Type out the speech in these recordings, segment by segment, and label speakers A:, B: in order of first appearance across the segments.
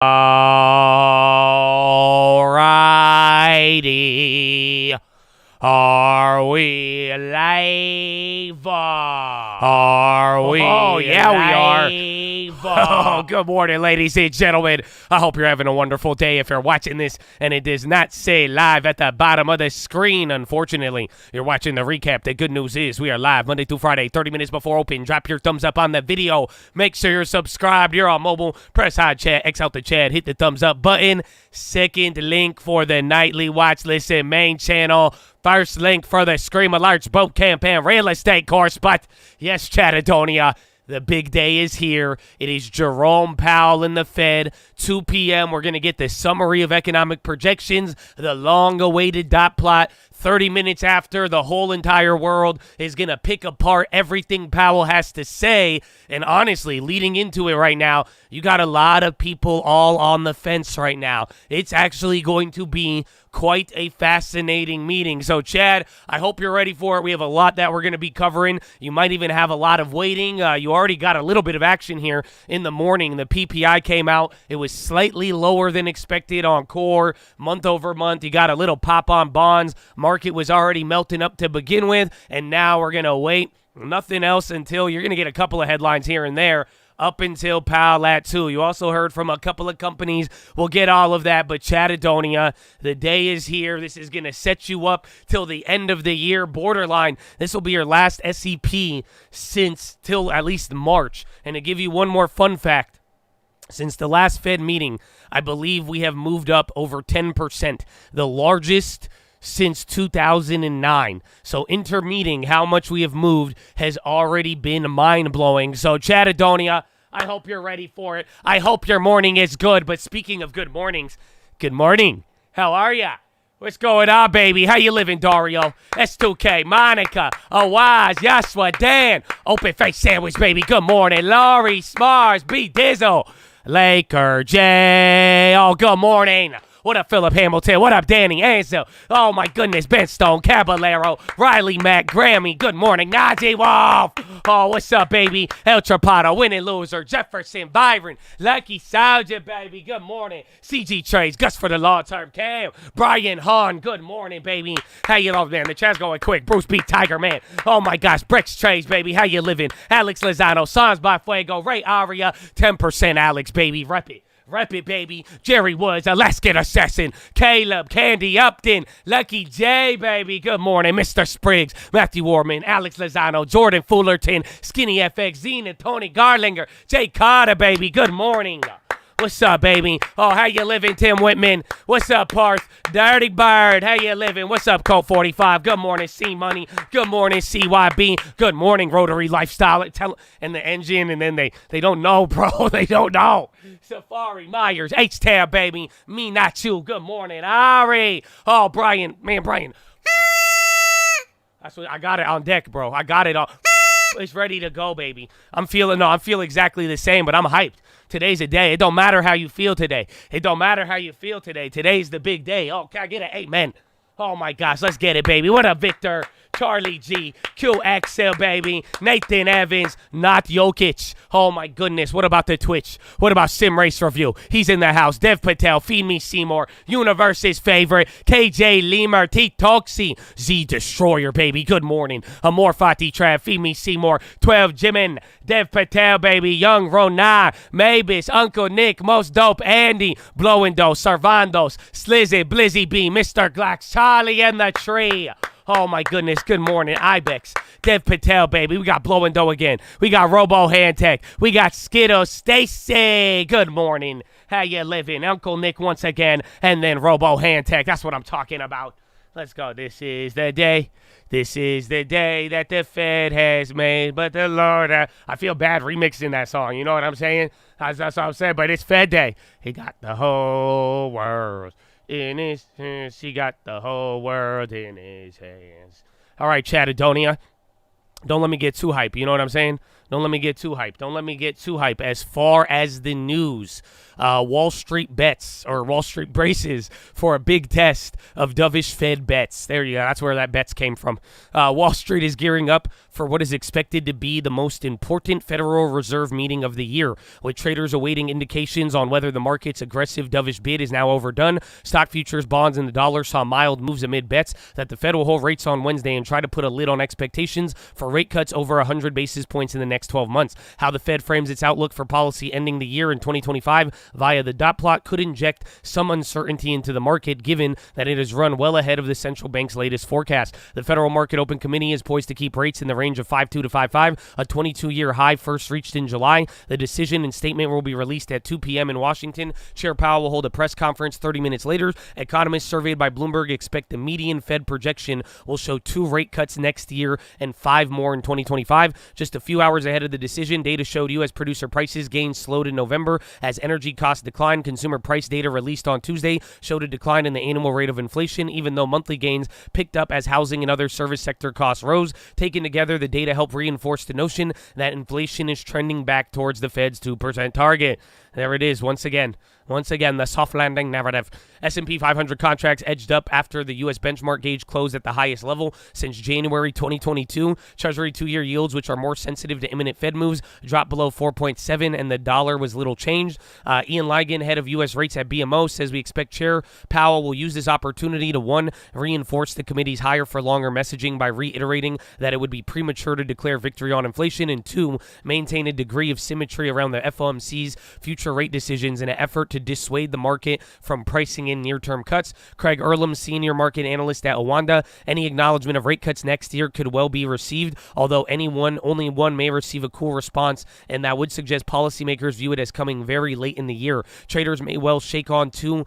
A: Alrighty. Are we live? Are we?
B: Oh, yeah, we are.
A: Oh, good morning, ladies and gentlemen. I hope you're having a wonderful day. If you're watching this and it does not say live at the bottom of the screen, unfortunately, you're watching the recap. The good news is we are live Monday through Friday, 30 minutes before open. Drop your thumbs up on the video. Make sure you're subscribed. You're on mobile. Press hot chat, X out the chat, hit the thumbs up button. Second link for the nightly watch list and main channel. First link for the Scream a Large Boat Campaign real estate course. But yes, Chattadonia, the big day is here. It is Jerome Powell in the Fed. 2 p.m. We're going to get the summary of economic projections, the long-awaited dot plot. 30 minutes after, the whole entire world is going to pick apart everything Powell has to say. And honestly, leading into it right now, you got a lot of people all on the fence right now. It's actually going to be quite a fascinating meeting. So, Chad, I hope you're ready for it. We have a lot that we're going to be covering. You might even have a lot of waiting. You already got a little bit of action here in the morning. The PPI came out. It was slightly lower than expected on core, month over month. You got a little pop on bonds. Market was already melting up to begin with, and now we're going to wait. Nothing else until you're going to get a couple of headlines here and there up until Powell at 2. You also heard from a couple of companies. We'll get all of that, but Chattadonia, the day is here. This is going to set you up till the end of the year, borderline. This will be your last SEP since till at least March. And to give you one more fun fact, since the last Fed meeting, I believe we have moved up over 10%, the largest since 2009. So intermeeting how much we have moved has already been mind-blowing. So Chattadonia, I hope you're ready for it. I hope your morning is good. But speaking of good mornings, good morning. How are ya? What's going on, baby? How you living, Dario? S2K, Monica, Awaz, Yashua, Dan. Open face sandwich, baby. Good morning. Laurie, Smars, B. Dizzle, Laker, J. Oh, good morning. What up, Philip Hamilton? What up, Danny Ansel? Oh, my goodness, Ben Stone, Caballero, Riley Mack, Grammy. Good morning, Najee Wolf. Oh, what's up, baby? El Trapato, winning loser, Jefferson, Byron, Lucky Soldier, baby. Good morning. CG Trades, Gus for the long-term Cam, Brian Hahn. Good morning, baby. How you love, man? The chat's going quick. Bruce B. Tiger, man. Oh, my gosh. Brex Trades, baby. How you living? Alex Lozano, Sans by Fuego, Ray Aria, 10% Alex, baby. Rep it. Rep it, baby. Jerry Woods, Alaskan Assassin, Caleb, Candy Upton, Lucky J, baby. Good morning, Mr. Spriggs, Matthew Warman, Alex Lozano, Jordan Fullerton, Skinny FX, Zena, Tony Garlinger, Jay Carter, baby. Good morning. What's up, baby? Oh, how you living, Tim Whitman? What's up, Parth? Dirty Bird, how you living? What's up, Colt 45? Good morning, C Money. Good morning, CYB. Good morning, Rotary Lifestyle. And the engine, and then they don't know, bro. They don't know. Safari Myers, H-Tab, baby. Me, not you. Good morning, Ari. Oh, Brian. Man, Brian. That's what I got it on deck, bro. I got it on. It's ready to go, baby. I'm feeling exactly the same, but I'm hyped. Today's a day. It don't matter how you feel today. It don't matter how you feel today. Today's the big day. Oh, can I get an amen? Oh, my gosh. Let's get it, baby. What up, Victor? Charlie G, Q Axel, baby, Nathan Evans, not Jokic. Oh my goodness, what about the Twitch? What about Sim Race Review? He's in the house. Dev Patel, Feed Me Seymour, Universe's favorite, KJ Lemur, T Toxie, Z Destroyer, baby, good morning. Amor Fati Trav, Feed Me Seymour, 12 Jimin, Dev Patel, baby, Young Rona, Mavis, Uncle Nick, Most Dope Andy, Blowendo, Servandos, Slizzy, Blizzy B, Mr. Glax, Charlie and the Tree. Oh, my goodness. Good morning, Ibex. Dev Patel, baby. We got Blow and Dough again. We got Robo Hand Tech. We got Skiddo Stacy. Good morning. How you living? Uncle Nick once again. And then Robo Hand Tech. That's what I'm talking about. Let's go. This is the day. This is the day that the Fed has made. But the Lord, I feel bad remixing that song. You know what I'm saying? That's what I'm saying. But it's Fed Day. He got the whole world in his hands. He got the whole world in his hands. All right, Chattadonia. Don't let me get too hype. You know what I'm saying? Don't let me get too hyped. Don't let me get too hyped. As far as the news, Wall Street bets or Wall Street braces for a big test of dovish Fed bets. There you go. That's where that bets came from. Wall Street is gearing up for what is expected to be the most important Federal Reserve meeting of the year, with traders awaiting indications on whether the market's aggressive dovish bid is now overdone. Stock futures, bonds, and the dollar saw mild moves amid bets that the Fed will hold rates on Wednesday and try to put a lid on expectations for rate cuts over 100 basis points in the next 12 months. How the Fed frames its outlook for policy ending the year in 2025 via the dot plot could inject some uncertainty into the market, given that it has run well ahead of the central bank's latest forecast. The Federal Market Open Committee is poised to keep rates in the range of 5.2 to 5.5, a 22-year high first reached in July. The decision and statement will be released at 2 p.m. in Washington. Chair Powell will hold a press conference 30 minutes later. Economists surveyed by Bloomberg expect the median Fed projection will show 2 rate cuts next year and 5 more in 2025. Just a few hours ahead of the decision, data showed U.S. producer prices gains slowed in November as energy costs declined. Consumer price data released on Tuesday showed a decline in the annual rate of inflation, even though monthly gains picked up as housing and other service sector costs rose. Taken together, the data help reinforce the notion that inflation is trending back towards the Fed's 2% target. There it is once again. Once again, the soft landing narrative. S&P 500 contracts edged up after the U.S. benchmark gauge closed at the highest level since January 2022. Treasury 2-year yields, which are more sensitive to imminent Fed moves, dropped below 4.7, and the dollar was little changed. Ian Ligon, head of U.S. rates at BMO, says we expect Chair Powell will use this opportunity to, 1, reinforce the committee's higher for longer messaging by reiterating that it would be premature to declare victory on inflation, and 2, maintain a degree of symmetry around the FOMC's future rate decisions in an effort to dissuade the market from pricing in near-term cuts. Craig Earlham, senior market analyst at Owanda, any acknowledgement of rate cuts next year could well be received, although only one may receive a cool response, and that would suggest policymakers view it as coming very late in the year. Traders may well shake on two,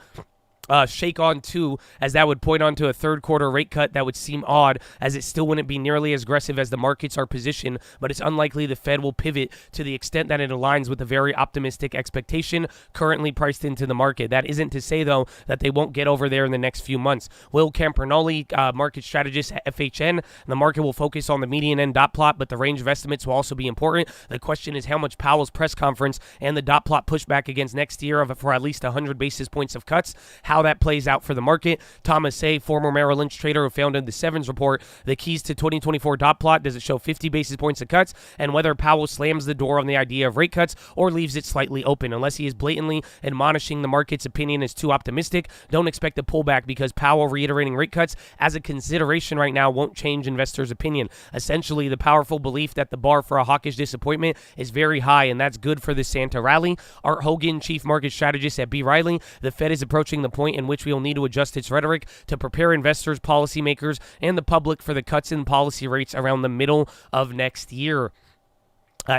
A: as that would point on to a third quarter rate cut that would seem odd, as it still wouldn't be nearly as aggressive as the markets are positioned, but it's unlikely the Fed will pivot to the extent that it aligns with a very optimistic expectation currently priced into the market. That isn't to say, though, that they won't get over there in the next few months. Will Campernoli, market strategist at FHN, the market will focus on the median end dot plot, but the range of estimates will also be important. The question is how much Powell's press conference and the dot plot push back against next year for at least 100 basis points of cuts, how that plays out for the market. Thomas Say, former Merrill Lynch trader who founded the Sevens report, the keys to 2024 dot plot, does it show 50 basis points of cuts, and whether Powell slams the door on the idea of rate cuts or leaves it slightly open. Unless he is blatantly admonishing the market's opinion is too optimistic, don't expect a pullback, because Powell reiterating rate cuts as a consideration right now won't change investors' opinion. Essentially, the powerful belief that the bar for a hawkish disappointment is very high, and that's good for the Santa rally. Art Hogan, chief market strategist at B. Riley, the Fed is approaching the point in which we will need to adjust its rhetoric to prepare investors, policymakers, and the public for the cuts in policy rates around the middle of next year.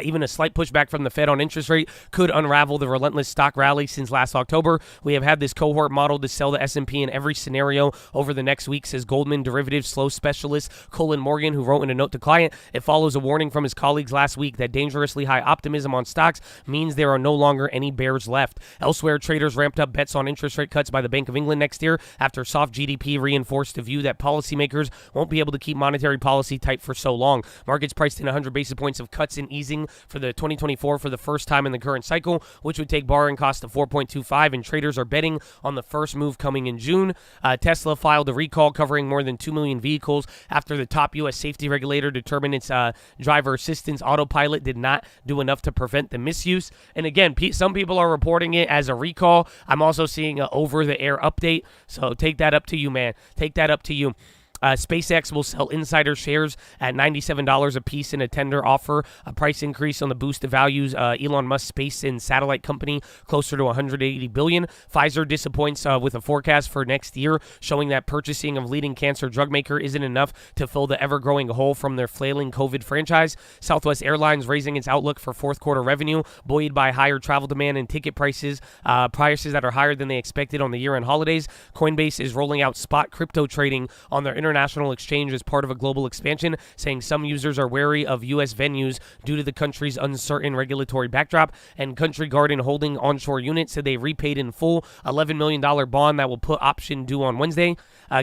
A: Even a slight pushback from the Fed on interest rate could unravel the relentless stock rally since last October. We have had this cohort model to sell the S&P in every scenario over the next week, says Goldman derivatives slow specialist Colin Morgan, who wrote in a note to client. It follows a warning from his colleagues last week that dangerously high optimism on stocks means there are no longer any bears left. Elsewhere, traders ramped up bets on interest rate cuts by the Bank of England next year after soft GDP reinforced the view that policymakers won't be able to keep monetary policy tight for so long. Markets priced in 100 basis points of cuts in easing for the 2024 for the first time in the current cycle, which would take borrowing costs to 4.25, and traders are betting on the first move coming in June. Tesla filed a recall covering more than 2 million vehicles after the top U.S. safety regulator determined its driver assistance autopilot did not do enough to prevent the misuse. And again, some people are reporting it as a recall. I'm also seeing an over-the-air update, so take that up to you, man. Take that up to you. SpaceX will sell insider shares at $97 a piece in a tender offer, a price increase on the boost of values Elon Musk's space and satellite company closer to $180 billion. Pfizer disappoints with a forecast for next year, showing that purchasing of leading cancer drug maker isn't enough to fill the ever-growing hole from their flailing COVID franchise. Southwest Airlines raising its outlook for fourth quarter revenue, buoyed by higher travel demand and ticket prices that are higher than they expected on the year-end holidays. Coinbase is rolling out spot crypto trading on their internet international exchange as part of a global expansion, saying some users are wary of U.S. venues due to the country's uncertain regulatory backdrop. And Country Garden Holding Onshore Unit said they repaid in full $11 million bond that will put option due on Wednesday.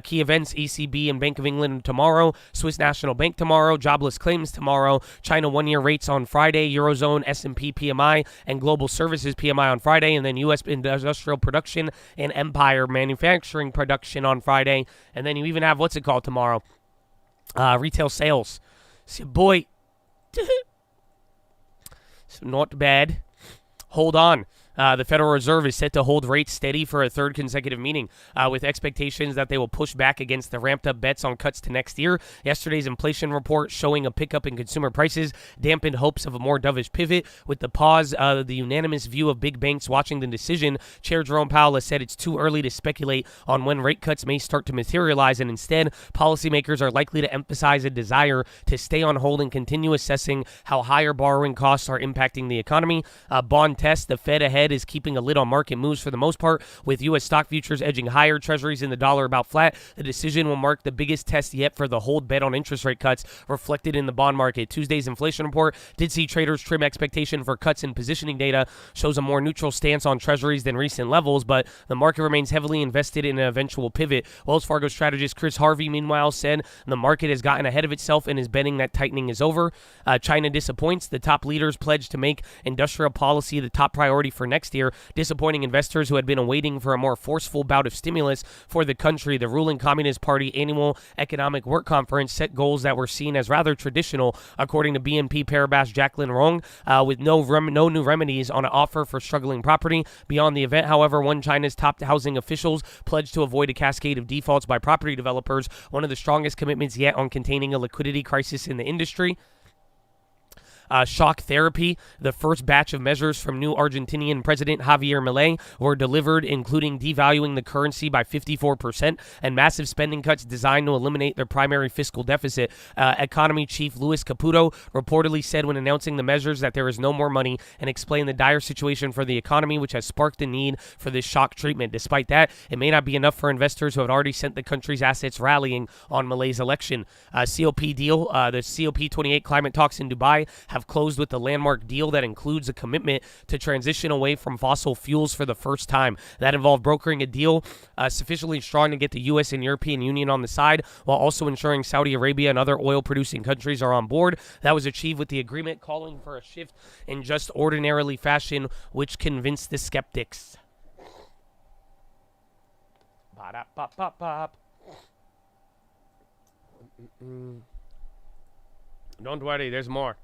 A: Key events, ECB and Bank of England tomorrow, Swiss National Bank tomorrow, jobless claims tomorrow, China one-year rates on Friday, Eurozone S&P PMI, and Global Services PMI on Friday, and then U.S. industrial production and Empire manufacturing production on Friday. And then you even have, what's it called tomorrow? Retail sales. So, boy, so not bad. Hold on. The Federal Reserve is set to hold rates steady for a third consecutive meeting, with expectations that they will push back against the ramped-up bets on cuts to next year. Yesterday's inflation report showing a pickup in consumer prices dampened hopes of a more dovish pivot. With the pause, the unanimous view of big banks watching the decision, Chair Jerome Powell has said it's too early to speculate on when rate cuts may start to materialize, and instead, policymakers are likely to emphasize a desire to stay on hold and continue assessing how higher borrowing costs are impacting the economy. Bond test, the Fed ahead is keeping a lid on market moves for the most part, with U.S. stock futures edging higher, treasuries in the dollar about flat. The decision will mark the biggest test yet for the hold bet on interest rate cuts reflected in the bond market. Tuesday's inflation report did see traders trim expectation for cuts, in positioning data shows a more neutral stance on treasuries than recent levels, but the market remains heavily invested in an eventual pivot. Wells Fargo strategist Chris Harvey, meanwhile, said the market has gotten ahead of itself and is betting that tightening is over. China disappoints. The top leaders pledged to make industrial policy the top priority for next year, disappointing investors who had been awaiting for a more forceful bout of stimulus for the country. The ruling Communist Party annual economic work conference set goals that were seen as rather traditional, according to BNP Paribas' Jacqueline Rong, with no new remedies on an offer for struggling property. Beyond the event, however, one China's top housing officials pledged to avoid a cascade of defaults by property developers, one of the strongest commitments yet on containing a liquidity crisis in the industry. Shock therapy. The first batch of measures from new Argentinian President Javier Milei were delivered, including devaluing the currency by 54% and massive spending cuts designed to eliminate their primary fiscal deficit. Economy Chief Luis Caputo reportedly said when announcing the measures that there is no more money, and explained the dire situation for the economy, which has sparked the need for this shock treatment. Despite that, it may not be enough for investors who had already sent the country's assets rallying on Milei's election. COP deal. The COP28 climate talks in Dubai have closed with the landmark deal that includes a commitment to transition away from fossil fuels for the first time. That involved brokering a deal sufficiently strong to get the U.S. and European Union on the side, while also ensuring Saudi Arabia and other oil-producing countries are on board. That was achieved with the agreement calling for a shift in just ordinarily fashion, which convinced the skeptics. Ba-da-ba-ba-ba. Don't worry, there's more.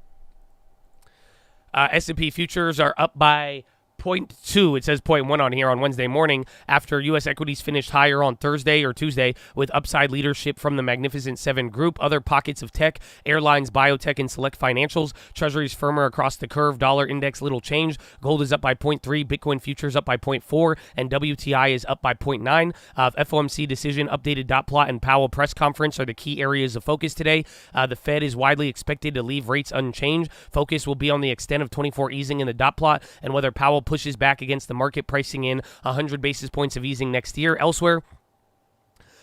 A: S&P futures are up by 0.2. It says 0.1 on here on Wednesday morning after U.S. equities finished higher on Thursday or Tuesday with upside leadership from the Magnificent Seven group. Other pockets of tech, airlines, biotech, and select financials. Treasuries firmer across the curve. Dollar index little change. Gold is up by 0.3. Bitcoin futures up by 0.4. And WTI is up by 0.9. FOMC decision, updated dot plot, and Powell press conference are the key areas of focus today. The Fed is widely expected to leave rates unchanged. Focus will be on the extent of 24 easing in the dot plot and whether Powell pushes back against the market pricing in 100 basis points of easing next year. Elsewhere,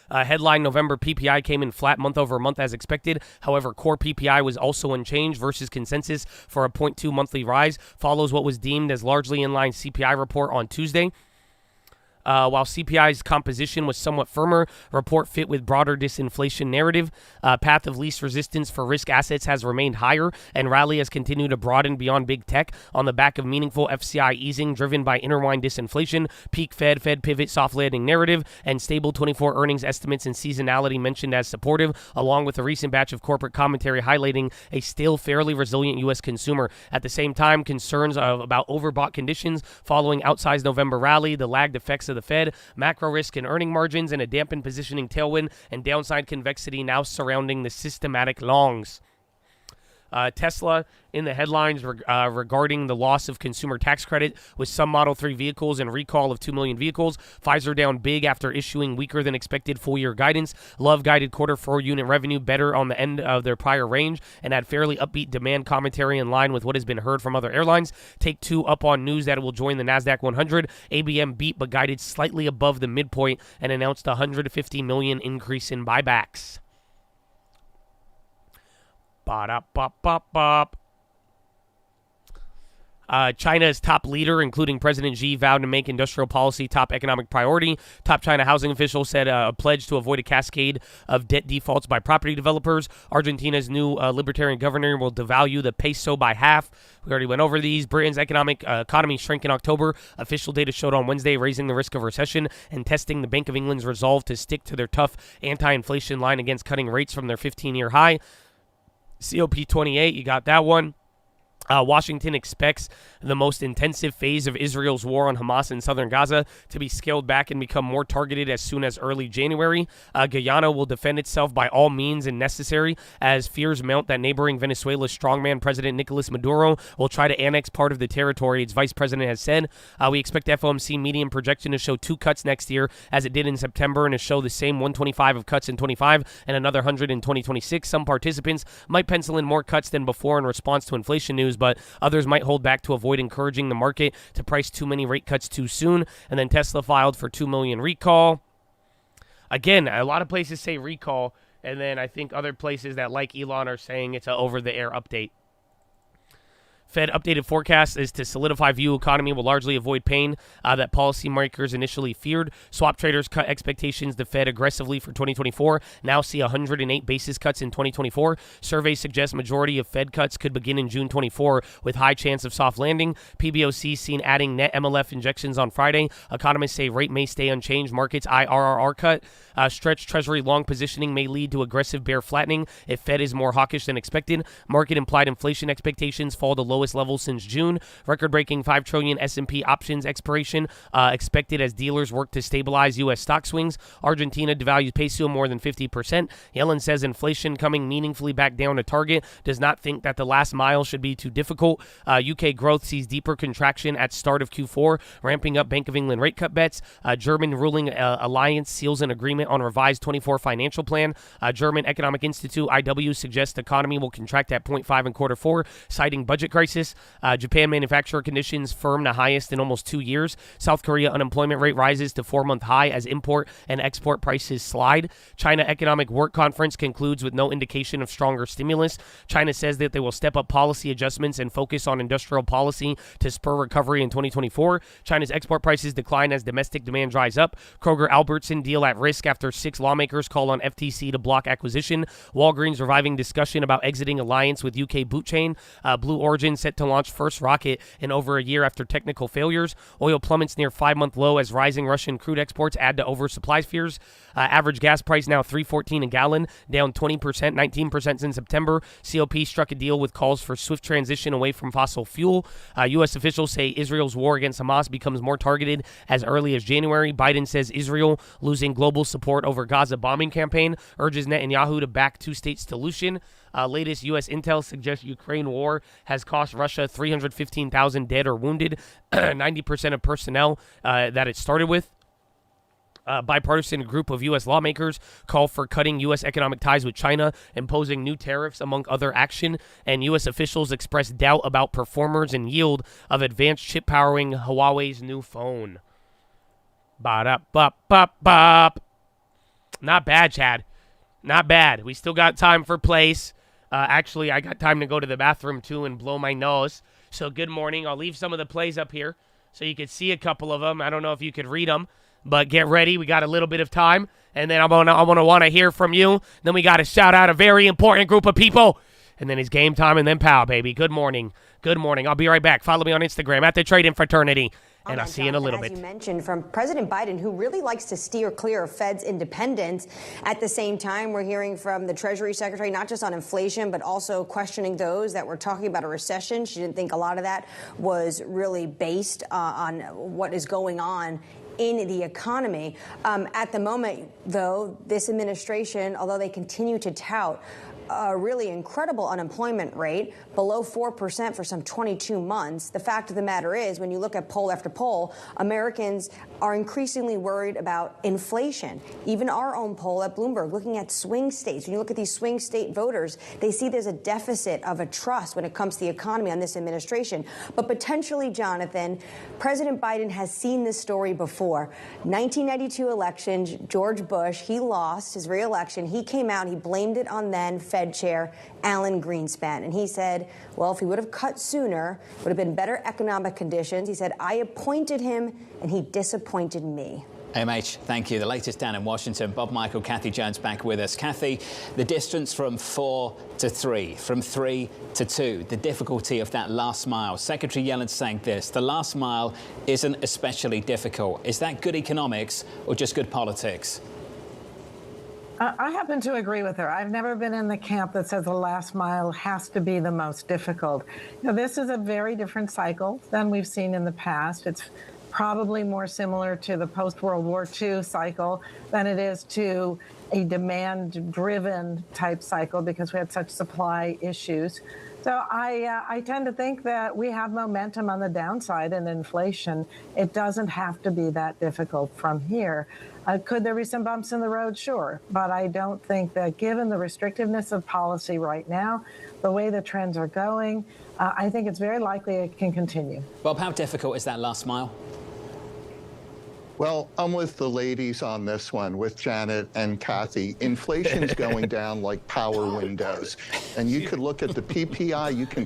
A: headline November PPI came in flat month over month as expected. However, core PPI was also unchanged versus consensus for a 0.2 monthly rise. Follows what was deemed as largely inline CPI report on Tuesday. While CPI's composition was somewhat firmer, report fit with broader disinflation narrative. Path of least resistance for risk assets has remained higher, and rally has continued to broaden beyond big tech on the back of meaningful FCI easing driven by interwined disinflation, peak Fed pivot, soft landing narrative, and stable 24 earnings estimates and seasonality mentioned as supportive, along with a recent batch of corporate commentary highlighting a still fairly resilient U.S. consumer. At the same time, concerns about overbought conditions following outsized November rally, the lagged effects of the Fed, macro risk and earning margins, and a dampened positioning tailwind and downside convexity now surrounding the systematic longs. Tesla in the headlines regarding the loss of consumer tax credit with some Model 3 vehicles and recall of 2 million vehicles. Pfizer down big after issuing weaker than expected full-year guidance. Love guided quarter 4 unit revenue better on the end of their prior range and had fairly upbeat demand commentary in line with what has been heard from other airlines. Take-Two up on news that it will join the NASDAQ 100. ABM beat but guided slightly above the midpoint and announced a $150 million increase in buybacks. Ba-da-bop-bop-bop. China's top leader, including President Xi, vowed to make industrial policy top economic priority. Top China housing official said a pledge to avoid a cascade of debt defaults by property developers. Argentina's new libertarian governor will devalue the peso by half. We already went over these. Britain's economy shrank in October. Official data showed on Wednesday, raising the risk of recession and testing the Bank of England's resolve to stick to their tough anti-inflation line against cutting rates from their 15-year high. COP28, you got that one. Washington expects the most intensive phase of Israel's war on Hamas in southern Gaza to be scaled back and become more targeted as soon as early January. Guyana will defend itself by all means and necessary as fears mount that neighboring Venezuela's strongman President Nicolas Maduro will try to annex part of the territory, its vice president has said. We expect FOMC median projection to show 2 cuts next year as it did in September and to show the same 125 of cuts in 25 and another 100 in 2026. Some participants might pencil in more cuts than before in response to inflation news, but others might hold back to avoid encouraging the market to price too many rate cuts too soon. And then Tesla filed for $2 million recall. Again, a lot of places say recall, and then I think other places that like Elon are saying it's an over-the-air update. Fed updated forecast is to solidify view economy will largely avoid pain that policymakers initially feared. Swap traders cut expectations the Fed aggressively for 2024, now see 108 basis cuts in 2024. Surveys suggest majority of Fed cuts could begin in June 24 with high chance of soft landing. PBOC seen adding net MLF injections on Friday. Economists say rate may stay unchanged. Markets IRRR cut. Stretched Treasury long positioning may lead to aggressive bear flattening if Fed is more hawkish than expected. Market implied inflation expectations fall to lowest level since June. Record-breaking $5 trillion S&P options expiration expected as dealers work to stabilize U.S. stock swings. Argentina devalues peso more than 50%. Yellen says inflation coming meaningfully back down to target. Does not think that the last mile should be too difficult. UK growth sees deeper contraction at start of Q4, ramping up Bank of England rate cut bets. German ruling alliance seals an agreement on revised 24 financial plan. German Economic Institute IW suggests the economy will contract at 0.5 in quarter 4, citing budget crisis. Japan manufacturer conditions firm the highest in almost 2 years. South Korea unemployment rate rises to 4-month high as import and export prices slide. China Economic Work Conference concludes with no indication of stronger stimulus. China says that they will step up policy adjustments and focus on industrial policy to spur recovery in 2024. China's export prices decline as domestic demand dries up. Kroger-Albertson deal at risk after 6 lawmakers call on FTC to block acquisition. Walgreens reviving discussion about exiting alliance with UK boot chain. Blue Origin set to launch first rocket in over a year after technical failures. Oil plummets near 5-month low as rising Russian crude exports add to oversupply fears. Average gas price now $3.14 a gallon, down 20%, 19% in September. COP struck a deal with calls for swift transition away from fossil fuel. U.S. officials say Israel's war against Hamas becomes more targeted as early as January. Biden says Israel losing global support over Gaza bombing campaign, urges Netanyahu to back two-state solution. Latest U.S. intel suggests Ukraine war has cost Russia 315,000 dead or wounded, 90% of personnel that it started with. Bipartisan group of U.S. lawmakers call for cutting U.S. economic ties with China, imposing new tariffs, among other action, and U.S. officials express doubt about performance and yield of advanced chip powering Huawei's new phone. Ba-da-bop-bop-bop. Not bad, Chad. Not bad. We still got time for place. Actually, I got time to go to the bathroom, too, and blow my nose. So good morning. I'll leave some of the plays up here so you could see a couple of them. I don't know if you could read them, but get ready. We got a little bit of time, and then I'm gonna want to hear from you. Then we got to shout out a very important group of people, and then it's game time, and then pow, baby. Good morning. Good morning. I'll be right back. Follow me on Instagram at The Trading Fraternity. And I'll see you in a little bit.
B: As you mentioned, from President Biden, who really likes to steer clear of Fed's independence. At the same time, we're hearing from the Treasury Secretary, not just on inflation, but also questioning those that were talking about a recession. She didn't think a lot of that was really based on what is going on in the economy. At the moment, though, this administration, although they continue to tout a really incredible unemployment rate, below 4% for some 22 months. The fact of the matter is, when you look at poll after poll, Americans are increasingly worried about inflation. Even our own poll at Bloomberg, looking at swing states, when you look at these swing state voters, they see there's a deficit of a trust when it comes to the economy on this administration. But potentially, Jonathan, President Biden has seen this story before. 1992 elections, George Bush, he lost his re-election. He came out and he blamed it on then Fed Chair Alan Greenspan. And he said, well, if he would have cut sooner, would have been better economic conditions. He said, I appointed him and he disappointed me.
C: AMH, thank you. The latest down in Washington. Bob Michael, Kathy Jones back with us. Kathy, the distance from 4 to 3, from 3 to 2, the difficulty of that last mile. Secretary Yellen saying this, the last mile isn't especially difficult. Is that good economics or just good politics?
D: I happen to agree with her. I've never been in the camp that says the last mile has to be the most difficult. This is a very different cycle than we've seen in the past. It's probably more similar to the post-World War II cycle than it is to a demand-driven type cycle because we had such supply issues. So I tend to think that we have momentum on the downside in inflation. It doesn't have to be that difficult from here. Could there be some bumps in the road? Sure. But I don't think that given the restrictiveness of policy right now, the way the trends are going, I think it's very likely it can continue.
C: Bob, how difficult is that last mile?
E: Well, I'm with the ladies on this one, with Janet and Kathy. Inflation's going down like power windows. And you could look at the PPI, you can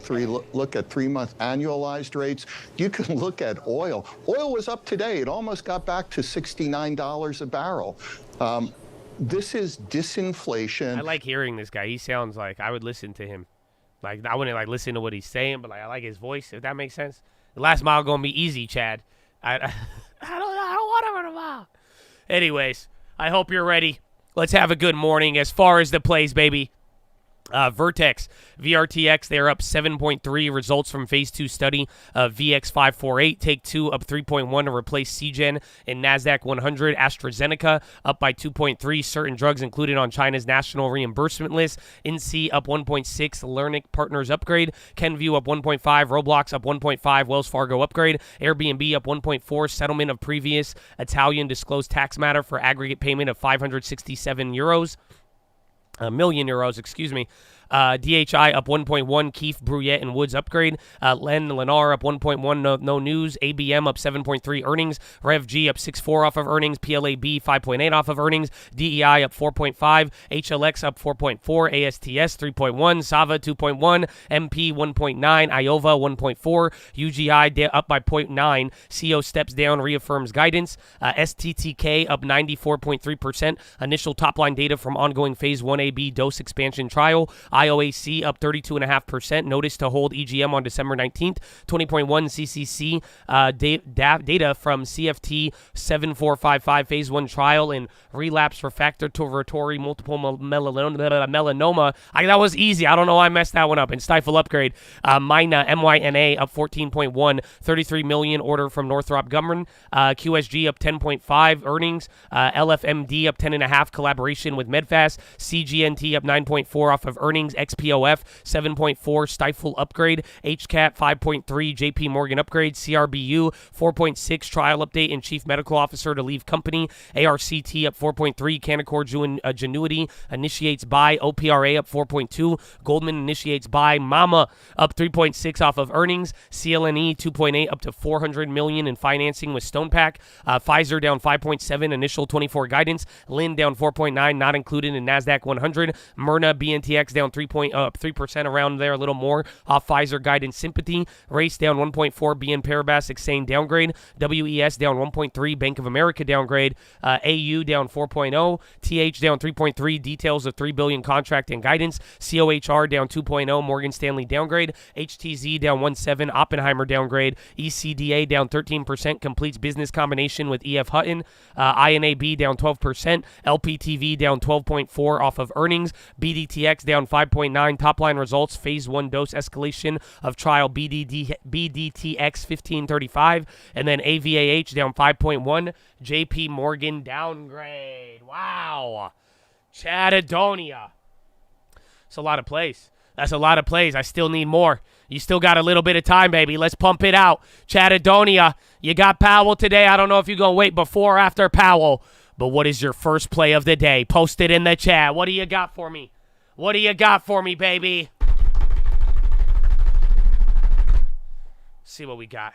E: look at 3-month annualized rates, you can look at oil. Oil was up today, it almost got back to $69 a barrel. This is disinflation.
A: I like hearing this guy. He sounds like I would listen to him. Like, I wouldn't listen to what he's saying, but I like his voice, if that makes sense. The last mile gonna be easy, Chad. I don't want to run a mile. Anyways, I hope you're ready. Let's have a good morning as far as the plays, baby. Vertex, VRTX, they're up 7.3. Results from phase 2 study of VX548. Take 2 up 3.1 to replace CGen in NASDAQ 100. AstraZeneca up by 2.3. Certain drugs included on China's national reimbursement list. NC up 1.6. Lernic Partners upgrade. Kenvue up 1.5. Roblox up 1.5. Wells Fargo upgrade. Airbnb up 1.4. Settlement of previous Italian disclosed tax matter for aggregate payment of 567 euros. Million euros, excuse me. DHI up 1.1, Keefe, Bruyette, and Woods upgrade. Lennar up 1.1, no news. ABM up 7.3 earnings. RevG up 6.4 off of earnings. PLAB 5.8 off of earnings. DEI up 4.5. HLX up 4.4. ASTS 3.1. Sava 2.1. MP 1.9. Iova 1.4. UGI up by 0.9. CO steps down, reaffirms guidance. STTK up 94.3%. Initial top-line data from ongoing phase 1AB dose expansion trial. IOAC up 32.5%. Notice to hold EGM on December 19th. 20.1 CCC data from CFT 7455 phase 1 trial in relapse refractory multiple melanoma. That was easy. I don't know why I messed that one up. And Stifle upgrade. MYNA up 14.1. 33 million order from Northrop Grumman. QSG up 10.5 earnings. LFMD up 10.5 collaboration with Medfast. CGNT up 9.4 off of earnings. XPOF 7.4 Stifle upgrade. HCAT 5.3 JP Morgan upgrade. CRBU 4.6 trial update and chief medical officer to leave company. ARCT up 4.3. Canaccord Genuity initiates buy. OPRA up 4.2. Goldman initiates buy. Mama up 3.6 off of earnings. CLNE 2.8 up to 400 million in financing with StonePack. Pfizer down 5.7 initial 24 guidance. Lynn down 4.9 not included in NASDAQ 100. Myrna BNTX down 3% around there, a little more off Pfizer guidance sympathy. Race down 1.4. BN Paribas Exane downgrade. WES down 1.3. Bank of America downgrade. AU down 4.0. TH down 3.3. Details of $3 billion contract and guidance. COHR down 2.0. Morgan Stanley downgrade. HTZ down 1.7. Oppenheimer downgrade. ECDA down 13%. Completes business combination with EF Hutton. INAB down 12%. LPTV down 12.4 off of earnings. BDTX down 5.9. Top line results. Phase 1 dose escalation of trial BDTX 1535. And then AVAH down 5.1. JP Morgan downgrade. Wow. Chadadonia. It's a lot of plays. That's a lot of plays. I still need more. You still got a little bit of time, baby. Let's pump it out. Chattadonia, you got Powell today. I don't know if you're going to wait before or after Powell, but what is your first play of the day? Post it in the chat. What do you got for me? What do you got for me, baby? See what we got.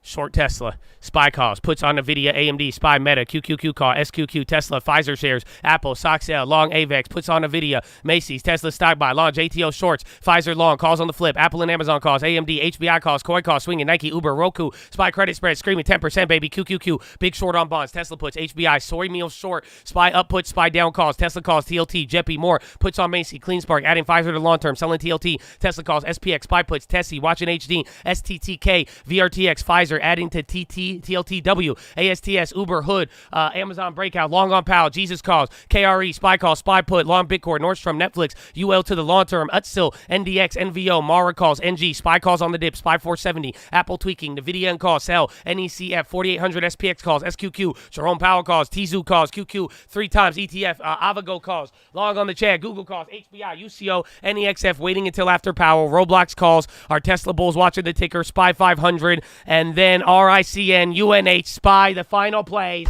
A: Short Tesla, SPY calls, puts on NVIDIA, AMD, SPY, Meta, QQQ call, SQQ, Tesla, Pfizer shares, Apple, stock sale, long AVEX, puts on NVIDIA, Macy's, Tesla stock buy, long JTO shorts, Pfizer long, calls on the flip, Apple and Amazon calls, AMD, HBI calls, Koi calls, swinging, Nike, Uber, Roku, SPY credit spread, screaming 10%, baby, QQQ, big short on bonds, Tesla puts, HBI, soy meal short, SPY up puts, SPY down calls, Tesla calls, TLT, JEPI, more, puts on Macy, Clean Spark, adding Pfizer to long term, selling TLT, Tesla calls, SPX, SPY puts, Tessie, watching HD, STTK, VRTX, Pfizer, adding to TLTW, ASTS, Uber, Hood, Amazon breakout, long on Powell, Jesus calls, KRE, SPY call, SPY put, long Bitcoin, Nordstrom, Netflix, UL to the long term, UTSIL, NDX, NVO, Mara calls, NG, SPY calls on the dip, SPY 470, Apple tweaking, NVIDIA and calls, sell, NECF, 4800 SPX calls, SQQ, Jerome Powell calls, Tizu calls, QQ, 3 times, ETF, Avago calls, long on the chat, Google calls, HBI, UCO, NEXF, waiting until after Powell, Roblox calls, our Tesla bulls watching the ticker, SPY 500, and then RICN, UNH, SPY, the final plays.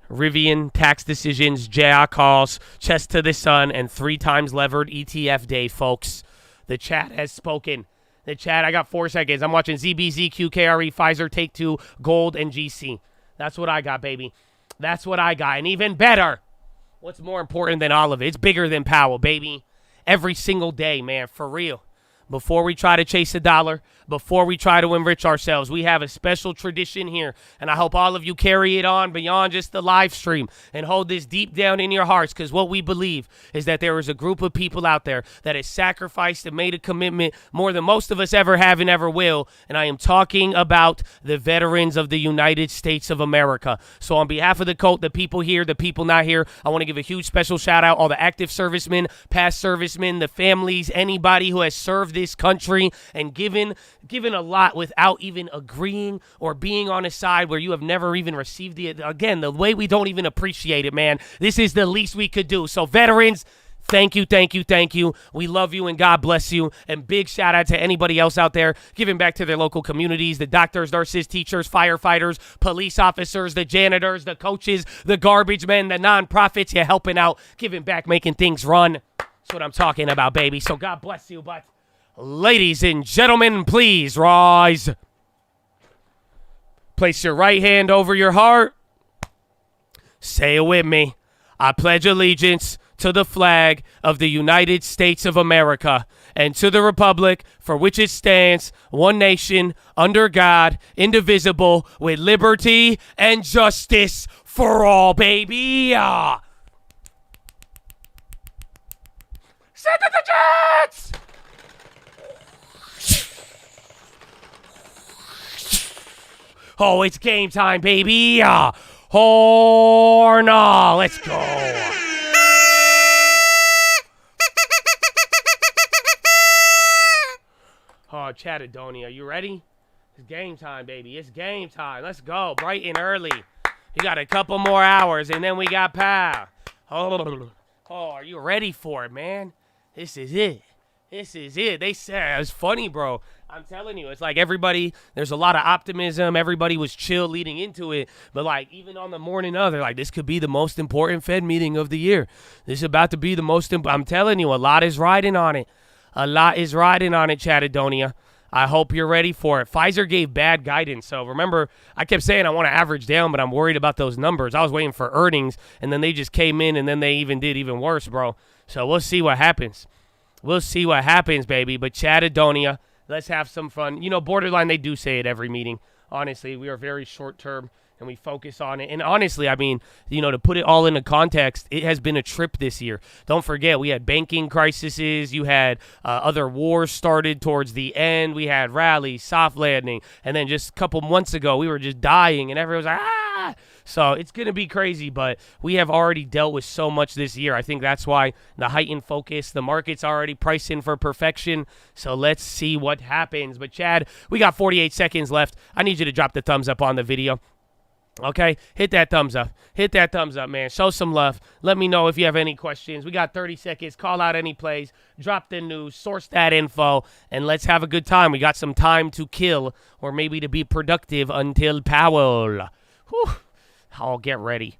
A: Rivian, tax decisions, JA calls, chest to the sun, and 3 times levered ETF day, folks. The chat has spoken. The chat, I got 4 seconds. I'm watching ZBZQ, KRE, Pfizer, Take 2, Gold, and GC. That's what I got, baby. That's what I got. And even better, what's more important than all of it? It's bigger than Powell, baby. Every single day, man, for real. Before we try to chase a dollar, before we try to enrich ourselves, we have a special tradition here, and I hope all of you carry it on beyond just the live stream and hold this deep down in your hearts, because what we believe is that there is a group of people out there that has sacrificed and made a commitment more than most of us ever have and ever will, and I am talking about the veterans of the United States of America. So on behalf of the cult, the people here, the people not here, I want to give a huge special shout out all the active servicemen, past servicemen, the families, anybody who has served this country and given a lot without even agreeing or being on a side where you have never even received the way we don't even appreciate it, man. This is the least we could do. So veterans, thank you, thank you, thank you. We love you and God bless you. And big shout out to anybody else out there giving back to their local communities, the doctors, nurses, teachers, firefighters, police officers, the janitors, the coaches, the garbage men, the nonprofits. You're helping out, giving back, making things run. That's what I'm talking about, baby. So God bless you, but ladies and gentlemen, please rise. Place your right hand over your heart. Say it with me. I pledge allegiance to the flag of the United States of America and to the republic for which it stands, one nation, under God, indivisible, with liberty and justice for all, baby. Send to the Jets! Oh, it's game time, baby. Horna. Let's go. Oh, Chattadonia, you ready? It's game time, baby. It's game time. Let's go. Bright and early. You got a couple more hours, and then we got Powell. Oh, are you ready for it, man? This is it. This is it. They said, it's funny, bro. I'm telling you, it's like everybody, there's a lot of optimism. Everybody was chill leading into it. But, like, even on the morning of, they're like, this could be the most important Fed meeting of the year. This is about to be the most important. I'm telling you, a lot is riding on it. A lot is riding on it, Chattadonia. I hope you're ready for it. Pfizer gave bad guidance. So, remember, I kept saying I want to average down, but I'm worried about those numbers. I was waiting for earnings, and then they just came in, and then they even did even worse, bro. So, we'll see what happens. We'll see what happens, baby. But Chattadonia, let's have some fun. You know, borderline, they do say it every meeting. Honestly, we are very short-term, and we focus on it. And honestly, I mean, you know, to put it all into context, it has been a trip this year. Don't forget, we had banking crises. You had other wars started towards the end. We had rallies, soft landing. And then just a couple months ago, we were just dying, and everyone was like, ah! So it's going to be crazy, but we have already dealt with so much this year. I think that's why the heightened focus, the market's already priced in for perfection. So let's see what happens. But Chad, we got 48 seconds left. I need you to drop the thumbs up on the video. Okay, hit that thumbs up. Hit that thumbs up, man. Show some love. Let me know if you have any questions. We got 30 seconds. Call out any plays. Drop the news. Source that info. And let's have a good time. We got some time to kill or maybe to be productive until Powell. Whew. Oh, get ready.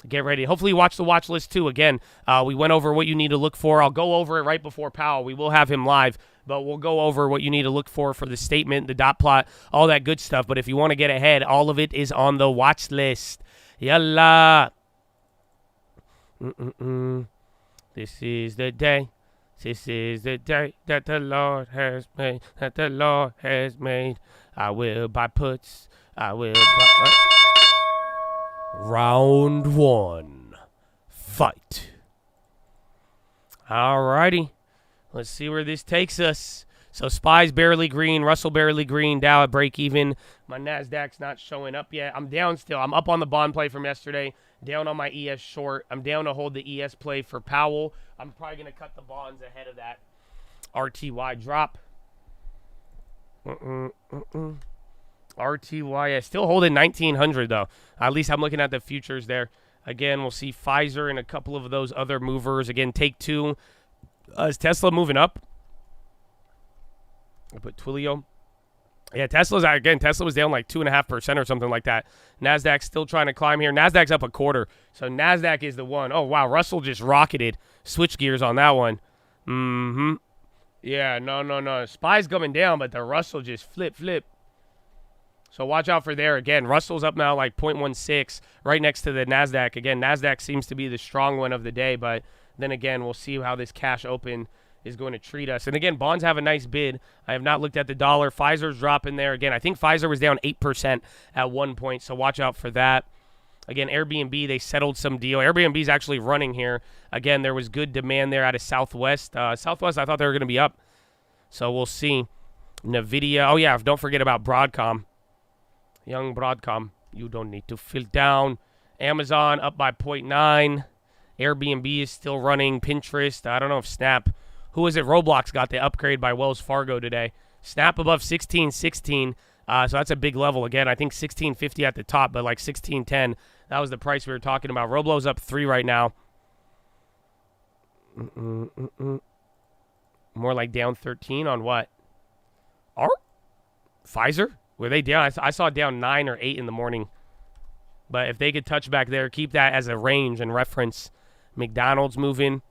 A: Get ready. Hopefully you watch the watch list too. Again, we went over what you need to look for. I'll go over it right before Powell. We will have him live, but we'll go over what you need to look for the statement, the dot plot, all that good stuff. But if you want to get ahead, all of it is on the watch list. Yalla. This is the day. This is the day that the Lord has made. That the Lord has made. I will buy puts. I will buy... Round 1. Fight. Alrighty. Let's see where this takes us. So SPY's barely green, Russell barely green, Dow at break even. My NASDAQ's not showing up yet. I'm down still. I'm up on the bond play from yesterday, down on my ES short. I'm down to hold the ES play for Powell. I'm probably going to cut the bonds ahead of that RTY drop. RTY, still holding 1900 though. At least I'm looking at the futures there. Again, we'll see Pfizer and a couple of those other movers. Again, take two. Is Tesla moving up? I'll put PHILO. Yeah, Tesla was down like 2.5% or something like that. NASDAQ's still trying to climb here. NASDAQ's up a quarter. So NASDAQ is the one. Oh, wow. Russell just rocketed. Switch gears on that one. Yeah, no. SPY's coming down, but the Russell just flip. So watch out for there. Again, Russell's up now like 0.16 right next to the NASDAQ. Again, NASDAQ seems to be the strong one of the day, but then again, we'll see how this cash open is going to treat us. And again, bonds have a nice bid. I have not looked at the dollar. Pfizer's dropping there. Again, I think Pfizer was down 8% at one point, so watch out for that. Again, Airbnb, they settled some deal. Airbnb's actually running here. Again, there was good demand there out of Southwest. Southwest, I thought they were going to be up. So we'll see. NVIDIA. Oh, yeah, don't forget about Broadcom. Young Broadcom. You don't need to fill down. Amazon up by 0.9. Airbnb is still running. Pinterest. I don't know if Snap. Who is it? Roblox got the upgrade by Wells Fargo today. Snap above 16.16. So that's a big level. Again, I think 16.50 at the top, but like 16.10. That was the price we were talking about. Roblo's up 3 right now. More like down 13 on what? Pfizer? Were they down? I saw down 9 or 8 in the morning. But if they could touch back there, keep that as a range and reference. McDonald's moving.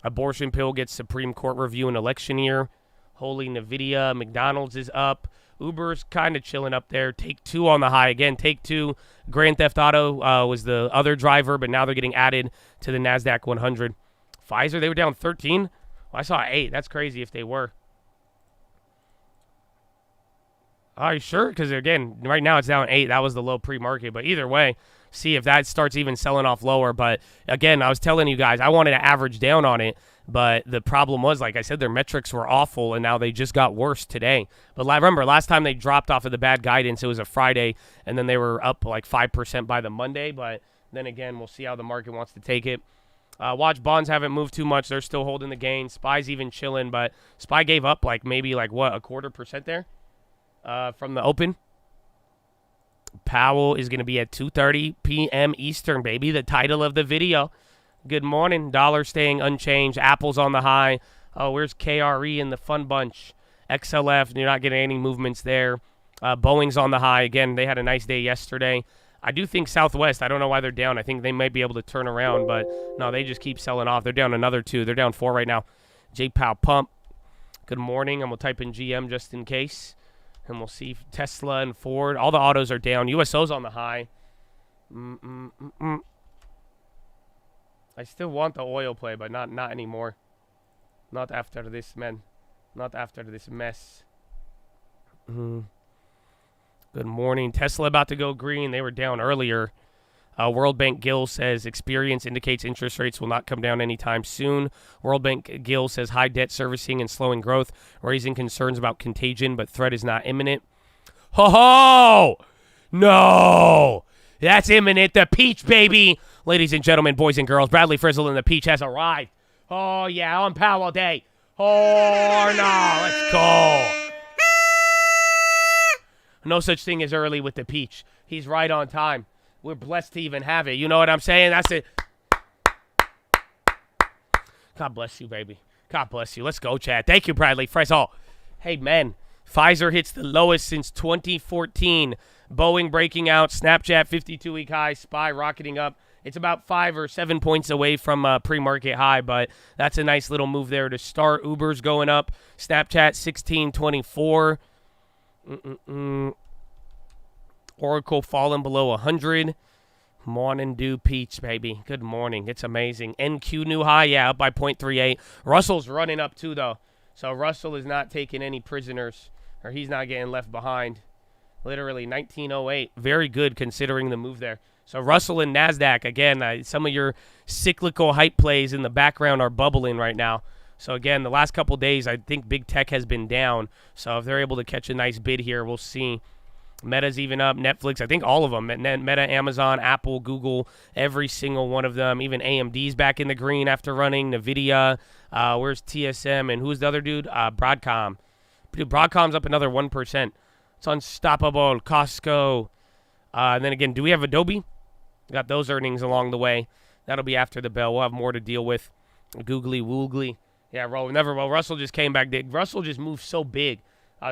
A: Abortion pill gets Supreme Court review in election year. Holy NVIDIA. McDonald's is up. Uber's kind of chilling up there. Take Two on the high. Again, Take Two. Grand Theft Auto was the other driver, but now they're getting added to the NASDAQ 100. Pfizer, they were down 13. Well, I saw 8. That's crazy if they were. Are you sure? Because, again, right now it's down 8. That was the low pre-market. But either way, see if that starts even selling off lower. But, again, I was telling you guys, I wanted to average down on it. But the problem was, like I said, their metrics were awful, and now they just got worse today. But remember, last time they dropped off of the bad guidance, it was a Friday, and then they were up like 5% by the Monday. But then again, we'll see how the market wants to take it. Watch bonds haven't moved too much. They're still holding the gain. SPY's even chilling, but SPY gave up like maybe like, what, 0.25% there from the open. Powell is going to be at 2:30 p.m. Eastern, baby, the title of the video. Good morning. Dollar staying unchanged. Apple's on the high. Oh, where's KRE in the fun bunch? XLF, you're not getting any movements there. Boeing's on the high. Again, they had a nice day yesterday. I do think Southwest, I don't know why they're down. I think they might be able to turn around, but no, they just keep selling off. They're down another 2. They're down 4 right now. J-Pow Pump. Good morning. And we'll type in GM just in case. And we'll see Tesla and Ford. All the autos are down. USO's on the high. I still want the oil play, but not anymore. Not after this, man. Not after this mess. Good morning. Tesla about to go green. They were down earlier. World Bank Gill says experience indicates interest rates will not come down anytime soon. World Bank Gill says high debt servicing and slowing growth, raising concerns about contagion, but threat is not imminent. Ho-ho! No! That's imminent. The peach, baby! Ladies and gentlemen, boys and girls, Bradley Frizzle and the peach has arrived. Oh, yeah, on Powell all day. Oh, no, let's go. No such thing as early with the peach. He's right on time. we're blessed to even have it. You know what I'm saying? That's it. God bless you, baby. God bless you. Let's go, Chad. Thank you, Bradley. Fresh. Oh, hey, man. Pfizer hits the lowest since 2014. Boeing breaking out. Snapchat 52-week high. SPY rocketing up. It's about 5 or 7 points away from pre-market high, but that's a nice little move there to start. Uber's going up. Snapchat 1624. Oracle falling below 100. Morning dew peach, baby. Good morning. It's amazing. NQ new high, yeah, up by 0.38. Russell's running up too, though. So Russell is not taking any prisoners, or he's not getting left behind. Literally 1908. Very good considering the move there. So Russell and NASDAQ, again, some of your cyclical hype plays in the background are bubbling right now. So, again, the last couple days, I think big tech has been down. So if they're able to catch a nice bid here, we'll see. Meta's even up. Netflix, I think all of them. Meta, Amazon, Apple, Google, every single one of them. Even AMD's back in the green after running. NVIDIA. Where's TSM? And who's the other dude? Broadcom. Dude, Broadcom's up another 1%. It's unstoppable. Costco. And then, again, do we have Adobe? Got those earnings along the way. That'll be after the bell. We'll have more to deal with. Googly woogly. Yeah, Russell just came back. Russell just moved so big.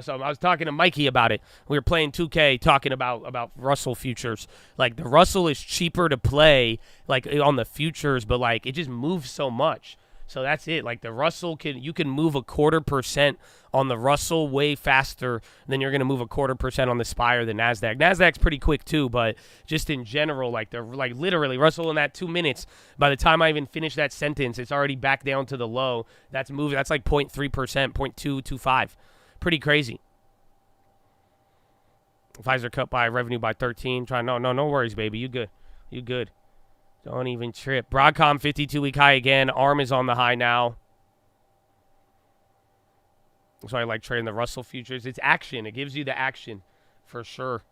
A: So I was talking to Mikey about it. We were playing 2K, talking about Russell futures. Like, the Russell is cheaper to play, like, on the futures, but, like, it just moves so much. So that's it. Like, the Russell, you can move 0.25% on the Russell way faster than you're going to move 0.25% on the SPY or the NASDAQ. NASDAQ's pretty quick, too, but just in general, like, literally, Russell in that 2 minutes, by the time I even finish that sentence, it's already back down to the low. That's moving. That's like 0.3%, 0.225. Pretty crazy. Pfizer cut by revenue by 13. No worries, baby. You good. You good. Don't even trip. Broadcom 52-week high again. ARM is on the high now. So I like trading the Russell futures. It's action. It gives you the action for sure.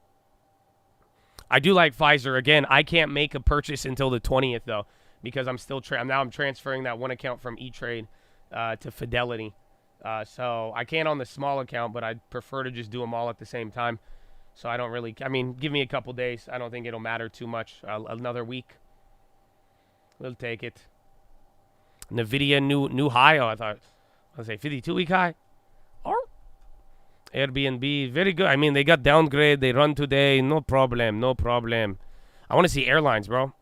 A: I do like Pfizer. Again, I can't make a purchase until the 20th, though, because I'm still I'm transferring that one account from E-Trade to Fidelity. So I can on the small account, but I'd prefer to just do them all at the same time. So I don't really, give me a couple days. I don't think it'll matter too much. Another week. We'll take it. NVIDIA new high. Oh, I was say 52-week high. Or Airbnb, very good. They got downgrade. They run today. No problem. No problem. I want to see airlines, bro.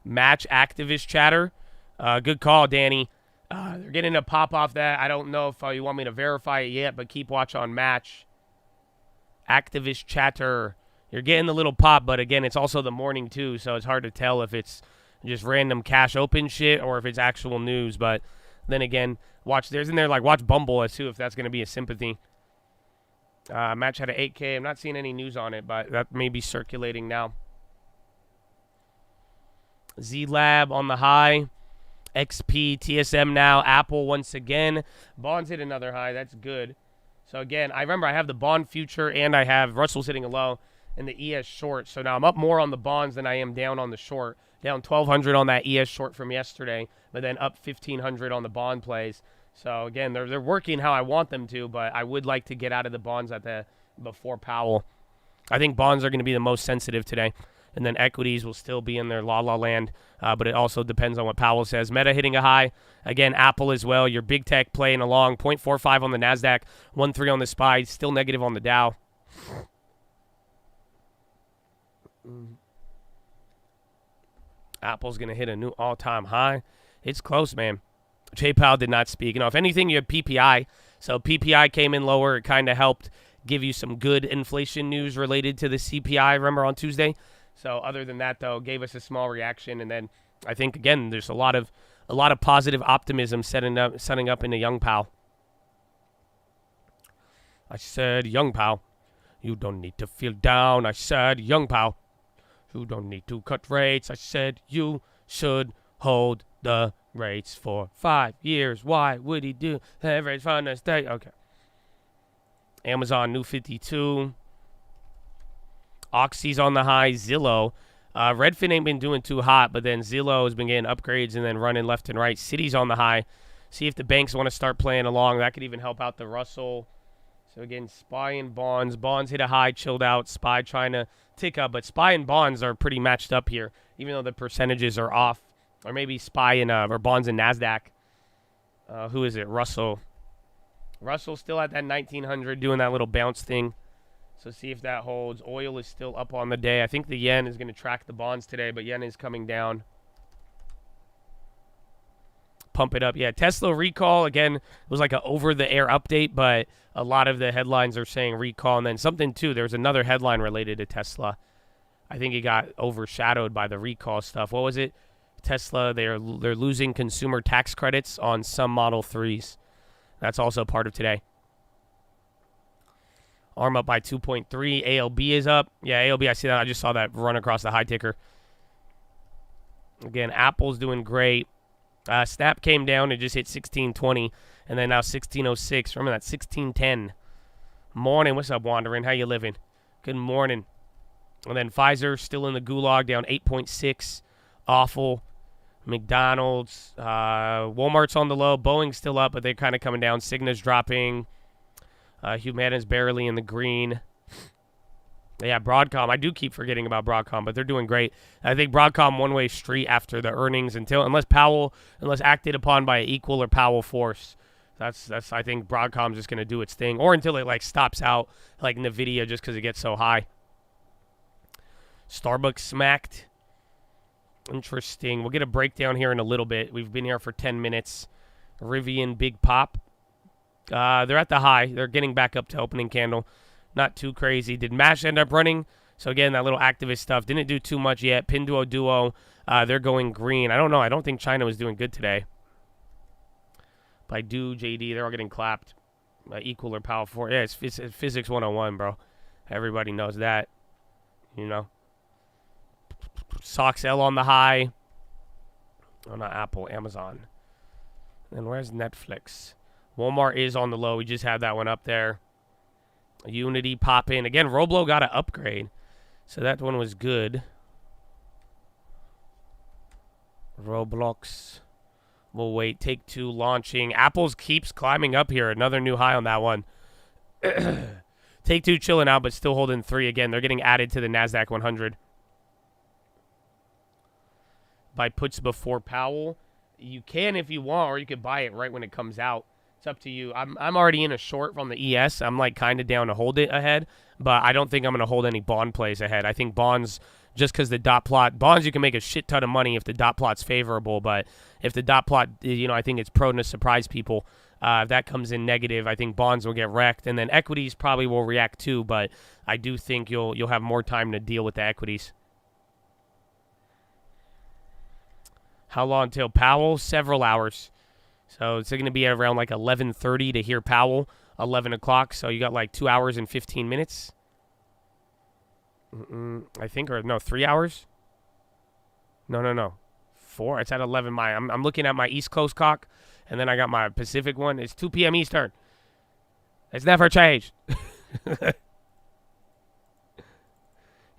A: Match activist chatter. Good call, Danny. They're getting a pop off that. I don't know if you want me to verify it yet, but keep watch on Match. Activist chatter. You're getting the little pop, but again, it's also the morning too, so it's hard to tell if it's just random cash open shit or if it's actual news. But then again, watch Bumble too, if that's going to be a sympathy. Match had an 8K. I'm not seeing any news on it, but that may be circulating now. Z-Lab on the high. XP, TSM now. Apple once again. Bonds hit another high. That's good. So again, I remember I have the bond future and I have Russell sitting low and the ES short. So now I'm up more on the bonds than I am down on the short. Down 1,200 on that ES short from yesterday, but then up 1,500 on the bond plays. So again, they're working how I want them to, but I would like to get out of the bonds before Powell. I think bonds are going to be the most sensitive today. And then equities will still be in their la-la land, but it also depends on what Powell says. Meta hitting a high. Again, Apple as well. Your big tech playing along. 0.45 on the NASDAQ, 1.3 on the SPY. Still negative on the Dow. Apple's going to hit a new all-time high. It's close, man. Jay Powell did not speak. If anything, you have PPI. So PPI came in lower. It kind of helped give you some good inflation news related to the CPI, remember, on Tuesday. So other than that, though, gave us a small reaction. And then I think, again, there's a lot of positive optimism setting up into Young Powell. I said, Young Powell, you don't need to feel down. I said, Young Powell, you don't need to cut rates. I said, you should hold the rates for 5 years. Why would he do every fun to stay? Okay. Amazon, new 52. Oxy's on the high. Zillow. Redfin ain't been doing too hot, but then Zillow has been getting upgrades and then running left and right. City's on the high. See if the banks want to start playing along. That could even help out the Russell. So again, SPY and bonds. Bonds hit a high, chilled out. SPY trying to tick up, but SPY and bonds are pretty matched up here, even though the percentages are off. Or maybe SPY and or bonds and NASDAQ. Who is it? Russell. Russell's still at that 1900 doing that little bounce thing. So see if that holds. Oil is still up on the day. I think the yen is going to track the bonds today, but yen is coming down. Pump it up. Yeah, Tesla recall. Again, it was like an over-the-air update, but a lot of the headlines are saying recall. And then something, too, there's another headline related to Tesla. I think it got overshadowed by the recall stuff. What was it? Tesla, they're losing consumer tax credits on some Model 3s. That's also part of today. ARM up by 2.3. ALB is up. Yeah, ALB, I see that. I just saw that run across the high ticker. Again, Apple's doing great. Snap came down. It just hit 1620. And then now 1606. Remember that, 1610. Morning. What's up, Wandering? How you living? Good morning. And then Pfizer still in the gulag, down 8.6. Awful. McDonald's. Walmart's on the low. Boeing's still up, but they're kind of coming down. Cigna's dropping. Humana's barely in the green. Yeah, Broadcom. I do keep forgetting about Broadcom, but they're doing great. I think Broadcom one-way street after the earnings unless acted upon by an equal or Powell force. That's I think Broadcom's just going to do its thing, or until it like stops out like Nvidia just because it gets so high. Starbucks smacked. Interesting. We'll get a breakdown here in a little bit. We've been here for 10 minutes. Rivian, big pop. They're at the high. They're getting back up to opening candle. Not too crazy. Did MASH end up running? So, again, that little activist stuff didn't do too much yet. Pinduoduo, they're going green. I don't know. I don't think China was doing good today. Baidu, JD, they're all getting clapped. Equal or Powell for. Yeah, it's physics 101, bro. Everybody knows that. You know. SoxL on the high. Oh, not Apple. Amazon. And where's Netflix? Walmart is on the low. We just had that one up there. Unity pop in. Again, Roblo got an upgrade. So that one was good. Roblox. We'll wait. Take-Two launching. Apple's keeps climbing up here. Another new high on that one. Take-Two chilling out, but still holding 3. Again, they're getting added to the NASDAQ 100. Buy puts before Powell. You can if you want, or you could buy it right when it comes out. It's up to you. I'm already in a short from the ES. I'm like kind of down to hold it ahead, but I don't think I'm going to hold any bond plays ahead. I think bonds, just because the dot plot, bonds you can make a shit ton of money if the dot plot's favorable, but if the dot plot, I think it's prone to surprise people. If that comes in negative, I think bonds will get wrecked, and then equities probably will react too, but I do think you'll have more time to deal with the equities. How long till Powell? Several hours. So it's going to be around like 11:30 to hear Powell, 11 o'clock. So you got like 2 hours and 15 minutes. I think, or no, 3 hours? No. 4. It's at 11. I'm looking at my East Coast clock, and then I got my Pacific one. It's 2 p.m. Eastern. It's never changed.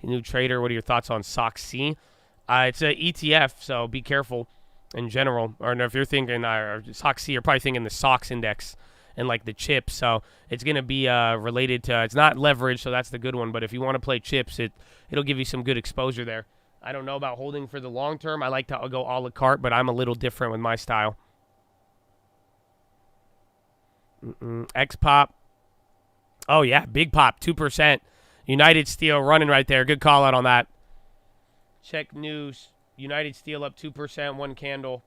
A: New trader, what are your thoughts on SOXC? It's an ETF, so be careful in general. Or if you're thinking SOXC, you're probably thinking the SOX index and like the chips. So it's going to be related to, it's not leverage, so that's the good one. But if you want to play chips, it'll give you some good exposure there. I don't know about holding for the long term. I like to go a la carte, but I'm a little different with my style. X-Pop. Oh, yeah, big pop, 2%. United Steel running right there. Good call out on that. Check news. United Steel up 2%, one candle.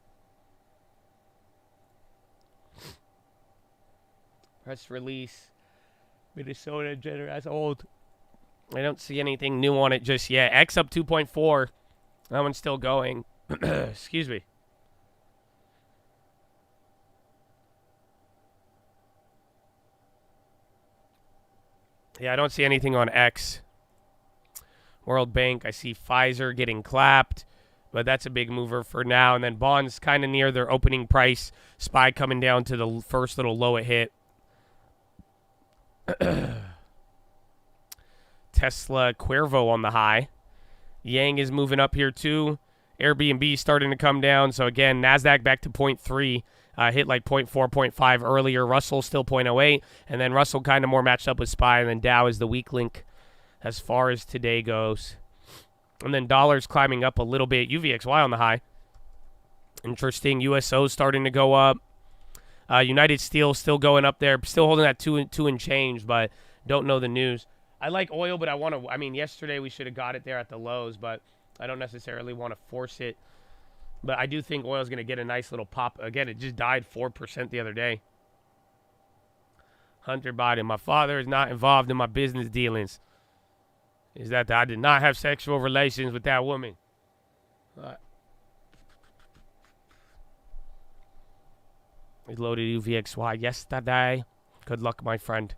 A: Press release. Minnesota General as old. I don't see anything new on it just yet. X up 2.4. That one's still going. Excuse me. Yeah, I don't see anything on X. World Bank, I see Pfizer getting clapped, but that's a big mover for now. And then bonds kind of near their opening price. SPY coming down to the first little low it hit. Tesla, Cuervo on the high. Yang is moving up here too. Airbnb starting to come down. So again, NASDAQ back to 0.3. Hit like 0.4, 0.5 earlier. Russell still 0.08. And then Russell kind of more matched up with SPY. And then Dow is the weak link as far as today goes. And then dollars climbing up a little bit. UVXY on the high. Interesting. USO starting to go up. United Steel still going up there. Still holding that two and change, but don't know the news. I like oil, but I mean, yesterday we should have got it there at the lows, but I don't necessarily want to force it. But I do think oil is going to get a nice little pop. Again, it just died 4% the other day. Hunter Biden, my father is not involved in my business dealings. Is that I did not have sexual relations with that woman. We loaded UVXY yesterday. Good luck, my friend.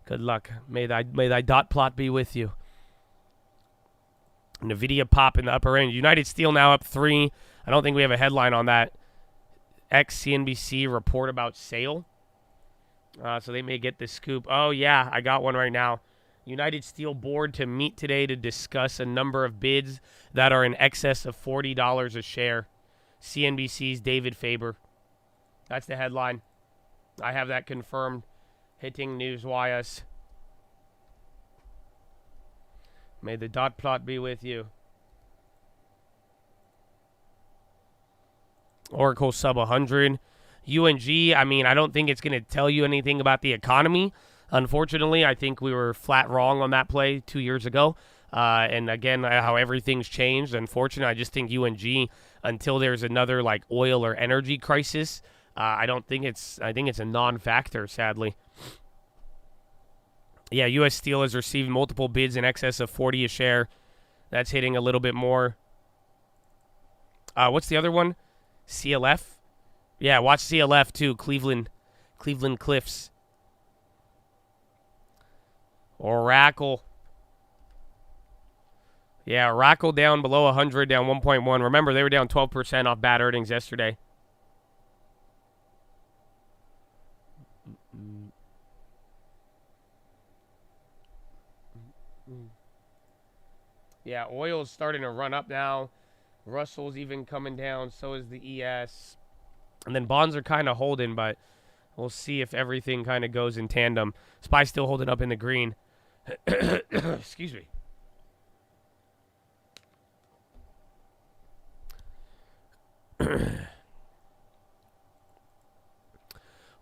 A: Good luck. May thy dot plot be with you. NVIDIA pop in the upper range. United Steel now up 3. I don't think we have a headline on that. Ex-CNBC report about sale. So they may get the scoop. Oh, yeah, I got one right now. United Steel board to meet today to discuss a number of bids that are in excess of $40 a share. CNBC's David Faber. That's the headline. I have that confirmed. Hitting Newswires. May the dot plot be with you. Oracle sub 100. UNG, I mean, I don't think it's going to tell you anything about the economy. Unfortunately, I think we were flat wrong on that play 2 years ago. And again, how everything's changed. Unfortunately, I just think UNG, until there's another like oil or energy crisis, I think it's a non-factor, sadly. Yeah, U.S. Steel has received multiple bids in excess of 40 a share. That's hitting a little bit more. What's the other one? CLF? Yeah, watch CLF too. Cleveland Cliffs. Oracle. Yeah, Oracle down below 100, down 1.1. Remember, they were down 12% off bad earnings yesterday. Yeah, oil's starting to run up now. Russell's even coming down. So is the ES. And then bonds are kind of holding, but we'll see if everything kind of goes in tandem. SPY still holding up in the green. Excuse me.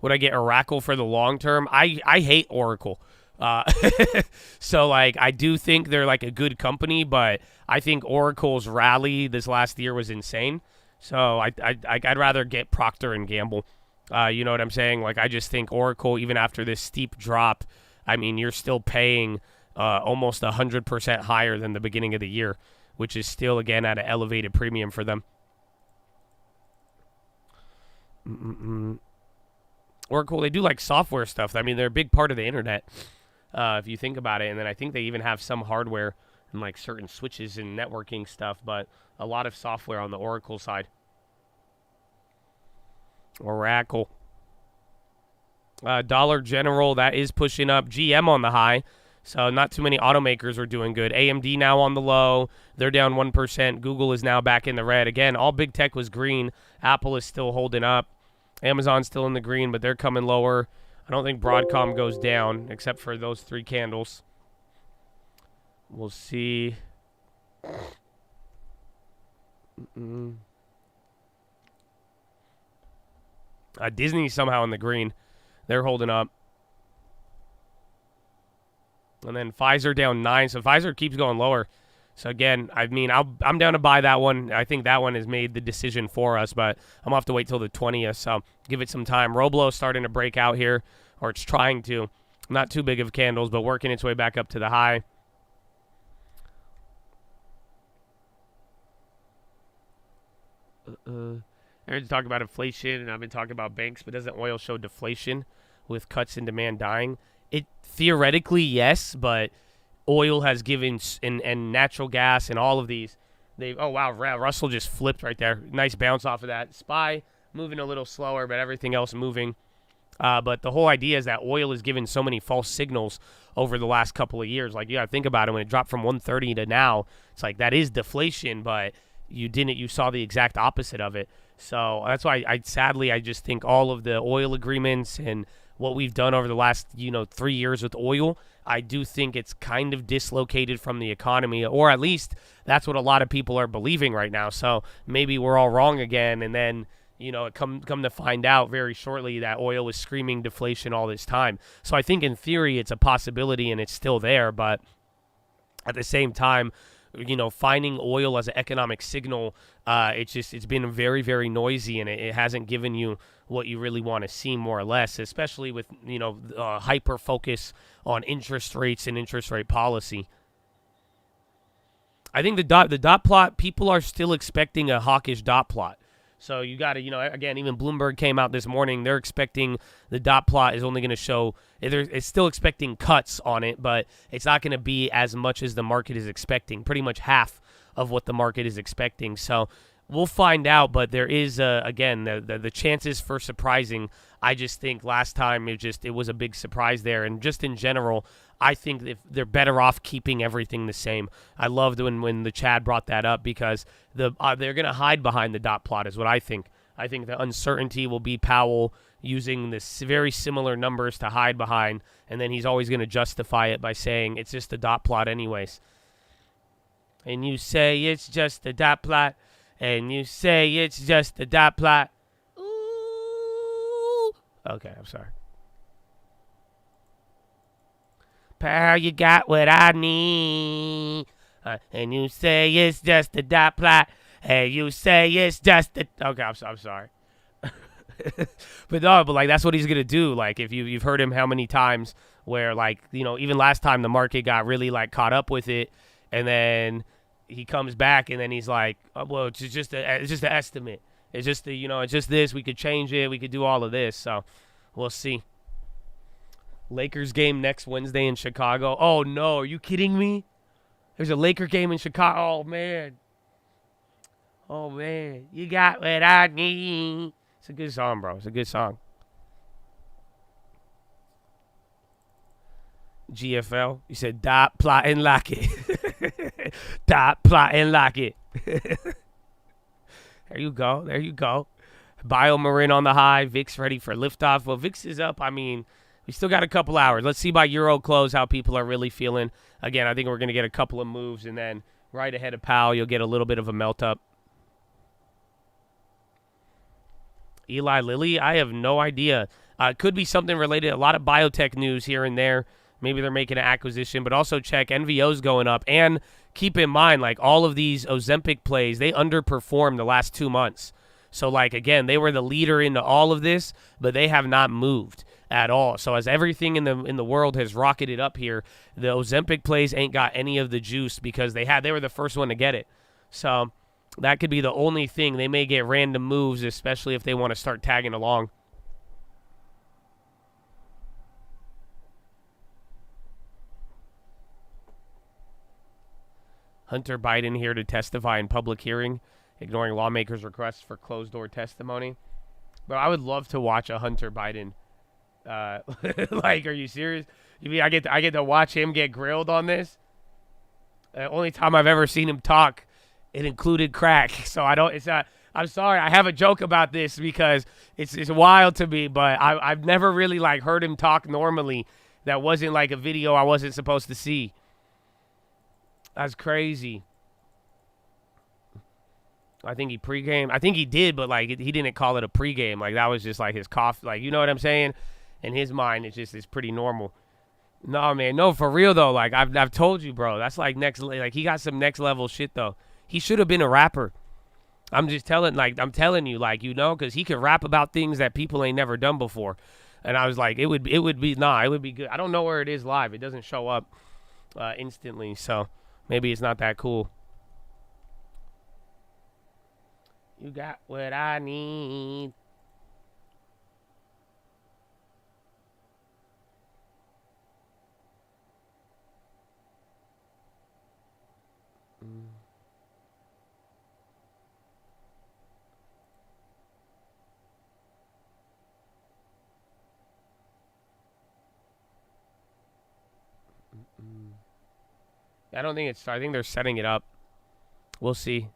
A: Would I get Oracle for the long term? I hate Oracle. So, like, I do think they're, like, a good company, but I think Oracle's rally this last year was insane. So, I'd rather get Procter & Gamble. You know what I'm saying? Like, I just think Oracle, even after this steep drop, I mean, you're still paying almost 100% higher than the beginning of the year, which is still, again, at an elevated premium for them. Oracle, they do, like, software stuff. I mean, they're a big part of the internet. If you think about it. And then I think they even have some hardware and like certain switches and networking stuff, but a lot of software on the Oracle side. Oracle. Dollar General, that is pushing up. GM on the high. So not too many automakers are doing good. AMD now on the low. They're down 1%. Google is now back in the red. Again, all big tech was green. Apple is still holding up. Amazon's still in the green, but they're coming lower. I don't think Broadcom goes down, except for those 3 candles. We'll see. Disney somehow in the green. They're holding up. And then Pfizer down 9, so Pfizer keeps going lower. So, again, I mean, I'm down to buy that one. I think that one has made the decision for us, but I'm going to have to wait till the 20th, so give it some time. Roblo starting to break out here, or it's trying to. Not too big of candles, but working its way back up to the high. Aaron's talking about inflation, and I've been talking about banks, but doesn't oil show deflation with cuts in demand dying? It theoretically, yes, but oil has given, and natural gas and all of these. Oh, wow, Russell just flipped right there. Nice bounce off of that. SPY moving a little slower, but everything else moving. But the whole idea is that oil has given so many false signals over the last couple of years. Like, you got to think about it. When it dropped from 130 to now, it's like that is deflation, but you saw the exact opposite of it. So that's why I just think all of the oil agreements and what we've done over the last 3 years with oil, I do think it's kind of dislocated from the economy, or at least that's what a lot of people are believing right now. So maybe we're all wrong again, and then it come to find out very shortly that oil was screaming deflation all this time. So I think in theory it's a possibility and it's still there, but at the same time, finding oil as an economic signal, it's been very, very noisy, and it hasn't given you what you really want to see, more or less, especially with, hyper focus on interest rates and interest rate policy. I think the dot plot, people are still expecting a hawkish dot plot. So you got to, again, even Bloomberg came out this morning. They're expecting the dot plot is only going to show, it's still expecting cuts on it, but it's not going to be as much as the market is expecting, pretty much half of what the market is expecting. So we'll find out, but there is, again, the chances for surprising. I just think last time it was a big surprise there. And just in general, I think if they're better off keeping everything the same. I loved when the Chad brought that up, because they're going to hide behind the dot plot is what I think. I think the uncertainty will be Powell using this very similar numbers to hide behind, and then he's always going to justify it by saying it's just a dot plot anyways. And you say it's just a dot plot, and you say it's just a dot plot. Ooh. Okay, I'm sorry. Pal, you got what I need. And you say it's just a dot plot. And you say it's just a... Okay, I'm sorry. but that's what he's going to do. Like, if you've heard him how many times where, even last time the market got really, caught up with it. And then he comes back and then he's like, oh, well, it's just an estimate. It's just, it's just this. We could change it. We could do all of this. So we'll see. Lakers game next Wednesday in Chicago. Oh, no. Are you kidding me? There's a Laker game in Chicago. Oh, man. Oh, man. You got what I need. It's a good song, bro. It's a good song. GFL. You said dot, plot, and lock it. Dot, plot, and lock it. There you go. There you go. BioMarin on the high. VIX ready for liftoff. Well, VIX is up. I mean, we still got a couple hours. Let's see by Euro close how people are really feeling. Again, I think we're going to get a couple of moves, and then right ahead of Powell, you'll get a little bit of a melt up. Eli Lilly, I have no idea. It could be something related. A lot of biotech news here and there. Maybe they're making an acquisition, but also check NVO's going up. And keep in mind, all of these Ozempic plays, they underperformed the last 2 months. So, again, they were the leader into all of this, but they have not moved at all. So as everything in the world has rocketed up here, the Ozempic plays ain't got any of the juice because they were the first one to get it. So that could be the only thing. They may get random moves, especially if they want to start tagging along. Hunter Biden here to testify in public hearing, ignoring lawmakers' requests for closed-door testimony. Bro, I would love to watch a Hunter Biden. Are you serious? You mean I get to watch him get grilled on this? The only time I've ever seen him talk, it included crack. So I'm sorry. I have a joke about this because it's wild to me, but I've never really heard him talk normally. That wasn't a video I wasn't supposed to see. That's crazy. I think he pregame. I think he did, but he didn't call it a pregame. That was just his cough. You know what I'm saying? In his mind, it's pretty normal. No, man, no, for real though. I've told you, bro. That's next. He got some next level shit though. He should have been a rapper. I'm just telling. I'm telling you, because he could rap about things that people ain't never done before. And I was it would be good. I don't know where it is live. It doesn't show up instantly, so maybe it's not that cool. You got what I need. I don't think I think they're setting it up. We'll see.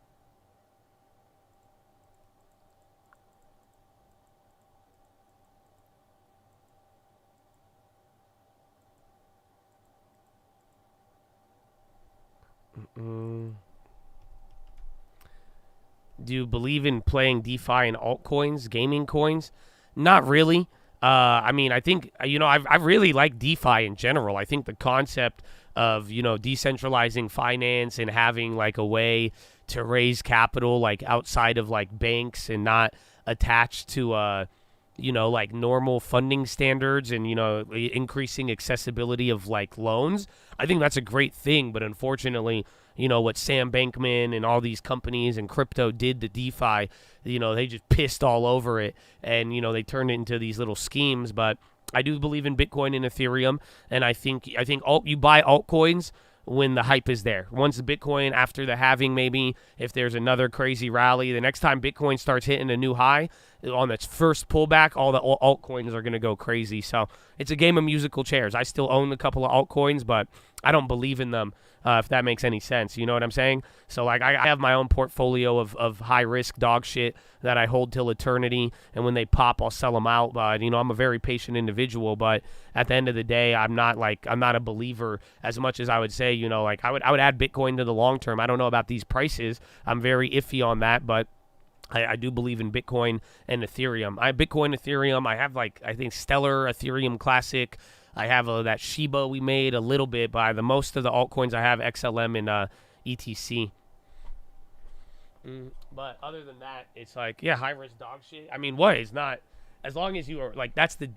A: Do you believe in playing DeFi and altcoins, gaming coins? Not really. I mean, I think, I really like DeFi in general. I think the concept of, decentralizing finance and having like a way to raise capital like outside of like banks and not attached to, like normal funding standards and, increasing accessibility of like loans. I think that's a great thing. But unfortunately, what Sam Bankman and all these companies and crypto did to DeFi, they just pissed all over it and, they turned it into these little schemes. But I do believe in Bitcoin and Ethereum. And I think you buy altcoins when the hype is there. Once the Bitcoin, after the halving, maybe if there's another crazy rally, the next time Bitcoin starts hitting a new high on its first pullback, all the altcoins are going to go crazy. So it's a game of musical chairs. I still own a couple of altcoins, but I don't believe in them, if that makes any sense. You know what I'm saying? So like I have my own portfolio of high risk dog shit that I hold till eternity, and when they pop, I'll sell them out. But I'm a very patient individual. But at the end of the day, I'm not a believer as much as I would say. I would add Bitcoin to the long term. I don't know about these prices. I'm very iffy on that, but I do believe in Bitcoin and Ethereum. Bitcoin, Ethereum. I have I think Stellar, Ethereum Classic. I have that Shiba we made a little bit, but the most of the altcoins I have XLM and ETC. But other than that, it's high risk dog shit. I mean, what? It's not, as long as you are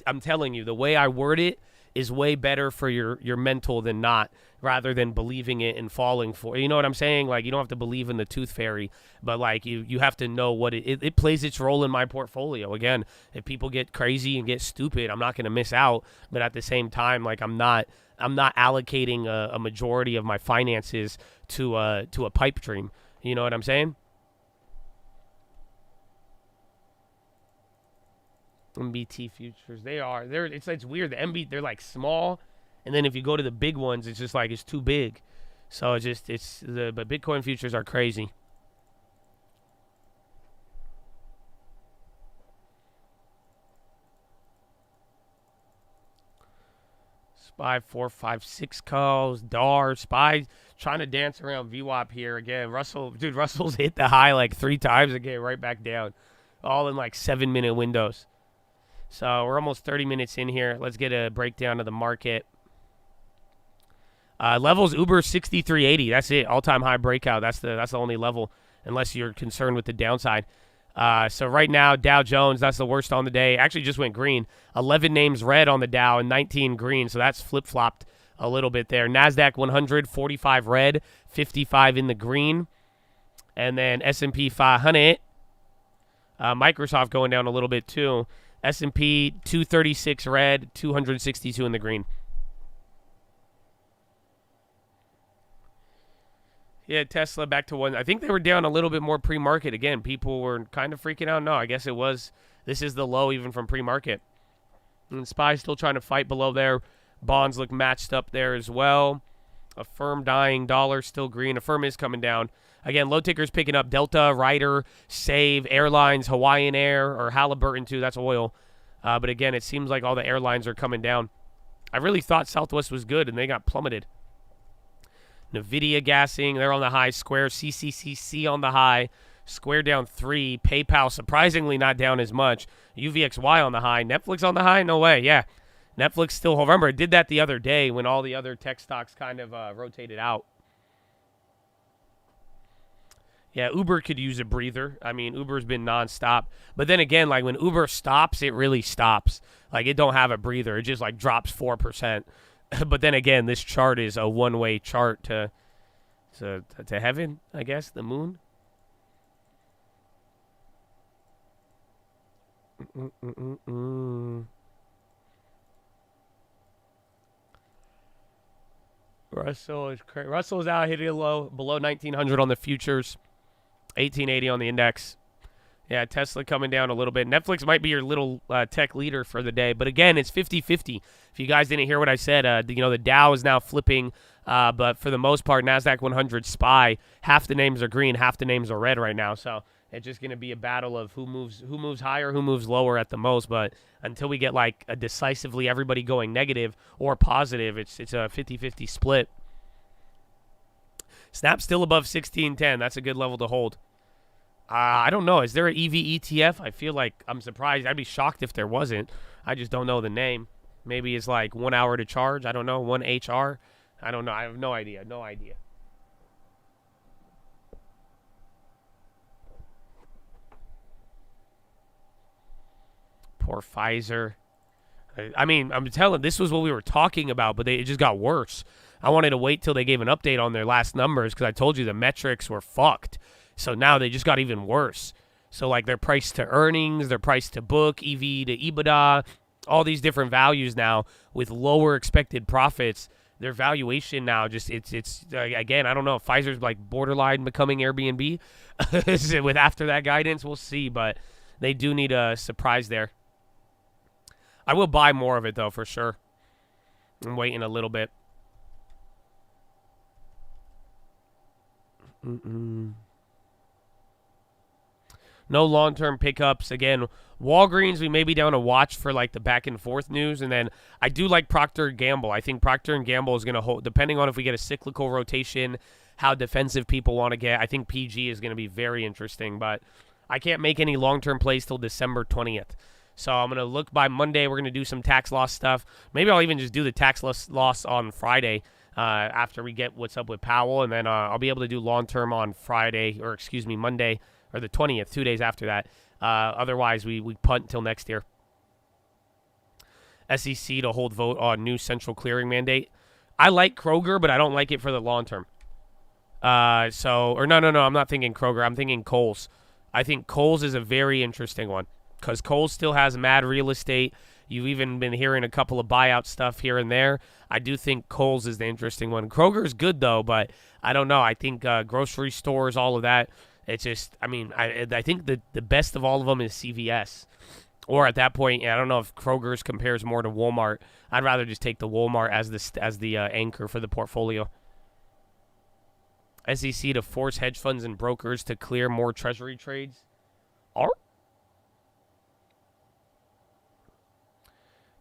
A: I'm telling you, the way I word it is way better for your mental than not, rather than believing it and falling for it. You know what I'm saying? You don't have to believe in the tooth fairy, but you have to know what it plays its role in my portfolio. Again, if people get crazy and get stupid, I'm not going to miss out. But at the same time, I'm not allocating a majority of my finances to a pipe dream. You know what I'm saying? MBT futures, it's weird. The MB, they're small, and then if you go to the big ones, it's just it's too big. So but Bitcoin futures are crazy. SPY 456 calls, DAR, SPY trying to dance around VWAP here again. Russell's hit the high 3 times again, right back down, all in 7-minute windows. So we're almost 30 minutes in here. Let's get a breakdown of the market. Levels Uber 6380. That's it. All-time high breakout. That's the only level, unless you're concerned with the downside. So right now, Dow Jones, that's the worst on the day. Actually just went green. 11 names red on the Dow and 19 green. So that's flip-flopped a little bit there. NASDAQ 100, 45 red, 55 in the green. And then S&P 500. Microsoft going down a little bit too. S&P 236 red, 262 in the green. Yeah, Tesla back to 1. I think they were down a little bit more pre-market. Again, people were kind of freaking out. No, I guess it was. This is the low even from pre-market. And SPY still trying to fight below there. Bonds look matched up there as well. A firm dying, dollar still green. A firm is coming down. Again, low tickers picking up. Delta, Ryder, Save, Airlines, Hawaiian Air, or Halliburton too. That's oil. But again, it seems like all the airlines are coming down. I really thought Southwest was good, and they got plummeted. NVIDIA gassing. They're on the high. Square, CCCC on the high. Square down 3. PayPal surprisingly not down as much. UVXY on the high. Netflix on the high? No way. Yeah. Netflix still, remember, it did that the other day when all the other tech stocks kind of rotated out. Yeah, Uber could use a breather. I mean, Uber's been nonstop. But then again, when Uber stops, it really stops. It don't have a breather. It just, drops 4%. But then again, this chart is a one-way chart to heaven, I guess, the moon. Russell's out hitting low, below 1900 on the futures. 1880 on the index. Yeah, Tesla coming down a little bit. Netflix might be your little tech leader for the day. But again, it's 50-50. If you guys didn't hear what I said, the Dow is now flipping. But for the most part, NASDAQ 100, SPY, half the names are green, half the names are red right now. So it's just going to be a battle of who moves higher, who moves lower at the most. But until we get a decisively everybody going negative or positive, it's a 50-50 split. Snap still above 1610. That's a good level to hold. I don't know. Is there an EV ETF? I feel like I'm surprised. I'd be shocked if there wasn't. I just don't know the name. Maybe it's like 1 hour to charge. I don't know. 1HR. I don't know. I have no idea. No idea. Poor Pfizer. I mean, I'm telling, this was what we were talking about, but it just got worse. I wanted to wait till they gave an update on their last numbers because I told you the metrics were fucked. So now they just got even worse. So like their price to earnings, their price to book, EV to EBITDA, all these different values now with lower expected profits. Their valuation now just it's again, I don't know if Pfizer's like borderline becoming Airbnb with after that guidance. We'll see, but they do need a surprise there. I will buy more of it though for sure. I'm waiting a little bit. No long-term pickups. Again, Walgreens, we may be down to watch for like the back and forth news. And then I do like Procter & Gamble. I think Procter & Gamble is going to hold, depending on if we get a cyclical rotation, how defensive people want to get. I think PG is going to be very interesting, but I can't make any long-term plays till December 20th. So I'm going to look by Monday. We're going to do some tax loss stuff. Maybe I'll even just do the tax loss on Friday after we get what's up with Powell. And then I'll be able to do long-term on Friday, or excuse me, Monday, or the 20th, 2 days after that. Otherwise, we punt until next year. SEC to hold vote on new central clearing mandate. I like Kroger, but I don't like it for the long term. No, I'm not thinking Kroger. I'm thinking Kohl's. I think Kohl's is a very interesting one because Kohl's still has mad real estate. You've even been hearing a couple of buyout stuff here and there. I do think Kohl's is the interesting one. Kroger is good, though, but I don't know. I think grocery stores, all of that, it's just, I mean, I think the best of all of them is CVS. Or at that point, I don't know if Kroger's compares more to Walmart. I'd rather just take the Walmart as the anchor for the portfolio. SEC to force hedge funds and brokers to clear more treasury trades.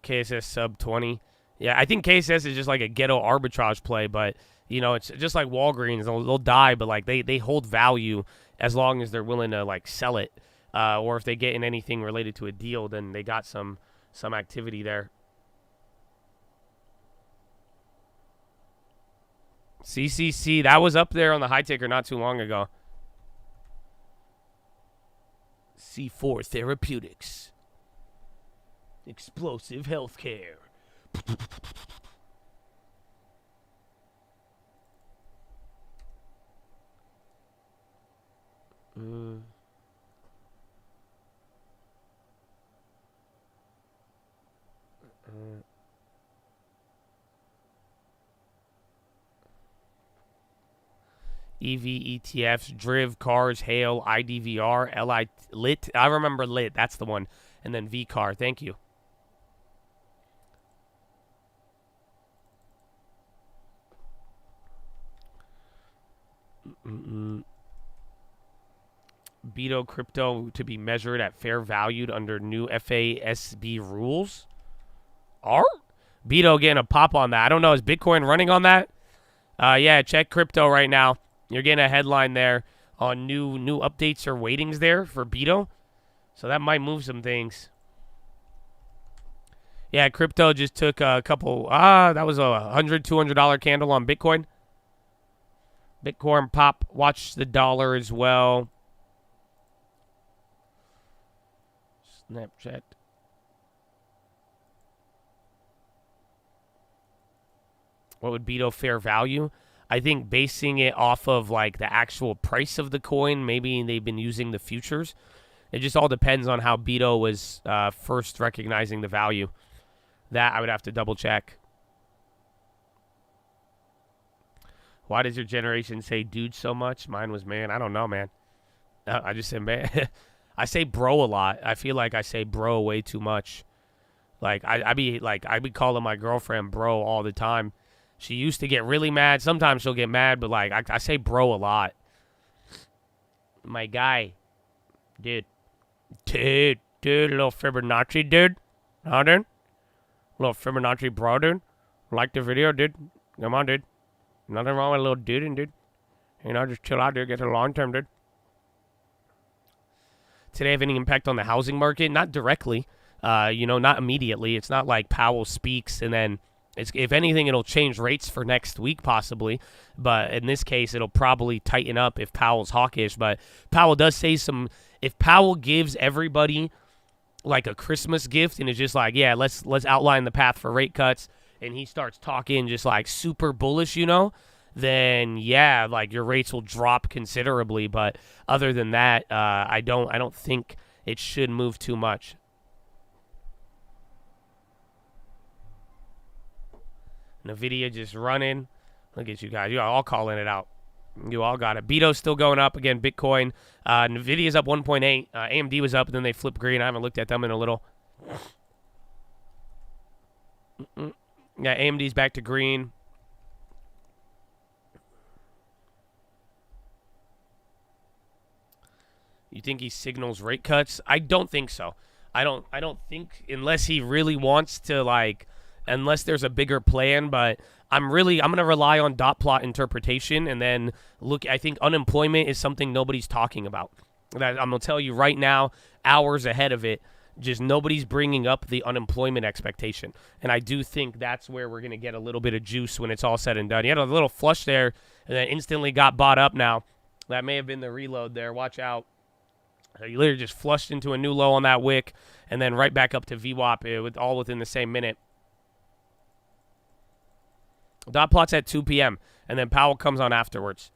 A: KSS sub 20. Yeah, I think KSS is just like a ghetto arbitrage play, but, you know, it's just like Walgreens. They'll die, but, like, they hold value as long as they're willing to, like, sell it. Or if they get in anything related to a deal, then they got some activity there. CCC, that was up there on the high ticker not too long ago. C4 Therapeutics. Explosive healthcare. EV ETFs, Driv, Cars, Hail, IDVR, LI, Lit. I remember Lit. That's the one. And then VCAR. Thank you. Beto crypto to be measured at fair valued under new FASB rules. Beto getting a pop on that. I don't know. Is Bitcoin running on that? Yeah, check crypto right now. You're getting a headline there on new updates or weightings there for Beto. So that might move some things. Yeah, crypto just took a couple. That was a $100, $200 candle on Bitcoin. Bitcoin pop. Watch the dollar as well. Snapchat. What would Beto fair value? I think basing it off of like the actual price of the coin, maybe they've been using the futures. It just all depends on how Beto was first recognizing the value. That I would have to double check. Why does your generation say dude so much? Mine was man. I don't know, man. I just said man. I say bro a lot. I feel like I say bro way too much. Like I be calling my girlfriend bro all the time. She used to get really mad. Sometimes she'll get mad, but like I say bro a lot. My guy. Dude, little Fibonacci, dude. Huh, dude? Little Fibonacci bro, dude. Like the video, dude. Come on, dude. Nothing wrong with a little dude, dude. You know, just chill out, dude. Get to the long term, dude. today have any impact on the housing market? Not directly, not immediately. It's not like Powell speaks and then if anything, it'll change rates for next week possibly. But in this case, it'll probably tighten up if Powell's hawkish. But Powell does say if Powell gives everybody like a Christmas gift and is just like, yeah, let's outline the path for rate cuts, and he starts talking just like super bullish, then yeah, like your rates will drop considerably. But other than that, I don't think it should move too much. NVIDIA just running. Look at you guys. You all calling it out. You all got it. Beto's still going up. Again, Bitcoin. NVIDIA's up 1.8. AMD was up, and then they flipped green. I haven't looked at them in a little. Yeah, AMD's back to green. You think he signals rate cuts? I don't think so. I don't think, unless he really wants to, unless there's a bigger plan, but I'm going to rely on dot plot interpretation and then look. I think unemployment is something nobody's talking about. That I'm going to tell you right now, hours ahead of it, just nobody's bringing up the unemployment expectation. And I do think that's where we're going to get a little bit of juice when it's all said and done. You had a little flush there and then instantly got bought up now. That may have been the reload there. Watch out. You literally just flushed into a new low on that wick and then right back up to VWAP all within the same minute. Dot plot's at 2 p.m. and then Powell comes on afterwards.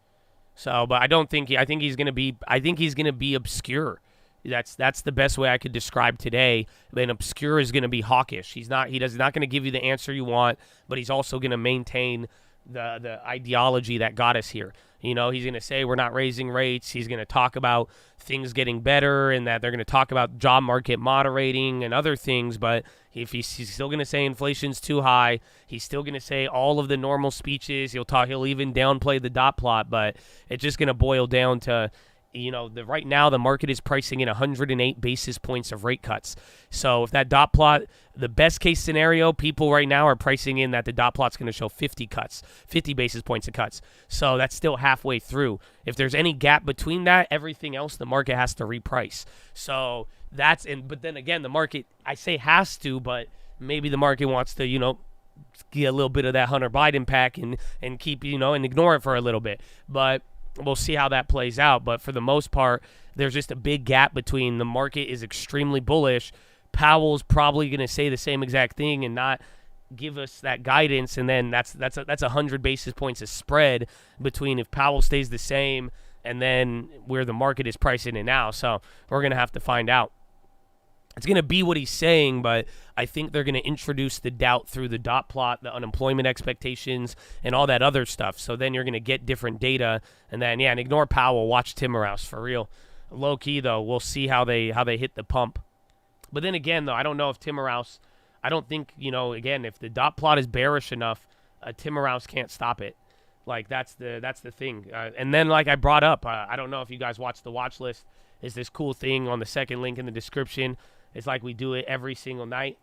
A: So, but I think he's going to be obscure. That's the best way I could describe today. Then obscure is going to be hawkish. He's not going to give you the answer you want, but he's also going to maintain the ideology that got us here. He's going to say we're not raising rates. He's going to talk about things getting better and that they're going to talk about job market moderating and other things. But if he's still going to say inflation's too high, he's still going to say all of the normal speeches. He'll even downplay the dot plot, but it's just going to boil down to, right now the market is pricing in 108 basis points of rate cuts. So if that dot plot, the best case scenario, people right now are pricing in that the dot plot's going to show 50 basis points of cuts. So that's still halfway through. If there's any gap between that, everything else the market has to reprice. So but then again, the market, I say has to, but maybe the market wants to, get a little bit of that Hunter Biden pack and keep, and ignore it for a little bit. But we'll see how that plays out. But for the most part, there's just a big gap between the market is extremely bullish. Powell's probably going to say the same exact thing and not give us that guidance. And then that's 100 basis points of spread between if Powell stays the same and then where the market is pricing it now. So we're going to have to find out. It's going to be what he's saying, but I think they're going to introduce the doubt through the dot plot, the unemployment expectations, and all that other stuff. So then you're going to get different data. And then, and ignore Powell. Watch Timmerhouse for real. Low key, though, we'll see how they hit the pump. But then again, though, I don't know if Timmerhouse, I don't think, again, if the dot plot is bearish enough, Timmerhouse can't stop it. That's the thing. And then, like I brought up, I don't know if you guys watched the watch list. It's this cool thing on the second link in the description. It's like we do it every single night.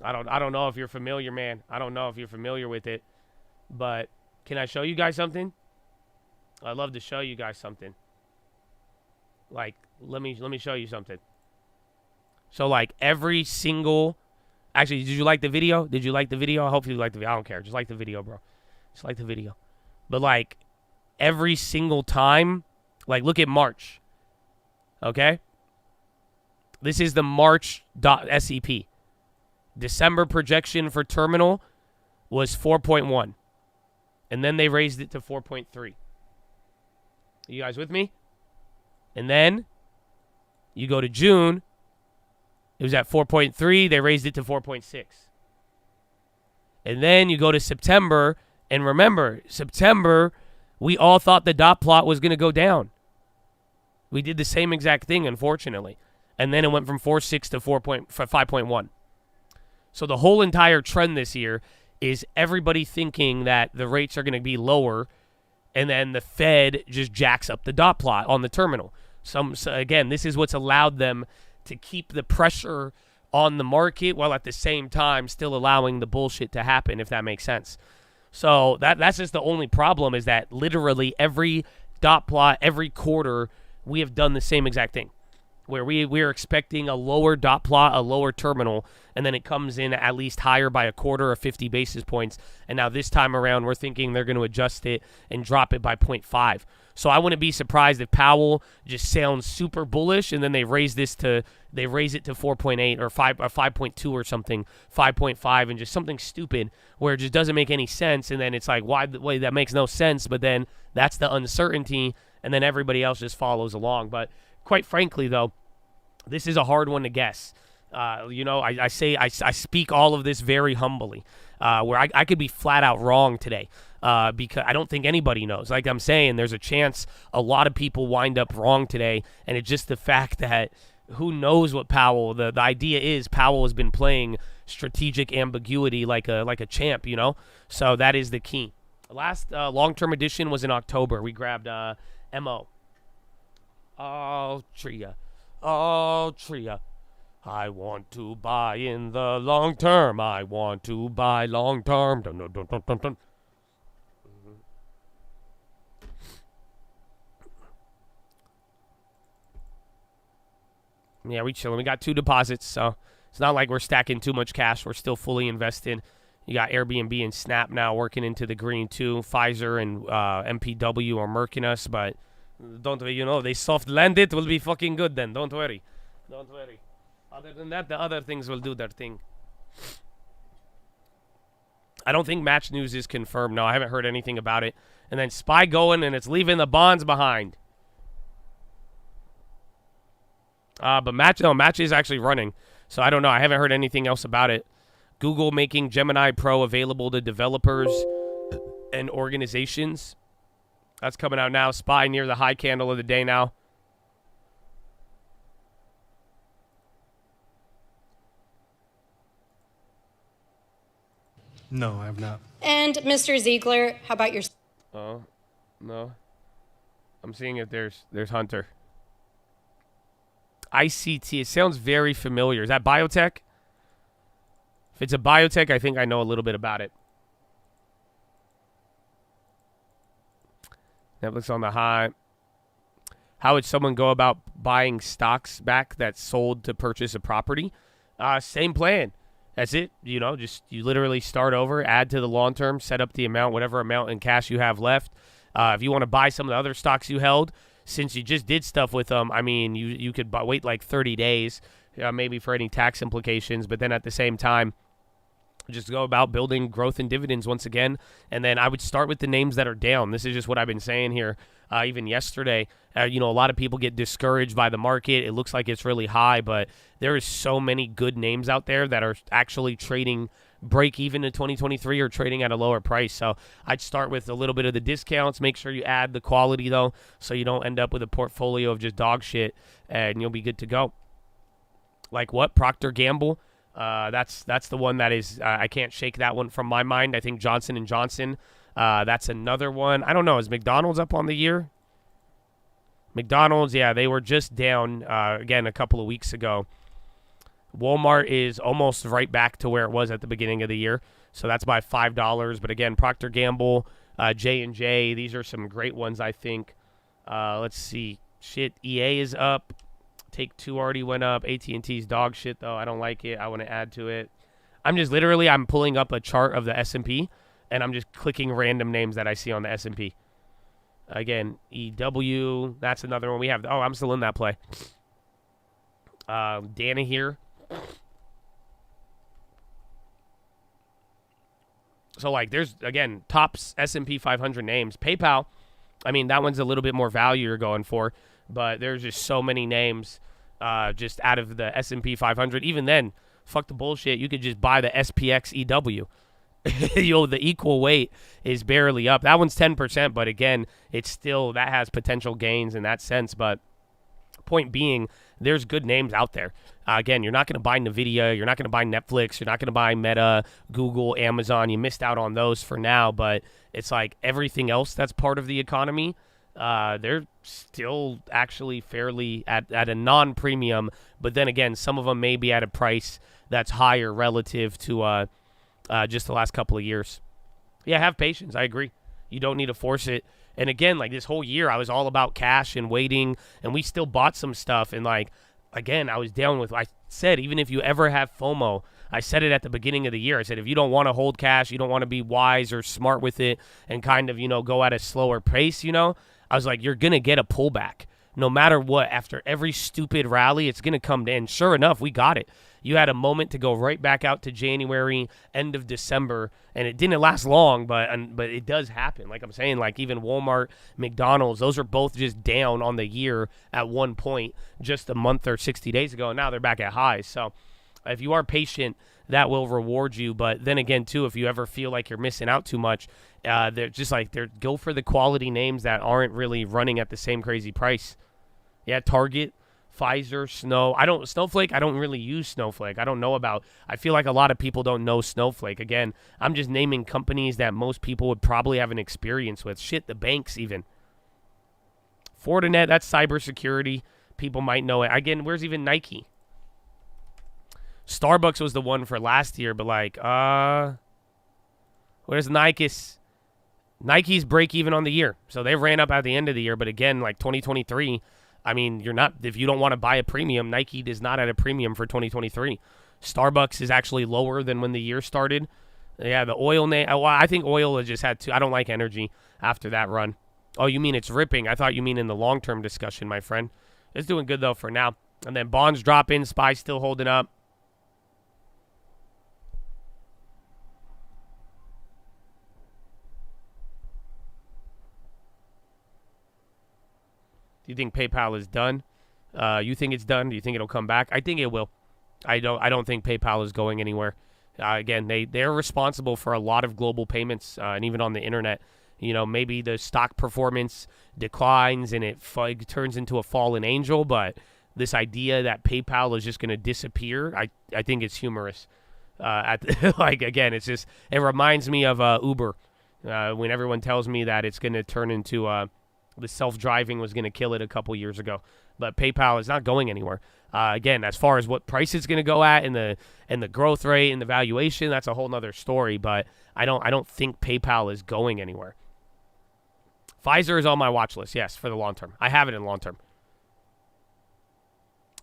A: I don't know if you're familiar, man. I don't know if you're familiar with it. But can I show you guys something? I'd love to show you guys something. Let me show you something. So every single, actually, did you like the video? Did you like the video? I hope you liked the video. I don't care. Just like the video, bro. Just like the video. But every single time, look at March. Okay? This is the March.SEP. December projection for terminal was 4.1. And then they raised it to 4.3. You guys with me? And then you go to June. It was at 4.3. They raised it to 4.6. And then you go to September. And remember, September, we all thought the dot plot was going to go down. We did the same exact thing, unfortunately. And then it went from 4.6 to 5.1. So the whole entire trend this year is everybody thinking that the rates are going to be lower, and then the Fed just jacks up the dot plot on the terminal. So again, this is what's allowed them to keep the pressure on the market while at the same time still allowing the bullshit to happen, if that makes sense. So that's just the only problem, is that literally every dot plot, every quarter, we have done the same exact thing. where we're expecting a lower dot plot, a lower terminal, and then it comes in at least higher by a quarter or 50 basis points. And now this time around, we're thinking they're going to adjust it and drop it by 0.5. So I wouldn't be surprised if Powell just sounds super bullish, and then they raise it to 4.8 or 5.2 or something, 5.5, and just something stupid where it just doesn't make any sense. And then it's like, why that makes no sense? But then that's the uncertainty, and then everybody else just follows along. But quite frankly, though, this is a hard one to guess. I speak all of this very humbly, where I could be flat out wrong today, because I don't think anybody knows. Like I'm saying, there's a chance a lot of people wind up wrong today, and it's just the fact that who knows what Powell. The idea is Powell has been playing strategic ambiguity like a champ, So that is the key. The last long-term edition was in October. We grabbed MO. Altria. I want to buy in the long term. I want to buy long term. Dun, dun, dun, dun, dun, dun. Yeah, we chilling. We got 2 deposits, so it's not like we're stacking too much cash. We're still fully invested. You got Airbnb and Snap now working into the green too. Pfizer and MPW are murking us, but don't worry, they soft land it. Will be fucking good then. Don't worry. Other than that, the other things will do their thing. I don't think Match News is confirmed. No, I haven't heard anything about it. And then SPY going, and it's leaving the bonds behind. But Match is actually running. So I don't know. I haven't heard anything else about it. Google making Gemini Pro available to developers and organizations. That's coming out now. SPY near the high candle of the day now.
F: No, I have not.
G: And Mr. Ziegler, how about your...
A: Oh, no. I'm seeing if there's Hunter. ICT. It sounds very familiar. Is that biotech? If it's a biotech, I think I know a little bit about it. Netflix on the high. How would someone go about buying stocks back that's sold to purchase a property? Same plan. That's it. You literally start over, add to the long term, set up the amount, whatever amount in cash you have left. If you want to buy some of the other stocks you held, since you just did stuff with them, I mean, you could wait like 30 days, maybe for any tax implications, but then at the same time, just go about building growth and dividends once again. And then I would start with the names that are down. This is just what I've been saying here. Even yesterday, a lot of people get discouraged by the market. It looks like it's really high, but there is so many good names out there that are actually trading break even in 2023 or trading at a lower price. So I'd start with a little bit of the discounts. Make sure you add the quality, though, so you don't end up with a portfolio of just dog shit, and you'll be good to go. Like what? Procter Gamble. That's the one that is I can't shake that one from my mind. I think Johnson & Johnson, that's another one. I don't know. Is McDonald's up on the year? McDonald's, yeah, they were just down again a couple of weeks ago. Walmart is almost right back to where it was at the beginning of the year, so that's by $5. But again, Procter Gamble, J&J, these are some great ones, I think. Let's see. EA is up. Take-Two already went up. AT&T's dog shit, though. I don't like it. I want to add to it. I'm pulling up a chart of the S&P, and I'm just clicking random names that I see on the S&P. Again, EW, that's another one we have. Oh, I'm still in that play. Dana here. So, there's, again, top S&P 500 names. PayPal, I mean, that one's a little bit more value you're going for, but there's just so many names just out of the S&P 500. Even then, fuck the bullshit. You could just buy the SPX EW. The equal weight is barely up. That one's 10%, but again, it's still, that has potential gains in that sense. But point being, there's good names out there. Again, you're not going to buy NVIDIA. You're not going to buy Netflix. You're not going to buy Meta, Google, Amazon. You missed out on those for now, but it's like everything else that's part of the economy, they're still actually fairly at a non-premium. But then again, some of them may be at a price that's higher relative to just the last couple of years. Yeah, have patience. I agree. You don't need to force it. And again, this whole year, I was all about cash and waiting, and we still bought some stuff. And again, I was down with, I said, even if you ever have FOMO, I said it at the beginning of the year. I said, if you don't want to hold cash, you don't want to be wise or smart with it and kind of, go at a slower pace, I was like, you're going to get a pullback. No matter what, after every stupid rally, it's going to come in. Sure enough, we got it. You had a moment to go right back out to January, end of December, and it didn't last long, but it does happen. Like I'm saying, like even Walmart, McDonald's, those are both just down on the year at one point just a month or 60 days ago, and now they're back at highs. So if you are patient, that will reward you. But then again, too, if you ever feel like you're missing out too much, they're just like, go for the quality names that aren't really running at the same crazy price. Yeah, Target, Pfizer, Snowflake. I don't really use Snowflake. I don't know about. I feel like a lot of people don't know Snowflake. Again, I'm just naming companies that most people would probably have an experience with. Shit, the banks even. Fortinet, that's cybersecurity. People might know it. Again, where's even Nike? Starbucks was the one for last year, but like, where's Nike's? Nike's break even on the year. So they ran up at the end of the year, but again, like 2023, I mean, if you don't want to buy a premium, Nike is not at a premium for 2023. Starbucks is actually lower than when the year started. Yeah, the oil name. Well, I think oil has just had I don't like energy after that run. Oh, you mean it's ripping? I thought you mean in the long-term discussion, my friend. It's doing good, though, for now. And then bonds dropping. SPY still holding up. Do you think PayPal is done? You think it's done? Do you think it'll come back? I think it will. I don't think PayPal is going anywhere. Again, they're responsible for a lot of global payments, and even on the internet. Maybe the stock performance declines and it turns into a fallen angel, but this idea that PayPal is just going to disappear, I think it's humorous. Again, it's just, it reminds me of Uber when everyone tells me that it's going to turn into the self-driving was going to kill it a couple years ago. But PayPal is not going anywhere. Again, as far as what price it's going to go at and the growth rate and the valuation, that's a whole nother story. But I don't think PayPal is going anywhere. Pfizer is on my watch list, yes, for the long term. I have it in long term.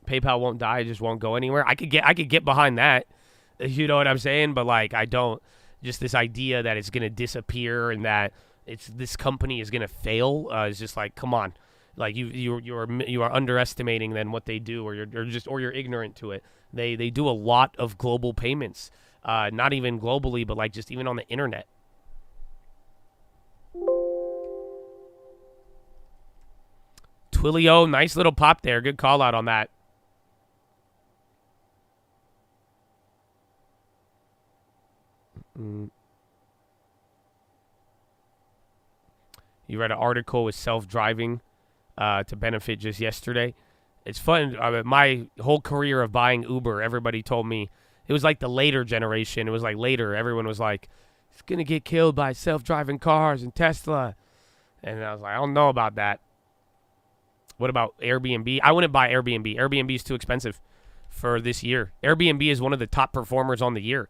A: PayPal won't die; it just won't go anywhere. I could get behind that. You know what I'm saying? But like, I don't. Just this idea that it's going to disappear and that this company is going to fail is just like, come on. Like you are underestimating then what they do, or you're ignorant to it. They do a lot of global payments, not even globally, but like just even on the internet. Twilio, nice little pop there. Good call out on that. You read an article with self-driving to benefit just yesterday. It's fun. My whole career of buying Uber, everybody told me it was like the later generation. It was like later. Everyone was like, it's going to get killed by self-driving cars and Tesla. And I was like, I don't know about that. What about Airbnb? I wouldn't buy Airbnb. Airbnb is too expensive for this year. Airbnb is one of the top performers on the year.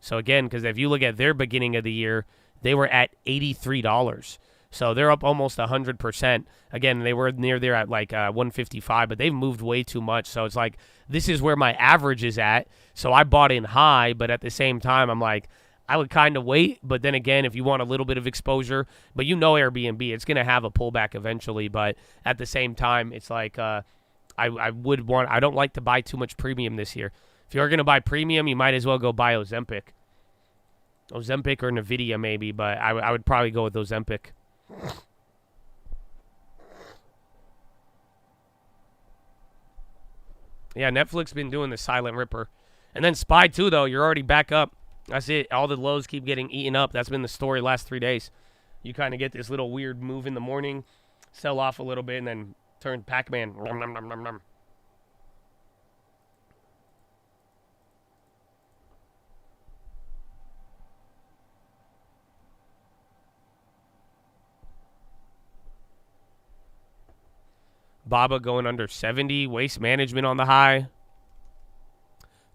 A: So again, because if you look at their beginning of the year, they were at $83. So they're up almost 100%. Again, they were near there at like 155, but they've moved way too much. So it's like, this is where my average is at. So I bought in high, but at the same time, I'm like, I would kind of wait. But then again, if you want a little bit of exposure, but Airbnb, it's going to have a pullback eventually. But at the same time, it's like I don't like to buy too much premium this year. If you're going to buy premium, you might as well go buy Ozempic. Ozempic or NVIDIA maybe, but I would probably go with Ozempic. Yeah, Netflix been doing the silent ripper. And then SPY too, though. You're already back up. That's it. All the lows keep getting eaten up. That's been the story last 3 days. You kind of get this little weird move in the morning, sell off a little bit, and then turn Pac-Man. Nom, nom, nom, nom, nom. Baba going under 70. Waste Management on the high.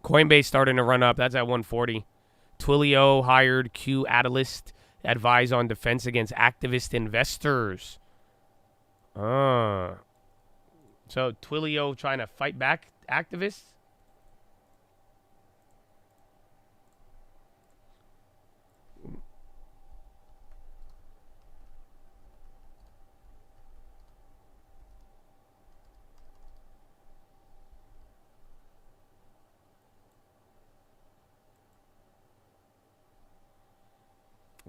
A: Coinbase starting to run up. That's at 140. Twilio hired Q Analyst, advise on defense against activist investors. So Twilio trying to fight back activists?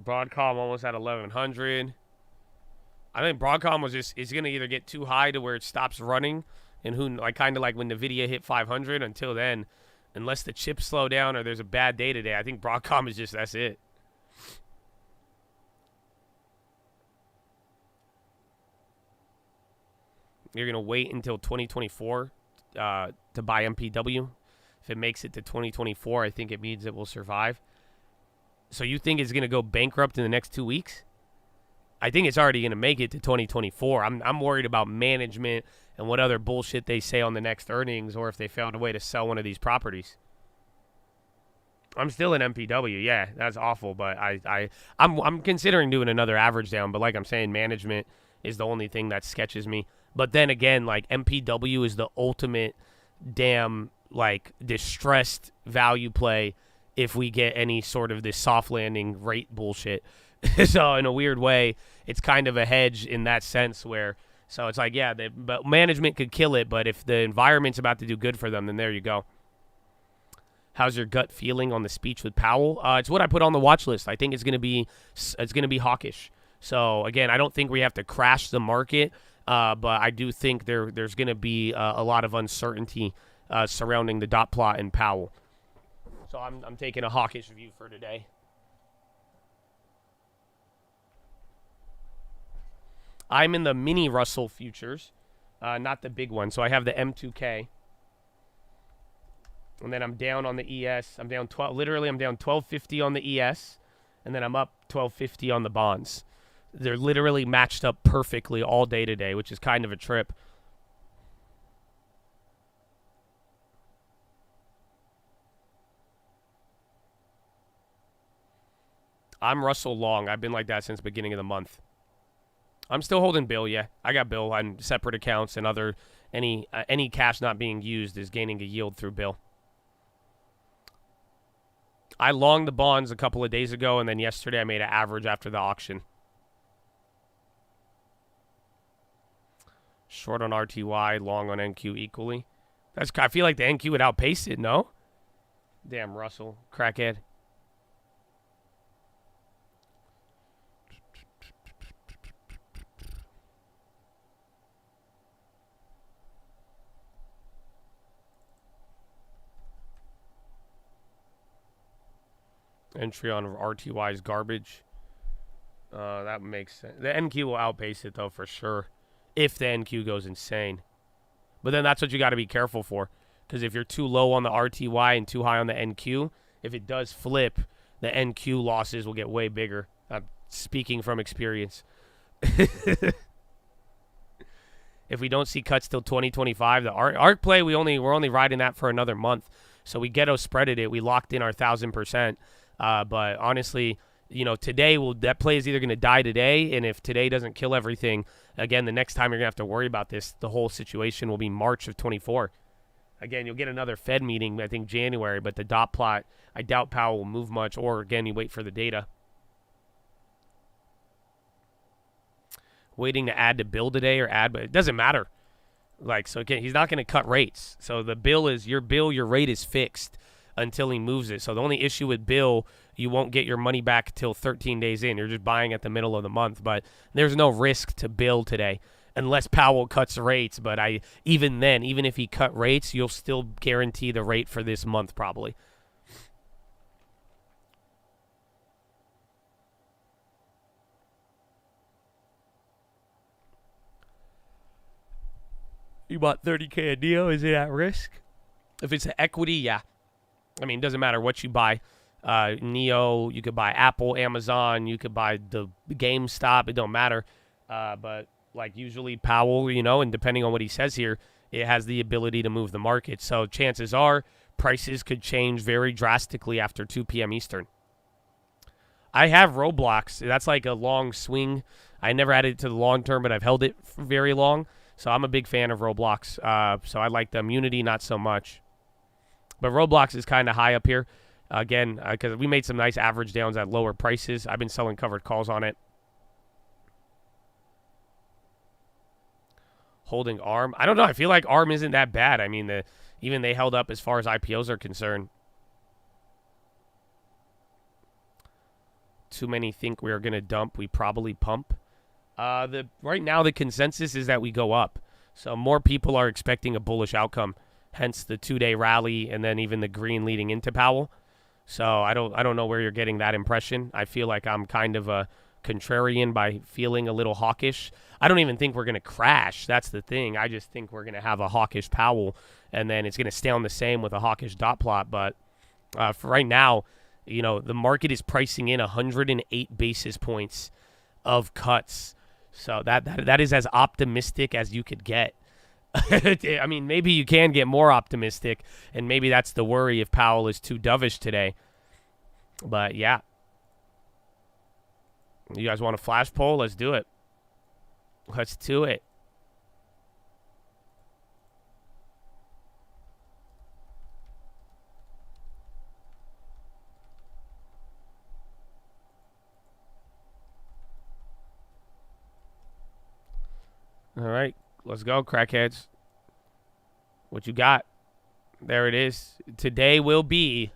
A: Broadcom almost at 1100. I think Broadcom is going to either get too high to where it stops running, and kind of like when NVIDIA hit 500. Until then, unless the chips slow down or there's a bad day today, I think Broadcom is that's it. You're going to wait until 2024 to buy MPW. If it makes it to 2024, I think it means it will survive. So you think it's going to go bankrupt in the next 2 weeks? I think it's already going to make it to 2024. I'm worried about management and what other bullshit they say on the next earnings, or if they found a way to sell one of these properties. I'm still in MPW. Yeah, that's awful, but I'm considering doing another average down. But like I'm saying, management is the only thing that sketches me. But then again, like MPW is the ultimate damn like distressed value play if we get any sort of this soft landing rate bullshit. So in a weird way, it's kind of a hedge in that sense where, so it's like, yeah, but management could kill it, but if the environment's about to do good for them, then there you go. How's your gut feeling on the speech with Powell? It's what I put on the watch list. I think it's going to be hawkish. So again, I don't think we have to crash the market, but I do think there's going to be a lot of uncertainty surrounding the dot plot and Powell. So I'm taking a hawkish view for today. I'm in the mini Russell futures, not the big one. So I have the M2K. And then I'm down on the ES. I'm down 12. Literally, I'm down 1250 on the ES, and then I'm up 1250 on the bonds. They're literally matched up perfectly all day today, which is kind of a trip. I'm Russell long. I've been like that since the beginning of the month. I'm still holding Bill, yeah. I got Bill on separate accounts, and any cash not being used is gaining a yield through Bill. I longed the bonds a couple of days ago, and then yesterday I made an average after the auction. Short on RTY, long on NQ equally. I feel like the NQ would outpace it, no? Damn, Russell. Crackhead. Entry on RTY is garbage. That makes sense. The NQ will outpace it, though, for sure, if the NQ goes insane. But then that's what you got to be careful for, because if you're too low on the RTY and too high on the NQ, if it does flip, the NQ losses will get way bigger. I'm speaking from experience. If we don't see cuts till 2025, the ARC play, we're only riding that for another month. So we ghetto spreaded it. We locked in our 1,000%. But honestly, today that play is either going to die today, and if today doesn't kill everything, again, the next time you're going to have to worry about this, the whole situation will be March of 24. Again, you'll get another Fed meeting, I think January, but the dot plot, I doubt Powell will move much, or again, you wait for the data. Waiting to add to bill today but it doesn't matter. So again, he's not going to cut rates. So the bill, your rate is fixed until he moves it. So the only issue with Bill, you won't get your money back till 13 days in. You're just buying at the middle of the month. But there's no risk to Bill today unless Powell cuts rates. But even then, even if he cut rates, you'll still guarantee the rate for this month probably. You bought 30K a deal. Is it at risk? If it's an equity, yeah. I mean, it doesn't matter what you buy. Neo, you could buy Apple, Amazon, you could buy the GameStop. It don't matter. But usually Powell, and depending on what he says here, it has the ability to move the market. So chances are prices could change very drastically after 2 p.m. Eastern. I have Roblox. That's like a long swing. I never added it to the long term, but I've held it for very long. So I'm a big fan of Roblox. So I like them. Unity, not so much. But Roblox is kind of high up here. Again, because we made some nice average downs at lower prices. I've been selling covered calls on it. Holding ARM. I don't know. I feel like ARM isn't that bad. I mean, even they held up as far as IPOs are concerned. Too many think we are going to dump. We probably pump. Right now, the consensus is that we go up. So more people are expecting a bullish outcome. Hence the 2-day rally and then even the green leading into Powell. So I don't know where you're getting that impression. I feel like I'm kind of a contrarian by feeling a little hawkish. I don't even think we're going to crash. That's the thing. I just think we're going to have a hawkish Powell, and then it's going to stay on the same with a hawkish dot plot. But for right now, you know, the market is pricing in 108 basis points of cuts. So that is as optimistic as you could get. I mean, maybe you can get more optimistic, and maybe that's the worry if Powell is too dovish today. But, yeah. You guys want a flash poll? Let's do it. Let's do it. All right, let's go, crackheads. What you got? There it is. Today will be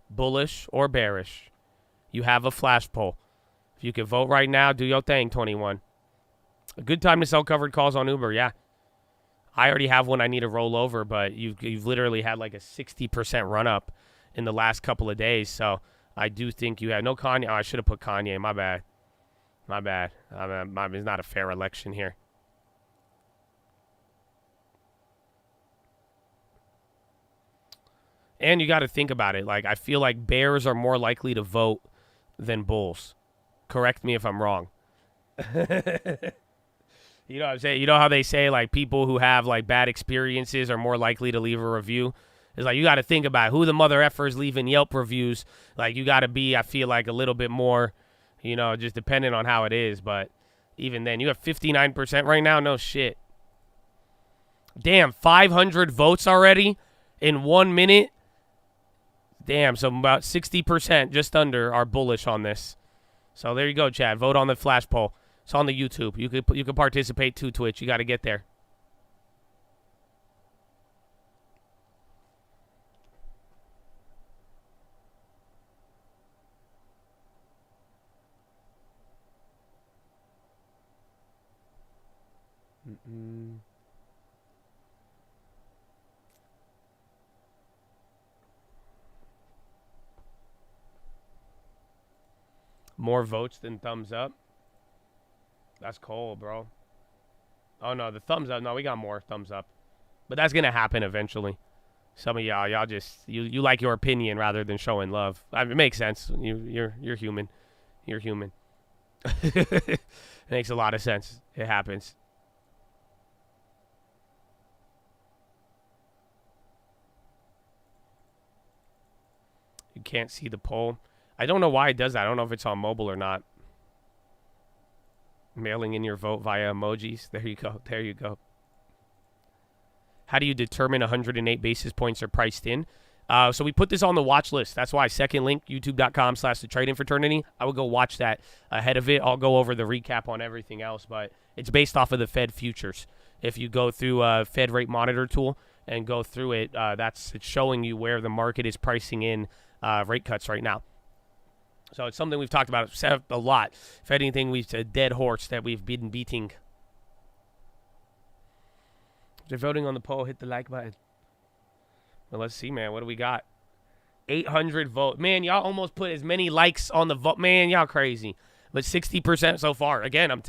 A: bullish or bearish. You have a flash poll. If you can vote right now, do your thing, 21. A good time to sell covered calls on Uber, yeah. I already have one I need to roll over, but you've literally had like a 60% run-up in the last couple of days, so I do think you have no Kanye. Oh, I should have put Kanye. My bad. My bad. It's not a fair election here. And you got to think about it. Like, I feel like bears are more likely to vote than bulls. Correct me if I'm wrong. You know what I'm saying? You know how they say, like, people who have, like, bad experiences are more likely to leave a review? It's like, you got to think about who the mother effers leaving Yelp reviews. Like, you got to be, I feel like, a little bit more, you know, just depending on how it is. But even then, you have 59% right now? No shit. Damn, 500 votes already in 1 minute? Damn, so about 60%, just under, are bullish on this. So there you go, Chad. Vote on the flash poll. It's on the YouTube. You could participate too, Twitch. You got to get there. More votes than thumbs up. That's cold, bro. Oh, no, the thumbs up. No, we got more thumbs up. But that's going to happen eventually. Some of y'all just, you like your opinion rather than showing love. I mean, it makes sense. You're human. You're human. It makes a lot of sense. It happens. You can't see the poll. I don't know why it does that. I don't know if it's on mobile or not. Mailing in your vote via emojis. There you go. There you go. How do you determine 108 basis points are priced in? So we put this on the watch list. That's why second link, youtube.com/the trading fraternity. I will go watch that ahead of it. I'll go over the recap on everything else, but it's based off of the Fed futures. If you go through Fed rate monitor tool and go through it, it's showing you where the market is pricing in rate cuts right now. So it's something we've talked about a lot. If anything, we've a dead horse that we've been beating. If you're voting on the poll, hit the like button. Well, let's see, man. What do we got? 800 votes. Man, y'all almost put as many likes on the vote. Man, y'all crazy. But 60% so far. Again,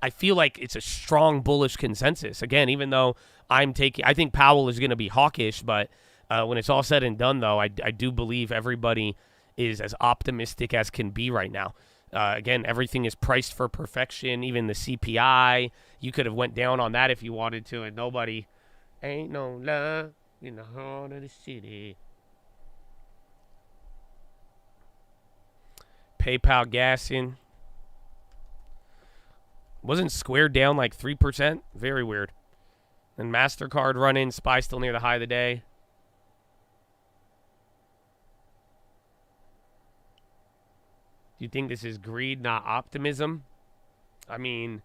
A: I feel like it's a strong bullish consensus. Again, even though I think Powell is going to be hawkish, but when it's all said and done, though, I do believe everybody is as optimistic as can be right now. Again, everything is priced for perfection. Even the CPI, you could have went down on that if you wanted to, and nobody, ain't no love in the heart of the city. PayPal gassing. Wasn't Square down like 3%? Very weird. And MasterCard running. SPY still near the high of the day. Do you think this is greed, not optimism? I mean,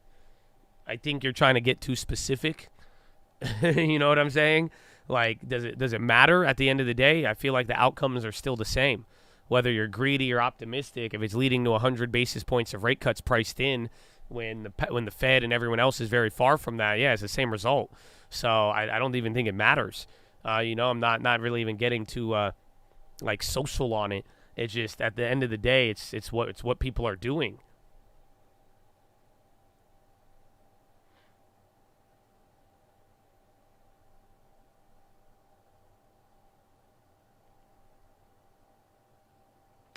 A: I think you're trying to get too specific. You know what I'm saying? Like, does it matter at the end of the day? I feel like the outcomes are still the same. Whether you're greedy or optimistic, if it's leading to 100 basis points of rate cuts priced in when the Fed and everyone else is very far from that, yeah, it's the same result. So I don't even think it matters. I'm not really even getting too like social on it. It's just at the end of the day, it's what people are doing.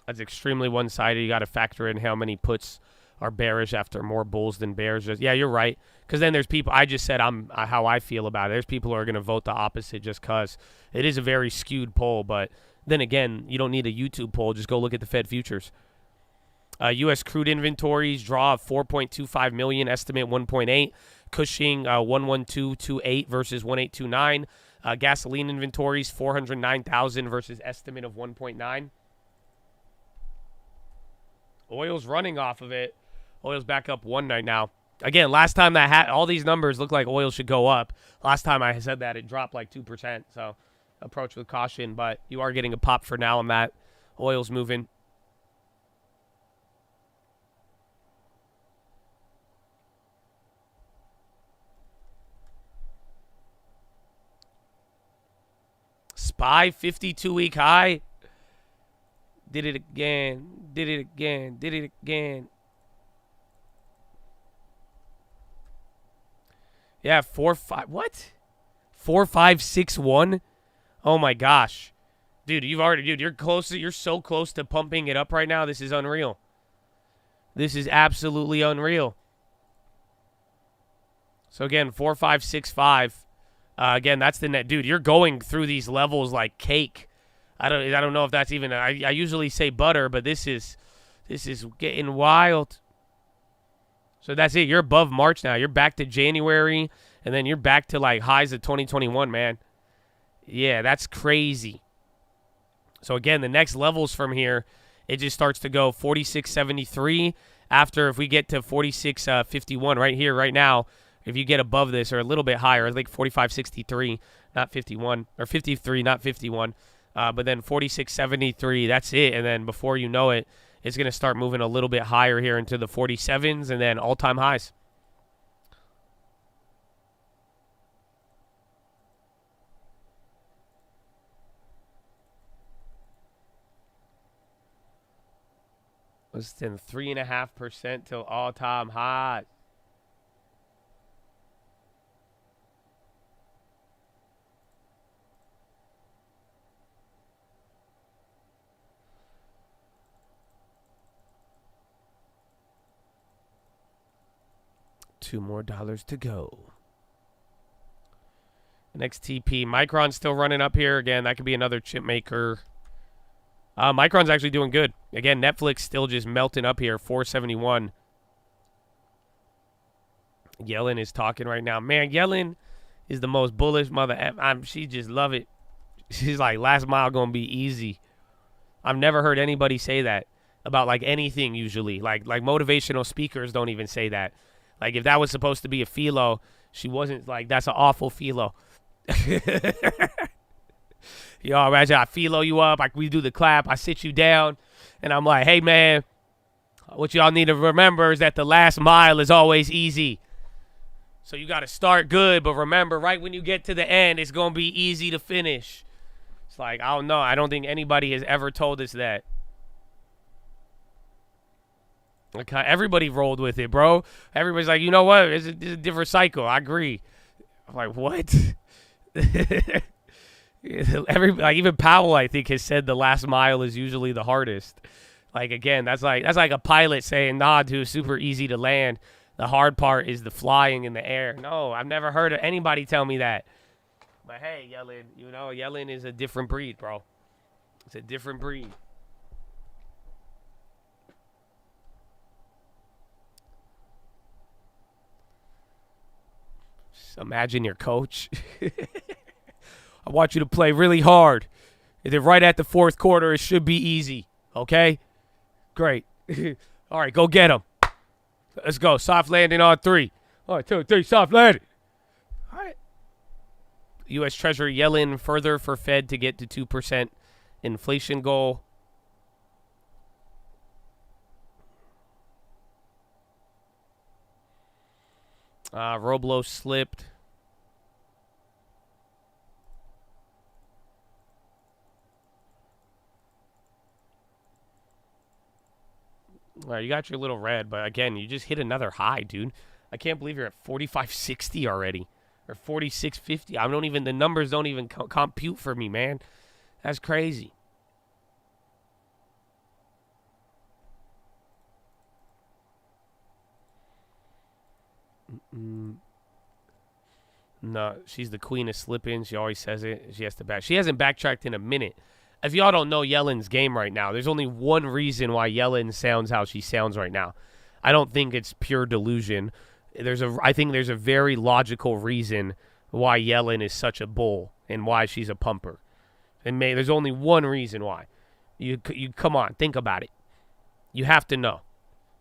A: That's extremely one-sided. You got to factor in how many puts are bearish after more bulls than bears. Yeah, you're right. Because then there's people. I just said how I feel about it. There's people who are going to vote the opposite just because it is a very skewed poll. But then again, you don't need a YouTube poll. Just go look at the Fed futures. U.S. crude inventories draw of 4.25 million, estimate 1.8. Cushing 11228 versus 1829. Gasoline inventories 409,000 versus estimate of 1.9. Oil's running off of it. Oil's back up one night now. Again, last time all these numbers look like oil should go up. Last time I said that, it dropped like 2%. So approach with caution, but you are getting a pop for now on that. Oil's moving. SPY 52-week high. Did it again. Did it again. Did it again. Yeah, 4-5. What? 4-5-6-1. Oh my gosh, dude! You're close. You're so close to pumping it up right now. This is unreal. This is absolutely unreal. So again, 4-5-6-5. Again, that's the net, dude. You're going through these levels like cake. I don't know if that's even. I usually say butter, but this is getting wild. So that's it. You're above March now. You're back to January, and then you're back to like highs of 2021, man. Yeah, that's crazy. So again, the next levels from here, it just starts to go 46.73. After, if we get to 46.51 right here, right now, if you get above this or a little bit higher, like 45.63, not 51, or 53, not 51. But then 46.73, that's it. And then before you know it, it's going to start moving a little bit higher here into the 47s and then all-time highs. Less than 3.5% till all-time highs. $2 more to go. The next TP. Micron's still running up here. Again, that could be another chip maker. Micron's actually doing good. Again, Netflix still just melting up here. 471. Yellen is talking right now. Man, Yellen is the most bullish mother. She just love it. She's like, last mile gonna be easy. I've never heard anybody say that about like anything usually. Like motivational speakers don't even say that. Like, if that was supposed to be a PHILO, she wasn't like, that's an awful PHILO. Yo, imagine I PHILO you up. We do the clap. I sit you down. And I'm like, hey, man, what y'all need to remember is that the last mile is always easy. So you got to start good. But remember, right when you get to the end, it's going to be easy to finish. It's like, I don't know. I don't think anybody has ever told us that. Like, everybody rolled with it, bro. Everybody's like, you know what? It's a different cycle. I agree. I'm like, what? Even Powell, I think, has said the last mile is usually the hardest. Like, again, that's like a pilot saying, nah, dude, it's super easy to land. The hard part is the flying in the air. No, I've never heard of anybody tell me that. But hey, Yellen, Yellen is a different breed, bro. It's a different breed. Imagine your coach. I want you to play really hard. And then right at the fourth quarter, it should be easy. Okay? Great. All right, go get him. Let's go. Soft landing on 3. 1, 2, 3, soft landing. All right. U.S. Treasury Yellen further for Fed to get to 2% inflation goal. Roblo slipped. All right, you got your little red, but again, you just hit another high, dude. I can't believe you're at 45.60 already, or 46.50. The numbers don't even compute for me, man. That's crazy. No, she's the queen of slip-ins. She always says it. She has to back. She hasn't backtracked in a minute. If y'all don't know Yellen's game right now, there's only one reason why Yellen sounds how she sounds right now. I don't think it's pure delusion. I think there's a very logical reason why Yellen is such a bull and why she's a pumper. And there's only one reason why. You come on, think about it. You have to know.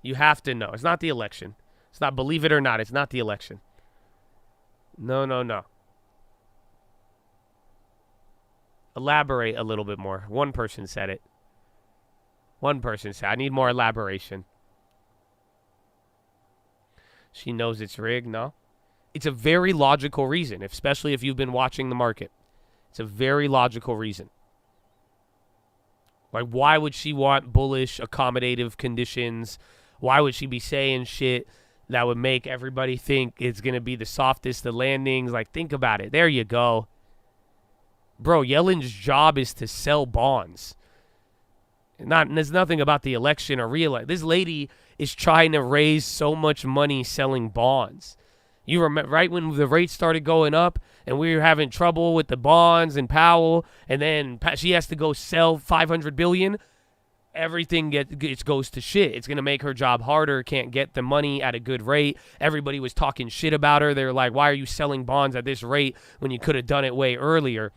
A: You have to know. It's not the election. It's not, believe it or not, it's not the election. No. Elaborate a little bit more. One person said it. One person said, I need more elaboration. She knows it's rigged. No. It's a very logical reason, especially if you've been watching the market. It's a very logical reason. Like, why would she want bullish, accommodative conditions? Why would she be saying shit that would make everybody think it's going to be the softest of landings? Like, think about it. There you go. Bro, Yellen's job is to sell bonds. There's nothing about the election or re-election. This lady is trying to raise so much money selling bonds. You remember, right when the rates started going up and we were having trouble with the bonds and Powell, and then she has to go sell $500 billion, everything goes to shit. It's going to make her job harder, can't get the money at a good rate. Everybody was talking shit about her. They were like, why are you selling bonds at this rate when you could have done it way earlier?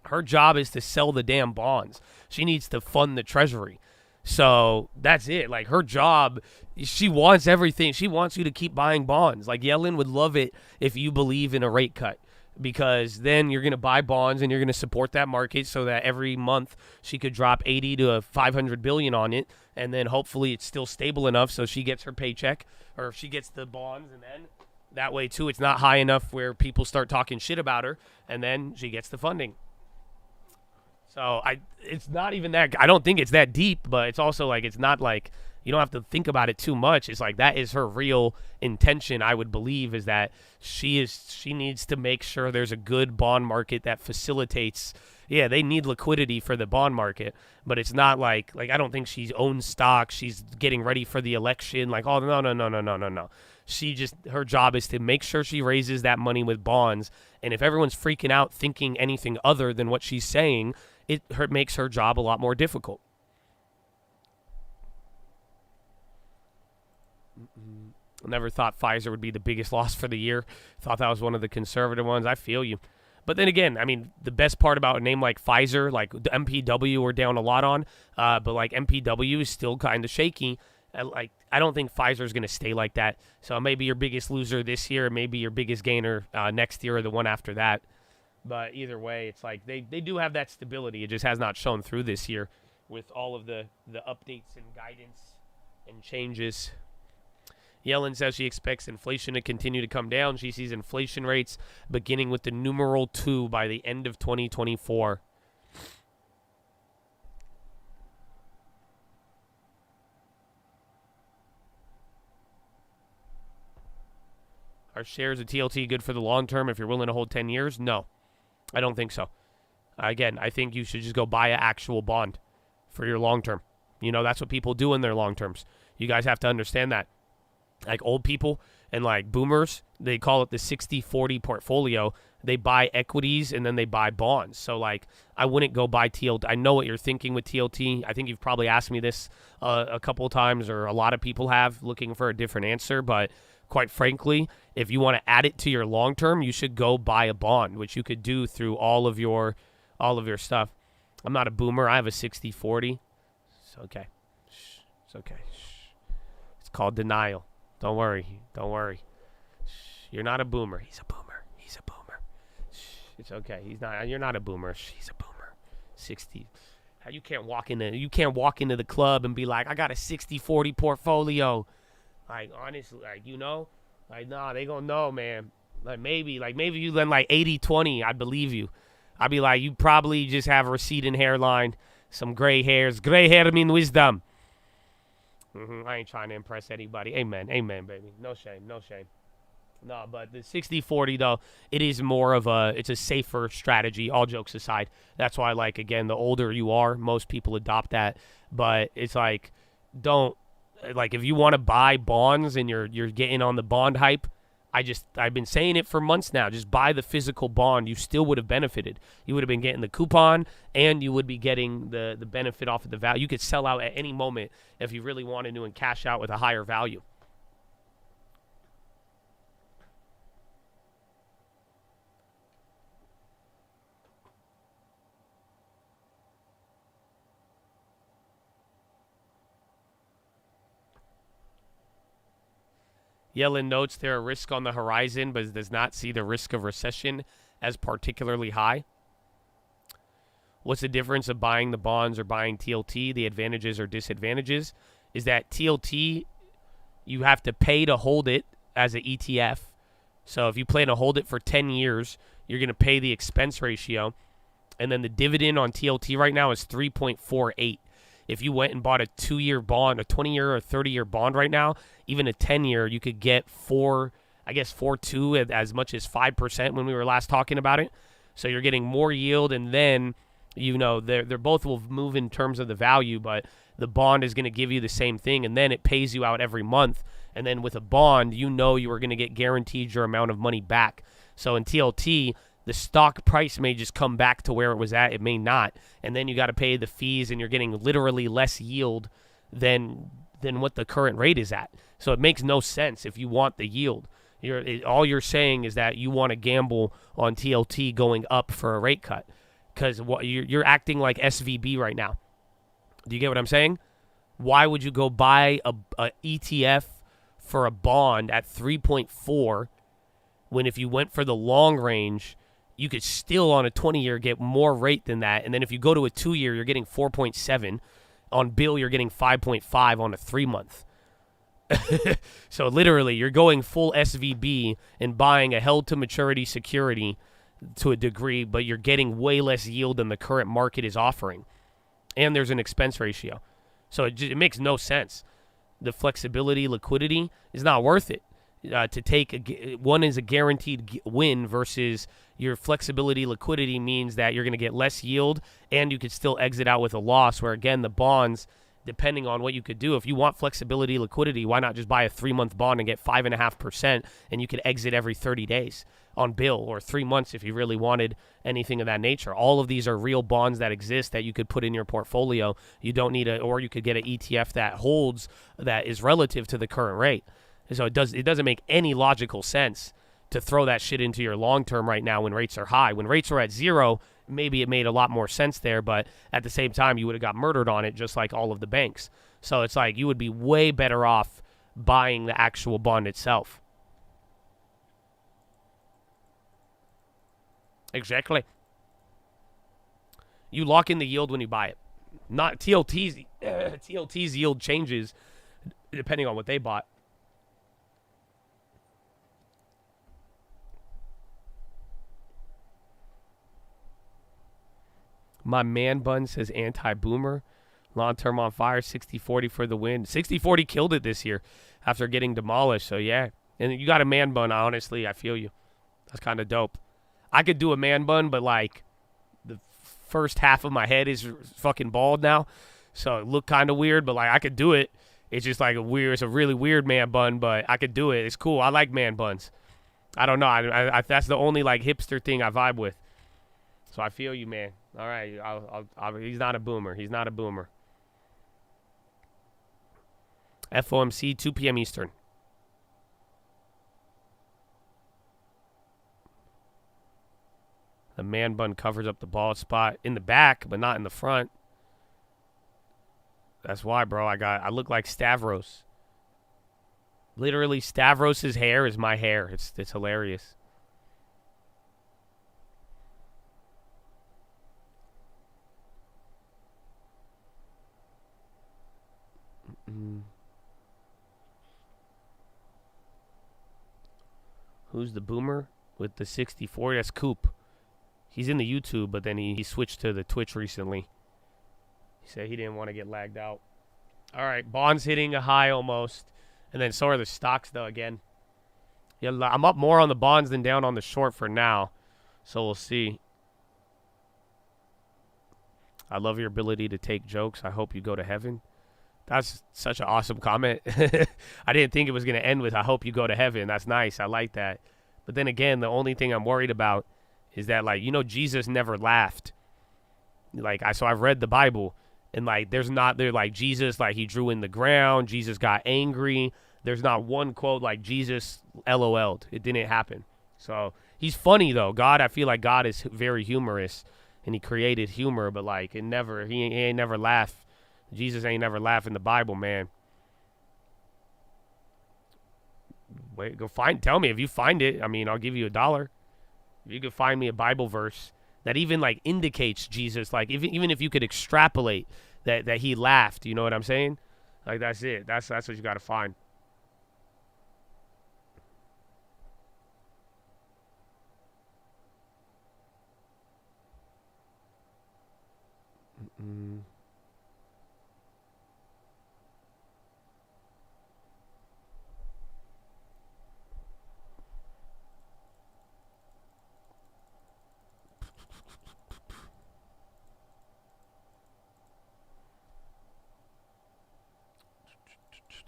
A: Her job is to sell the damn bonds. She needs to fund the Treasury. So that's it. Like, her job, she wants everything. She wants you to keep buying bonds. Like, Yellen would love it if you believe in a rate cut, because then you're going to buy bonds and you're going to support that market so that every month she could drop 80 to 500 billion on it, and then hopefully it's still stable enough so she gets her paycheck, or she gets the bonds, and then that way too it's not high enough where people start talking shit about her, and then she gets the funding. So it's not even that. I don't think it's that deep, but it's also like, it's not like you don't have to think about it too much. It's like, that is her real intention, I would believe, is that she needs to make sure there's a good bond market that facilitates. Yeah, they need liquidity for the bond market, but it's not like I don't think she owns stock. She's getting ready for the election. Like, oh, no. Her job is to make sure she raises that money with bonds. And if everyone's freaking out thinking anything other than what she's saying, it makes her job a lot more difficult. I never thought Pfizer would be the biggest loss for the year. Thought that was one of the conservative ones. I feel you. But then again, I mean, the best part about a name like Pfizer, like the MPW we're down a lot on, but like MPW is still kind of shaky. I don't think Pfizer is going to stay like that. So maybe your biggest loser this year, maybe your biggest gainer next year or the one after that. But either way, it's like they do have that stability. It just has not shown through this year with all of the updates and guidance and changes. Yellen says she expects inflation to continue to come down. She sees inflation rates beginning with the numeral 2 by the end of 2024. Are shares of TLT good for the long term if you're willing to hold 10 years? No, I don't think so. Again, I think you should just go buy an actual bond for your long term. You know, that's what people do in their long terms. You guys have to understand that. Like, old people, And like boomers, they call it the 60-40 portfolio. They buy equities and then they buy bonds. So like I wouldn't go buy TLT. I know what you're thinking with TLT. I think you've probably asked me this a couple of times, or a lot of people have, looking for a different answer. But quite frankly, if you want to add it to your long term, you should go buy a bond, which you could do through all of your stuff. I'm not a boomer. I have a 60-40. It's okay. Shh. It's okay. Shh. It's called denial. Don't worry. Don't worry. Shh. You're not a boomer. He's a boomer. He's a boomer. Shh. It's okay. He's not. You're not a boomer. Shh. He's a boomer. 60. You can't walk into the club and be like, I got a 60-40 portfolio. Like, honestly, like, like, nah, they gonna know, man. Like maybe you lend like 80-20, I'd believe you. I'd be like, you probably just have a receding hairline, some gray hairs. Gray hair mean wisdom. I ain't trying to impress anybody. Amen, baby. No shame. No, but the 60-40, though, it is more of it's a safer strategy, all jokes aside. That's why, like, again, the older you are, most people adopt that. But it's like, if you want to buy bonds and you're getting on the bond hype, I've been saying it for months now. Just buy the physical bond. You still would have benefited. You would have been getting the coupon, and you would be getting the benefit off of the value. You could sell out at any moment if you really wanted to and cash out with a higher value. Yellen notes there are risks on the horizon, but does not see the risk of recession as particularly high. What's the difference of buying the bonds or buying TLT? The advantages or disadvantages is that TLT, you have to pay to hold it as an ETF. So if you plan to hold it for 10 years, you're going to pay the expense ratio. And then the dividend on TLT right now is 3.48. If you went and bought a 2-year bond, a 20-year or 30-year bond right now, even a 10-year, you could get 4.2 as much as 5% when we were last talking about it. So you're getting more yield, and then, they're both will move in terms of the value, but the bond is going to give you the same thing, and then it pays you out every month. And then with a bond, you are going to get guaranteed your amount of money back. So in TLT, the stock price may just come back to where it was at. It may not. And then you got to pay the fees, and you're getting literally less yield than what the current rate is at. So it makes no sense if you want the yield. All you're saying is that you want to gamble on TLT going up for a rate cut, because you're acting like SVB right now. Do you get what I'm saying? Why would you go buy a ETF for a bond at 3.4 when if you went for the long range, you could still on a 20-year get more rate than that? And then if you go to a 2-year, you're getting 4.7. On bill, you're getting 5.5 on a 3-month. So literally, you're going full SVB and buying a held-to-maturity security to a degree, but you're getting way less yield than the current market is offering. And there's an expense ratio. So it makes no sense. The flexibility, liquidity is not worth it. To take one is a guaranteed win versus your flexibility, liquidity means that you're going to get less yield and you could still exit out with a loss, where again, the bonds, depending on what you could do, if you want flexibility, liquidity, why not just buy a 3-month bond and get 5.5%, and you could exit every 30 days on bill, or 3 months if you really wanted anything of that nature. All of these are real bonds that exist that you could put in your portfolio. You don't need or you could get an ETF that holds, that is relative to the current rate. So it doesn't make any logical sense to throw that shit into your long term right now when rates are high. When rates are at 0, maybe it made a lot more sense there, but at the same time, you would have got murdered on it just like all of the banks. So it's like you would be way better off buying the actual bond itself. Exactly. You lock in the yield when you buy it. Not TLT's. TLT's yield changes depending on what they bought. My man bun says anti-boomer. Long-term on fire, 60-40 for the win. 60-40 killed it this year after getting demolished. So, yeah. And you got a man bun, honestly. I feel you. That's kind of dope. I could do a man bun, but, like, the first half of my head is fucking bald now. So it looked kind of weird, but, like, I could do it. It's just like it's a really weird man bun, but I could do it. It's cool. I like man buns. I don't know. I that's the only like hipster thing I vibe with. So I feel you, man. All right. He's not a boomer. He's not a boomer. FOMC, 2 p.m. Eastern. The man bun covers up the bald spot in the back, but not in the front. That's why, bro. I look like Stavros. Literally, Stavros's hair is my hair. It's hilarious. Who's the boomer with the 64? That's Coop. He's in the YouTube, but then he switched to the Twitch recently. He said he didn't want to get lagged out. All right, bonds hitting a high almost. And then so are the stocks, though, again. Yeah, I'm up more on the bonds than down on the short for now. So we'll see. I love your ability to take jokes. I hope you go to heaven. That's such an awesome comment. I didn't think it was going to end with, I hope you go to heaven. That's nice. I like that. But then again, the only thing I'm worried about is that, like, you know, Jesus never laughed. Like, so I've read the Bible, and, like, there's like, Jesus, like, he drew in the ground. Jesus got angry. There's not one quote like Jesus LOL'd. It didn't happen. So he's funny, though. I feel like God is very humorous, and he created humor, but, like, he ain't never laughed. Jesus ain't never laughed in the Bible, man. Wait, tell me if you find it. I mean, I'll give you $1. If you could find me a Bible verse that even, like, indicates Jesus, like, even if you could extrapolate that he laughed, you know what I'm saying? Like, that's it. That's what you got to find.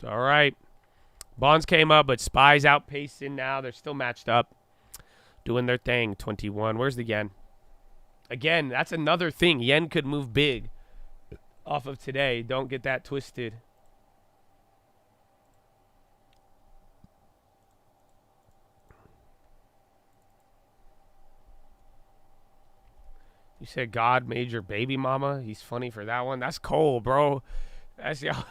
A: All right. Bonds came up, but SPYs outpacing now. They're still matched up. Doing their thing. 21. Where's the yen? Again, that's another thing. Yen could move big off of today. Don't get that twisted. You said God made your baby mama? He's funny for that one. That's cold, bro. That's y'all.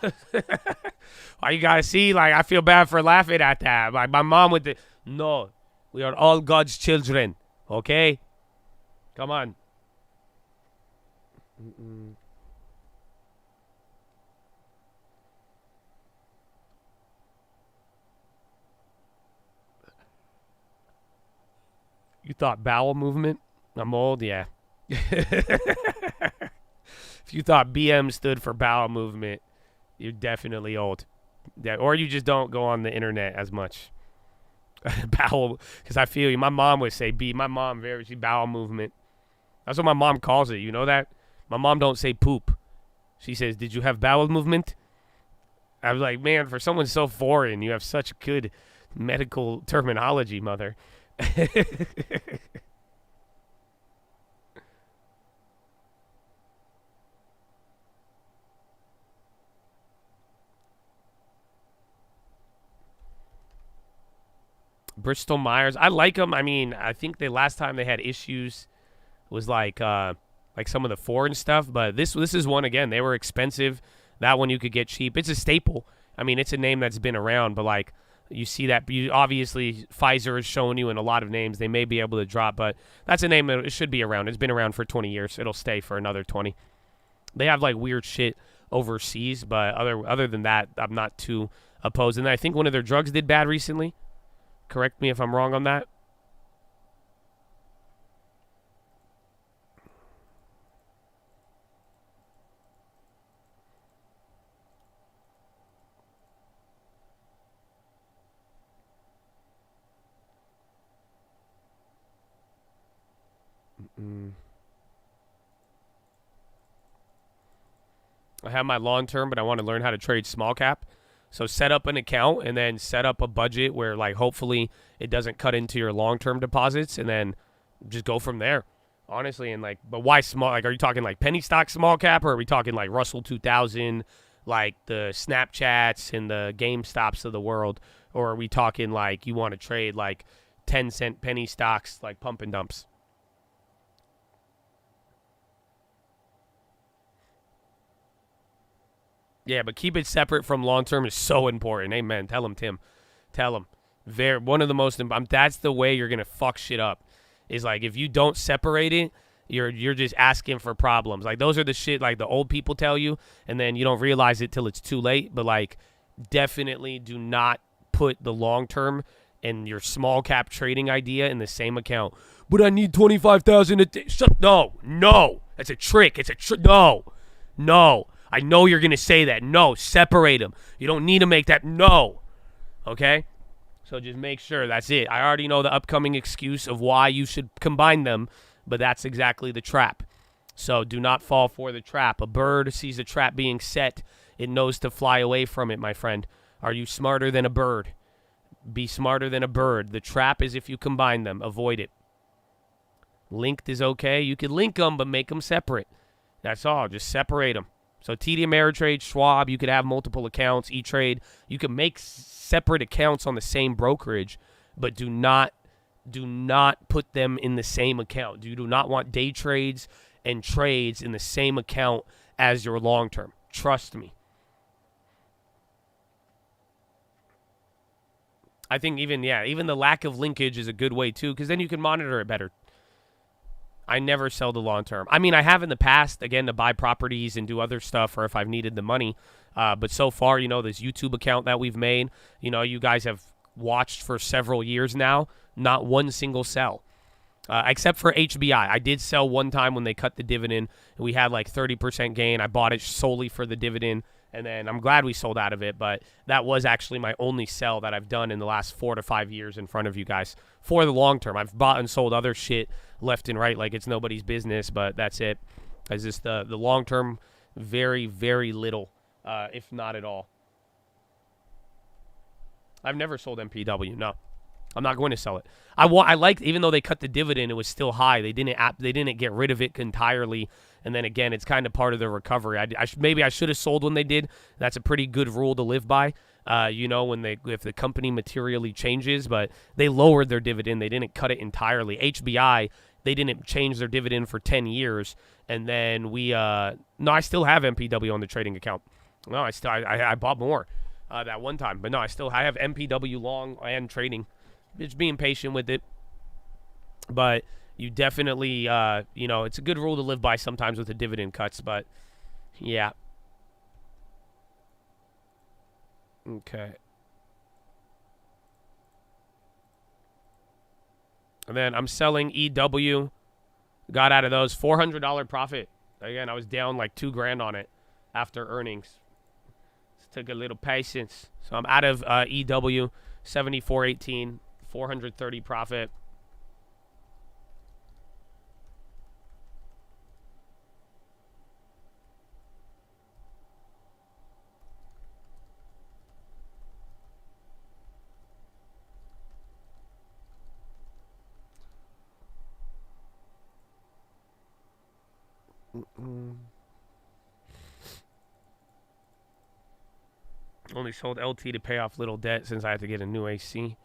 A: Why you gotta see? Like, I feel bad for laughing at that. Like, my mom with the no, we are all God's children. Okay, come on. You thought bowel movement? I'm old, yeah. If you thought BM stood for bowel movement, you're definitely old. Yeah, or you just don't go on the internet as much. Bowel, because I feel you. My mom would say B. My mom she bowel movement. That's what my mom calls it. You know that? My mom don't say poop. She says, "Did you have bowel movement?" I was like, man, for someone so foreign, you have such good medical terminology, mother. Bristol Myers, I like them. I mean, I think the last time they had issues was like some of the foreign stuff, but this is one again. They were expensive. That one you could get cheap. It's a staple. I mean, it's a name that's been around, but like you see that obviously Pfizer is showing you in a lot of names they may be able to drop, but that's a name that it should be around. It's been around for 20 years. It'll stay for another 20. They have like weird shit overseas, but other than that, I'm not too opposed. And I think one of their drugs did bad recently. Correct me if I'm wrong on that. I have my long term, but I want to learn how to trade small cap. So set up an account and then set up a budget where, like, hopefully it doesn't cut into your long-term deposits, and then just go from there, honestly. And, like, but why small? Like, are you talking, like, penny stock small cap, or are we talking, like, Russell 2000, like the Snapchats and the GameStops of the world? Or are we talking, like, you want to trade, like, 10-cent penny stocks, like pump and dumps? Yeah, but keep it separate from long-term is so important. Amen. Tell him, Tim. Tell him. One of the most, that's the way you're going to fuck shit up. Is like, if you don't separate it, you're just asking for problems. Like, those are the shit, like, the old people tell you, and then you don't realize it till it's too late. But, like, definitely do not put the long-term and your small cap trading idea in the same account. But I need 25,000 a day. No. That's a trick. It's a trick. No. I know you're going to say that. No, separate them. You don't need to make that. No. Okay? So just make sure. That's it. I already know the upcoming excuse of why you should combine them, but that's exactly the trap. So do not fall for the trap. A bird sees a trap being set. It knows to fly away from it, my friend. Are you smarter than a bird? Be smarter than a bird. The trap is if you combine them. Avoid it. Linked is okay. You could link them, but make them separate. That's all. Just separate them. So TD Ameritrade, Schwab, you could have multiple accounts. E-Trade, you can make separate accounts on the same brokerage, but do not put them in the same account. You do not want day trades and trades in the same account as your long term. Trust me. I think even the lack of linkage is a good way too, because then you can monitor it better. I never sell the long term. I mean, I have in the past, again, to buy properties and do other stuff, or if I've needed the money. But so far, this YouTube account that we've made, you guys have watched for several years now, not one single sell. Except for HBI. I did sell one time when they cut the dividend, and we had like 30% gain. I bought it solely for the dividend, and then I'm glad we sold out of it, but that was actually my only sell that I've done in the last 4 to 5 years in front of you guys for the long term. I've bought and sold other shit left and right like it's nobody's business, but that's it. It's just the long term, very, very little, if not at all. I've never sold MPW, no. I'm not going to sell it. I liked, even though they cut the dividend, it was still high. They didn't get rid of it entirely. And then again, it's kind of part of the recovery. Maybe I should have sold when they did. That's a pretty good rule to live by. If the company materially changes, but they lowered their dividend, they didn't cut it entirely. HBI, they didn't change their dividend for 10 years, and then I still have MPW on the trading account. No, I bought more that one time, but no, I have MPW long and trading. Just being patient with it, but you definitely, it's a good rule to live by sometimes with the dividend cuts, but yeah. Okay. And then I'm selling EW. Got out of those. $400 profit. Again, I was down like $2,000 on it after earnings. It took a little patience. So I'm out of EW. 74.18. 430 profit. Only sold LT to pay off little debt since I had to get a new AC.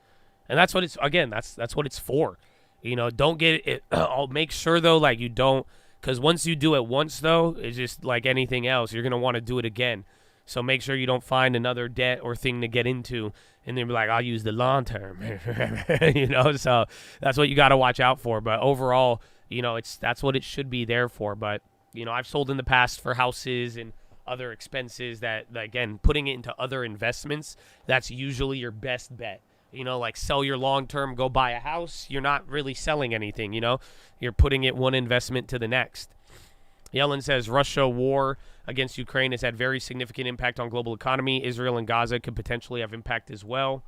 A: And that's what it's, again, that's what it's for. Don't get it. I'll make sure, though, like, you don't, because once you do it once, though, it's just like anything else. You're going to want to do it again. So make sure you don't find another debt or thing to get into and then be like, I'll use the long term. So that's what you got to watch out for. But overall, that's what it should be there for. But, I've sold in the past for houses and other expenses that, again, putting it into other investments, that's usually your best bet. Like sell your long-term, go buy a house. You're not really selling anything, You're putting it one investment to the next. Yellen says Russia war against Ukraine has had very significant impact on global economy. Israel and Gaza could potentially have impact as well.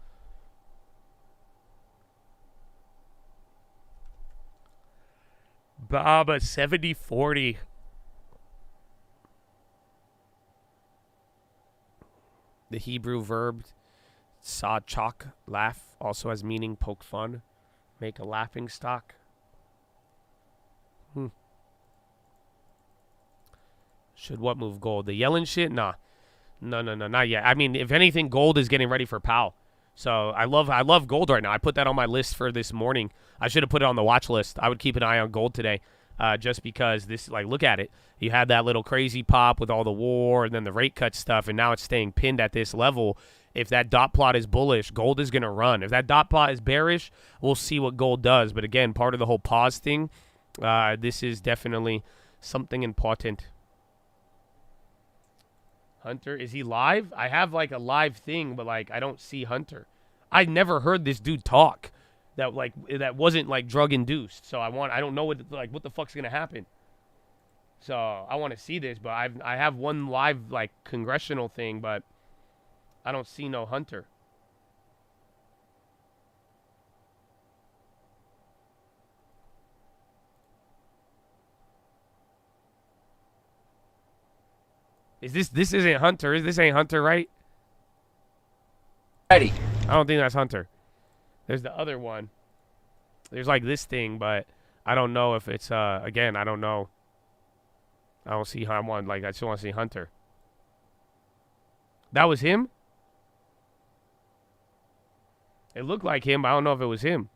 A: Baba, 70-40. The Hebrew verb sachak, laugh, also has meaning poke fun, make a laughing stock. Should what move gold? The Yellen shit? Nah. No, not yet. I mean, if anything, gold is getting ready for Powell. So I love gold right now. I put that on my list for this morning. I should have put it on the watch list. I would keep an eye on gold today, just because this, like, look at it. You had that little crazy pop with all the war and then the rate cut stuff, and now it's staying pinned at this level. If that dot plot is bullish, gold is going to run. If that dot plot is bearish, we'll see what gold does. But again, part of the whole pause thing, this is definitely something important. Hunter, is he live? I have like a live thing, but like I don't see Hunter. I never heard this dude talk that wasn't like drug induced. So I don't know what the fuck's gonna happen. So I want to see this, but I have one live like congressional thing, but I don't see no Hunter. This isn't Hunter? This ain't Hunter, right?
F: Ready.
A: I don't think that's Hunter. There's the other one. There's like this thing, but I don't know if it's again, I don't know. I don't see him on, like I just want to see Hunter. That was him? It looked like him, but I don't know if it was him.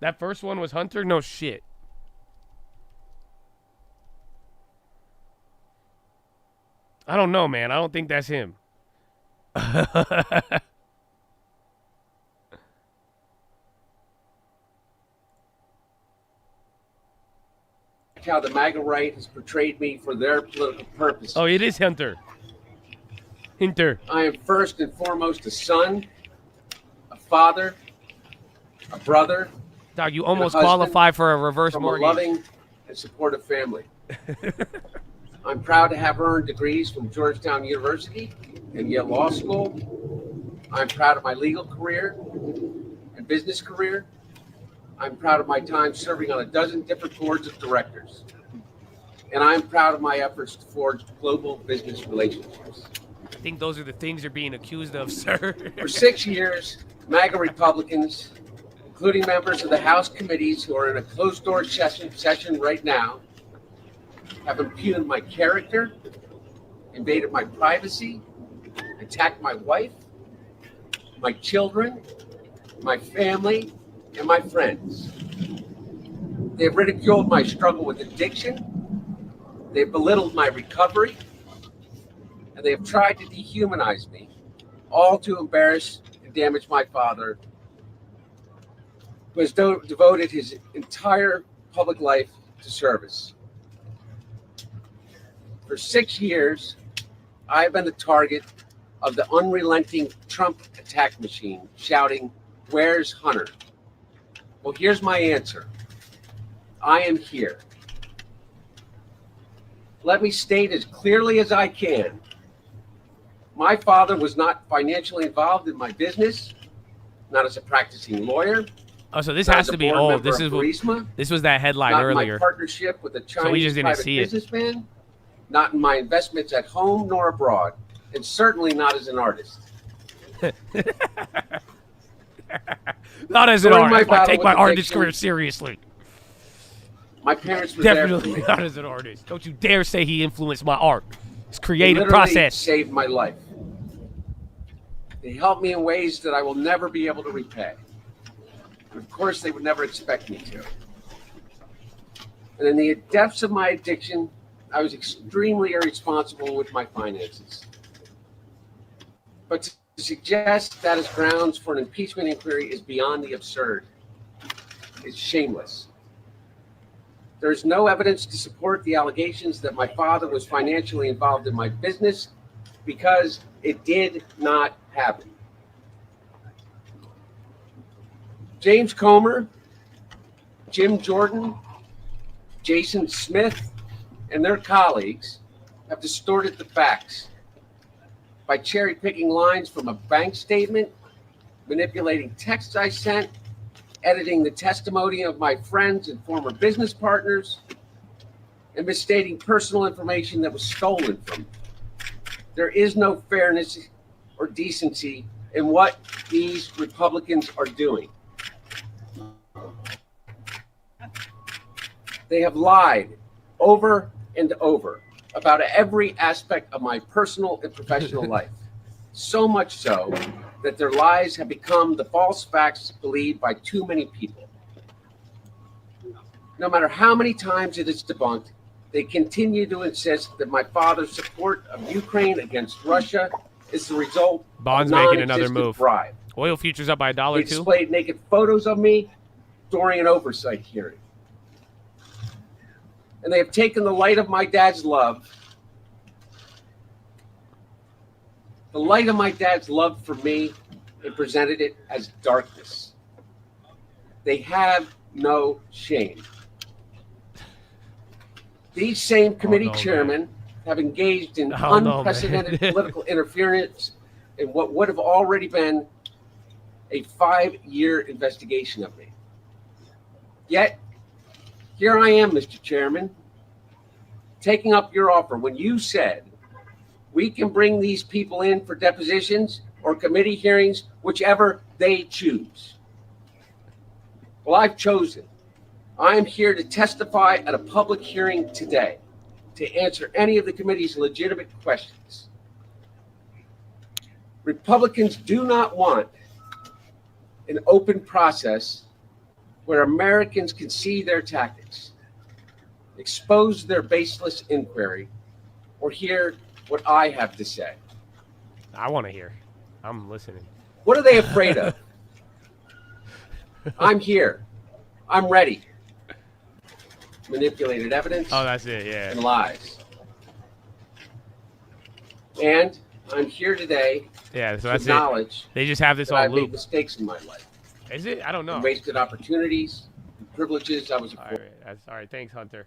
A: That first one was Hunter? No shit. I don't know, man. I don't think that's him.
F: How the MAGA right has portrayed me for their political purposes.
A: Oh, it is Hunter. Hunter.
F: I am first and foremost a son, a father, a brother.
A: Dog, you almost qualify for a reverse
F: from
A: mortgage.
F: A loving and supportive family. I'm proud to have earned degrees from Georgetown University and Yale Law School. I'm proud of my legal career and business career. I'm proud of my time serving on a dozen different boards of directors. And I'm proud of my efforts to forge global business relationships.
A: I think those are the things you're being accused of, sir.
F: For 6 years, MAGA Republicans, including members of the House committees who are in a closed-door session right now, have impugned my character, invaded my privacy, attacked my wife, my children, my family, and my friends. They have ridiculed my struggle with addiction. They have belittled my recovery. And they have tried to dehumanize me, all to embarrass and damage my father, who has devoted his entire public life to service. For 6 years, I have been the target of the unrelenting Trump attack machine, shouting, "Where's Hunter?" Well, here's my answer. I am here. Let me state as clearly as I can. My father was not financially involved in my business, not as a practicing lawyer.
A: Oh, so this has to be old. This was that headline
F: not
A: earlier.
F: My partnership with a Chinese
A: so we just didn't
F: private
A: see
F: businessman, not in my investments at home nor abroad, and certainly not as an artist.
A: Not as an artist. I take my artist career seriously.
F: My parents were
A: definitely
F: there for me.
A: Not as an artist. Don't you dare say he influenced my art. It's creative
F: They literally
A: process.
F: saved my life. They helped me in ways that I will never be able to repay. And of course, they would never expect me to. And in the depths of my addiction, I was extremely irresponsible with my finances. But to suggest that as grounds for an impeachment inquiry is beyond the absurd. It's shameless. There is no evidence to support the allegations that my father was financially involved in my business because it did not happen. James Comer, Jim Jordan, Jason Smith, and their colleagues have distorted the facts by cherry-picking lines from a bank statement, manipulating texts I sent, editing the testimony of my friends and former business partners, and misstating personal information that was stolen from me. There is no fairness or decency in what these Republicans are doing. They have lied over and over about every aspect of my personal and professional life. So much so that their lies have become the false facts believed by too many people. No matter how many times it is debunked, they continue to insist that my father's support of Ukraine against Russia is the result
A: Bond's
F: of
A: making another
F: non-existent
A: move.
F: bribe.
A: Oil futures up by
F: They
A: $1 too.
F: displayed naked photos of me during an oversight hearing. And they have taken the light of my dad's love, the light of my dad's love for me, and presented it as darkness. They have no shame. These same committee chairmen have engaged in unprecedented political interference in what would have already been a 5-year investigation of me. Yet, here I am, Mr. Chairman, taking up your offer when you said we can bring these people in for depositions or committee hearings, whichever they choose. Well, I've chosen. I am here to testify at a public hearing today to answer any of the committee's legitimate questions. Republicans do not want an open process where Americans can see their tactics, expose their baseless inquiry, or hear what I have to say.
A: I want to hear. I'm listening.
F: What are they afraid of? I'm here. I'm ready. Manipulated evidence.
A: Oh, that's it, yeah.
F: And lies. And I'm here today
A: Yeah, so
F: to
A: that's
F: acknowledge
A: it. They just have this
F: that
A: on
F: I've made
A: loop.
F: mistakes in my life.
A: Is it? I don't know.
F: And wasted opportunities and privileges I was
A: All
F: afforded.
A: right, that's all right. Thanks, Hunter.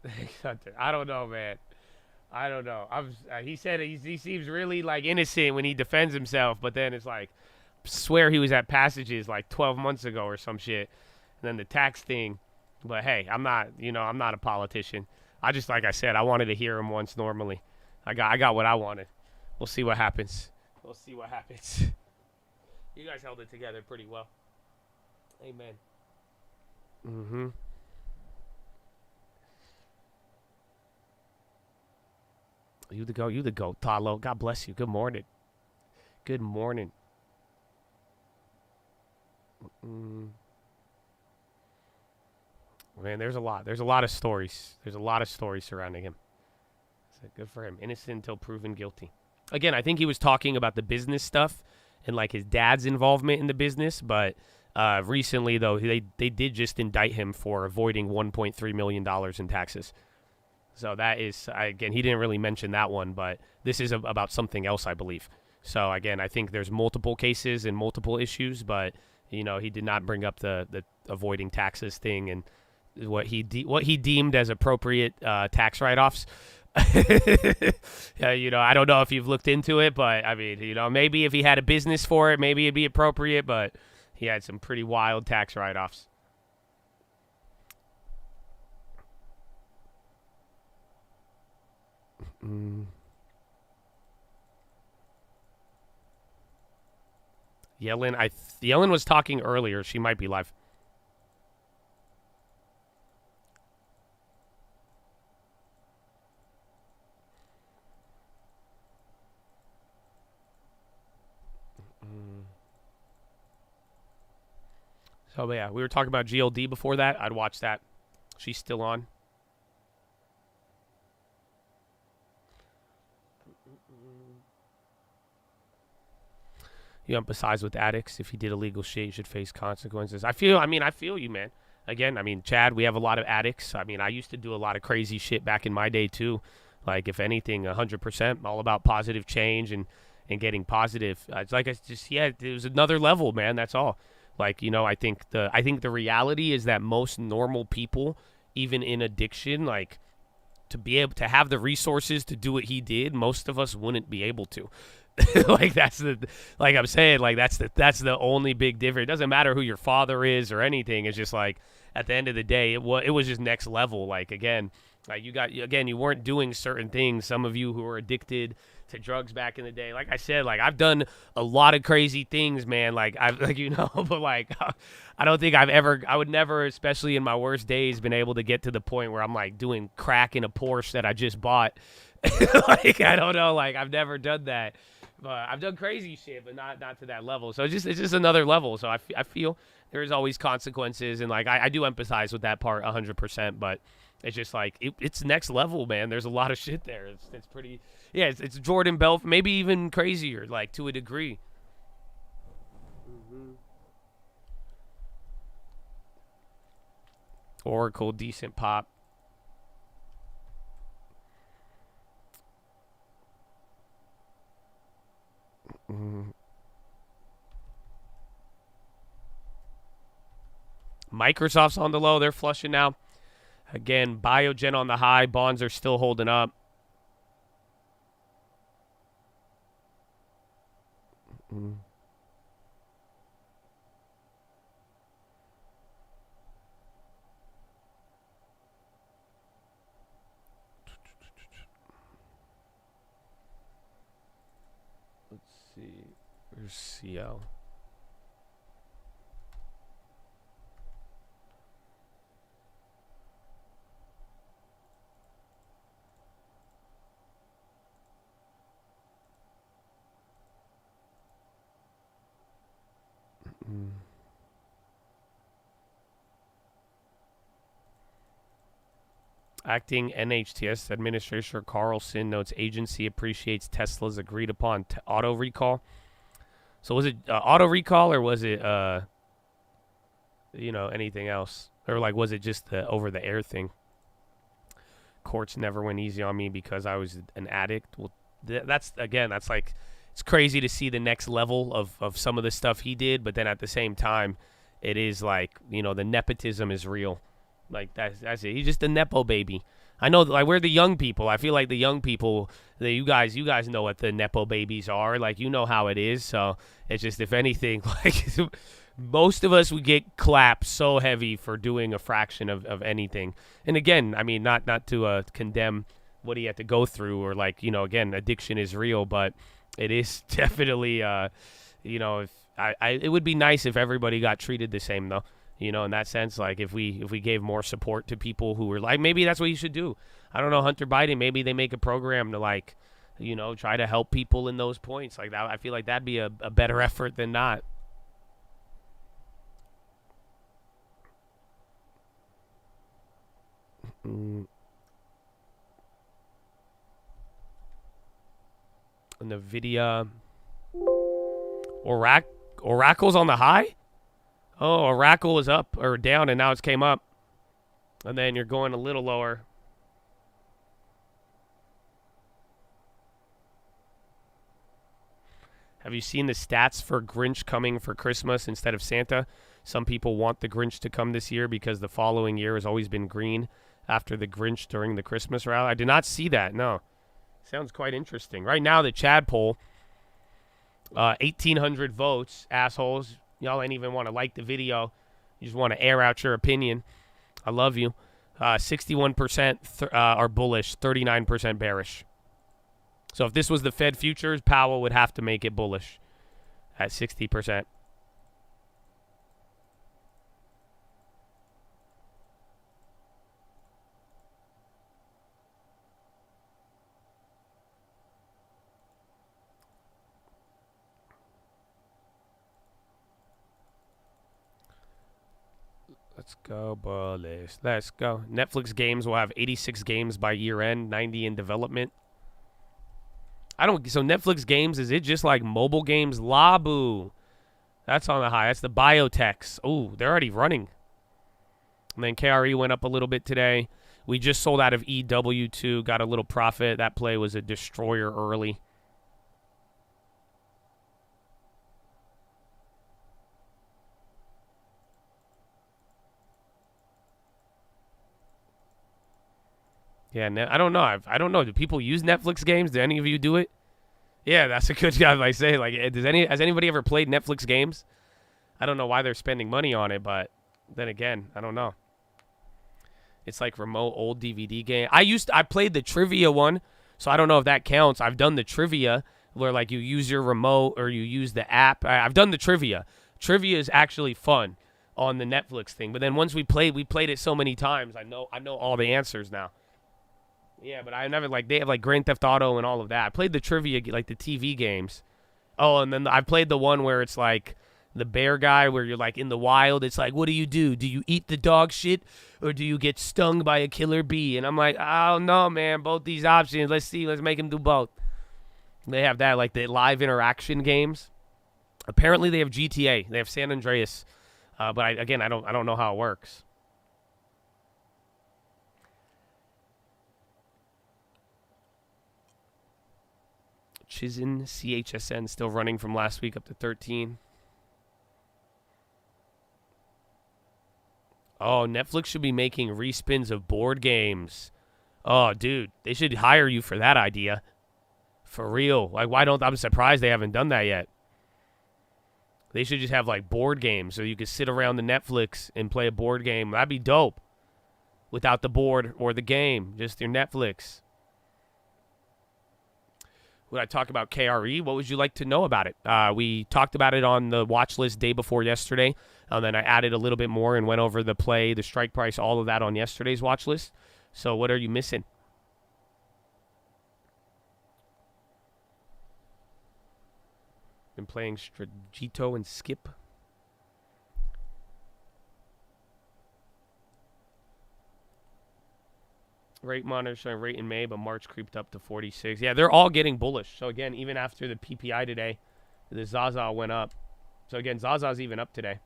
A: Thanks, Hunter. I don't know, man. I don't know. He said he seems really like innocent when he defends himself, but then it's like, swear he was at Passages like 12 months ago or some shit. And then the tax thing. But hey, I'm not a politician. I just, like I said, I wanted to hear him once normally. I got what I wanted. We'll see what happens. We'll see what happens. You guys held it together pretty well. Amen. Mm-hmm. You the goat, Talo. God bless you. Good morning. Good morning. Man, there's a lot. There's a lot of stories. There's a lot of stories surrounding him. So good for him. Innocent until proven guilty. Again, I think he was talking about the business stuff and like his dad's involvement in the business, but recently though they did just indict him for avoiding $1.3 million in taxes. So that is, again, he didn't really mention that one, but this is about something else, I believe. So again, I think there's multiple cases and multiple issues, but he did not bring up the avoiding taxes thing and what he deemed as appropriate tax write-offs. Yeah, I don't know if you've looked into it, but I mean, maybe if he had a business for it, maybe it'd be appropriate, but he had some pretty wild tax write-offs. Yellen was talking earlier. She might be live. So yeah, we were talking about GLD before that. I'd watch that. She's still on. You emphasize with addicts. If he did illegal shit, you should face consequences. I feel you, man. Again, Chad, we have a lot of addicts. I used to do a lot of crazy shit back in my day too. Like, if anything, 100%, all about positive change and getting positive. It's like it was another level, man. That's all. Like, I think the reality is that most normal people, even in addiction, like, to be able to have the resources to do what he did, most of us wouldn't be able to. That's the only big difference. It doesn't matter who your father is or anything. It's just like, at the end of the day, it was just next level. Like, again, Like you weren't doing certain things. Some of you who were addicted to drugs back in the day, like I said, like I've done a lot of crazy things, man. Like but like I don't think I would never, especially in my worst days, been able to get to the point where I'm like doing crack in a Porsche that I just bought. Like I don't know, like I've never done that. But I've done crazy shit, but not to that level. So it's just another level. So I feel there's always consequences, and like I do empathize with that part 100%. But it's just like it's next level, man. There's a lot of shit there. It's pretty. Yeah, it's Jordan Belfort, maybe even crazier, like to a degree. Oracle, decent pop. Microsoft's on the low. They're flushing now. Again, Biogen on the high. Bonds are still holding up. Let's see. Where's CL? Acting NHTS Administrator Carlson notes agency appreciates Tesla's agreed upon auto recall. So was it auto recall, or was it anything else, or like was it just the over the air thing? Courts never went easy on me because I was an addict. Well, that's like it's crazy to see the next level of some of the stuff he did, but then at the same time, it is like the nepotism is real. Like that's it. He's just a nepo baby. I know, like we're the young people. I feel like the young people, you guys know what the nepo babies are. Like you know how it is. So it's just, if anything, like most of us would get clapped so heavy for doing a fraction of anything. And again, I mean, not to condemn what he had to go through, or like again, addiction is real, but it is definitely if it would be nice if everybody got treated the same though. In that sense, like if we gave more support to people who were like, maybe that's what you should do. I don't know, Hunter Biden, maybe they make a program to like, try to help people in those points. Like that, I feel like that'd be a better effort than not. NVIDIA. Oracle's on the high? Oh, Oracle was up or down, and now it's came up. And then you're going a little lower. Have you seen the stats for Grinch coming for Christmas instead of Santa? Some people want the Grinch to come this year because the following year has always been green after the Grinch during the Christmas rally. I did not see that, no. Sounds quite interesting. Right now, the Chad poll, 1,800 votes, assholes. Y'all ain't even want to like the video. You just want to air out your opinion. I love you. 61% are bullish, 39% bearish. So if this was the Fed futures, Powell would have to make it bullish at 60%. Let's go, bullish. Let's go. Netflix games will have 86 games by year end, 90 in development. So Netflix games, is it just like mobile games? Labu. That's on the high. That's the biotechs. Oh, they're already running. And then KRE went up a little bit today. We just sold out of EW2, got a little profit. That play was a destroyer early. Yeah, I don't know. I don't know. Do people use Netflix games? Do any of you do it? Yeah, that's a good job. I say, like, has anybody ever played Netflix games? I don't know why they're spending money on it, but then again, I don't know. It's like remote old DVD game. I played the trivia one, so I don't know if that counts. I've done the trivia where like you use your remote or you use the app. I've done the trivia. Trivia is actually fun on the Netflix thing. But then once we played it so many times. I know all the answers now. Yeah, but I never they have like Grand Theft Auto and all of that. I played the trivia, like the TV games. Oh, and then I played the one where it's like the bear guy where you're like in the wild. It's like, what do? Do you eat the dog shit or do you get stung by a killer bee? And I'm like, oh no, man, both these options. Let's make him do both. They have that, like the live interaction games. Apparently they have GTA. They have San Andreas. But I don't know how it works. Chisin CHSN still running from last week up to 13. Oh, Netflix should be making respins of board games. Oh, dude, they should hire you for that idea. For real. Like, I'm surprised they haven't done that yet. They should just have, like, board games so you could sit around the Netflix and play a board game. That'd be dope. Without the board or the game. Just your Netflix. Would I talk about KRE? What would you like to know about it? We talked about it on the watch list day before yesterday. And then I added a little bit more and went over the play, the strike price, all of that on yesterday's watch list. So what are you missing? Been playing Stragito and Skip. Rate monitor showing rate in May, but March creeped up to 46. Yeah, they're all getting bullish. So, again, even after the PPI today, the Zaza went up. So, again, Zaza's even up today.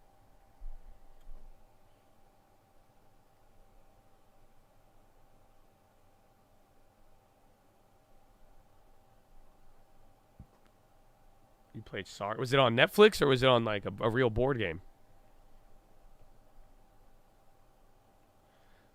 A: You played SAR. Was it on Netflix or was it on, like, a real board game?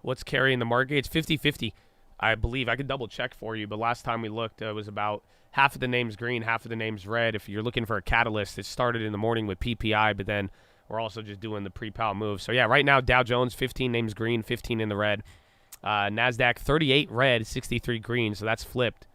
A: What's carrying the market? It's 50-50, I believe. I could double check for you, but last time we looked, it was about half of the names green, half of the names red. If you're looking for a catalyst, it started in the morning with PPI, but then we're also just doing the pre-Powell move. So, yeah, right now, Dow Jones, 15 names green, 15 in the red. NASDAQ, 38 red, 63 green, so that's flipped.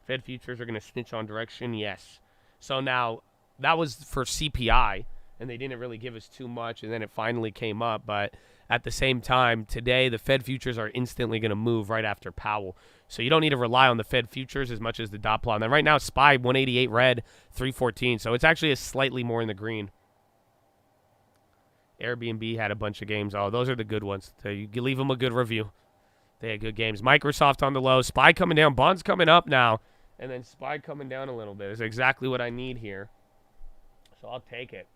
A: Fed futures are going to snitch on direction, yes. So now, that was for CPI, and they didn't really give us too much, and then it finally came up, but at the same time, today, the Fed futures are instantly going to move right after Powell. So you don't need to rely on the Fed futures as much as the dot plot. And then right now, SPY, 188 red, 314. So it's actually slightly more in the green. Airbnb had a bunch of games. Oh, those are the good ones. So you leave them a good review. They had good games. Microsoft on the low. SPY coming down. Bonds coming up now. And then SPY coming down a little bit. Is exactly what I need here. So I'll take it.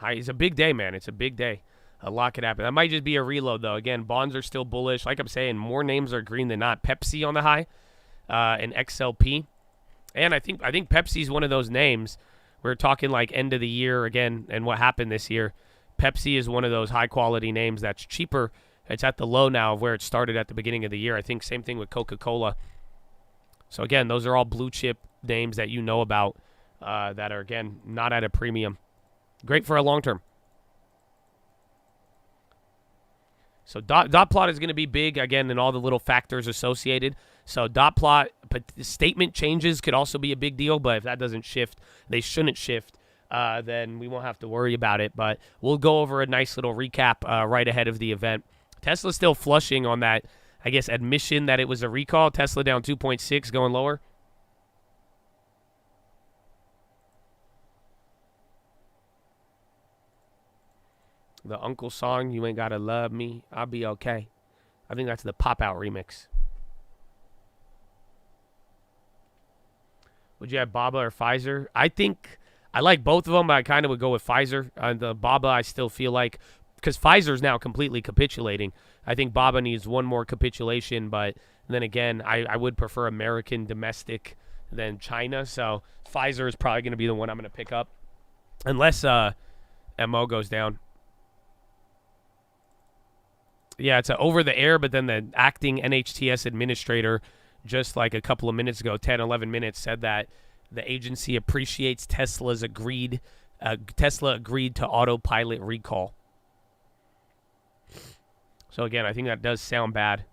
A: It's a big day, man. It's a big day. A lot could happen. That might just be a reload, though. Again, bonds are still bullish. Like I'm saying, more names are green than not. Pepsi on the high, and XLP. And I think Pepsi's one of those names. We're talking like end of the year again and what happened this year. Pepsi is one of those high-quality names that's cheaper. It's at the low now of where it started at the beginning of the year. I think same thing with Coca-Cola. So, again, those are all blue-chip names that you know about that are, again, not at a premium. Great for a long term. So dot plot is going to be big, again, and all the little factors associated. So dot plot, but statement changes could also be a big deal, but if that doesn't shift, they shouldn't shift, then we won't have to worry about it. But we'll go over a nice little recap right ahead of the event. Tesla's still flushing on that, I guess, admission that it was a recall. Tesla down 2.6, going lower. The Uncle song, You Ain't Gotta Love Me, I'll Be Okay. I think that's the Pop Out remix. Would you have Baba or Pfizer? I think I like both of them, but I kind of would go with Pfizer. The Baba, I still feel like, because Pfizer's now completely capitulating. I think Baba needs one more capitulation, but then again, I would prefer American domestic than China. So Pfizer is probably going to be the one I'm going to pick up, unless MO goes down. Yeah, it's over the air, but then the acting NHTS administrator just like a couple of minutes ago, 10, 11 minutes, said that the agency appreciates Tesla agreed to autopilot recall. So again, I think that does sound bad.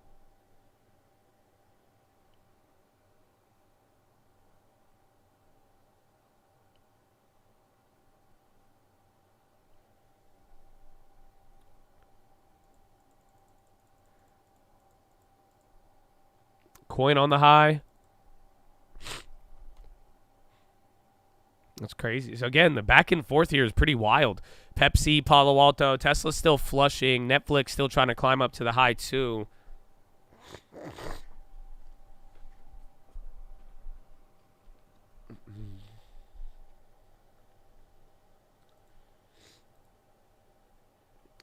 A: Coin on the high. That's crazy. So again, the back and forth here is pretty wild. Pepsi, Palo Alto, Tesla's still flushing. Netflix still trying to climb up to the high too.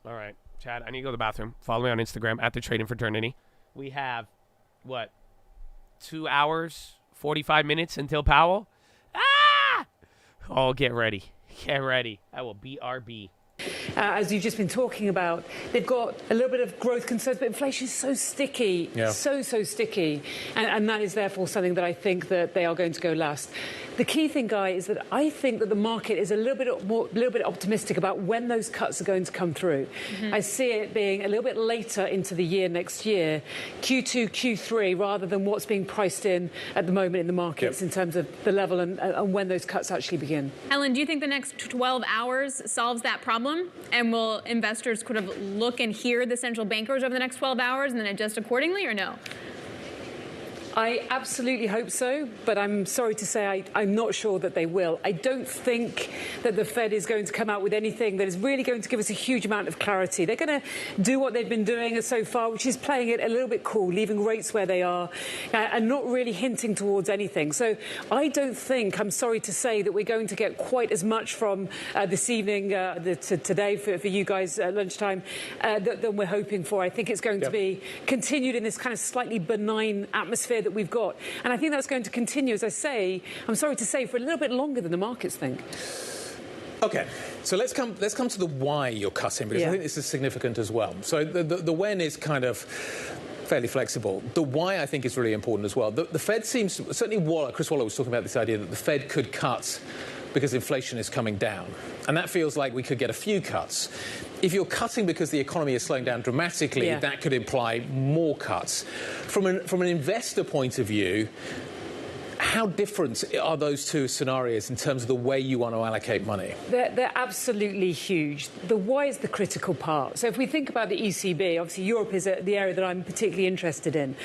A: All right, Chad, I need to go to the bathroom. Follow me on Instagram at the Trading Fraternity. We have, what, 2 hours, 45 minutes until Powell? Ah! Oh, get ready. Get ready. I will BRB.
H: As you've just been talking about, they've got a little bit of growth concerns, but inflation is so sticky, so sticky. And that is therefore something that I think that they are going to go last. The key thing, Guy, is that I think that the market is a little bit optimistic about when those cuts are going to come through. I see it being a little bit later into the year next year, Q2, Q3, rather than what's being priced in at the moment in the markets in terms of the level and when those cuts actually begin.
I: Helen, do you think the next 12 hours solves that problem? And will investors kind of look and hear the central bankers over the next 12 hours and then adjust accordingly, or no?
H: I absolutely hope so, but I'm sorry to say I'm not sure that they will. I don't think that the Fed is going to come out with anything that is really going to give us a huge amount of clarity. They're going to do what they've been doing so far, which is playing it a little bit cool, leaving rates where they are, and not really hinting towards anything. So I don't think, I'm sorry to say, that we're going to get quite as much from this evening, today for you guys at lunchtime, than we're hoping for. I think it's going to be continued in this kind of slightly benign atmosphere that we've got. And I think that's going to continue, as I say, I'm sorry to say, for a little bit longer than the markets think.
J: Okay, so let's come to the why you're cutting, because I think this is significant as well. So the when is kind of fairly flexible. The why, I think, is really important as well. The Fed seems, certainly Chris Waller was talking about this idea that the Fed could cut because inflation is coming down. And that feels like we could get a few cuts. If you're cutting because the economy is slowing down dramatically, that could imply more cuts. From an investor point of view, how different are those two scenarios in terms of the way you want to allocate money?
H: They're absolutely huge. The why is the critical part. So if we think about the ECB, obviously Europe is the area that I'm particularly interested in.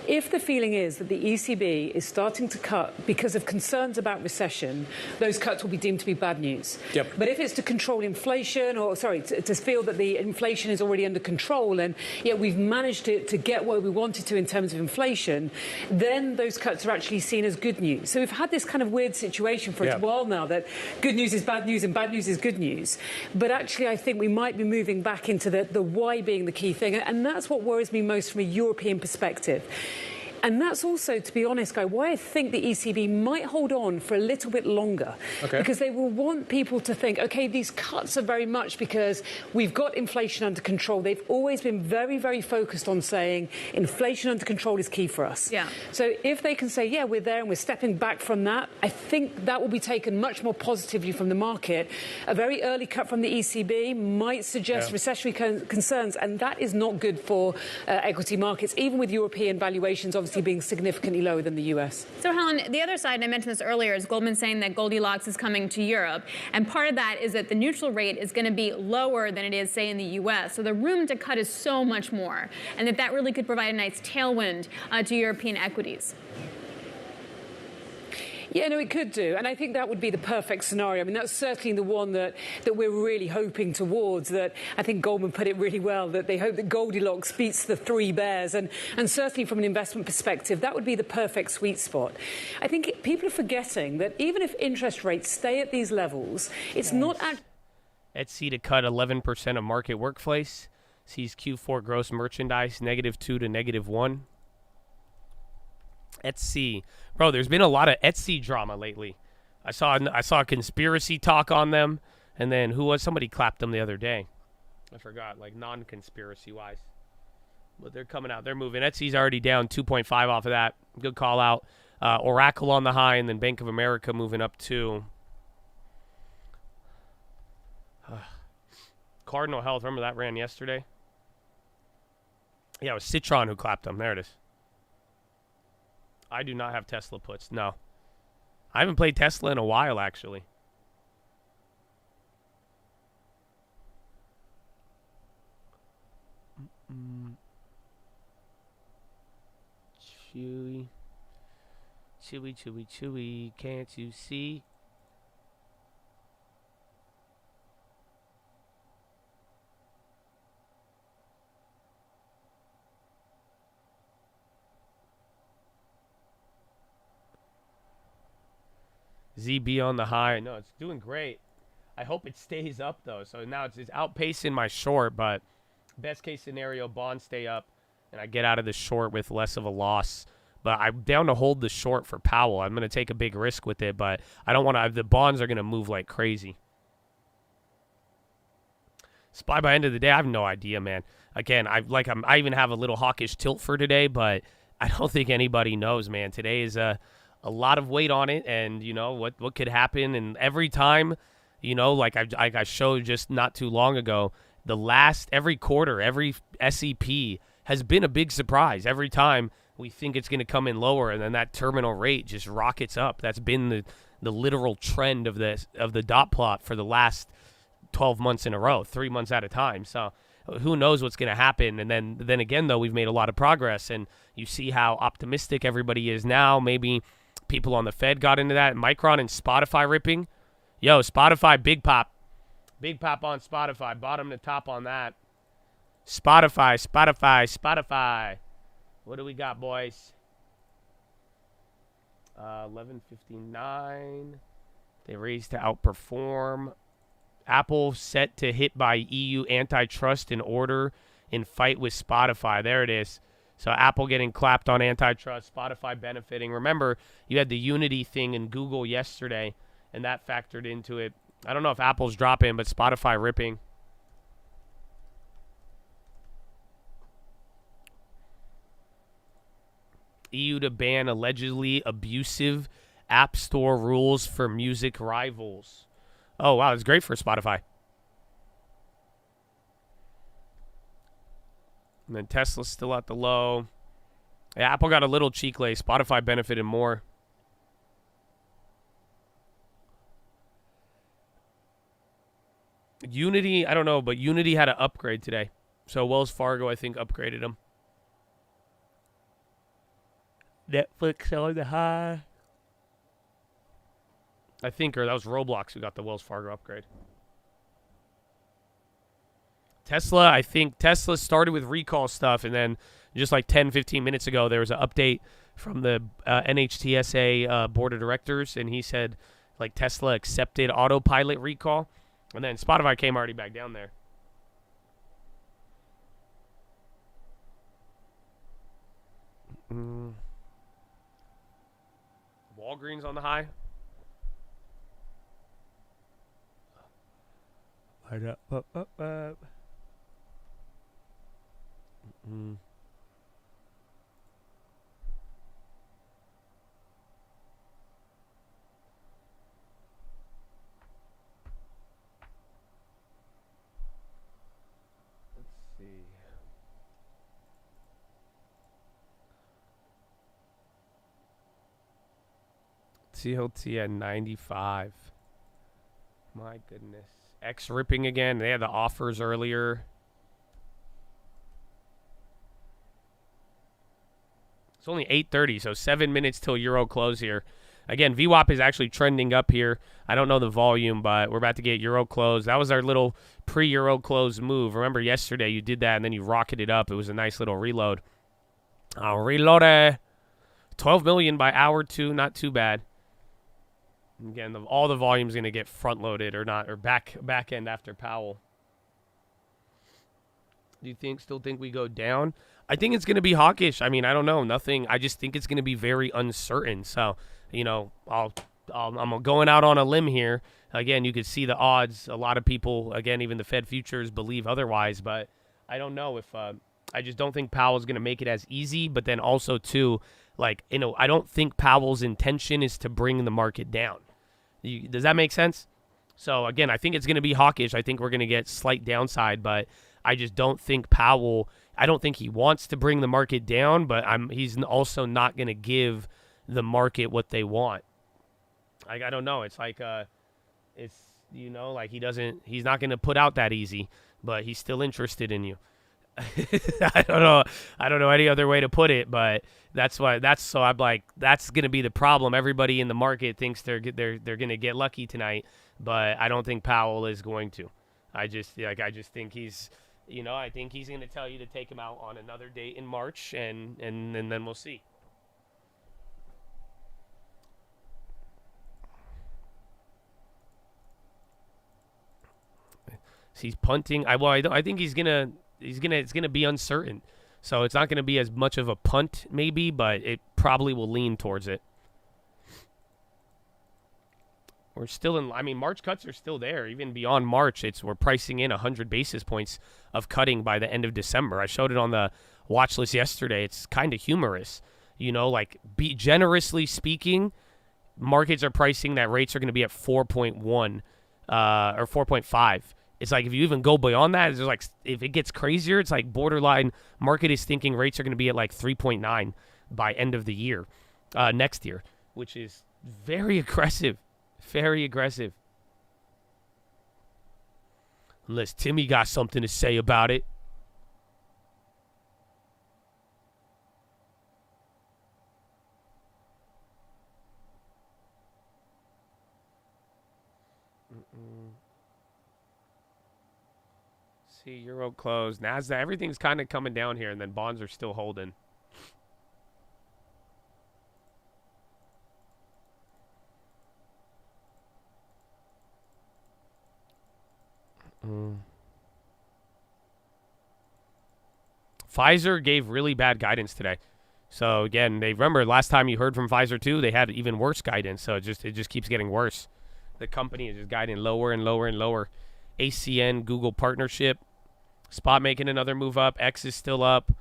H: If the feeling is that the ECB is starting to cut because of concerns about recession, those cuts will be deemed to be bad news. But if it's to control inflation, or to feel that the inflation is already under control and yet we've managed to get where we wanted to in terms of inflation, then those cuts are actually seen as good news. So we've had this kind of weird situation for a while now that good news is bad news and bad news is good news. But actually, I think we might be moving back into the why being the key thing. And that's what worries me most from a European perspective. And that's also, to be honest, Guy, why I think the ECB might hold on for a little bit longer. Because they will want people to think, OK, these cuts are very much because we've got inflation under control. They've always been very, very focused on saying inflation under control is key for us. So if they can say, yeah, we're there and we're stepping back from that, I think that will be taken much more positively from the market. A very early cut from the ECB might suggest recessionary concerns, and that is not good for equity markets, even with European valuations obviously being significantly lower than the US.
I: So, Helen, the other side, and I mentioned this earlier, is Goldman saying that Goldilocks is coming to Europe. And part of that is that the neutral rate is going to be lower than it is, say, in the US. So the room to cut is so much more. And that really could provide a nice tailwind to European equities.
H: Yeah, no, it could do. And I think that would be the perfect scenario. I mean, that's certainly the one that we're really hoping towards. That I think Goldman put it really well, that they hope that Goldilocks beats the three bears. And certainly from an investment perspective, that would be the perfect sweet spot. I think people are forgetting that even if interest rates stay at these levels, it's not...
A: Etsy to cut 11% of market workplace. Sees Q4 gross merchandise -2 to -1. Etsy, bro. There's been a lot of Etsy drama lately. I saw conspiracy talk on them, and then somebody clapped them the other day. I forgot, like non-conspiracy wise. But they're coming out. They're moving. Etsy's already down 2.5 off of that. Good call out. Oracle on the high, and then Bank of America moving up too. Cardinal Health. Remember that ran yesterday? Yeah, it was Citron who clapped them. There it is. I do not have Tesla puts. No. I haven't played Tesla in a while, actually. Chewy. Chewy, chewy, chewy. Can't you see? ZB on the high. No, it's doing great. I hope it stays up, though. So now it's outpacing my short, but best case scenario, bonds stay up, and I get out of the short with less of a loss. But I'm down to hold the short for Powell. I'm going to take a big risk with it, but I don't want to. The bonds are going to move like crazy. SPY by end of the day, I have no idea, man. Again, I even have a little hawkish tilt for today, but I don't think anybody knows, man. Today is a lot of weight on it, and you know what could happen. And every time, you know, like I showed just not too long ago, every quarter, every SEP has been a big surprise. Every time we think it's going to come in lower, and then that terminal rate just rockets up. That's been the literal trend of the dot plot for the last 12 months in a row, 3 months at a time. So who knows what's going to happen. And then again, though, we've made a lot of progress, and you see how optimistic everybody is now. Maybe people on the Fed got into that. Micron and Spotify ripping. Yo, Spotify, big pop. Big pop on Spotify. Bottom to top on that. Spotify. What do we got, boys? 11.59. They raised to outperform. Apple set to hit by EU antitrust in order in fight with Spotify. There it is. So Apple getting clapped on antitrust, Spotify benefiting. Remember, you had the Unity thing in Google yesterday, and that factored into it. I don't know if Apple's dropping, but Spotify ripping. EU to ban allegedly abusive app store rules for music rivals. Oh, wow, that's great for Spotify. And then Tesla's still at the low. Yeah, Apple got a little cheek lay. Spotify benefited more. Unity, I don't know, but Unity had an upgrade today. So Wells Fargo, I think, upgraded them. Netflix on the high. I think, or that was Roblox who got the Wells Fargo upgrade. Tesla, I think Tesla started with recall stuff, and then just like 10, 15 minutes ago, there was an update from the NHTSA board of directors, and he said, like, Tesla accepted autopilot recall, and then Spotify came already back down there. Walgreens on the high. Let's see. TLT at 95. My goodness. X ripping again. They had the offers earlier. It's only 8:30, so 7 minutes till Euro close here. Again, VWAP is actually trending up here. I don't know the volume, but we're about to get Euro close. That was our little pre-Euro close move. Remember yesterday you did that, and then you rocketed up. It was a nice little reload. I'll reload it. 12 million by hour two. Not too bad. Again, all the volume's going to get front-loaded or not, or back end after Powell. Do you still think we go down? I think it's going to be hawkish. I mean, I don't know. Nothing. I just think it's going to be very uncertain. So, you know, I'm going out on a limb here. Again, you could see the odds. A lot of people, again, even the Fed futures believe otherwise. But I don't know if I just don't think Powell's going to make it as easy. But then also, too, like, I don't think Powell's intention is to bring the market down. Does that make sense? So, again, I think it's going to be hawkish. I think we're going to get slight downside, but I just don't think Powell, I don't think he wants to bring the market down, but he's also not going to give the market what they want. Like, I don't know. It's like, it's, like he's not going to put out that easy, but he's still interested in you. I don't know any other way to put it, but so I'm like, that's going to be the problem. Everybody in the market thinks they're going to get lucky tonight, but I don't think Powell is going to. I just think he's, I think he's going to tell you to take him out on another date in March, and then we'll see. He's punting. I think it's gonna be uncertain. So it's not gonna be as much of a punt, maybe, but it probably will lean towards it. We're still in. March cuts are still there. Even beyond March, we're pricing in 100 basis points of cutting by the end of December. I showed it on the watch list yesterday. It's kind of humorous, generously speaking, markets are pricing that rates are going to be at 4.1 or 4.5. It's like if you even go beyond that, it's like if it gets crazier, it's like borderline. Market is thinking rates are going to be at like 3.9 by end of the year, next year, which is very aggressive, very aggressive. Unless Timmy got something to say about it. See, Euro closed. NASDAQ, everything's kind of coming down here, and then bonds are still holding. Pfizer gave really bad guidance today. So, again, remember last time you heard from Pfizer, too, they had even worse guidance. So, it just keeps getting worse. The company is just guiding lower and lower and lower. ACN, Google partnership. Spot making another move up. X is still up.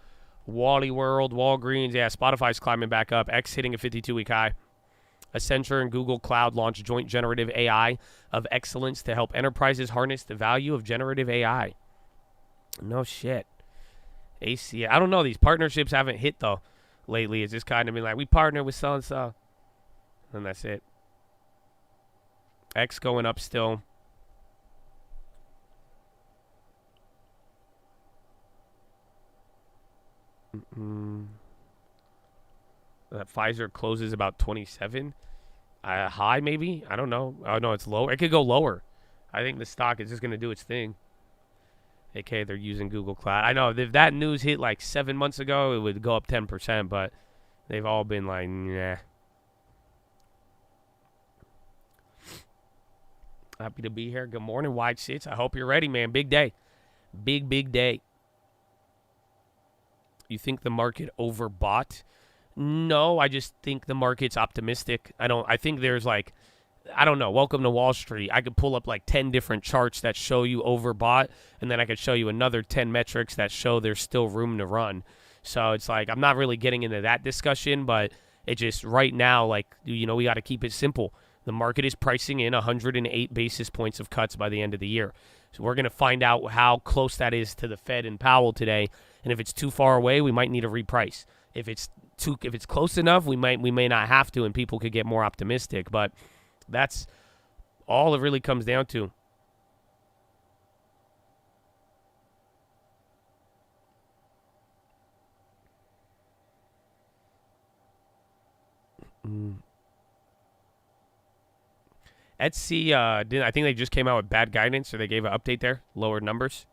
A: Wally World, Walgreens. Yeah, Spotify's climbing back up. X hitting a 52-week high. Accenture and Google Cloud launch joint generative AI of excellence to help enterprises harness the value of generative AI. No shit. ACN. I don't know. These partnerships haven't hit, though, lately. It's just kind of been like, we partner with so-and-so. And that's it. X going up still. That Pfizer closes about 27 high, maybe. I don't know. Oh no, it's lower. It could go lower. I think the stock is just going to do its thing. Okay, they're using Google Cloud. I know if that news hit like 7 months ago, it would go up 10%, but they've all been like, nah. Happy to be here. Good morning, Wide Sits. I hope you're ready, man. Big day. Big day. You think the market overbought? No, I just think the market's optimistic. I think there's like, I don't know. Welcome to Wall Street. I could pull up like 10 different charts that show you overbought, and then I could show you another 10 metrics that show there's still room to run. So it's like, I'm not really getting into that discussion, but it just right now, like, we got to keep it simple. The market is pricing in 108 basis points of cuts by the end of the year. So we're going to find out how close that is to the Fed and Powell today. And if it's too far away, we might need to reprice. If it's close enough, we may not have to, and people could get more optimistic. But that's all it really comes down to. Etsy, I think they just came out with bad guidance, or they gave an update there, lowered numbers.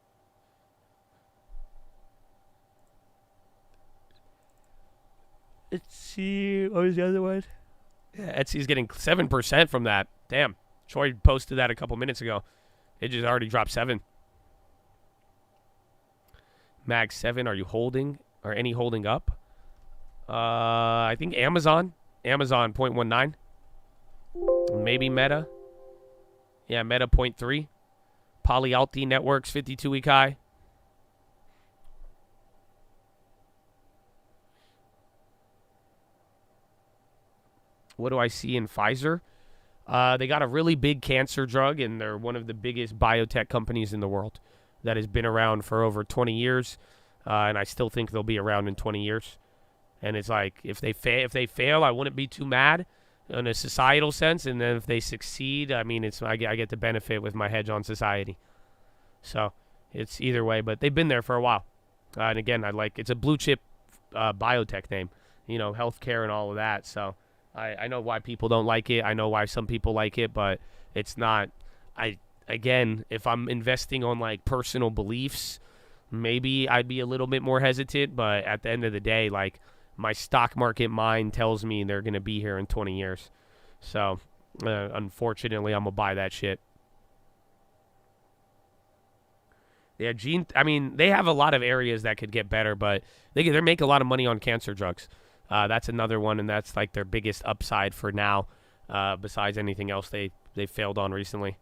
A: Etsy, what was the other one? Yeah, Etsy's getting 7% from that. Damn. Troy posted that a couple minutes ago. It just already dropped 7. Mag 7, are you holding? Or any holding up? I think Amazon. Amazon 0.19. Maybe Meta. Yeah, Meta 0.3. Polyalti Networks 52-week high. What do I see in Pfizer? They got a really big cancer drug, and they're one of the biggest biotech companies in the world that has been around for over 20 years, and I still think they'll be around in 20 years. And it's like, if they fail, I wouldn't be too mad in a societal sense, and then if they succeed, I mean, I get the benefit with my hedge on society. So it's either way, but they've been there for a while. And again, it's a blue chip biotech name, healthcare and all of that. So I know why people don't like it. I know why some people like it, but it's not. Again, if I'm investing on like personal beliefs, maybe I'd be a little bit more hesitant. But at the end of the day, like, my stock market mind tells me they're going to be here in 20 years. So unfortunately, I'm going to buy that shit. Yeah, they have a lot of areas that could get better, but they make a lot of money on cancer drugs. That's another one, and that's like their biggest upside for now, besides anything else they failed on recently.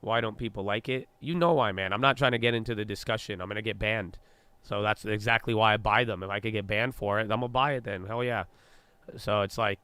A: Why don't people like it? You know why, man. I'm not trying to get into the discussion. I'm going to get banned. So that's exactly why I buy them. If I could get banned for it, I'm going to buy it then. Hell yeah. So it's like,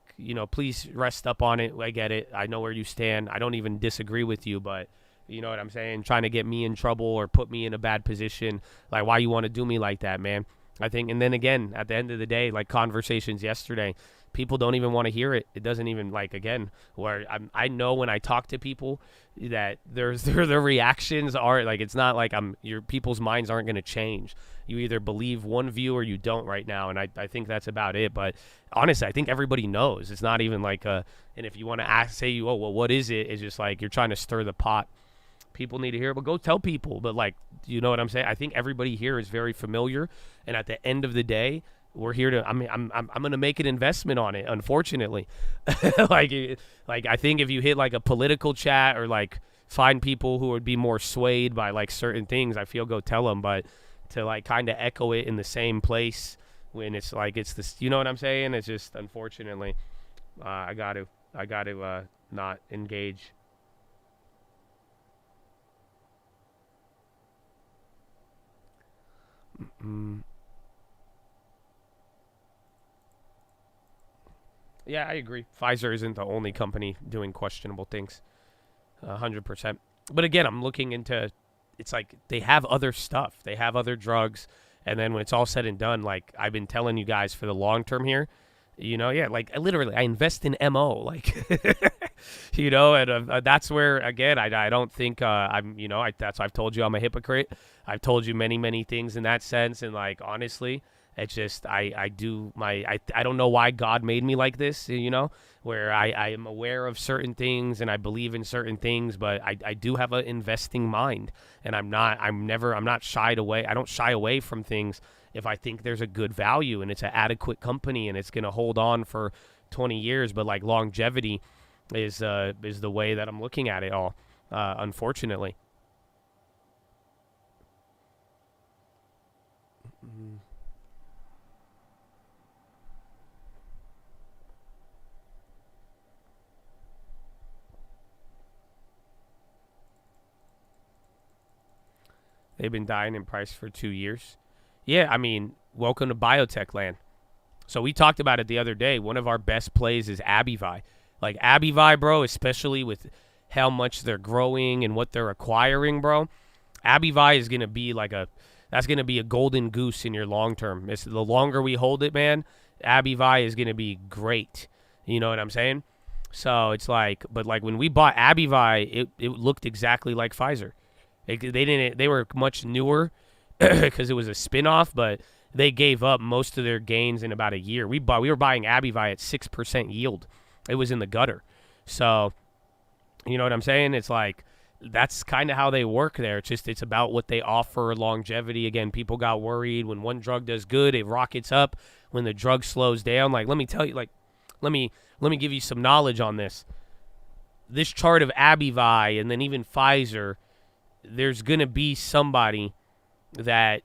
A: please rest up on it. I get it. I know where you stand. I don't even disagree with you, but you know what I'm saying? Trying to get me in trouble or put me in a bad position. Like, why you want to do me like that, man? I think, and then again, at the end of the day, like conversations yesterday, people don't even want to hear it. It doesn't even, like, again, where I know when I talk to people that their reactions are like, it's not like your people's minds aren't going to change. You either believe one view or you don't right now, and I think that's about it. But honestly, I think everybody knows. It's not even like and if you want to say, oh, well, what is it? It's just like you're trying to stir the pot. People need to hear it, but go tell people. But, like, you know what I'm saying? I think everybody here is very familiar, and at the end of the day, we're here to. I'm gonna make an investment on it. Unfortunately, like I think if you hit like a political chat or like find people who would be more swayed by like certain things, I feel go tell them. But to like kind of echo it in the same place when it's like it's this, you know what I'm saying? It's just unfortunately, I got to not engage. Yeah, I agree. Pfizer isn't the only company doing questionable things, 100%. But again, I'm looking into, it's like they have other stuff. They have other drugs. And then when it's all said and done, like I've been telling you guys for the long term here, like I invest in MO, like, and that's where, again, I don't think that's why I've told you I'm a hypocrite. I've told you many, many things in that sense. And like, honestly, it's just, I don't know why God made me like this, where I am aware of certain things and I believe in certain things, but I do have an investing mind, and I'm not shied away. I don't shy away from things if I think there's a good value and it's an adequate company and it's going to hold on for 20 years. But like longevity is the way that I'm looking at it all, unfortunately. They've been dying in price for 2 years. Yeah, I mean, welcome to biotech land. So we talked about it the other day. One of our best plays is Abivi. Like Abivi, bro, especially with how much they're growing and what they're acquiring, bro. Abivi is going to be that's going to be a golden goose in your long term. The longer we hold it, man, Abivi is going to be great. You know what I'm saying? So it's like, but like when we bought Abivi, it looked exactly like Pfizer. They were much newer because it was a spinoff, but they gave up most of their gains in about a year. We were buying Abivi at 6% yield. It was in the gutter. So, you know what I'm saying? It's like, that's kind of how they work there. It's about what they offer, longevity. Again, people got worried when one drug does good, it rockets up. When the drug slows down, like, let me tell you, like, let me give you some knowledge on this. This chart of Abivi and then even Pfizer, there's going to be somebody that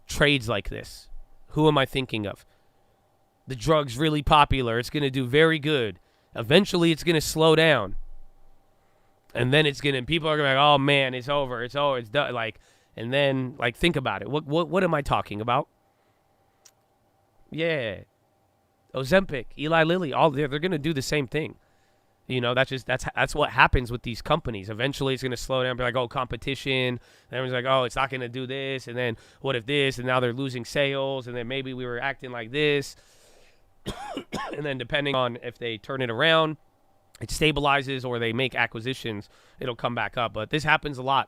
A: trades like this. Who am I thinking of? The drug's really popular. It's going to do very good. Eventually, it's going to slow down. And then people are going to be like, oh, man, it's over. It's done. Like, and then, like, think about it. What am I talking about? Yeah. Ozempic, Eli Lilly, all they're going to do the same thing. You know, that's what happens with these companies. Eventually, it's going to slow down. Be like, oh, competition. And everyone's like, oh, it's not going to do this. And then what if this? And now they're losing sales. And then maybe we were acting like this. And then depending on if they turn it around, it stabilizes, or they make acquisitions, it'll come back up. But this happens a lot.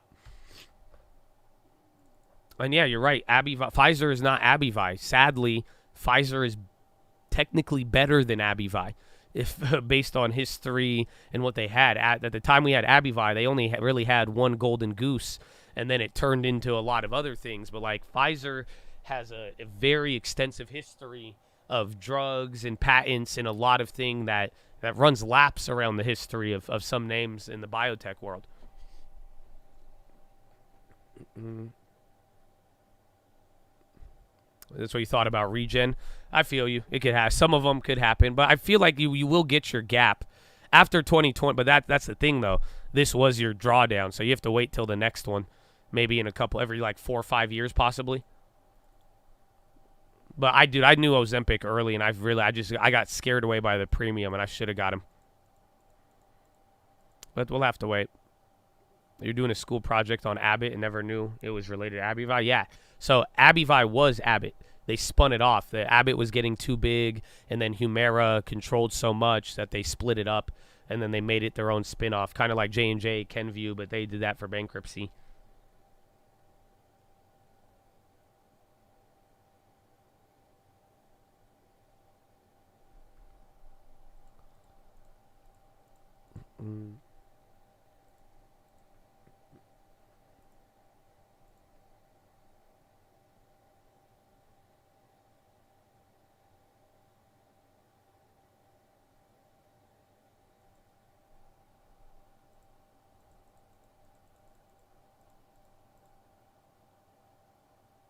A: And yeah, you're right. Pfizer is not Abivi. Sadly, Pfizer is technically better than Abivi. If based on history and what they had at the time we had Abivi, they only really had one golden goose, and then it turned into a lot of other things. But like Pfizer has a very extensive history of drugs and patents and a lot of thing that runs laps around the history of some names in the biotech world. That's what you thought about regen. I feel you. It could have. Some of them could happen, but I feel like you will get your gap after 2020. But that's the thing, though. This was your drawdown, so you have to wait till the next one, maybe in every like 4 or 5 years, possibly. But I knew Ozempic early, and I got scared away by the premium, and I should have got him. But we'll have to wait. You're doing a school project on Abbott and never knew it was related to Abivi? Yeah. So Abivi was Abbott. They spun it off. The Abbott was getting too big, and then Humira controlled so much that they split it up, and then they made it their own spin-off, kind of like J&J, Kenvue, but they did that for bankruptcy.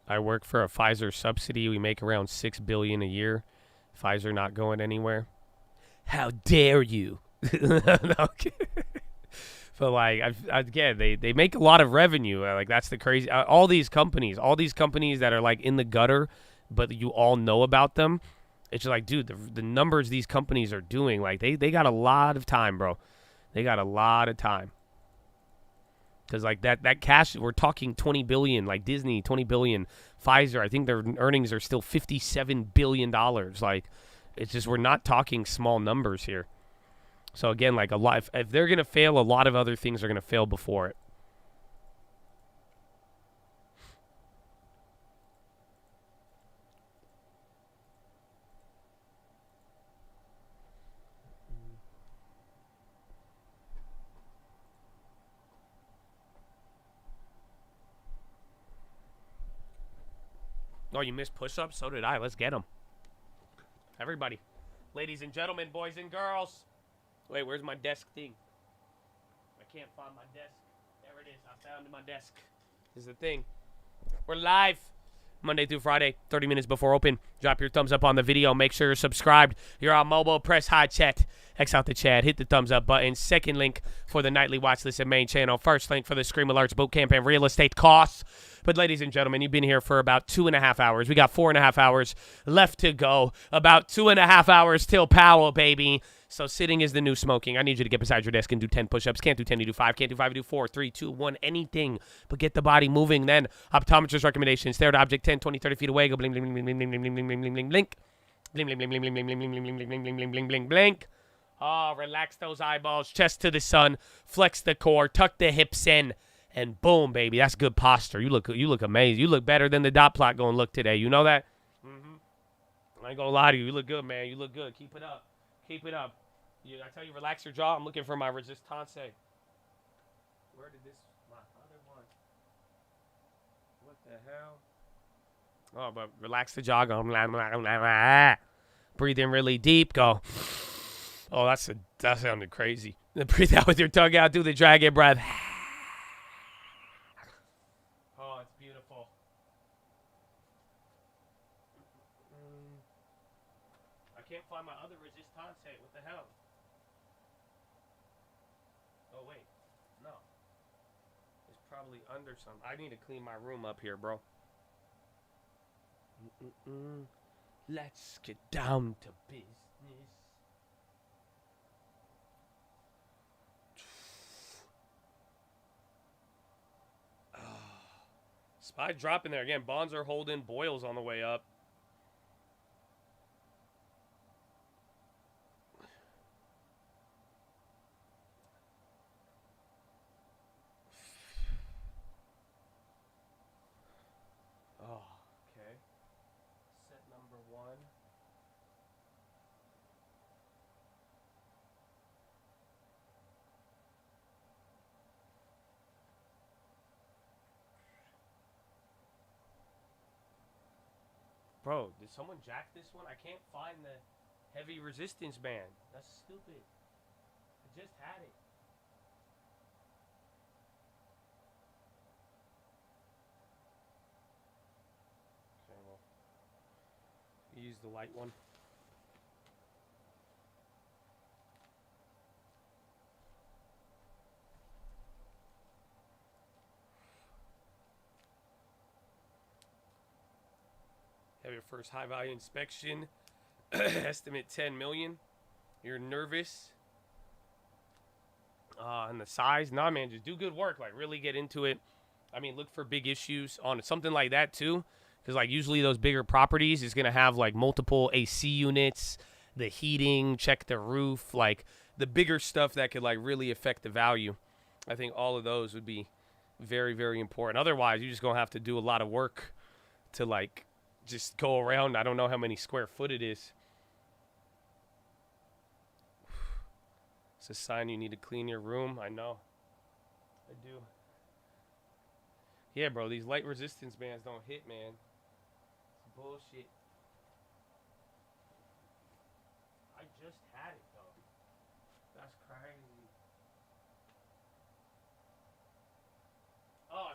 A: I work for a Pfizer subsidy. We make around $6 billion a year. Pfizer not going anywhere. How dare you? No, okay. But like, again, they make a lot of revenue. Like that's the crazy. All these companies that are like in the gutter, but you all know about them. It's just like, dude, the numbers these companies are doing, like they got a lot of time, bro. They got a lot of time. Because like that cash, we're talking 20 billion, like Disney, 20 billion, Pfizer. I think their earnings are still $57 billion. Like, it's just, we're not talking small numbers here. So again, like a lot, if they're going to fail, a lot of other things are going to fail before it. Oh, you missed push-ups? So did I. Let's get them. Everybody. Ladies and gentlemen, boys and girls. Wait, where's my desk thing? I can't find my desk. There it is. I found my desk. This is the thing. We're live Monday through Friday, 30 minutes before open. Drop your thumbs up on the video. Make sure you're subscribed. You're on mobile. Press high chat. X out the chat. Hit the thumbs up button. Second link for the nightly watch list and main channel. First link for the Scream Alerts Bootcamp and real estate costs. But ladies and gentlemen, you've been here for about 2.5 hours. We got 4.5 hours left to go. About 2.5 hours till Powell, baby. So sitting is the new smoking. I need you to get beside your desk and do 10 push-ups. Can't do 10, you do 5. Can't do 5, you do 4, 3, 2, 1, anything. But get the body moving. Then optometrist recommendations. Stare at object 10, 20, 30 feet away. Go blink, blink, blink, blink, blink, blink, blink, blink, blink, blink, blink. Blink, blink, blink, blink, blink, blink, blink, blink, blink, blink, blink, blink, blink, blink, blink. Oh, relax those eyeballs. Chest to the sun. Flex the core. Tuck the hips in. And boom, baby. That's good posture. You look amazing. You look better than the dot plot going to look today. You know that? I ain't going to lie to you. You look good, man. You look good. Keep it up. Keep it up. I tell you, relax your jaw. I'm looking for my resistance. Where did this, my other one? What the hell? Oh, but relax the jaw. Go. Breathe in really deep. Go. Oh, that sounded crazy. Then breathe out with your tongue out. Do the dragon breath. Oh, it's beautiful. I can't find my other resistance. What the hell? Oh, wait. No. It's probably under some. I need to clean my room up here, bro. Let's get down to business. SPY dropping there again. Bonds are holding. Boyle's on the way up. Oh, okay. Set number 1. Bro, did someone jack this one? I can't find the heavy resistance band. That's stupid. I just had it. Okay, well, use the light one. Have your first high value inspection. Estimate 10 million. You're nervous. And the size. Nah, man, just do good work. Like, really get into it. I mean, look for big issues on something like that, too. Because, like, usually those bigger properties is going to have, like, multiple AC units, the heating, check the roof. Like, the bigger stuff that could, like, really affect the value. I think all of those would be very, very important. Otherwise, you're just going to have to do a lot of work to, like, just go around. I don't know how many square foot it is. It's a sign you need to clean your room. I know. I do. Yeah, bro, these light resistance bands don't hit, man. It's bullshit. I just had it, though. That's crazy. Oh,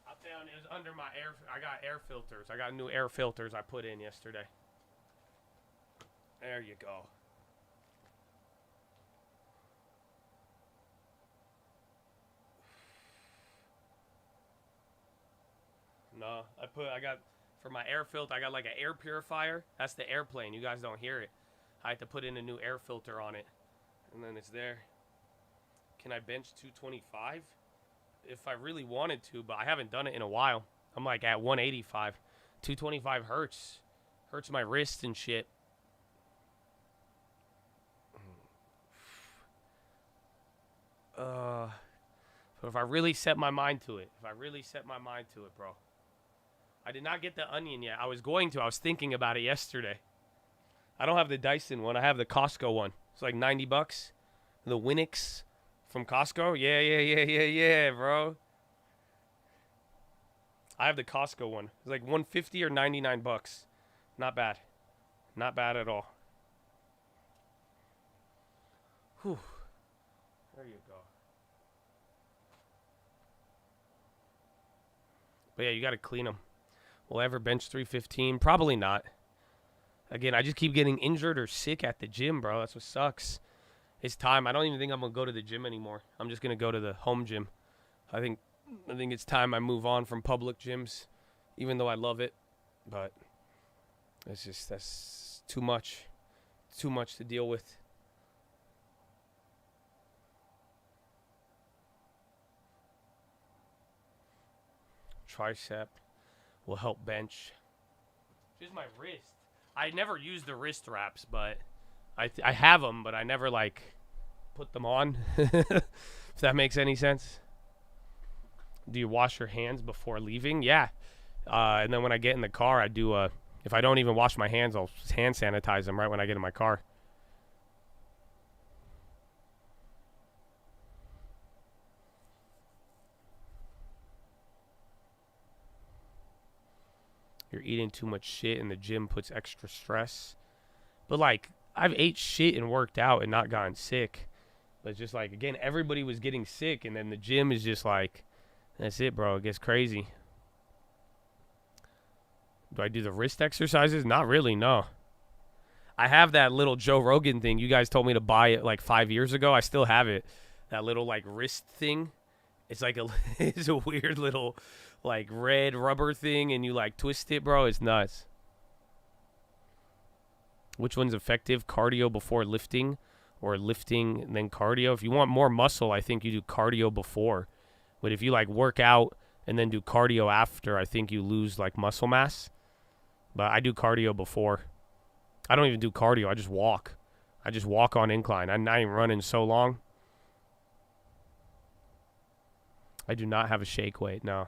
A: I found it was under my air. I got air filters. I got new air filters I put in yesterday. There you go. No, I got, for my air filter, I got like an air purifier. That's the airplane. You guys don't hear it. I had to put in a new air filter on it. And then it's there. Can I bench 225? If I really wanted to, but I haven't done it in a while. I'm like at 185. 225 hurts. Hurts my wrist and shit. But if I really set my mind to it. Bro. I did not get the onion yet. I was going to. I was thinking about it yesterday. I don't have the Dyson one. I have the Costco one. It's like $90. The Winix from Costco. Yeah, bro. I have the Costco one. It's like $150 or $99. Not bad. Not bad at all. Whew. There you go. But yeah, you got to clean them. Will I ever bench 315? Probably not. Again, I just keep getting injured or sick at the gym, bro. That's what sucks. It's time. I don't even think I'm going to go to the gym anymore. I'm just going to go to the home gym. I think it's time I move on from public gyms, even though I love it. But it's just, that's too much. Too much to deal with. Tricep will help bench. Just my wrist. I never use the wrist wraps, but I have them, but I never like put them on. If that makes any sense. Do you wash your hands before leaving? Yeah. And then when I get in the car, I do. If I don't even wash my hands, I'll hand sanitize them right when I get in my car. You're eating too much shit and the gym puts extra stress. But, like, I've ate shit and worked out and not gotten sick. But it's just, like, again, everybody was getting sick. And then the gym is just, like, that's it, bro. It gets crazy. Do I do the wrist exercises? Not really, no. I have that little Joe Rogan thing. You guys told me to buy it, like, 5 years ago. I still have it. That little, like, wrist thing. It's like it's a weird little, like, red rubber thing, and you, like, twist it, bro. It's nuts. Which one's effective? Cardio before lifting or lifting and then cardio? If you want more muscle, I think you do cardio before. But if you like work out and then do cardio after, I think you lose like muscle mass. But I do cardio before. I don't even do cardio. I just walk. I just walk on incline. I'm not even running so long. I do not have a shake weight, no.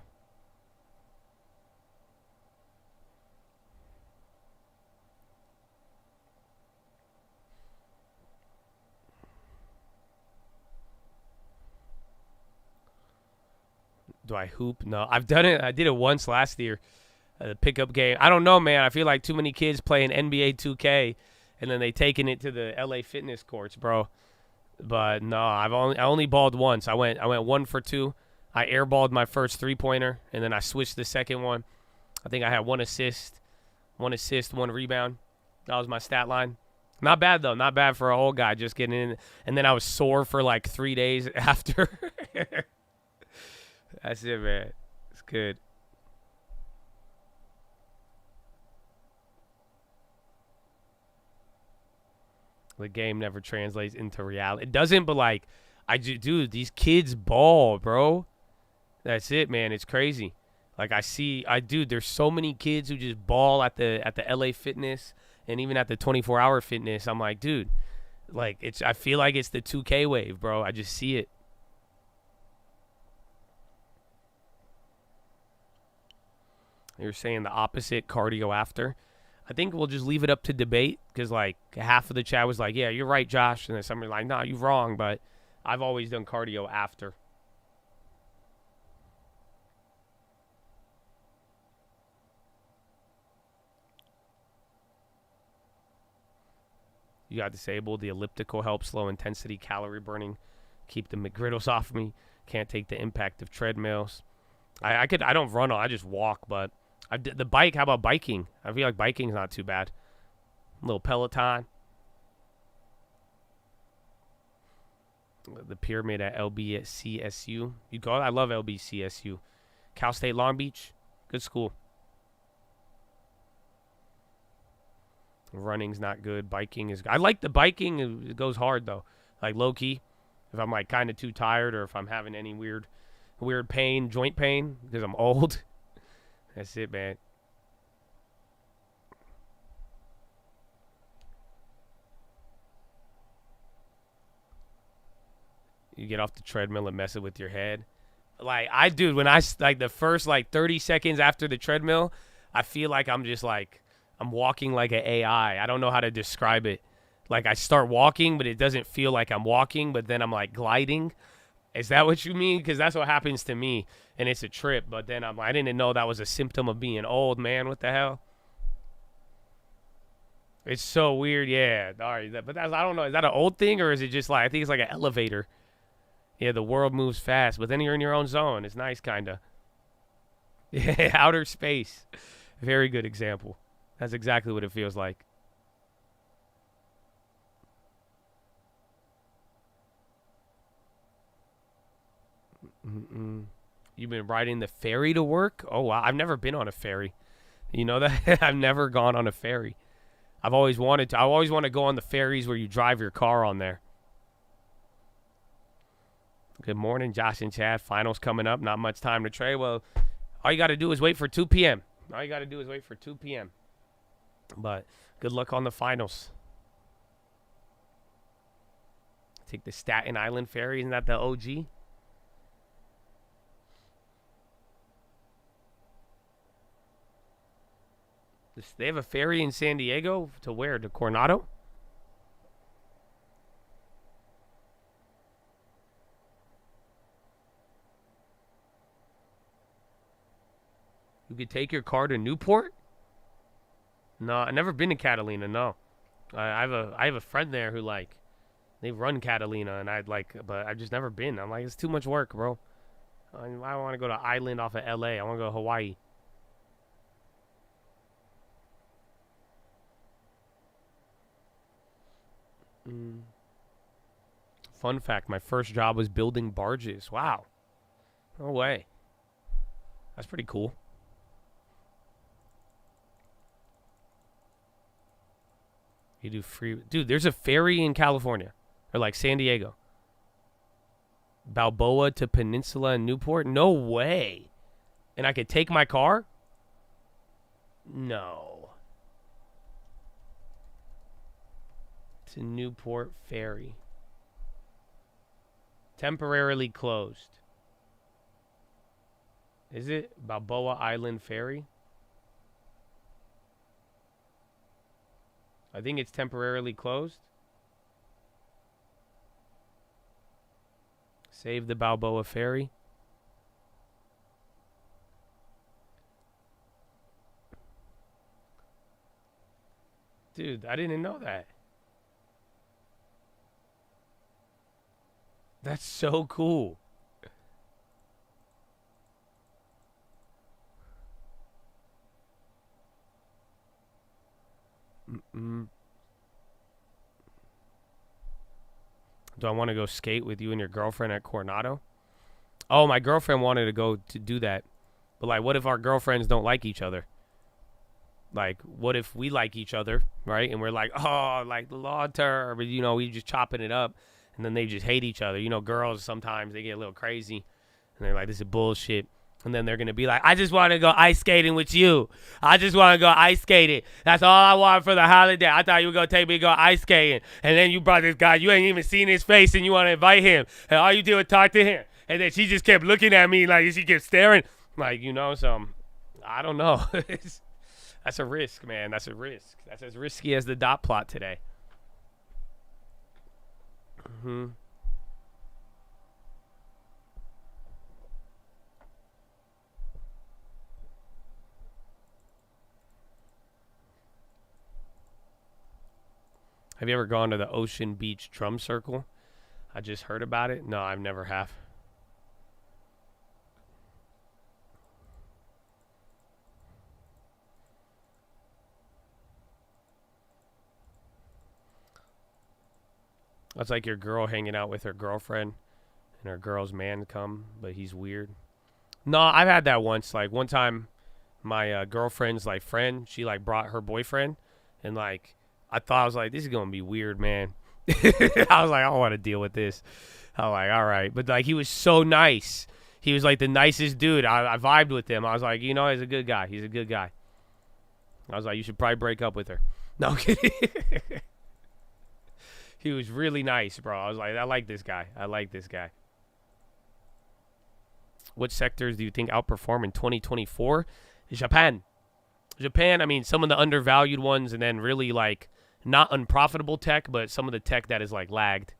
A: Do I hoop? No. I've done it. I did it once last year. The pickup game. I don't know, man. I feel like too many kids playing NBA 2K, and then they taking it to the LA fitness courts, bro. But no, I only balled once. I went 1 for 2. I airballed my first 3-pointer, and then I switched the second one. I think I had 1 assist, 1 rebound. That was my stat line. Not bad, though. Not bad for a old guy just getting in. And then I was sore for like 3 days after. That's it, man. It's good. The game never translates into reality. It doesn't, but like, dude, these kids ball, bro. That's it, man. It's crazy. Like dude, there's so many kids who just ball at the LA Fitness and even at the 24-hour fitness. I'm like, dude, like I feel like it's the 2K wave, bro. I just see it. You're saying the opposite, cardio after. I think we'll just leave it up to debate because, like, half of the chat was like, yeah, you're right, Josh. And then somebody's like, no, you're wrong. But I've always done cardio after. You got disabled. The elliptical helps slow intensity calorie burning. Keep the McGriddles off me. Can't take the impact of treadmills. I don't run. I just walk, but the bike, how about biking? I feel like biking's not too bad. A little Peloton. The pyramid at LBCSU. You go? I love LBCSU. Cal State Long Beach. Good school. Running's not good. Biking is good. I like the biking. It goes hard, though. Like, low-key. If I'm, like, kind of too tired or if I'm having any weird pain, joint pain, because I'm old. That's it, man. You get off the treadmill and mess it with your head. Like, dude, when the first, 30 seconds after the treadmill, I feel like I'm just, I'm walking like an AI. I don't know how to describe it. Like, I start walking, but it doesn't feel like I'm walking, but then I'm, gliding. Is that what you mean? Because that's what happens to me, and it's a trip. But then I didn't know that was a symptom of being old, man. What the hell? It's so weird, yeah. All right, but I don't know. Is that an old thing, or is it just I think it's like an elevator. Yeah, the world moves fast, but then you're in your own zone. It's nice, kind of. Yeah, outer space. Very good example. That's exactly what it feels like. You've been riding the ferry to work? Oh, wow. I've never been on a ferry. You know that? I've never gone on a ferry. I've always wanted to. I always want to go on the ferries where you drive your car on there. Good morning, Josh and Chad. Finals coming up. Not much time to trade. Well, all you got to do is wait for 2 p.m. All you got to do is wait for 2 p.m. But good luck on the finals. Take the Staten Island ferry. Isn't that the OG? They have a ferry in San Diego to where? To Coronado? You could take your car to Newport? No, I've never been to Catalina, no. I have a friend there who, they run Catalina, and but I've just never been. I'm like, it's too much work, bro. I don't want to go to island off of L.A. I want to go to Hawaii. Fun fact, my first job was building barges. Wow. No way. That's pretty cool. You do free. Dude, there's a ferry in California. Or like San Diego. Balboa to Peninsula and Newport? No way. And I could take my car? No. To Newport Ferry. Temporarily closed. Is it Balboa Island Ferry? I think it's temporarily closed. Save the Balboa Ferry. Dude, I didn't know that. That's so cool. Do I want to go skate with you and your girlfriend at Coronado? Oh, my girlfriend wanted to go to do that. But, like, what if our girlfriends don't like each other? Like, what if we like each other, right? And we're like, oh, like, the long term. But, you know, we just chopping it up. And then they just hate each other. You know, girls sometimes, they get a little crazy. And they're like, this is bullshit. And then they're going to be like, I just want to go ice skating with you. I just want to go ice skating. That's all I want for the holiday. I thought you were going to take me to go ice skating. And then you brought this guy. You ain't even seen his face and you want to invite him. And all you did was talk to him. And then she just kept looking at me like she kept staring. Like, you know, so I don't know. That's a risk, man. That's a risk. That's as risky as the dot plot today. Mm-hmm. Have you ever gone to the Ocean Beach Drum Circle? I just heard about it. No, I've never have. That's like your girl hanging out with her girlfriend and her girl's man come, but he's weird. No, I've had that once. Like one time my girlfriend's like friend, she like brought her boyfriend and like I thought I was like, this is going to be weird, man. I was like, I don't want to deal with this. I was like, all right. But like, he was so nice. He was like the nicest dude. I vibed with him. I was like, you know, he's a good guy. He's a good guy. I was like, you should probably break up with her. No, I'm kidding. He was really nice, bro. I was like, I like this guy. I like this guy. Which sectors do you think outperform in 2024? Japan. Japan, I mean, some of the undervalued ones and then really like not unprofitable tech, but some of the tech that is like lagged.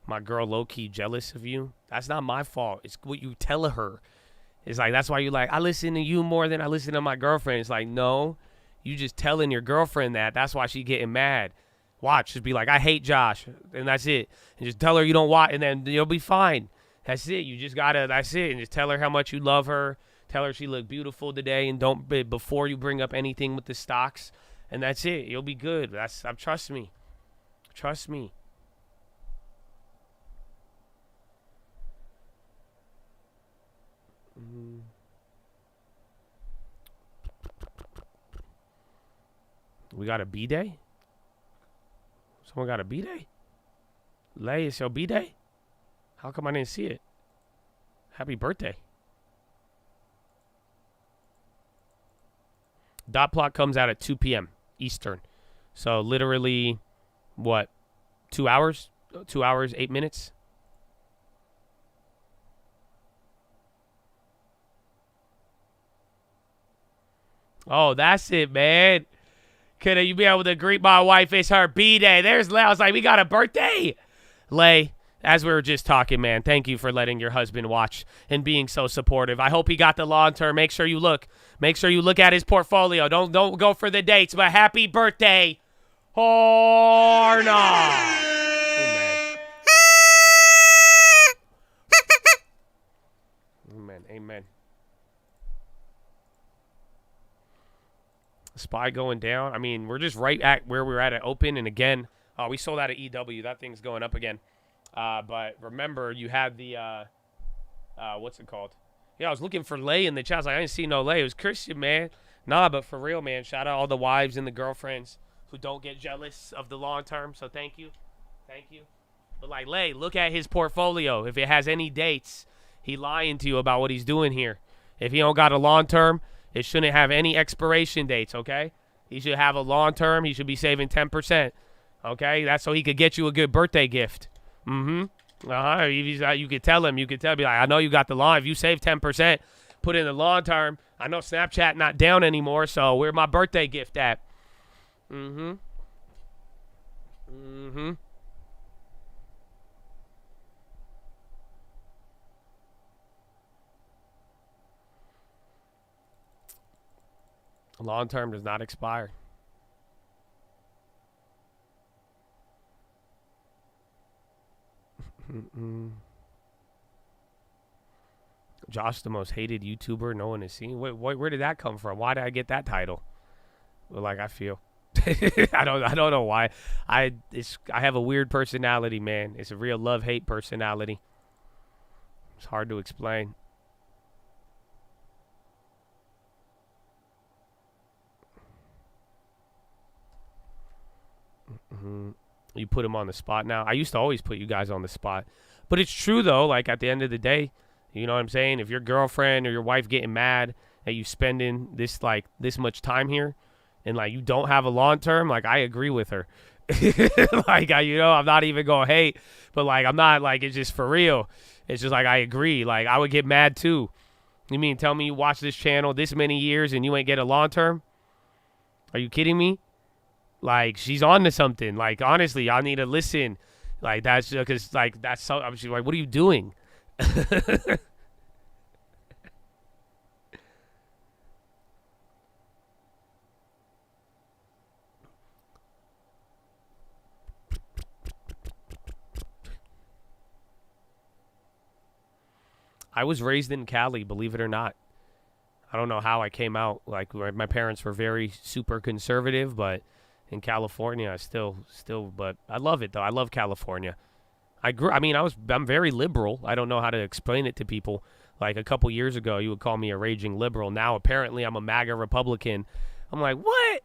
A: My girl low-key jealous of you. That's not my fault. It's what you tell her. It's like, that's why you like, I listen to you more than I listen to my girlfriend. It's like, no, you just telling your girlfriend that. That's why she getting mad. Watch, just be like, I hate Josh, and that's it. And just tell her you don't watch, and then you'll be fine. That's it. You just gotta, that's it. And just tell her how much you love her. Tell her she looked beautiful today, and don't, before you bring up anything with the stocks, and that's it. You'll be good. Trust me. Trust me. We got a B-Day? Someone got a B-Day? Lay, it's your B-Day? How come I didn't see it? Happy birthday. Dot plot comes out at 2 p.m. Eastern. So literally, what, 2 hours? 2 hours, 8 minutes? Oh, that's it, man. Could you be able to greet my wife? It's her B-Day. There's Lay. I was like, we got a birthday. Lay, as we were just talking, man, thank you for letting your husband watch and being so supportive. I hope he got the long term. Make sure you look. Make sure you look at his portfolio. Don't go for the dates, but happy birthday, Horna. Amen. Amen. SPY going down. I mean, we're just right at where we were at open. And again, we sold out of EW. That thing's going up again. But remember, you had the, what's it called? Yeah, I was looking for Lay in the chat. I was like, I didn't see no Lay. It was Christian, man. Nah, but for real, man. Shout out all the wives and the girlfriends who don't get jealous of the long term. So thank you. Thank you. But like, Lay, look at his portfolio. If it has any dates, he lying to you about what he's doing here. If he don't got a long term, it shouldn't have any expiration dates, okay? He should have a long term. He should be saving 10%, okay? That's so he could get you a good birthday gift. You could tell him. Be like, I know you got the long. If you save 10%, put in the long term. I know Snapchat not down anymore, so where my birthday gift at? Long term does not expire. Josh, the most hated YouTuber no one has seen. Where did that come from? Why did I get that title? Well, like, I feel. I don't know why. I have a weird personality, man. It's a real love-hate personality. It's hard to explain. You put him on the spot now. I used to always put you guys on the spot. But it's true, though. Like, at the end of the day, you know what I'm saying? If your girlfriend or your wife getting mad at you spending this much time here and, like, you don't have a long term, like, I agree with her. Like, I'm not even going to hate. But, like, I'm not, like, it's just for real. It's just, like, I agree. Like, I would get mad, too. You mean tell me you watch this channel this many years and you ain't get a long term? Are you kidding me? Like, she's on to something. Like, honestly, I need to listen. Like, that's because, like, that's so. I'm just like, what are you doing? I was raised in Cali, believe it or not. I don't know how I came out. Like, my parents were very super conservative, but in California, but I love it though. I love California. I'm very liberal. I don't know how to explain it to people. Like a couple years ago, you would call me a raging liberal. Now, apparently, I'm a MAGA Republican. I'm like, what?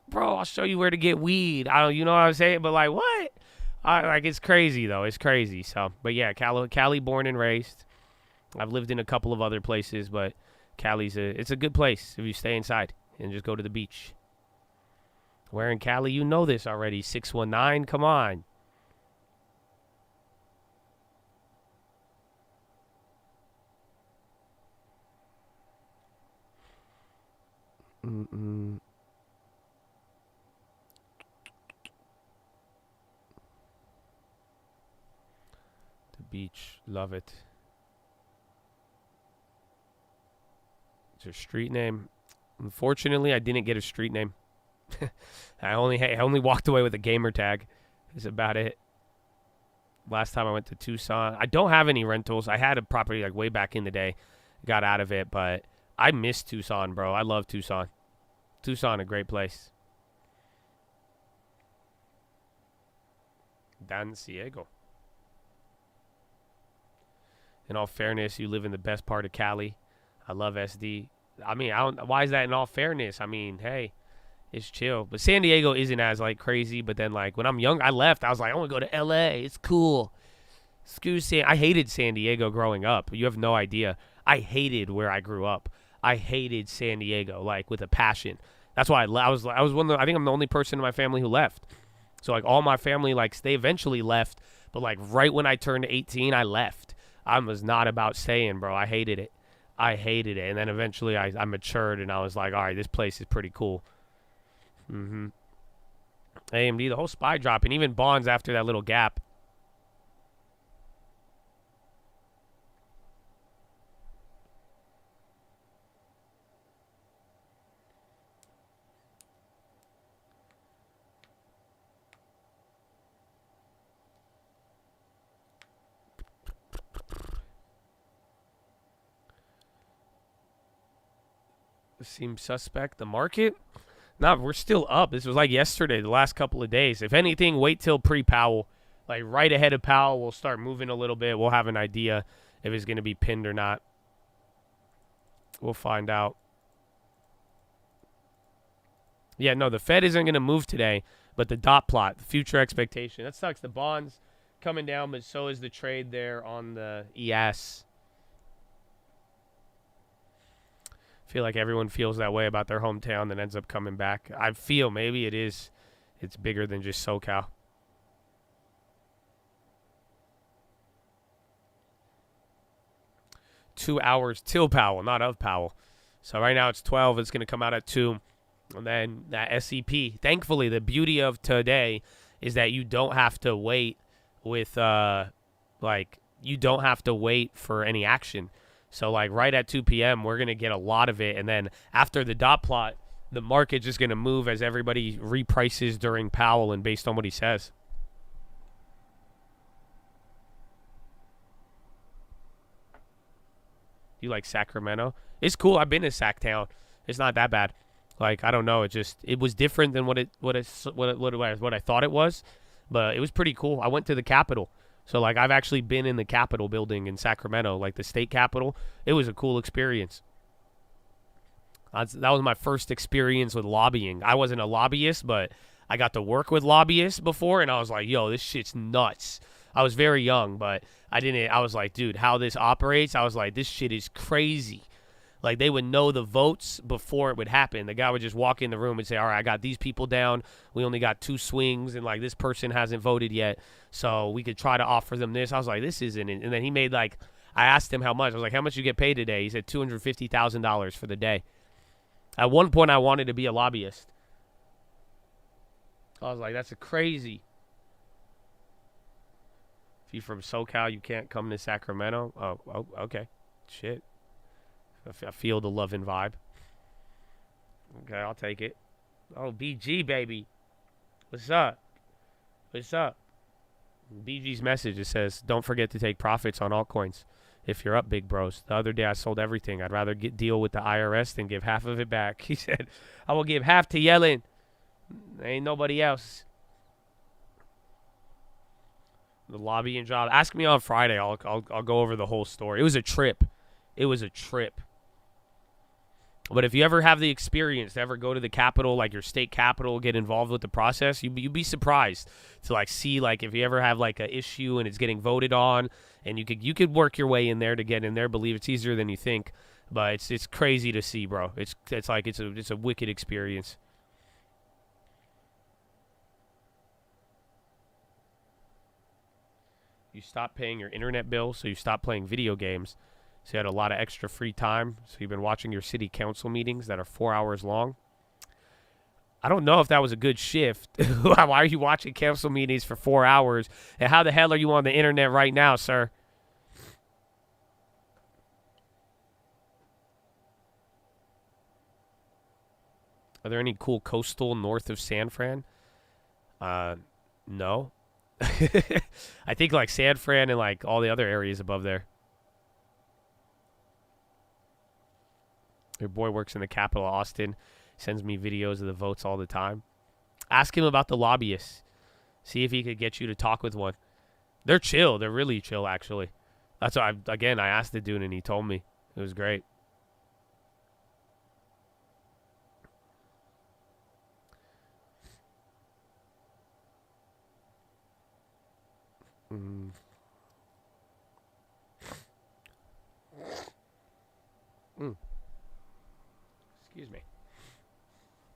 A: Bro, I'll show you where to get weed. You know what I'm saying? But like, what? It's crazy though. It's crazy. So, but yeah, Cali born and raised. I've lived in a couple of other places, but Cali's it's a good place if you stay inside and just go to the beach. Where in Cali, you know this already. 619, come on. The beach, love it. It's a street name. Unfortunately, I didn't get a street name. I only walked away with a gamer tag. Is about it. Last time I went to Tucson. I don't have any rentals. I had a property like way back in the day. Got out of it, but I miss Tucson, bro. I love Tucson. Tucson, a great place. Dan Ciego. In all fairness, you live in the best part of Cali. I love SD. I mean, why is that in all fairness? I mean, hey. It's chill. But San Diego isn't as, like, crazy. But then, like, when I'm young, I left. I was like, I want to go to L.A. It's cool. I hated San Diego growing up. You have no idea. I hated where I grew up. I hated San Diego, like, with a passion. That's why I was one of the, I think I'm the only person in my family who left. So, like, all my family, like, they eventually left. But, like, right when I turned 18, I left. I was not about staying, bro. I hated it. And then eventually I matured, and I was like, all right, this place is pretty cool. AMD, the whole SPY drop, and even bonds after that little gap. This seems suspect. The market? No, we're still up. This was like yesterday, the last couple of days. If anything, wait till pre-Powell. Like right ahead of Powell, we'll start moving a little bit. We'll have an idea if it's going to be pinned or not. We'll find out. Yeah, no, the Fed isn't going to move today, but the dot plot, the future expectation. That sucks. The bonds coming down, but so is the trade there on the ES. I feel like everyone feels that way about their hometown that ends up coming back. I feel maybe it's bigger than just SoCal. "2 hours till Powell, not of Powell." So right now it's 12. It's going to come out at 2. And then that SEP. Thankfully, the beauty of today is that you don't have to wait with, you don't have to wait for any action. So, like, right at 2 p.m., we're going to get a lot of it. And then after the dot plot, the market's just going to move as everybody reprices during Powell and based on what he says. You like Sacramento? It's cool. I've been to Sacktown. It's not that bad. Like, I don't know. It was different than what I thought it was, but it was pretty cool. I went to the Capitol. So, like, I've actually been in the Capitol building in Sacramento, like the state Capitol. It was a cool experience. That was my first experience with lobbying. I wasn't a lobbyist, but I got to work with lobbyists before, and I was like, yo, this shit's nuts. I was very young, but I was like, dude, how this operates, I was like, this shit is crazy. Like, they would know the votes before it would happen. The guy would just walk in the room and say, all right, I got these people down. We only got 2 swings, and, like, this person hasn't voted yet, so we could try to offer them this. I was like, this isn't it. And then he made, like, I asked him how much. I was like, how much you get paid today? He said $250,000 for the day. At one point, I wanted to be a lobbyist. I was like, that's crazy. If you're from SoCal, you can't come to Sacramento? Oh, okay. Shit. I feel the love and vibe. Okay, I'll take it. Oh, BG, baby. What's up? What's up? BG's message, it says, don't forget to take profits on altcoins if you're up, big bros. The other day I sold everything. I'd rather deal with the IRS than give half of it back. He said, I will give half to Yellen. There ain't nobody else. The lobbying job. Ask me on Friday. I'll go over the whole story. It was a trip. It was a trip. But if you ever have the experience to ever go to the Capitol, like your state Capitol, get involved with the process, you'd be surprised to, like, see, like, if you ever have, like, an issue and it's getting voted on, and you could work your way in there to get in there. Believe it's easier than you think, but it's crazy to see, bro. It's a wicked experience. You stop paying your internet bill, so you stop playing video games. So you had a lot of extra free time. So you've been watching your city council meetings that are 4 hours long. I don't know if that was a good shift. Why are you watching council meetings for 4 hours? And how the hell are you on the internet right now, sir? Are there any cool coastal north of San Fran? No. I think, like, San Fran and, like, all the other areas above there. Your boy works in the capital of Austin. Sends me videos of the votes all the time. Ask him about the lobbyists. See if he could get you to talk with one. They're chill. They're really chill, actually. That's why, I asked the dude, and he told me. It was great. Excuse me.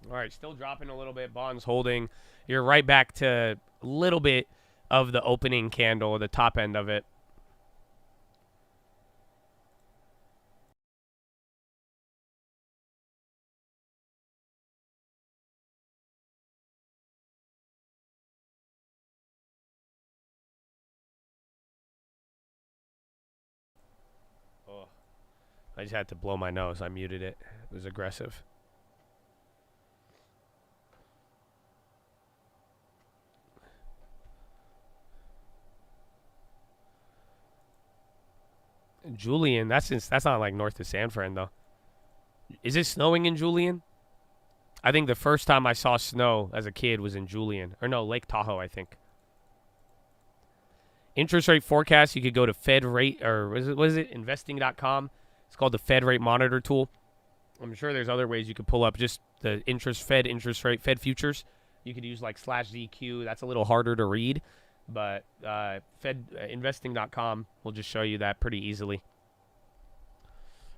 A: All right, still dropping a little bit. Bonds holding. You're right back to a little bit of the opening candle, the top end of it. Oh, I just had to blow my nose. I muted it. It was aggressive. Julian, that's not like north of San Fran, though. Is it snowing in Julian? I think the first time I saw snow as a kid was in Julian. Or no, Lake Tahoe, I think. Interest rate forecast, you could go to Fed rate, or what is it, investing.com. It's called the Fed Rate Monitor tool. I'm sure there's other ways you could pull up just the Fed interest rate, Fed futures. You could use like /ZQ. That's a little harder to read, but investing.com will just show you that pretty easily.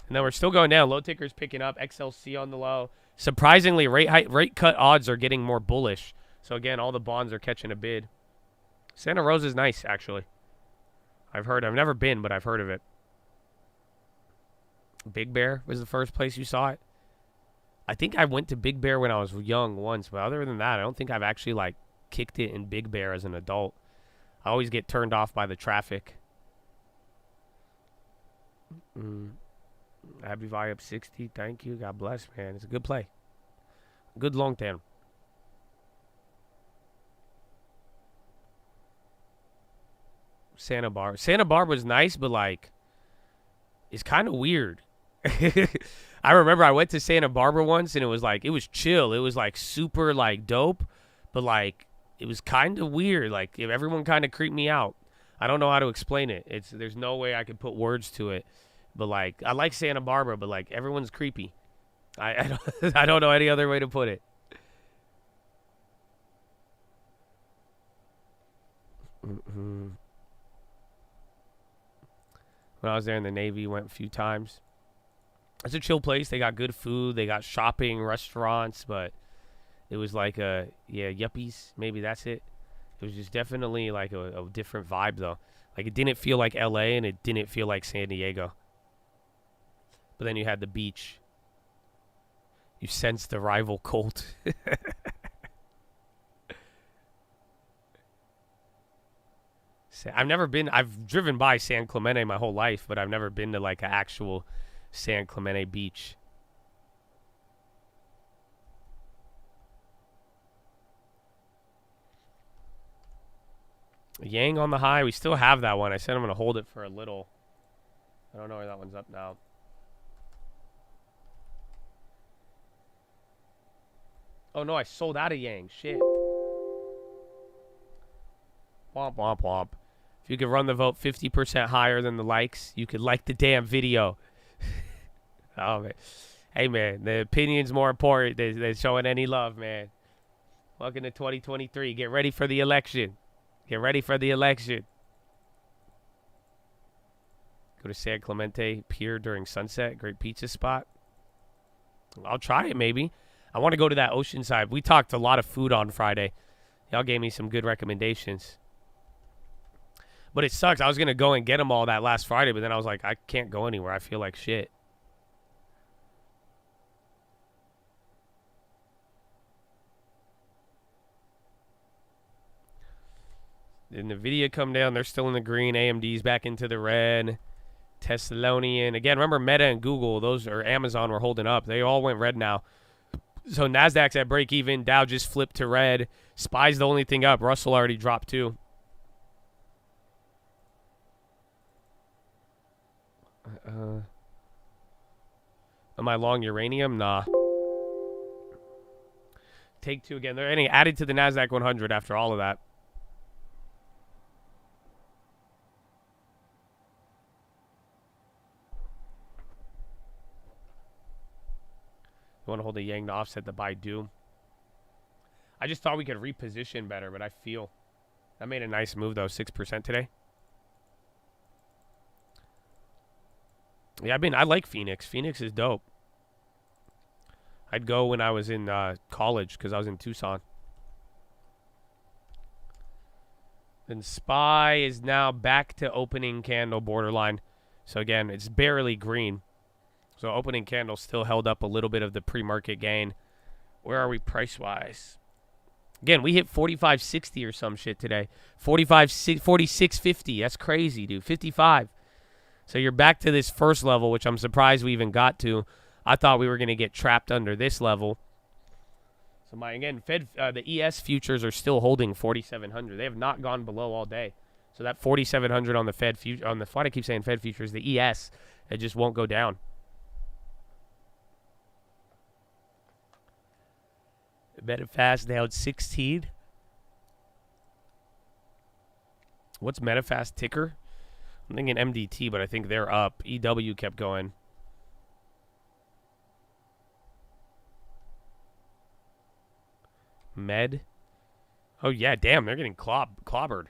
A: And then we're still going down. Low ticker's picking up. XLC on the low. Surprisingly, rate cut odds are getting more bullish. So again, all the bonds are catching a bid. Santa Rosa's nice, actually. I've never been, but I've heard of it. Big Bear was the first place you saw it. I think I went to Big Bear when I was young once, but other than that, I don't think I've actually like kicked it in Big Bear as an adult. I always get turned off by the traffic. Happy Vi up 60. Thank you. God bless, man. It's a good play. Good long term. Santa Barbara. Santa Barbara's nice, but like, it's kind of weird. I remember I went to Santa Barbara once, and it was chill. It was like super like dope, but like it was kind of weird. Like everyone kind of creeped me out. I don't know how to explain it. There's no way I could put words to it. But like I like Santa Barbara, but like everyone's creepy. I don't know any other way to put it. When I was there in the Navy, went a few times. It's a chill place. They got good food. They got shopping, restaurants, but it was like yuppies. Maybe that's it. It was just definitely like a different vibe, though. Like it didn't feel like LA, and it didn't feel like San Diego. But then you had the beach. You sensed the rival cult. I've driven by San Clemente my whole life, but I've never been to like an actual San Clemente beach. Yang on the high. We still have that one. I said I'm going to hold it for a little. I don't know where that one's up now. Oh, no, I sold out of Yang. Shit. Womp, womp, womp. If you could run the vote 50% higher than the likes, you could like the damn video. Oh, man. Hey, man, the opinion's more important than showing any love, man. Welcome to 2023. Get ready for the election. Get ready for the election. Go to San Clemente Pier during sunset. Great pizza spot. I'll try it, maybe. I want to go to that Oceanside. We talked a lot of food on Friday. Y'all gave me some good recommendations. But it sucks. I was going to go and get them all that last Friday, but then I was like, I can't go anywhere. I feel like shit. Did NVIDIA come down? They're still in the green. AMD's back into the red. Thessalonian. Again, remember Meta and Google, or Amazon were holding up. They all went red now. So NASDAQ's at break even. Dow just flipped to red. SPY's the only thing up. Russell already dropped too. Am I long uranium? Nah. Take two again. They're getting added to the NASDAQ 100 after all of that. You want to hold the Yang to offset the Baidu. I just thought we could reposition better, but I feel that made a nice move, though. 6% today. Yeah, I like Phoenix. Phoenix is dope. I'd go when I was in college because I was in Tucson. Then SPY is now back to opening candle borderline. So, again, it's barely green. So, opening candle still held up a little bit of the pre-market gain. Where are we price-wise? Again, we hit 45.60 or some shit today. 46.50. That's crazy, dude. 55. So you're back to this first level, which I'm surprised we even got to. I thought we were going to get trapped under this level. So the ES futures are still holding 4,700. They have not gone below all day. So that 4,700 on the Fed why do I keep saying Fed futures? The ES, it just won't go down. Medifast down 16. What's Medifast ticker? I'm thinking MDT, but I think they're up. EW kept going. Med. Oh, yeah, damn, they're getting clobbered.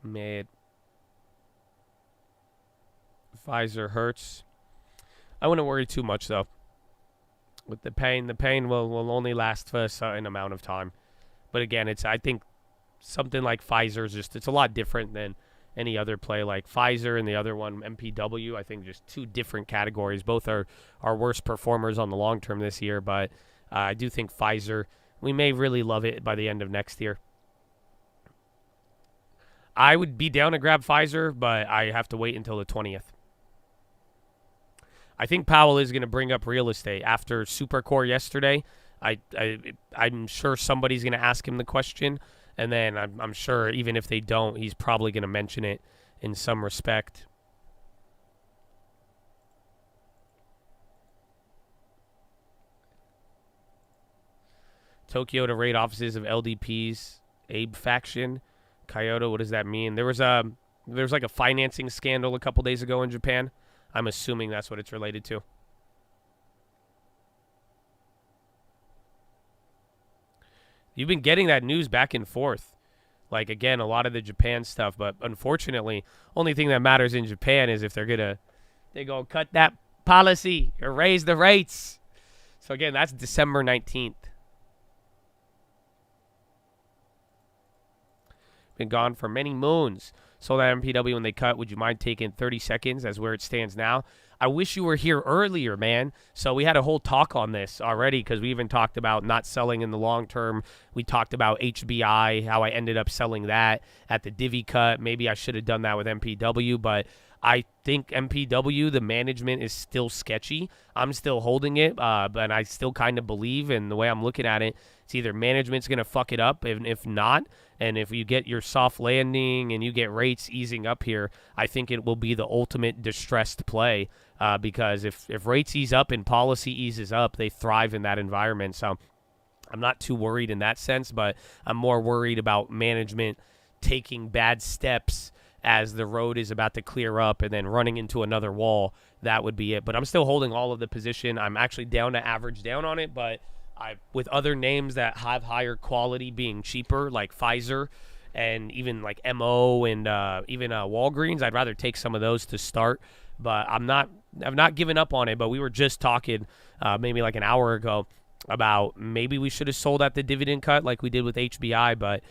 A: Med. Pfizer hurts. I wouldn't worry too much, though. With the pain will only last for a certain amount of time. But again, I think something like Pfizer is it's a lot different than any other play like Pfizer and the other one, MPW. I think just two different categories. Both are worst performers on the long term this year, but I do think Pfizer, we may really love it by the end of next year. I would be down to grab Pfizer, but I have to wait until the 20th. I think Powell is going to bring up real estate after Supercore yesterday. I'm sure somebody's going to ask him the question, and then I'm sure even if they don't, he's probably going to mention it in some respect. Tokyo to raid offices of LDP's Abe faction. Kyoto, what does that mean? There was like a financing scandal a couple days ago in Japan. I'm assuming that's what it's related to. You've been getting that news back and forth. Like, again, a lot of the Japan stuff. But unfortunately, only thing that matters in Japan is if they go cut that policy or raise the rates. So, again, that's December 19th. Been gone for many moons. Sold that MPW when they cut. Would you mind taking 30 seconds as where it stands now? I wish you were here earlier, man. So we had a whole talk on this already because we even talked about not selling in the long term. We talked about HBI, how I ended up selling that at the divvy cut. Maybe I should have done that with MPW, but I think MPW, the management is still sketchy. I'm still holding it, but I still kind of believe in the way I'm looking at it. It's either management's going to fuck it up, and if not, and if you get your soft landing and you get rates easing up here, I think it will be the ultimate distressed play because if rates ease up and policy eases up, they thrive in that environment. So I'm not too worried in that sense, but I'm more worried about management taking bad steps as the road is about to clear up and then running into another wall. That would be it. But I'm still holding all of the position. I'm actually down to average down on it, but with other names that have higher quality being cheaper, like Pfizer and even like MO and even Walgreens, I'd rather take some of those to start. But I've not given up on it. But we were just talking maybe like an hour ago about maybe we should have sold at the dividend cut like we did with HBI, but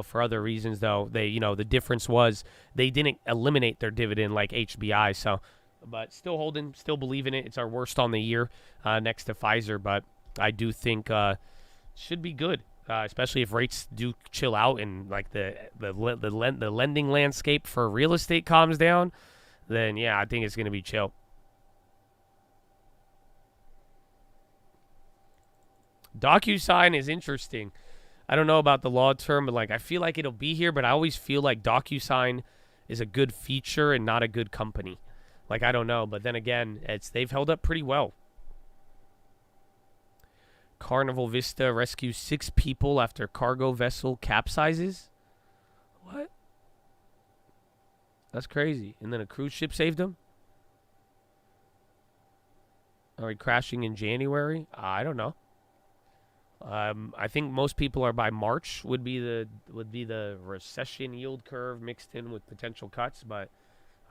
A: for other reasons though, the difference was they didn't eliminate their dividend like HBI. So, but still holding, still believe in it. It's our worst on the year next to Pfizer, but I do think should be good, especially if rates do chill out and like the lending landscape for real estate calms down. Then yeah, I think it's going to be chill. DocuSign is interesting. I don't know about the long term, but like I feel like it'll be here, but I always feel like DocuSign is a good feature and not a good company. Like I don't know, but then again, they've held up pretty well. Carnival Vista rescues 6 people after cargo vessel capsizes. What? That's crazy. And then a cruise ship saved them? Are we crashing in January? I don't know. I think most people are by March would be the recession yield curve mixed in with potential cuts, but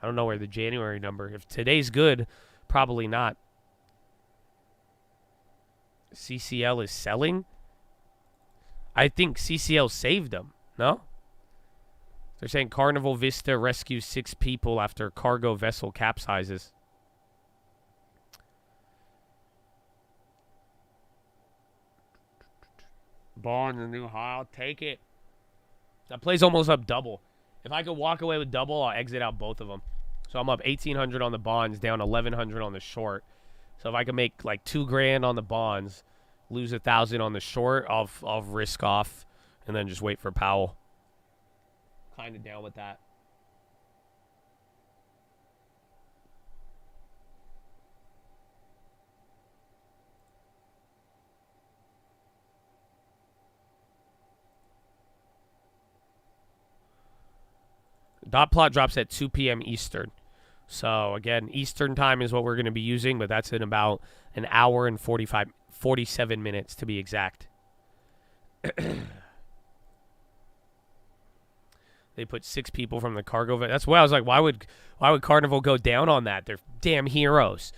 A: I don't know where the January number. If today's good, probably not. CCL is selling? I think CCL saved them, no? They're saying Carnival Vista rescues 6 people after cargo vessel capsizes. Barnes the new high. I'll take it. That play's almost up double. If I could walk away with double, I'll exit out both of them. So I'm up 1,800 on the bonds, down 1,100 on the short. So if I can make like $2,000 on the bonds, lose 1,000 on the short, I'll risk off and then just wait for Powell. Kind of down with that. Dot plot drops at 2 p.m. Eastern. So, again, Eastern time is what we're going to be using, but that's in about an hour and 47 minutes to be exact. They put 6 people from the cargo. That's why I was like, why would Carnival go down on that? They're damn heroes.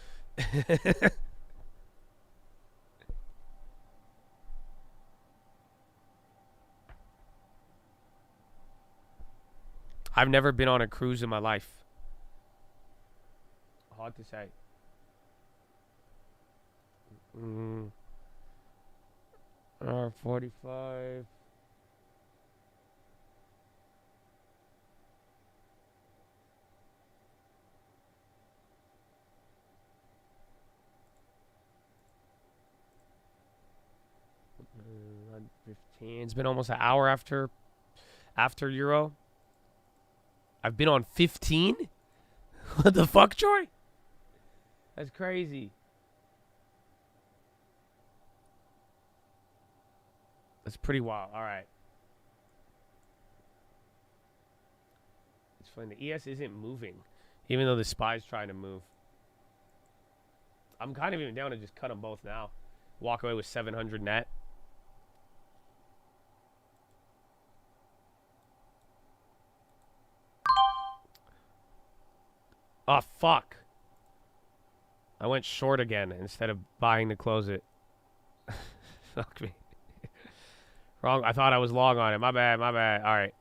A: I've never been on a cruise in my life. Hard to say. 45. Run 15. It's been almost an hour after Euro. I've been on 15? What the fuck, Troy? That's crazy. That's pretty wild. All right. It's funny. The ES isn't moving, even though the SPY's trying to move. I'm kind of even down to just cut them both now. Walk away with 700 net. Oh, fuck. I went short again instead of buying to close it. Fuck me. Wrong. I thought I was long on it. My bad. All right.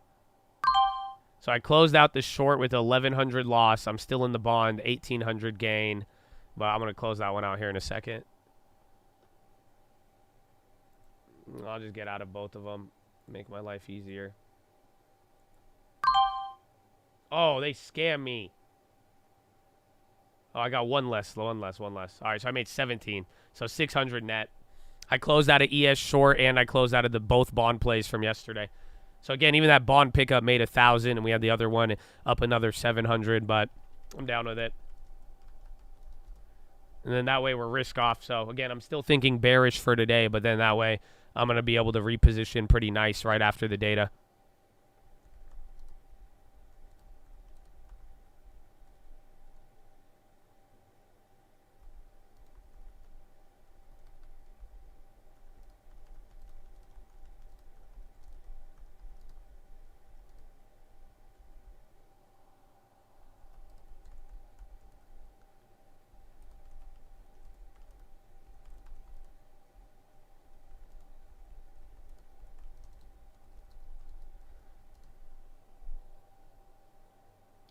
A: So I closed out the short with 1,100 loss. I'm still in the bond, 1,800 gain. But I'm going to close that one out here in a second. I'll just get out of both of them. Make my life easier. Oh, they scammed me. Oh, I got one less. All right, so I made 17. So 600 net. I closed out of ES short, and I closed out of the both bond plays from yesterday. So, again, even that bond pickup made 1,000, and we had the other one up another 700, but I'm down with it. And then that way we're risk off. So, again, I'm still thinking bearish for today, but then that way I'm going to be able to reposition pretty nice right after the data.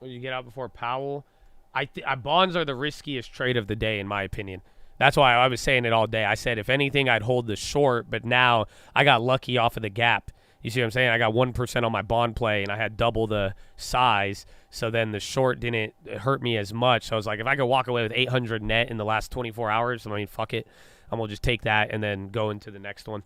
A: You get out before Powell. Bonds are the riskiest trade of the day, in my opinion. That's why I was saying it all day. I said, if anything, I'd hold the short, but now I got lucky off of the gap. You see what I'm saying? I got 1% on my bond play, and I had double the size, so then the short didn't hurt me as much. So I was like, if I could walk away with 800 net in the last 24 hours, I mean, fuck it. I'm going to just take that and then go into the next one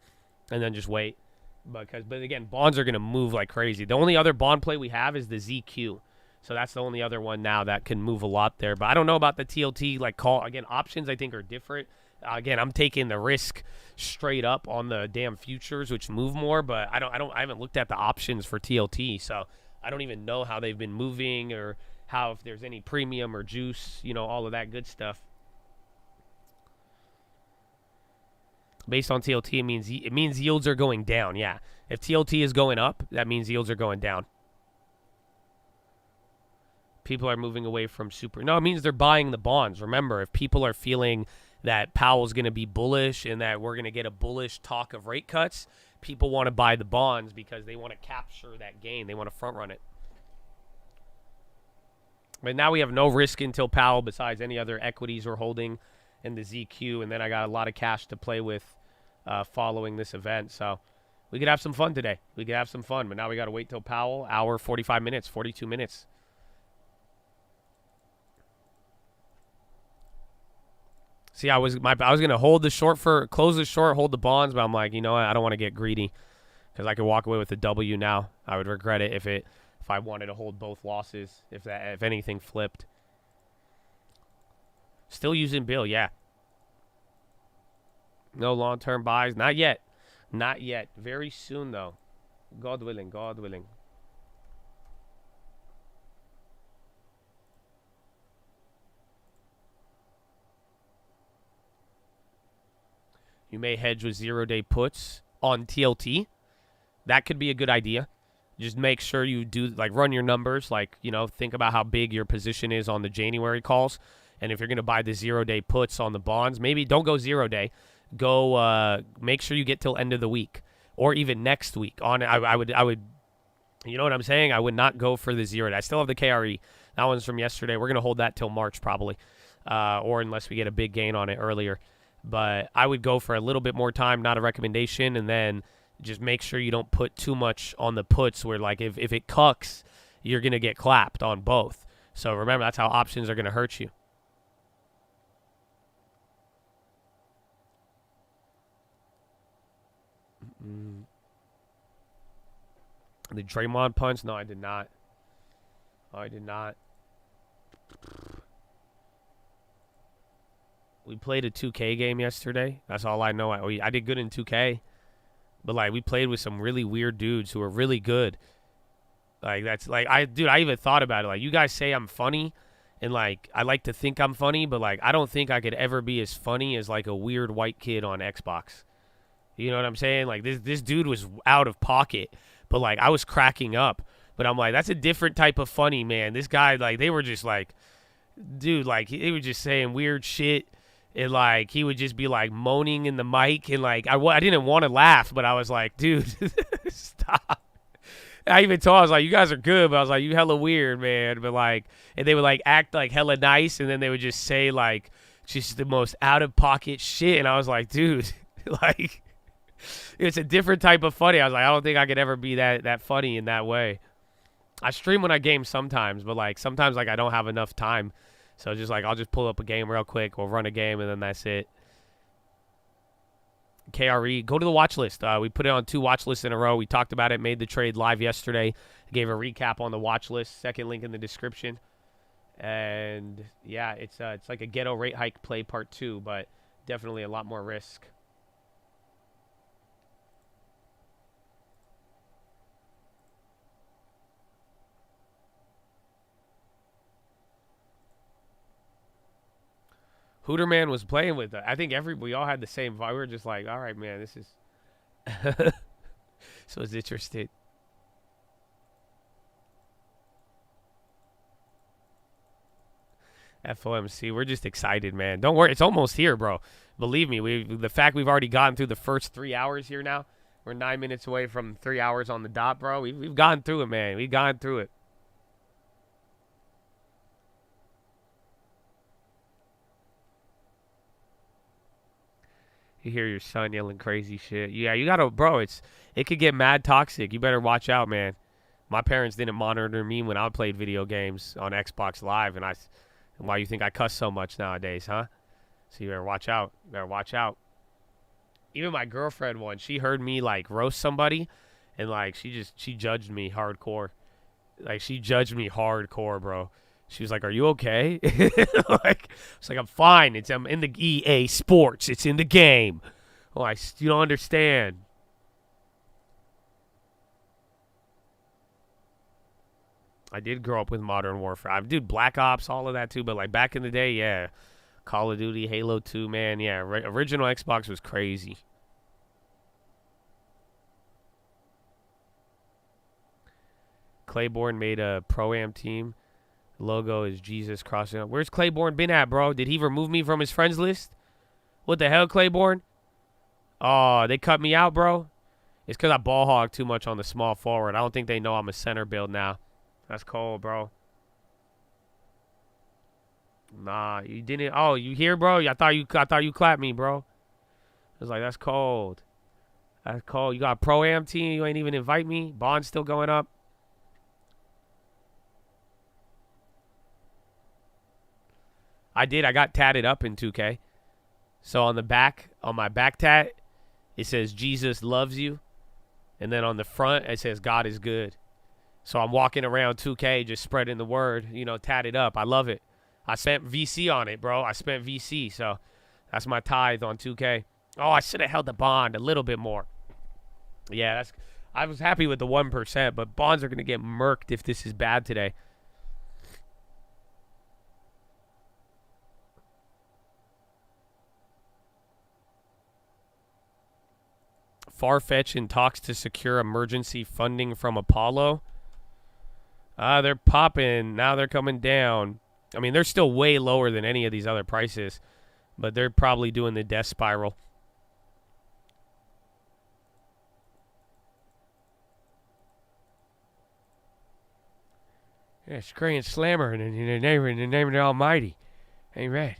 A: and then just wait. But again, bonds are going to move like crazy. The only other bond play we have is the ZQ. So that's the only other one now that can move a lot there. But I don't know about the TLT, like call. Again, options I think are different. Again, I'm taking the risk straight up on the damn futures, which move more. But I haven't looked at the options for TLT, so I don't even know how they've been moving or how if there's any premium or juice, you know, all of that good stuff. Based on TLT, it means yields are going down. Yeah, if TLT is going up, that means yields are going down. People are moving away from super. No, it means they're buying the bonds. Remember, if people are feeling that Powell's going to be bullish and that we're going to get a bullish talk of rate cuts, people want to buy the bonds because they want to capture that gain. They want to front run it. But now we have no risk until Powell besides any other equities we're holding in the ZQ. And then I got a lot of cash to play with following this event. So we could have some fun today. We could have some fun. But now we got to wait till Powell. Hour, 45 minutes, 42 minutes. See, I was gonna hold the short close the short, hold the bonds, but I'm like, you know what? I don't want to get greedy because I could walk away with a W now. I would regret it if I wanted to hold both losses if anything flipped. Still using Bill, yeah. No long-term buys, not yet, not yet. Very soon though, God willing, God willing. You may hedge with 0-day puts on TLT. That could be a good idea. Just make sure you do, like, run your numbers. Like, you know, think about how big your position is on the January calls. And if you're going to buy the 0-day puts on the bonds, maybe don't go 0-day. Go make sure you get till end of the week or even next week. I would, you know what I'm saying? I would not go for the 0-day. I still have the KRE. That one's from yesterday. We're going to hold that till March probably, or unless we get a big gain on it earlier. But I would go for a little bit more time, not a recommendation, and then just make sure you don't put too much on the puts where, like, if it cucks, you're going to get clapped on both. So remember, that's how options are going to hurt you. The Draymond punch? No, I did not. I did not. We played a 2K game yesterday. That's all I know. I did good in 2K. But, like, we played with some really weird dudes who were really good. Like, that's, like, I even thought about it. Like, you guys say I'm funny, and, like, I like to think I'm funny, but, like, I don't think I could ever be as funny as, like, a weird white kid on Xbox. You know what I'm saying? Like, this dude was out of pocket, but, like, I was cracking up. But I'm like, that's a different type of funny, man. This guy, like, they were just, like, dude, like, they were just saying weird shit. And, like, he would just be, like, moaning in the mic. And, like, I didn't want to laugh, but I was like, dude, stop. I even told him, I was like, you guys are good. But I was like, you hella weird, man. But, like, and they would, like, act, like, hella nice. And then they would just say, like, just the most out-of-pocket shit. And I was like, dude, like, it's a different type of funny. I was like, I don't think I could ever be that funny in that way. I stream when I game sometimes, but, like, sometimes, like, I don't have enough time. So just, like, I'll just pull up a game real quick. We'll run a game, and then that's it. KRE, go to the watch list. We put it on 2 watch lists in a row. We talked about it, made the trade live yesterday. Gave a recap on the watch list. Second link in the description. And, yeah, it's like a ghetto rate hike play part 2, but definitely a lot more risk. Hooterman was playing with it. I think we all had the same vibe. We were just like, all right, man, this is so it's interesting. FOMC, we're just excited, man. Don't worry, it's almost here, bro. Believe me, the fact we've already gotten through the first 3 hours here now. We're 9 minutes away from 3 hours on the dot, bro. We've gone through it, man. We've gone through it. You hear your son yelling crazy shit. Yeah, you gotta, bro, it could get mad toxic. You better watch out, man. My parents didn't monitor me when I played video games on Xbox Live, and why you think I cuss so much nowadays, huh? So you better watch out. You better watch out. Even my girlfriend once, she heard me, like, roast somebody, and, like, she judged me hardcore. Like, she judged me hardcore, bro. She was like, are you okay? Like, it's like, I'm fine. I'm in the EA Sports. It's in the game. Oh, you don't understand. I did grow up with Modern Warfare. Dude, Black Ops, all of that too. But, like, back in the day, yeah. Call of Duty, Halo 2, man. Yeah, original Xbox was crazy. Claiborne made a Pro-Am team. Logo is Jesus crossing up. Where's Claiborne been at, bro? Did he remove me from his friends list? What the hell, Claiborne? Oh, they cut me out, bro? It's because I ball hog too much on the small forward. I don't think they know I'm a center build now. That's cold, bro. Nah, you didn't. Oh, you here, bro? I thought you clapped me, bro. I was like, that's cold. That's cold. You got a Pro-Am team. You ain't even invite me. Bond's still going up. I did. I got tatted up in 2K. So on the back, on my back tat, it says Jesus loves you. And then on the front, it says God is good. So I'm walking around 2K just spreading the word, you know, tatted up. I love it. I spent VC on it, bro. I spent VC. So that's my tithe on 2K. Oh, I should have held the bond a little bit more. Yeah, I was happy with the 1%, but bonds are going to get murked if this is bad today. Farfetch in talks to secure emergency funding from Apollo. They're popping. Now they're coming down. I mean, they're still way lower than any of these other prices, but they're probably doing the death spiral. Yeah, Screen Slammer in the name of the Almighty. Ain't right.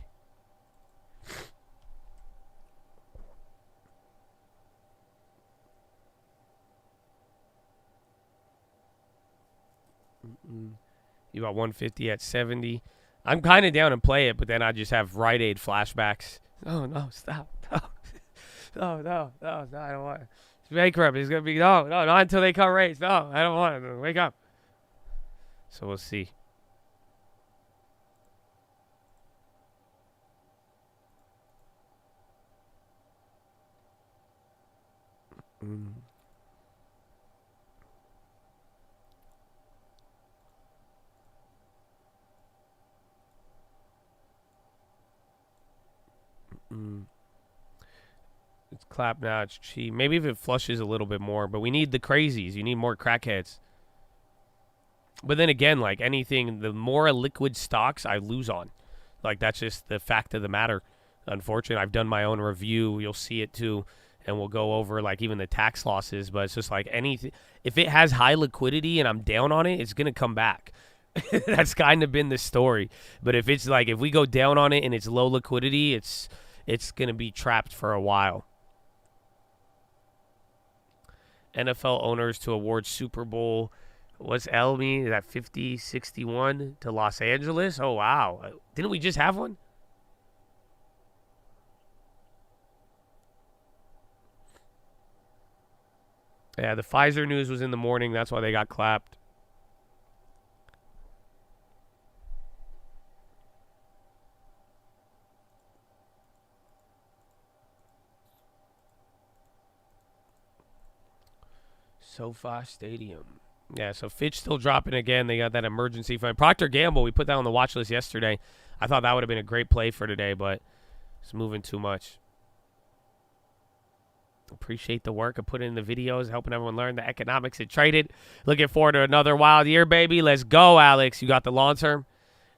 A: You got 150 at 70. I'm kind of down and play it, but then I just have Rite Aid flashbacks. Oh, no, stop. No, no, I don't want it. It's bankrupt. It's going to be, no, not until they cut rates. No, I don't want it. Wake up. So we'll see. It's clap now. It's cheap. Maybe if it flushes a little bit more, but we need the crazies. You need more crackheads. But then again, like anything, the more liquid stocks I lose on. Like that's just the fact of the matter. Unfortunately, I've done my own review. You'll see it too. And we'll go over like even the tax losses. But it's just like anything. If it has high liquidity and I'm down on it, it's going to come back. That's kind of been the story. But if it's like, if we go down on it and it's low liquidity, it's going to be trapped for a while. NFL owners to award Super Bowl. What's Elmy? Is that 50-61 to Los Angeles? Oh, wow. Didn't we just have one? Yeah, the Pfizer news was in the morning. That's why they got clapped. SoFi Stadium. Yeah, so Fitch still dropping again. They got that emergency fund. Procter & Gamble, we put that on the watch list yesterday. I thought that would have been a great play for today, but it's moving too much. Appreciate the work of putting in the videos, helping everyone learn the economics and trade it. Looking forward to another wild year, baby. Let's go, Alex. You got the long term?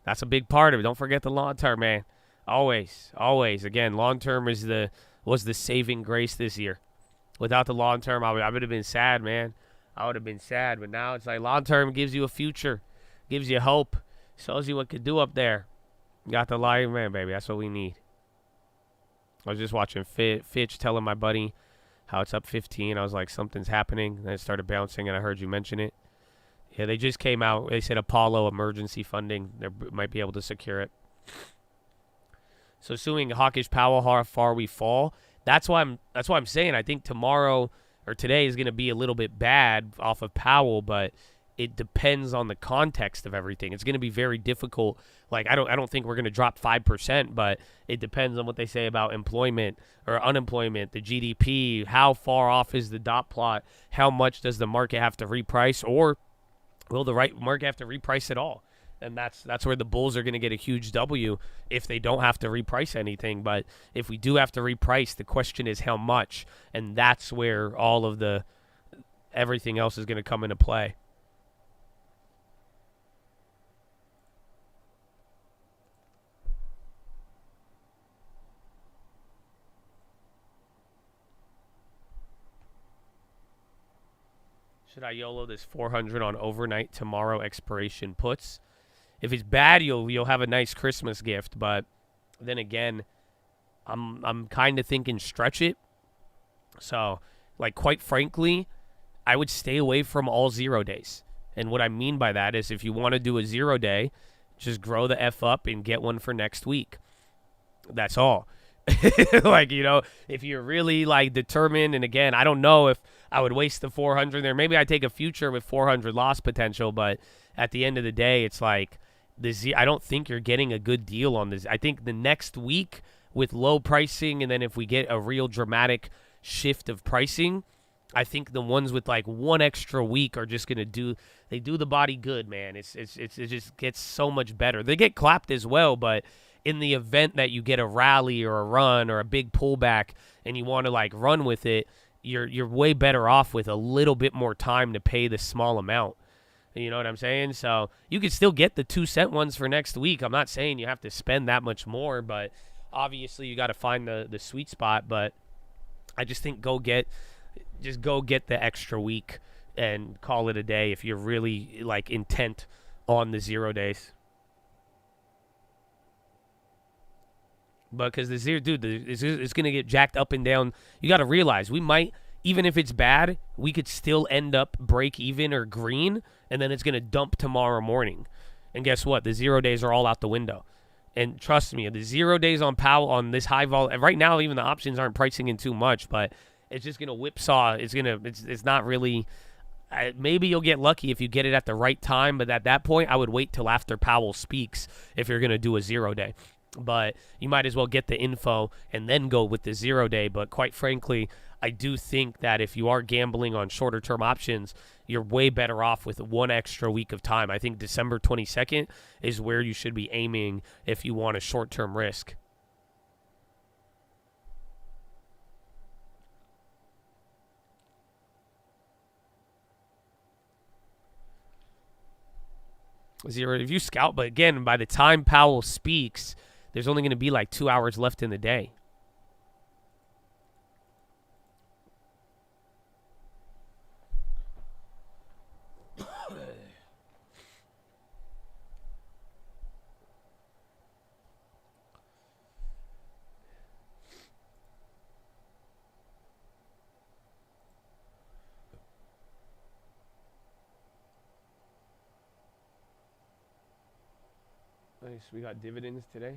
A: That's a big part of it. Don't forget the long term, man. Always, always. Again, long term was the saving grace this year. Without the long term, I would have been sad, man. I would have been sad. But now it's like long term gives you a future, gives you hope, shows you what could do up there. You got the lion, man, baby. That's what we need. I was just watching Fitch telling my buddy how it's up 15. I was like, something's happening. Then it started bouncing, and I heard you mention it. Yeah, they just came out. They said Apollo emergency funding. They might be able to secure it. So assuming hawkish Powell, how far we fall. That's why I'm saying I think tomorrow or today is going to be a little bit bad off of Powell, but it depends on the context of everything. It's going to be very difficult. Like I don't think we're going to drop 5%, but it depends on what they say about employment or unemployment, the GDP, how far off is the dot plot, how much does the market have to reprice, or will the right market have to reprice at all? And that's where the bulls are going to get a huge W if they don't have to reprice anything. But if we do have to reprice, the question is how much, and that's where all of the everything else is going to come into play. Should I YOLO this 400 on overnight tomorrow expiration puts? If it's bad, you'll have a nice Christmas gift, but then again, I'm kind of thinking stretch it. So, like quite frankly, I would stay away from all 0 days. And what I mean by that is if you want to do a 0 day, just grow the F up and get one for next week. That's all. Like, you know, if you're really like determined, and again, I don't know if I would waste the 400 there. Maybe I take a future with 400 loss potential, but at the end of the day, it's like I don't think you're getting a good deal on this. I think the next week with low pricing, and then if we get a real dramatic shift of pricing, I think the ones with like one extra week are just gonna do the body good, man. It just gets so much better. They get clapped as well, but in the event that you get a rally or a run or a big pullback and you want to like run with it, you're way better off with a little bit more time to pay the small amount. You know what I'm saying? So you could still get the 2-cent ones for next week. I'm not saying you have to spend that much more, but obviously you got to find the sweet spot. But I just think go get the extra week and call it a day if you're really like intent on the 0 days. But because it's going to get jacked up and down. You got to realize we might, even if it's bad, we could still end up break even or green, and then it's going to dump tomorrow morning. And guess what? The 0 days are all out the window. And trust me, the 0 days on Powell on this high vol. Right now, even the options aren't pricing in too much, but it's just going to whipsaw. It's not really. Maybe you'll get lucky if you get it at the right time, but at that point, I would wait till after Powell speaks if you're going to do a 0 day. But you might as well get the info and then go with the 0 day. But quite frankly, I do think that if you are gambling on shorter term options, you're way better off with one extra week of time. I think December 22nd is where you should be aiming if you want a short term risk. Zero if you scout, but again, by the time Powell speaks, there's only going to be like 2 hours left in the day. Nice. We got dividends today.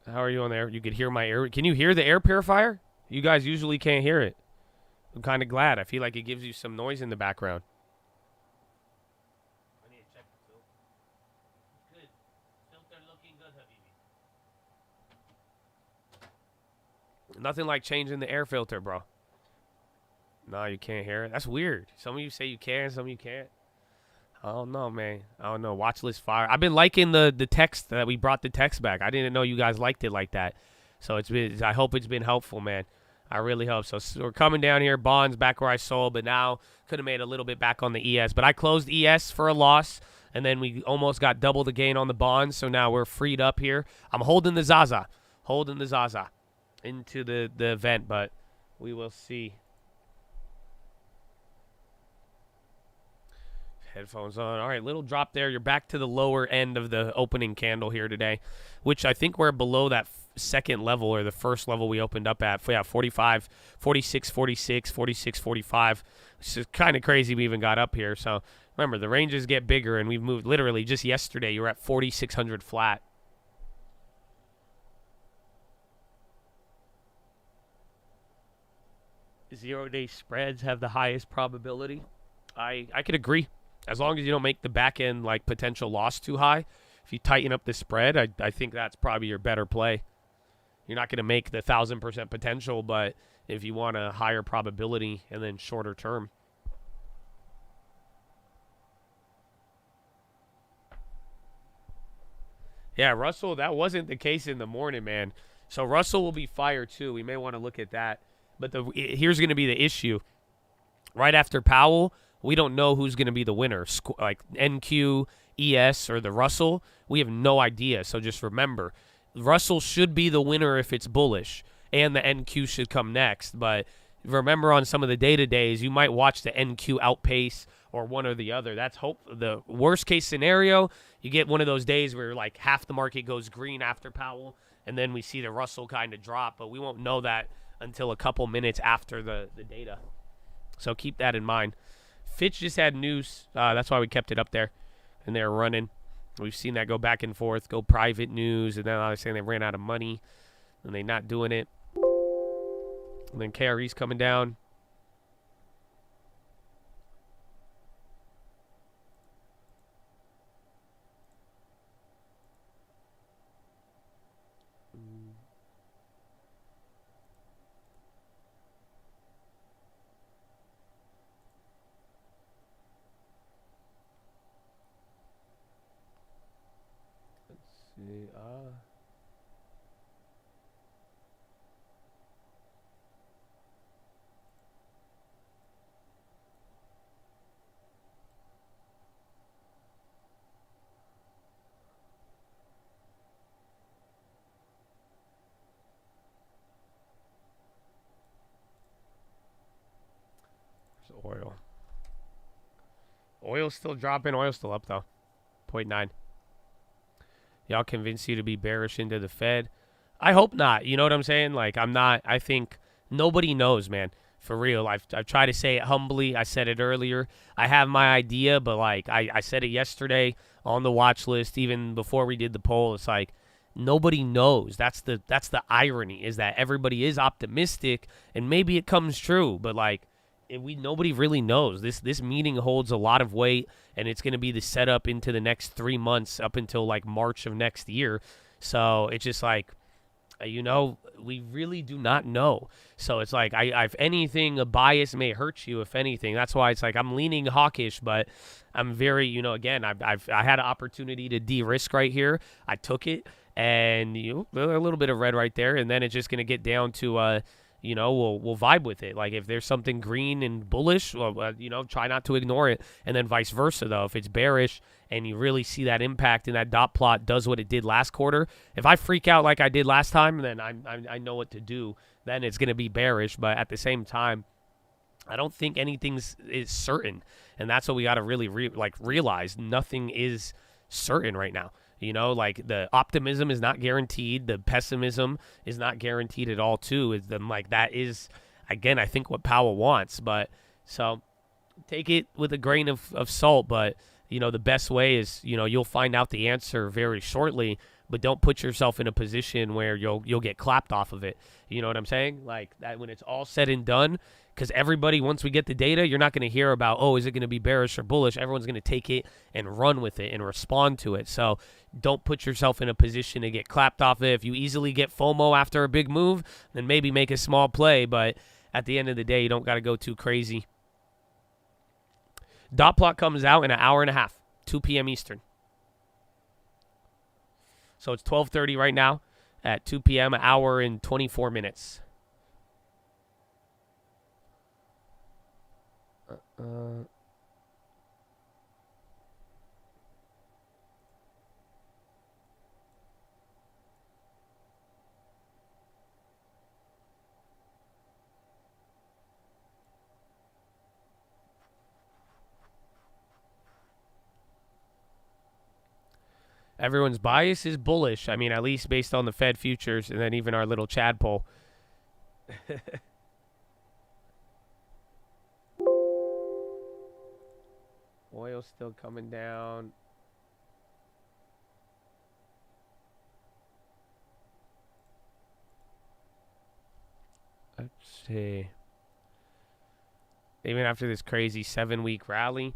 A: How are you on there? You could hear my air. Can you hear the air purifier? You guys usually can't hear it. I'm kind of glad. I feel like it gives you some noise in the background. I need to check the filter. Good. Filter looking good, Habibi. Nothing like changing the air filter, bro. No, you can't hear it. That's weird. Some of you say you can, some of you can't. I don't know, man. I don't know. Watchlist fire. I've been liking the text that we brought the text back. I didn't know you guys liked it like that. So I hope it's been helpful, man. I really hope so. So we're coming down here. Bonds back where I sold, but now could have made a little bit back on the ES. But I closed ES for a loss, and then we almost got double the gain on the bonds. So now we're freed up here. I'm holding the Zaza. Into the event, but we will see. Headphones on. All right, little drop there. You're back to the lower end of the opening candle here today, which I think we're below that second level or the first level we opened up at. Yeah, 45, 46, 46, 46, 45. It's just kind of crazy we even got up here. So remember, the ranges get bigger, and we've moved literally just yesterday. You were at 4,600 flat. Zero-day spreads have the highest probability. I could agree. As long as you don't make the back end like potential loss too high, if you tighten up the spread, I think that's probably your better play. You're not going to make the 1,000% potential, but if you want a higher probability and then shorter term. Yeah, Russell, that wasn't the case in the morning, man. So Russell will be fired too. We may want to look at that. But here's going to be the issue. Right after Powell, we don't know who's going to be the winner. Like NQ, ES, or the Russell, we have no idea. So just remember, Russell should be the winner if it's bullish, and the NQ should come next. But remember, on some of the data days, you might watch the NQ outpace or one or the other. That's hope. The worst case scenario, you get one of those days where like half the market goes green after Powell, and then we see the Russell kind of drop. But we won't know that until a couple minutes after the data. So keep that in mind. Fitch just had news. That's why we kept it up there. And they're running. We've seen that go back and forth, go private news, and then they're saying they ran out of money, and they're not doing it. And then KRE's coming down. Oil. Oil's still dropping. Oil's still up, though. 0.9. Y'all convince you to be bearish into the Fed? I hope not. You know what I'm saying? Like, I'm not. I think nobody knows, man. For real. I've tried to say it humbly. I said it earlier. I have my idea, but, like, I said it yesterday on the watch list, even before we did the poll. It's like, nobody knows. That's the irony, is that everybody is optimistic, and maybe it comes true, but, like, nobody really knows. This meeting holds a lot of weight, and it's going to be the setup into the next 3 months up until like March of next year. So it's just like, we really do not know. So it's like, if anything, a bias may hurt you. If anything, that's why it's like I'm leaning hawkish, but I'm very, again, I had an opportunity to de-risk right here. I took it, and a little bit of red right there, and then it's just going to get down to we'll vibe with it. Like, if there's something green and bullish, well, try not to ignore it. And then vice versa, though. If it's bearish and you really see that impact and that dot plot does what it did last quarter, if I freak out like I did last time, then I know what to do. Then it's going to be bearish. But at the same time, I don't think anything is certain. And that's what we got to really realize. Nothing is certain right now. Like, the optimism is not guaranteed. The pessimism is not guaranteed at all, too. That is, again, I think what Powell wants. But, so, take it with a grain of salt. But, the best way is, you'll find out the answer very shortly. But don't put yourself in a position where you'll get clapped off of it. You know what I'm saying? Like, that when it's all said and done, because everybody, once we get the data, you're not going to hear about, is it going to be bearish or bullish? Everyone's going to take it and run with it and respond to it. So don't put yourself in a position to get clapped off of it. If you easily get FOMO after a big move, then maybe make a small play. But at the end of the day, you don't got to go too crazy. Dot plot comes out in an hour and a half, 2 p.m. Eastern. So it's 12:30 right now at 2 p.m., an hour and 24 minutes. Everyone's bias is bullish. I mean, at least based on the Fed futures and then even our little Chad poll. Oil's still coming down. Let's see. Even after this crazy 7-week rally.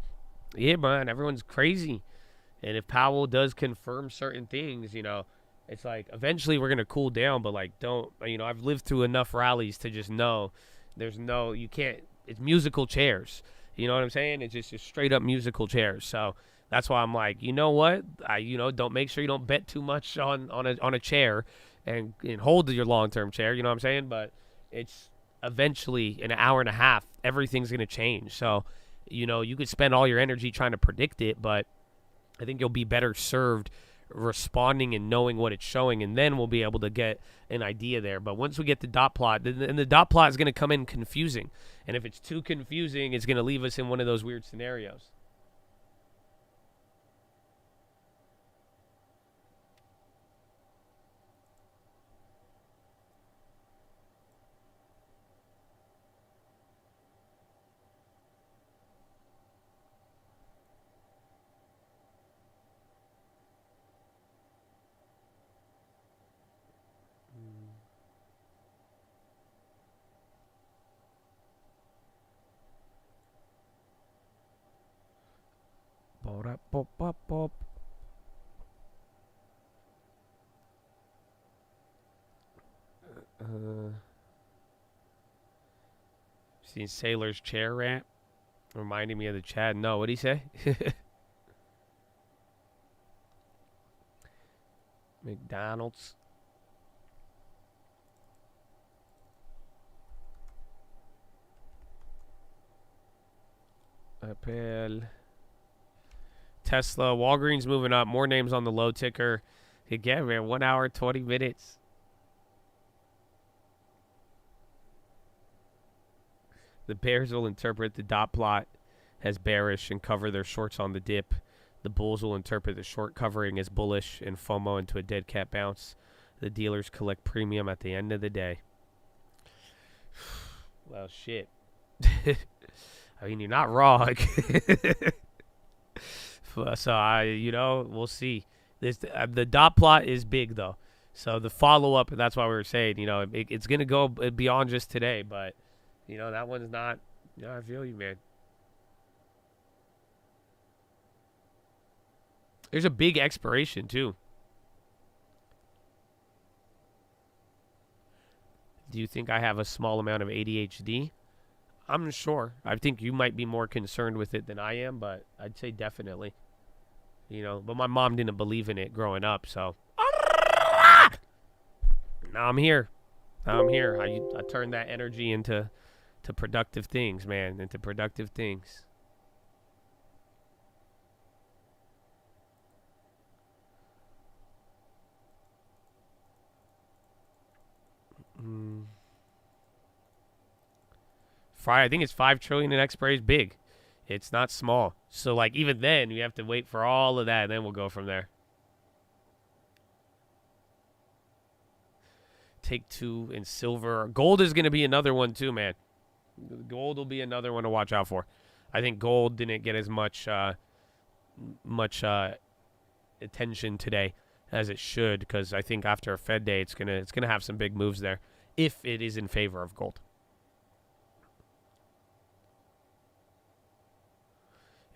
A: Yeah, man, everyone's crazy. And if Powell does confirm certain things, it's like eventually we're going to cool down. But, like, I've lived through enough rallies to just know you can't, it's musical chairs. You know what I'm saying? It's just straight up musical chairs. So that's why I'm like, you know what? Don't make sure you don't bet too much on a chair and hold your long-term chair. You know what I'm saying? But it's eventually in an hour and a half, everything's going to change. So, you could spend all your energy trying to predict it, but I think you'll be better served responding and knowing what it's showing, and then we'll be able to get an idea there. But once we get the dot plot, and the dot plot is going to come in confusing. And if it's too confusing, it's going to leave us in one of those weird scenarios. Pop. Seen Sailor's chair rant? Reminding me of the Chad. No, what'd he say? McDonald's. Apple. Tesla. Walgreens moving up. More names on the low ticker. Again, man, 1 hour, 20 minutes. The bears will interpret the dot plot as bearish and cover their shorts on the dip. The bulls will interpret the short covering as bullish and FOMO into a dead cat bounce. The dealers collect premium at the end of the day. Well, shit. I mean, you're not wrong. So, we'll see. The dot plot is big, though. So the follow-up, and that's why we were saying, it's going to go beyond just today. But, that one's not, I feel you, man. There's a big expiration, too. Do you think I have a small amount of ADHD? I'm sure. I think you might be more concerned with it than I am, but I'd say definitely. But my mom didn't believe in it growing up, so. Now I'm here. I turned that energy into productive things, man, into productive things. I think it's $5 trillion in expiry is big. It's not small. So, even then, we have to wait for all of that, and then we'll go from there. Take two in silver. Gold is going to be another one, too, man. Gold will be another one to watch out for. I think gold didn't get as much attention today as it should, because I think after a Fed day, it's gonna have some big moves there if it is in favor of gold.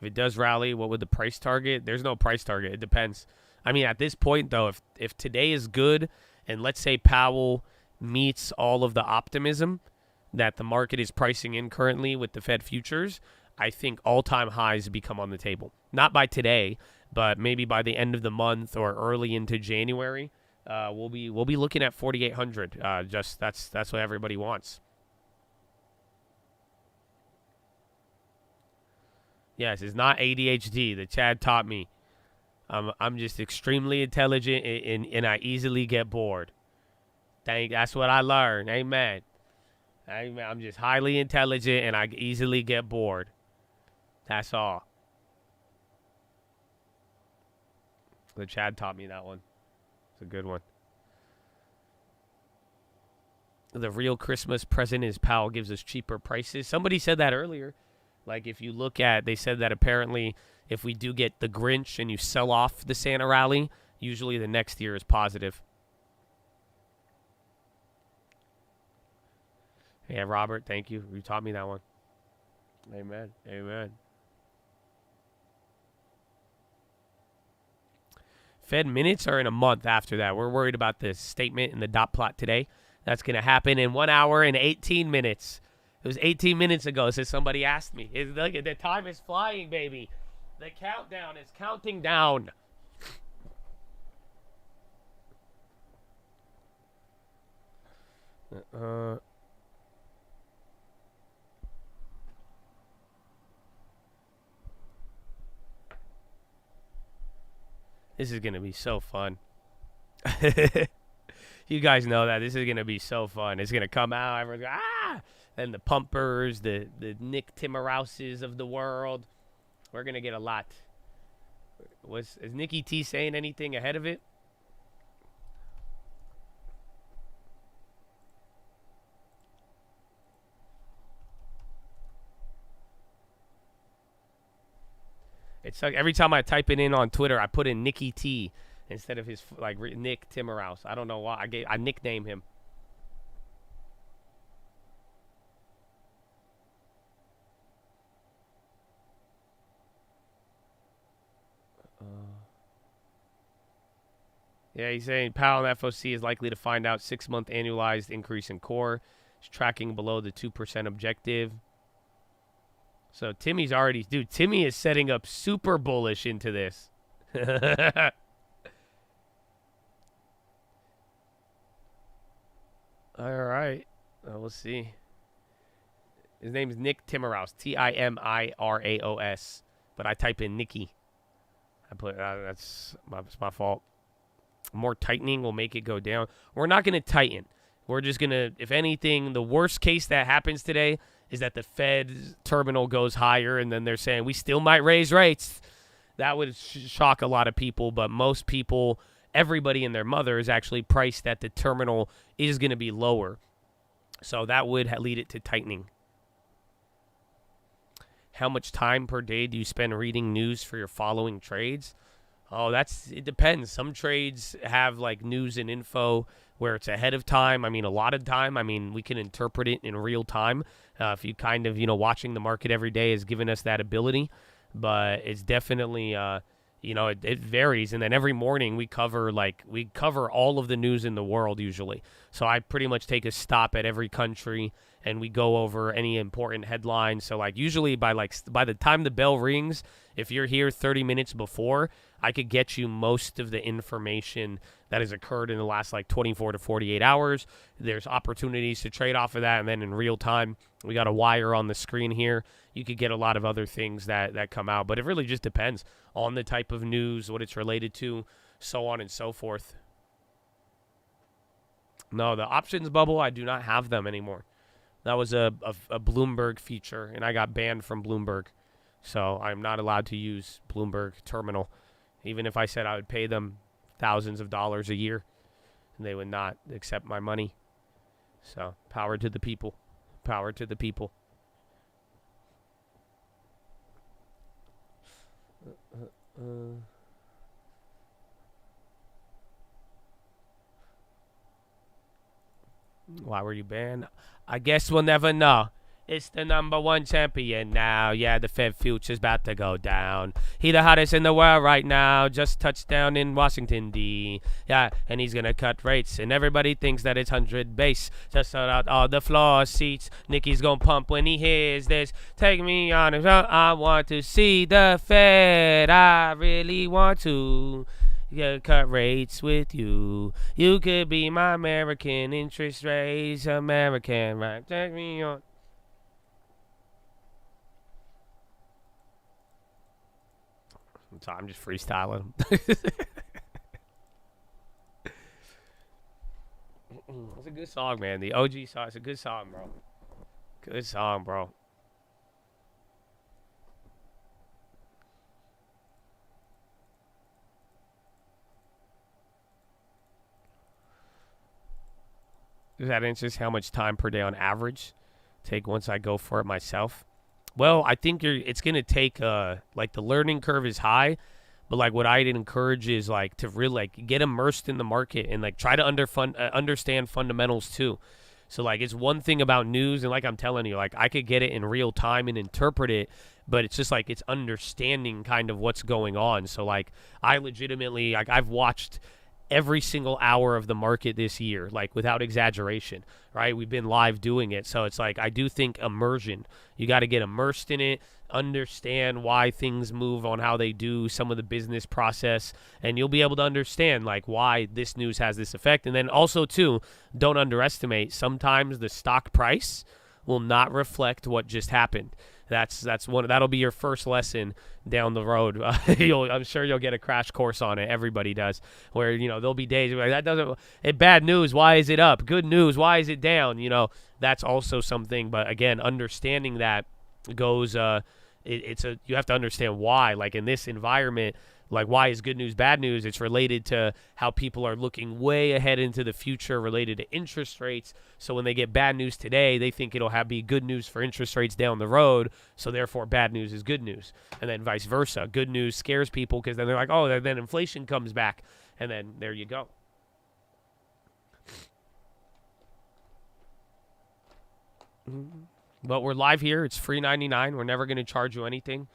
A: If it does rally, what would the price target? There's no price target. It depends. I mean, at this point, though, if today is good, and let's say Powell meets all of the optimism that the market is pricing in currently with the Fed futures, I think all-time highs become on the table. Not by today, but maybe by the end of the month or early into January, we'll be looking at 4,800. That's what everybody wants. Yes, it's not ADHD. The Chad taught me. I'm just extremely intelligent and I easily get bored. That's what I learned. Amen. I'm just highly intelligent and I easily get bored. That's all. The Chad taught me that one. It's a good one. The real Christmas present is Powell gives us cheaper prices. Somebody said that earlier. If you look at, they said that apparently if we do get the Grinch and you sell off the Santa rally, usually the next year is positive. Yeah, Robert, thank you. You taught me that one. Amen. Amen. Fed minutes are in a month after that. We're worried about the statement in the dot plot today. That's going to happen in 1 hour and 18 minutes. It was 18 minutes ago since somebody asked me. Look, the time is flying, baby. The countdown is counting down. This is going to be so fun. You guys know that. This is going to be so fun. It's going to come out. Everyone's going, ah! And the pumpers, the Nick Timmerhouses of the world. We're going to get a lot. Is Nikki T saying anything ahead of it? It's like every time I type it in on Twitter, I put in Nikki T instead of his Nick Timmerhouse. I don't know why. I nicknamed him. Yeah, he's saying Powell and FOC is likely to find out 6-month annualized increase in core. It's tracking below the 2% objective. So Timmy's already... Dude, Timmy is setting up super bullish into this. All right. We'll see. His name is Nick Timiraos, Timiraos, but I type in Nicky. I put that's my fault. More tightening will make it go down. We're not going to tighten. We're just going to, if anything, the worst case that happens today is that the Fed terminal goes higher, and then they're saying we still might raise rates. That would shock a lot of people, but most people, everybody and their mother is actually priced that the terminal is going to be lower. So that would lead it to tightening. How much time per day do you spend reading news for your following trades? Oh, it depends. Some trades have like news and info where it's ahead of time. I mean, a lot of time. I mean, we can interpret it in real time. If you kind of, watching the market every day has given us that ability. But it's definitely, it varies. And then every morning we cover all of the news in the world usually. So I pretty much take a stop at every country and we go over any important headlines. So usually by the time the bell rings, if you're here 30 minutes before, I could get you most of the information that has occurred in the last 24 to 48 hours. There's opportunities to trade off of that. And then in real time, we got a wire on the screen here. You could get a lot of other things that come out. But it really just depends on the type of news, what it's related to, so on and so forth. No, the options bubble, I do not have them anymore. That was a Bloomberg feature, and I got banned from Bloomberg. So I'm not allowed to use Bloomberg terminal. Even if I said I would pay them thousands of dollars a year, and they would not accept my money. So power to the people. Power to the people. Why were you banned? I guess we'll never know. It's the #1 champion now. Yeah, the Fed future's about to go down. He the hottest in the world right now. Just touched down in Washington, D. Yeah, and he's going to cut rates. And everybody thinks that it's 100 base. Just sold out all the floor seats. Nicky's going to pump when he hears this. Take me on a run. I want to see the Fed. I really want to. Cut rates with you. You could be my American interest rates. American, right? Take me on. So I'm just freestyling. It's a good song, man. The OG song. It's a good song, bro. Good song, bro. Does that interest how much time per day on average take once I go for it myself? Well, I think it's going to take, the learning curve is high, but, what I'd encourage is, to really, get immersed in the market and, try to understand fundamentals, too. So, it's one thing about news, and I'm telling you, I could get it in real time and interpret it, but it's just, it's understanding kind of what's going on. So, I legitimately, I've watched every single hour of the market this year, without exaggeration, right? We've been live doing it. So it's I do think immersion, you got to get immersed in it, understand why things move on how they do, some of the business process, and you'll be able to understand why this news has this effect. And then also too, don't underestimate, sometimes the stock price will not reflect what just happened. That'll be your first lesson down the road. I'm sure you'll get a crash course on it. Everybody does. Where there'll be days where that doesn't. Bad news. Why is it up? Good news. Why is it down? That's also something. But again, understanding that goes. You have to understand why. In this environment, why is good news bad news? It's related to how people are looking way ahead into the future related to interest rates. So when they get bad news today, they think it'll be good news for interest rates down the road. So therefore, bad news is good news. And then vice versa. Good news scares people because then they're like, oh, then inflation comes back. And then there you go. But we're live here. It's free $99. We're never going to charge you anything.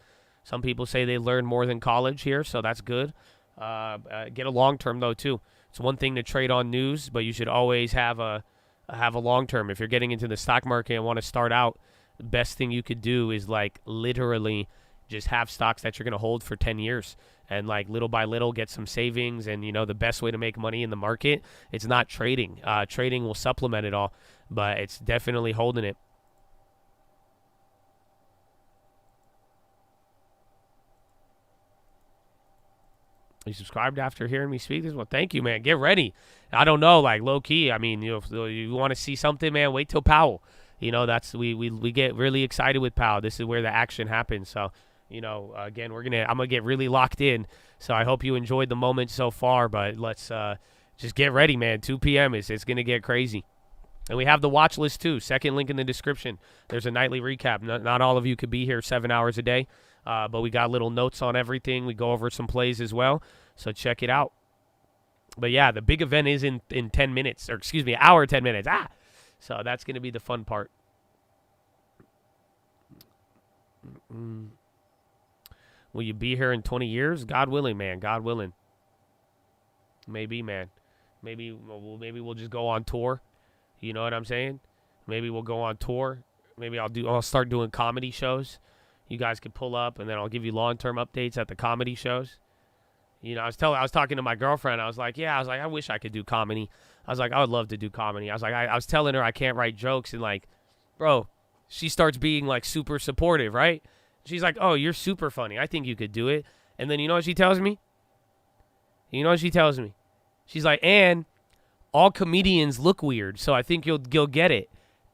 A: Some people say they learn more than college here, so that's good. Get a long term though too. It's one thing to trade on news, but you should always have a long term. If you're getting into the stock market and want to start out, the best thing you could do is literally just have stocks that you're going to hold for 10 years and like little by little get some savings. And, you know, the best way to make money in the market, it's not trading. Trading will supplement it all, but it's definitely holding it. You subscribed after hearing me speak this? Well, thank you, man. Get ready. I don't know, like low key. I mean, if you want to see something, man, wait till Powell. You know, that's we get really excited with Powell. This is where the action happens. So, you know, again, I'm gonna get really locked in. So I hope you enjoyed the moment so far. But let's just get ready, man. 2 p.m. It's gonna get crazy. And we have the watch list too. Second link in the description. There's a nightly recap. Not all of you could be here 7 hours a day. But we got little notes on everything. We go over some plays as well. So check it out. But yeah, the big event is in 10 minutes. Or excuse me, hour, 10 minutes. So that's going to be the fun part. Will you be here in 20 years? God willing, man. God willing. Maybe, man. Maybe we'll just go on tour. You know what I'm saying? Maybe we'll go on tour. Maybe I'll start doing comedy shows. You guys can pull up, and then I'll give you long-term updates at the comedy shows. You know, I was talking to my girlfriend. I was like, I wish I could do comedy. I was like, I would love to do comedy. I was like, I was telling her I can't write jokes, and like, bro, she starts being like super supportive, right? She's like, oh, you're super funny. I think you could do it. And then you know what she tells me? She's like, and all comedians look weird, so I think you'll get it.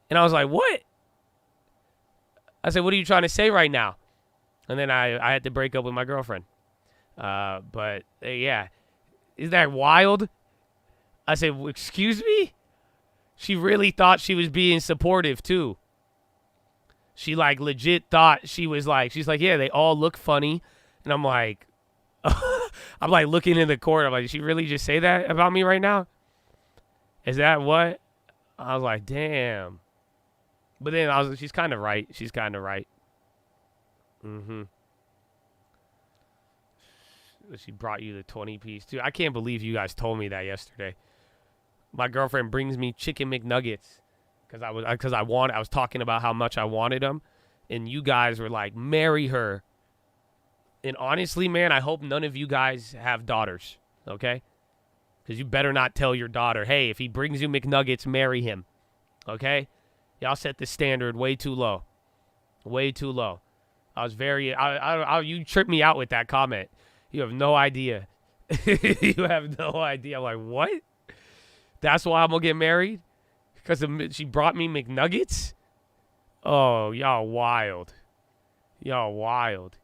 A: And I was like, what? I said, what are you trying to say right now? And then I had to break up with my girlfriend. But, yeah. Is that wild? I said, excuse me? She really thought she was being supportive, too. She, like, legit thought she's like, yeah, they all look funny. And I'm like, I'm, like, looking in the corner. I'm like, did she really just say that about me right now? Is that what? I was like, damn. But then she's kind of right. Mm-hmm. She brought you the 20-piece, too. I can't believe you guys told me that yesterday. My girlfriend brings me chicken McNuggets because I was talking about how much I wanted them, and you guys were like, marry her. And honestly, man, I hope none of you guys have daughters, okay? Because you better not tell your daughter, hey, if he brings you McNuggets, marry him, okay? Y'all set the standard way too low. Way too low. You tripped me out with that comment. You have no idea. You have no idea. I'm like, what? That's why I'm going to get married? Because she brought me McNuggets? Oh, y'all wild. Y'all wild.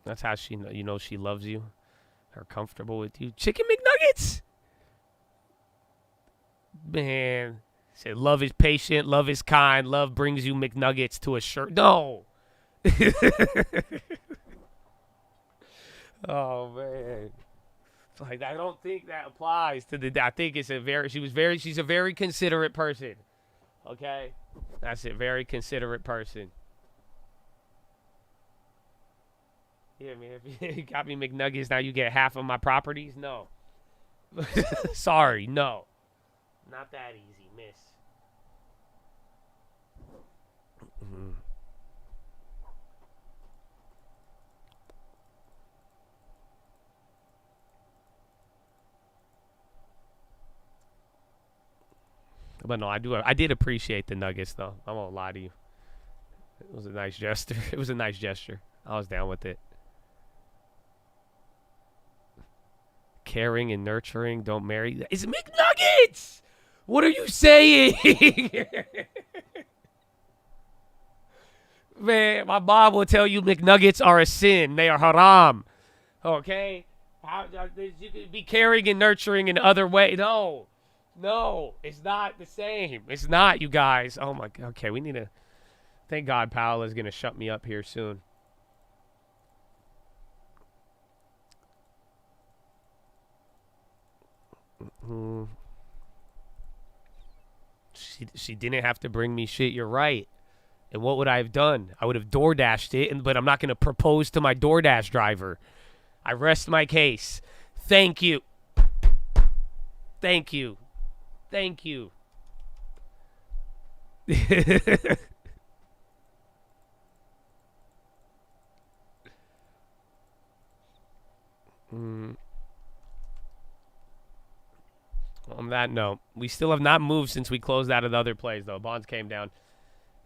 A: That's how she loves you. Her comfortable with you. Chicken McNuggets? Man. Said love is patient, love is kind, love brings you McNuggets to a shirt. No. Oh man. Like I don't think that applies to I think she's a very considerate person. Okay? That's it, very considerate person. Yeah, man, if you got me McNuggets, now you get half of my properties? No. Sorry, no. Not that easy, miss. Mm-hmm. But no, I did appreciate the nuggets, though. I won't lie to you. It was a nice gesture. It was a nice gesture. I was down with it. Caring and nurturing, don't marry. It's McNuggets! What are you saying? Man, my mom will tell you McNuggets are a sin. They are haram. Okay? You could be caring and nurturing in other ways. No, it's not the same. It's not, you guys. Oh, my God. Okay, we need to... Thank God Powell is going to shut me up here soon. Mm-hmm. She didn't have to bring me shit. You're right. And what would I have done? I would have DoorDashed it, but I'm not going to propose to my DoorDash driver. I rest my case. Thank you. Thank you. Thank you. On that note, we still have not moved since we closed out of the other plays, though. Bonds came down.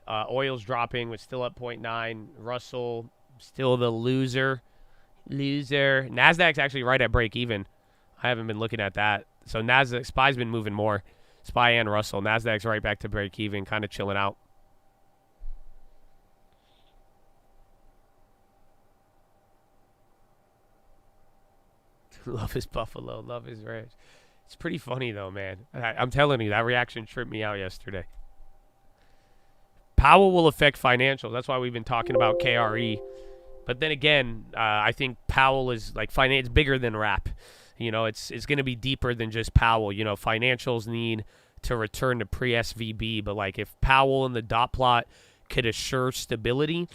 A: Oil's dropping. We're still up 0.9. Russell, still the loser. NASDAQ's actually right at break even. I haven't been looking at that. So NASDAQ, SPY's been moving more. SPY and Russell. NASDAQ's right back to break even, kind of chilling out. Love his Buffalo. Love his ranch. It's pretty funny, though, man. I'm telling you, that reaction tripped me out yesterday. Powell will affect financials. That's why we've been talking about KRE. But then again, I think Powell is like it's bigger than rap. You know, it's going to be deeper than just Powell. You know, financials need to return to pre-SVB. But like if Powell and the dot plot could assure stability,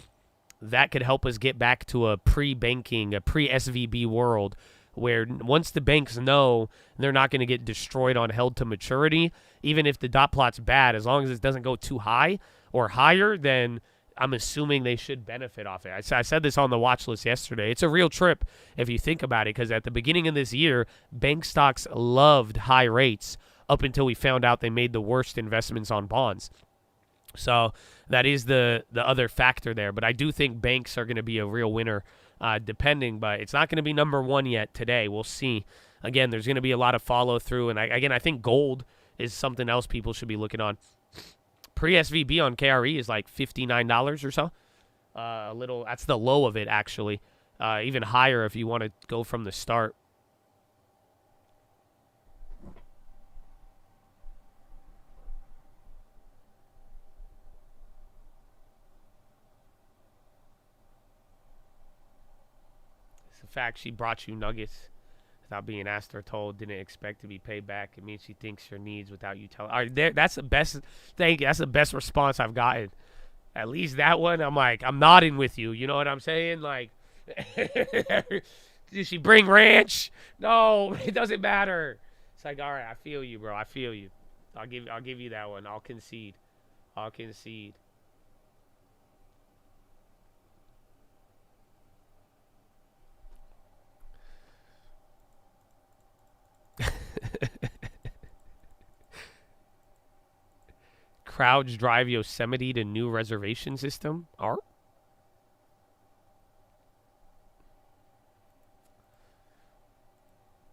A: that could help us get back to a pre-banking, a pre-SVB world where once the banks know they're not going to get destroyed on held to maturity, even if the dot plot's bad, as long as it doesn't go too high or higher, then I'm assuming they should benefit off it. I said this on the watch list yesterday. It's a real trip if you think about it, because at the beginning of this year, bank stocks loved high rates up until we found out they made the worst investments on bonds. So that is the other factor there. But I do think banks are going to be a real winner depending, but it's not going to be number one yet today. We'll see. Again, there's going to be a lot of follow through. And I think gold is something else people should be looking on. Pre-SVB on KRE is like $59 or so. That's the low of it, actually. Even higher if you want to go from the start. It's the fact she brought you nuggets without being asked or told, didn't expect to be paid back. It means she thinks your needs without you telling. All right, that's the best. Thank you. That's the best response I've gotten. At least that one, I'm like, I'm nodding with you. You know what I'm saying? Like, did she bring ranch? No, it doesn't matter. It's like, all right, I feel you, bro. I feel you. I'll give you that one. I'll concede. Crowds drive Yosemite to new reservation system. Art?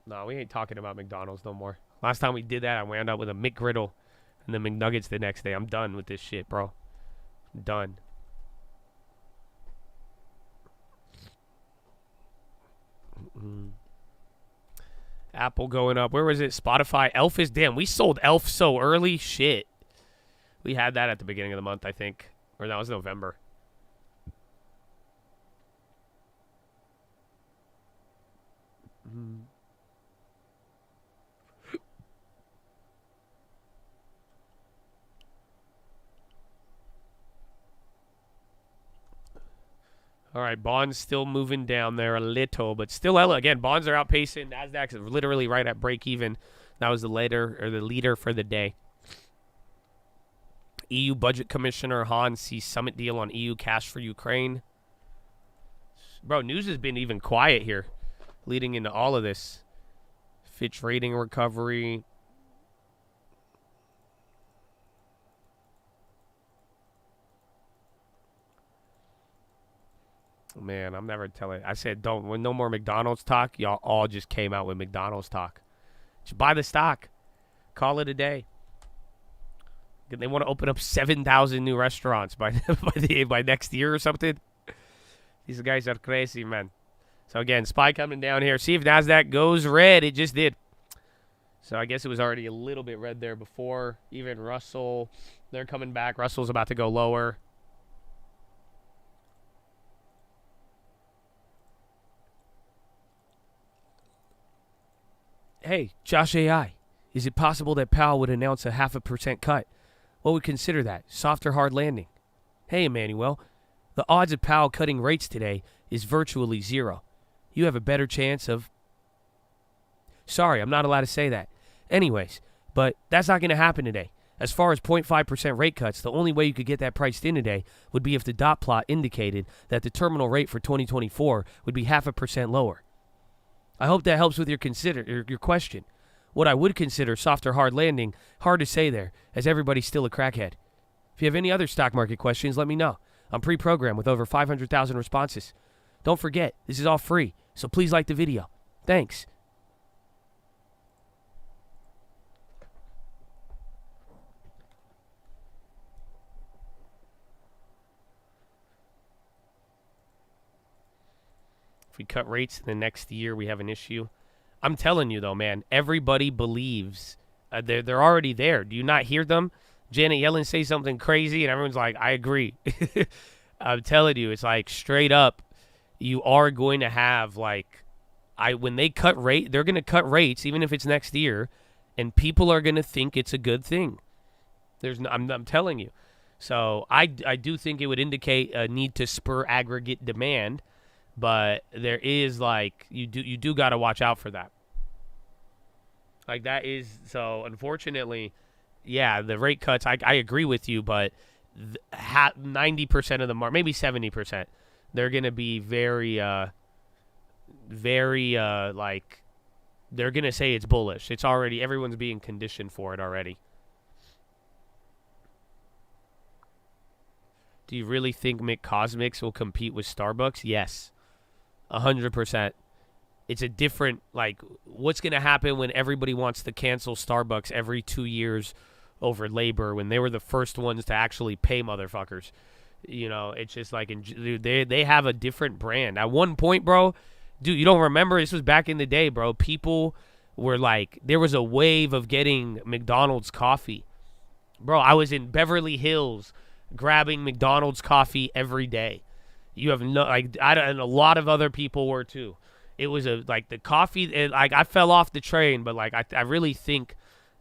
A: No, we ain't talking about McDonald's no more. Last time we did that, I wound up with a McGriddle and the McNuggets the next day. I'm done with this shit, bro. Done. Apple going up. Where was it? Spotify. Elf is damn. We sold Elf so early. Shit. We had that at the beginning of the month, I think. Or that was November. All right, bonds still moving down there a little, but still, again, bonds are outpacing. NASDAQ is literally right at break even. That was the leader for the day. EU Budget Commissioner Hahn sees summit deal on EU cash for Ukraine. Bro, news has been even quiet here leading into all of this. Fitch rating recovery. Man, I'm never telling. I said when no more McDonald's talk. Y'all all just came out with McDonald's talk. Just buy the stock. Call it a day. They want to open up 7,000 new restaurants by next year or something. These guys are crazy, man. So again, SPY coming down here. See if NASDAQ goes red. It just did. So I guess it was already a little bit red there before. Even Russell, they're coming back. Russell's about to go lower. Hey, Josh AI, is it possible that Powell would announce a 0.5% cut? What would consider that? Soft or hard landing? Hey, Emmanuel, the odds of Powell cutting rates today is virtually zero. You have a better chance of... Sorry, I'm not allowed to say that. Anyways, but that's not going to happen today. As far as 0.5% rate cuts, the only way you could get that priced in today would be if the dot plot indicated that the terminal rate for 2024 would be 0.5% lower. I hope that helps with your question. What I would consider soft or hard landing, hard to say there, as everybody's still a crackhead. If you have any other stock market questions, let me know. I'm pre-programmed with over 500,000 responses. Don't forget, this is all free, so please like the video. Thanks. If we cut rates in the next year, we have an issue. I'm telling you, though, man, everybody believes they're already there. Do you not hear them? Janet Yellen say something crazy, and everyone's like, I agree. I'm telling you, it's like straight up, you are going to have, like, when they cut rate, they're going to cut rates, even if it's next year, and people are going to think it's a good thing. I'm telling you. So I do think it would indicate a need to spur aggregate demand. But there is, like, you do got to watch out for that. Like, that is, so unfortunately, yeah, the rate cuts, I agree with you, but 90% of the market, maybe 70%, they're going to be very, like, they're going to say it's bullish. It's already, everyone's being conditioned for it already. Do you really think McCosmics will compete with Starbucks? Yes. 100%. It's a different, like, what's going to happen when everybody wants to cancel Starbucks every 2 years over labor when they were the first ones to actually pay motherfuckers? You know, it's just like, dude, they have a different brand. At one point, bro, dude, you don't remember? This was back in the day, bro. People were like, there was a wave of getting McDonald's coffee. Bro, I was in Beverly Hills grabbing McDonald's coffee every day. You have no, like, and a lot of other people were too. It was like the coffee, like, I fell off the train, but like, I really think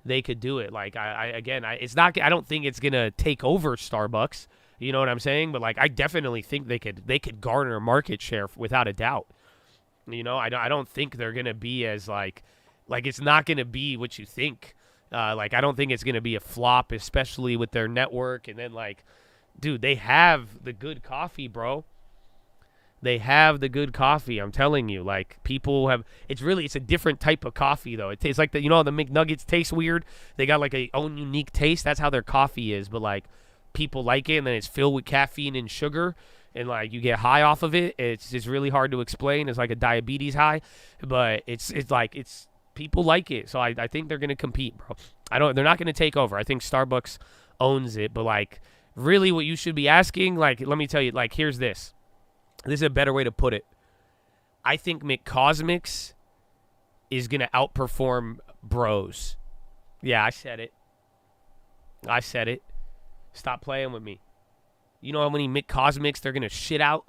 A: they could do it. Like, it's not, I don't think it's going to take over Starbucks. You know what I'm saying? But like, I definitely think they could garner market share without a doubt. You know, I don't think they're going to be as like it's not going to be what you think. Like, I don't think it's going to be a flop, especially with their network. And then, like, dude, they have the good coffee, bro. They have the good coffee. I'm telling you, like, people have, it's a different type of coffee, though. It tastes like the McNuggets taste weird. They got like a own unique taste. That's how their coffee is. But like, people like it, and then it's filled with caffeine and sugar, and like, you get high off of it. It's really hard to explain. It's like a diabetes high, but it's people like it. So I think they're gonna compete, bro. They're not gonna take over. I think Starbucks owns it, but like, really, what you should be asking, like, let me tell you, like, here's this. This is a better way to put it. I think McCosmics is going to outperform Bros. Yeah, I said it. Stop playing with me. You know how many McCosmics they're going to shit out?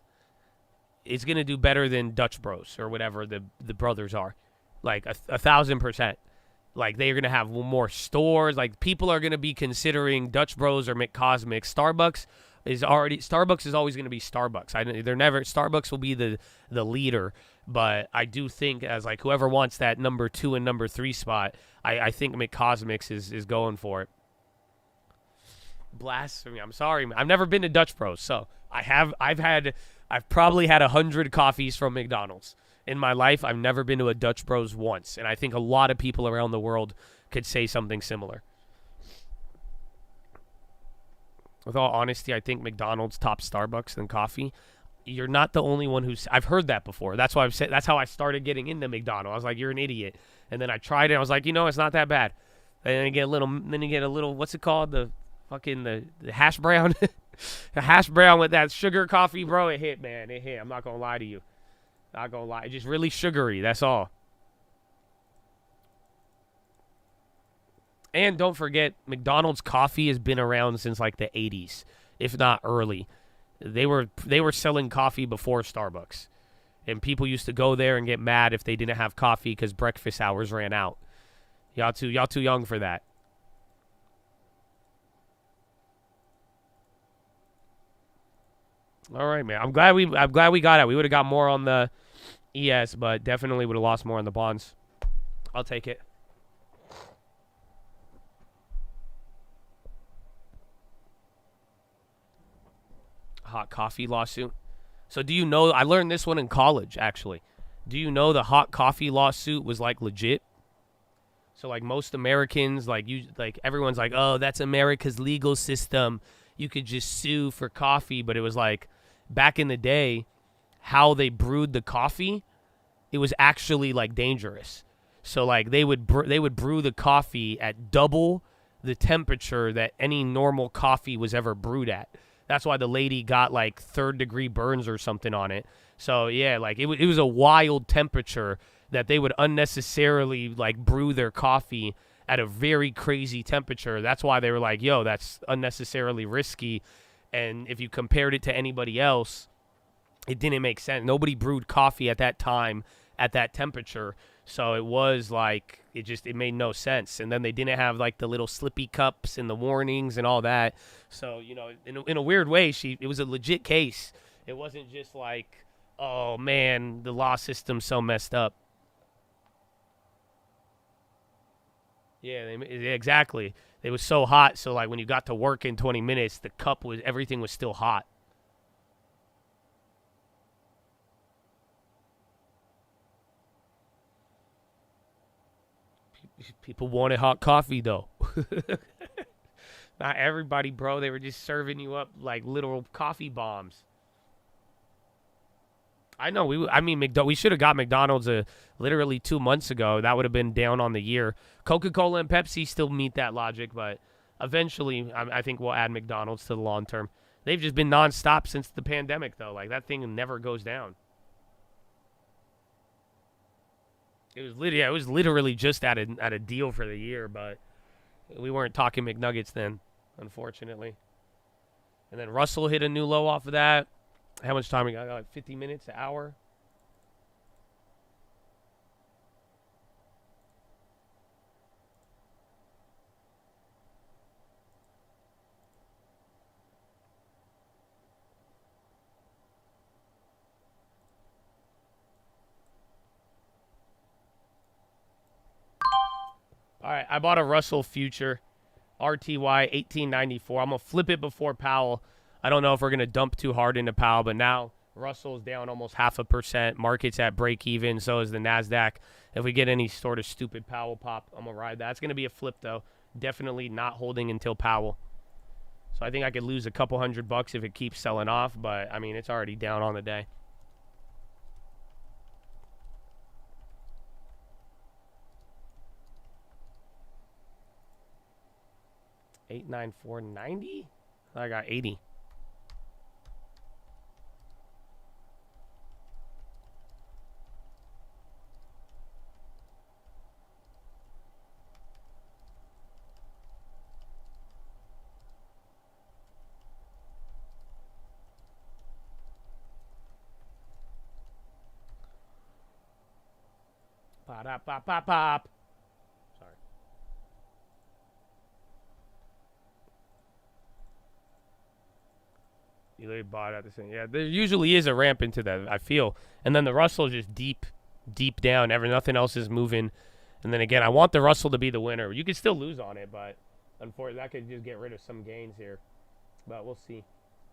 A: It's going to do better than Dutch Bros or whatever the brothers are. Like, 1,000%. Like, they're going to have more stores. Like, people are going to be considering Dutch Bros or McCosmics. Starbucks is always going to be Starbucks. Starbucks will be the leader, but I do think, as like, whoever wants that number 2 and number 3 spot, I think McCosmics is going for it. Blasphemy. I'm sorry, man. I've never been to Dutch Bros, so I've probably had 100 coffees from McDonald's in my life. I've never been to a Dutch Bros once, and I think a lot of people around the world could say something similar. With all honesty, I think McDonald's tops Starbucks than coffee. You're not the only one I've heard that before. That's why that's how I started getting into McDonald's. I was like, you're an idiot. And then I tried it. I was like, it's not that bad. And then you get a little, what's it called? The hash brown. The hash brown with that sugar coffee, bro. It hit, man. It hit. I'm not going to lie to you. Not going to lie. It's just really sugary. That's all. And don't forget, McDonald's coffee has been around since like the 80s, if not early. They were selling coffee before Starbucks. And people used to go there and get mad if they didn't have coffee because breakfast hours ran out. Y'all too young for that. All right, man. I'm glad we got it. We would have got more on the ES, but definitely would have lost more on the bonds. I'll take it. Hot coffee lawsuit. So do you know, I learned this one in college, actually. Do you know the hot coffee lawsuit was, like, legit? So, like, most Americans, like, everyone's like, oh, that's America's legal system. You could just sue for coffee. But it was, like, back in the day, how they brewed the coffee, it was actually, like, dangerous. So, like, they would brew the coffee at double the temperature that any normal coffee was ever brewed at. That's why the lady got, like, third-degree burns or something on it. So, yeah, like, it was a wild temperature that they would unnecessarily, like, brew their coffee at a very crazy temperature. That's why they were like, yo, that's unnecessarily risky. And if you compared it to anybody else, it didn't make sense. Nobody brewed coffee at that time at that temperature. So it was like, it made no sense. And then they didn't have, like, the little slippy cups and the warnings and all that. So, you know, in a weird way, it was a legit case. It wasn't just like, oh, man, the law system's so messed up. Yeah, exactly. It was so hot. So, like, when you got to work in 20 minutes, everything was still hot. People wanted hot coffee, though. Not everybody, bro. They were just serving you up like literal coffee bombs. I know. We should have got McDonald's literally 2 months ago. That would have been down on the year. Coca-Cola and Pepsi still meet that logic, but eventually I think we'll add McDonald's to the long term. They've just been nonstop since the pandemic, though. Like, that thing never goes down. It was literally just at a deal for the year, but we weren't talking McNuggets then, unfortunately. And then Russell hit a new low off of that. How much time we got? Like 50 minutes, an hour? All right, I bought a Russell future, RTY 1894. I'm going to flip it before Powell. I don't know if we're going to dump too hard into Powell, but now Russell's down almost 0.5%. Market's at break even, so is the NASDAQ. If we get any sort of stupid Powell pop, I'm going to ride that. It's going to be a flip, though. Definitely not holding until Powell. So I think I could lose a couple $100 if it keeps selling off, but, I mean, it's already down on the day. $894.90? I got 80. Pop, pop, pop, pop. Sorry. You literally bought at the same. Yeah, there usually is a ramp into that, I feel. And then the Russell is just deep down. Nothing else is moving. And then again, I want the Russell to be the winner. You could still lose on it, but unfortunately, that could just get rid of some gains here. But we'll see.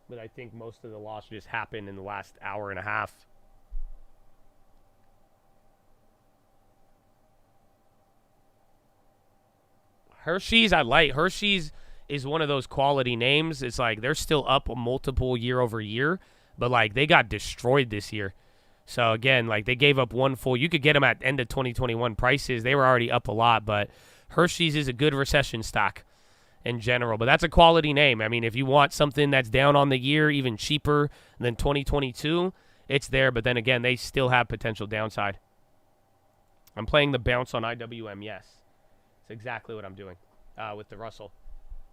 A: But I think most of the loss just happened in the last hour and a half. Hershey's, I like. Hershey's is one of those quality names. It's like they're still up multiple year over year, but like they got destroyed this year. So again, like they gave up one full. You could get them at end of 2021 prices. They were already up a lot, but Hershey's is a good recession stock in general. But that's a quality name. I mean, if you want something that's down on the year, even cheaper than 2022, it's there. But then again, they still have potential downside. I'm playing the bounce on IWM, yes. That's exactly what I'm doing with the Russell.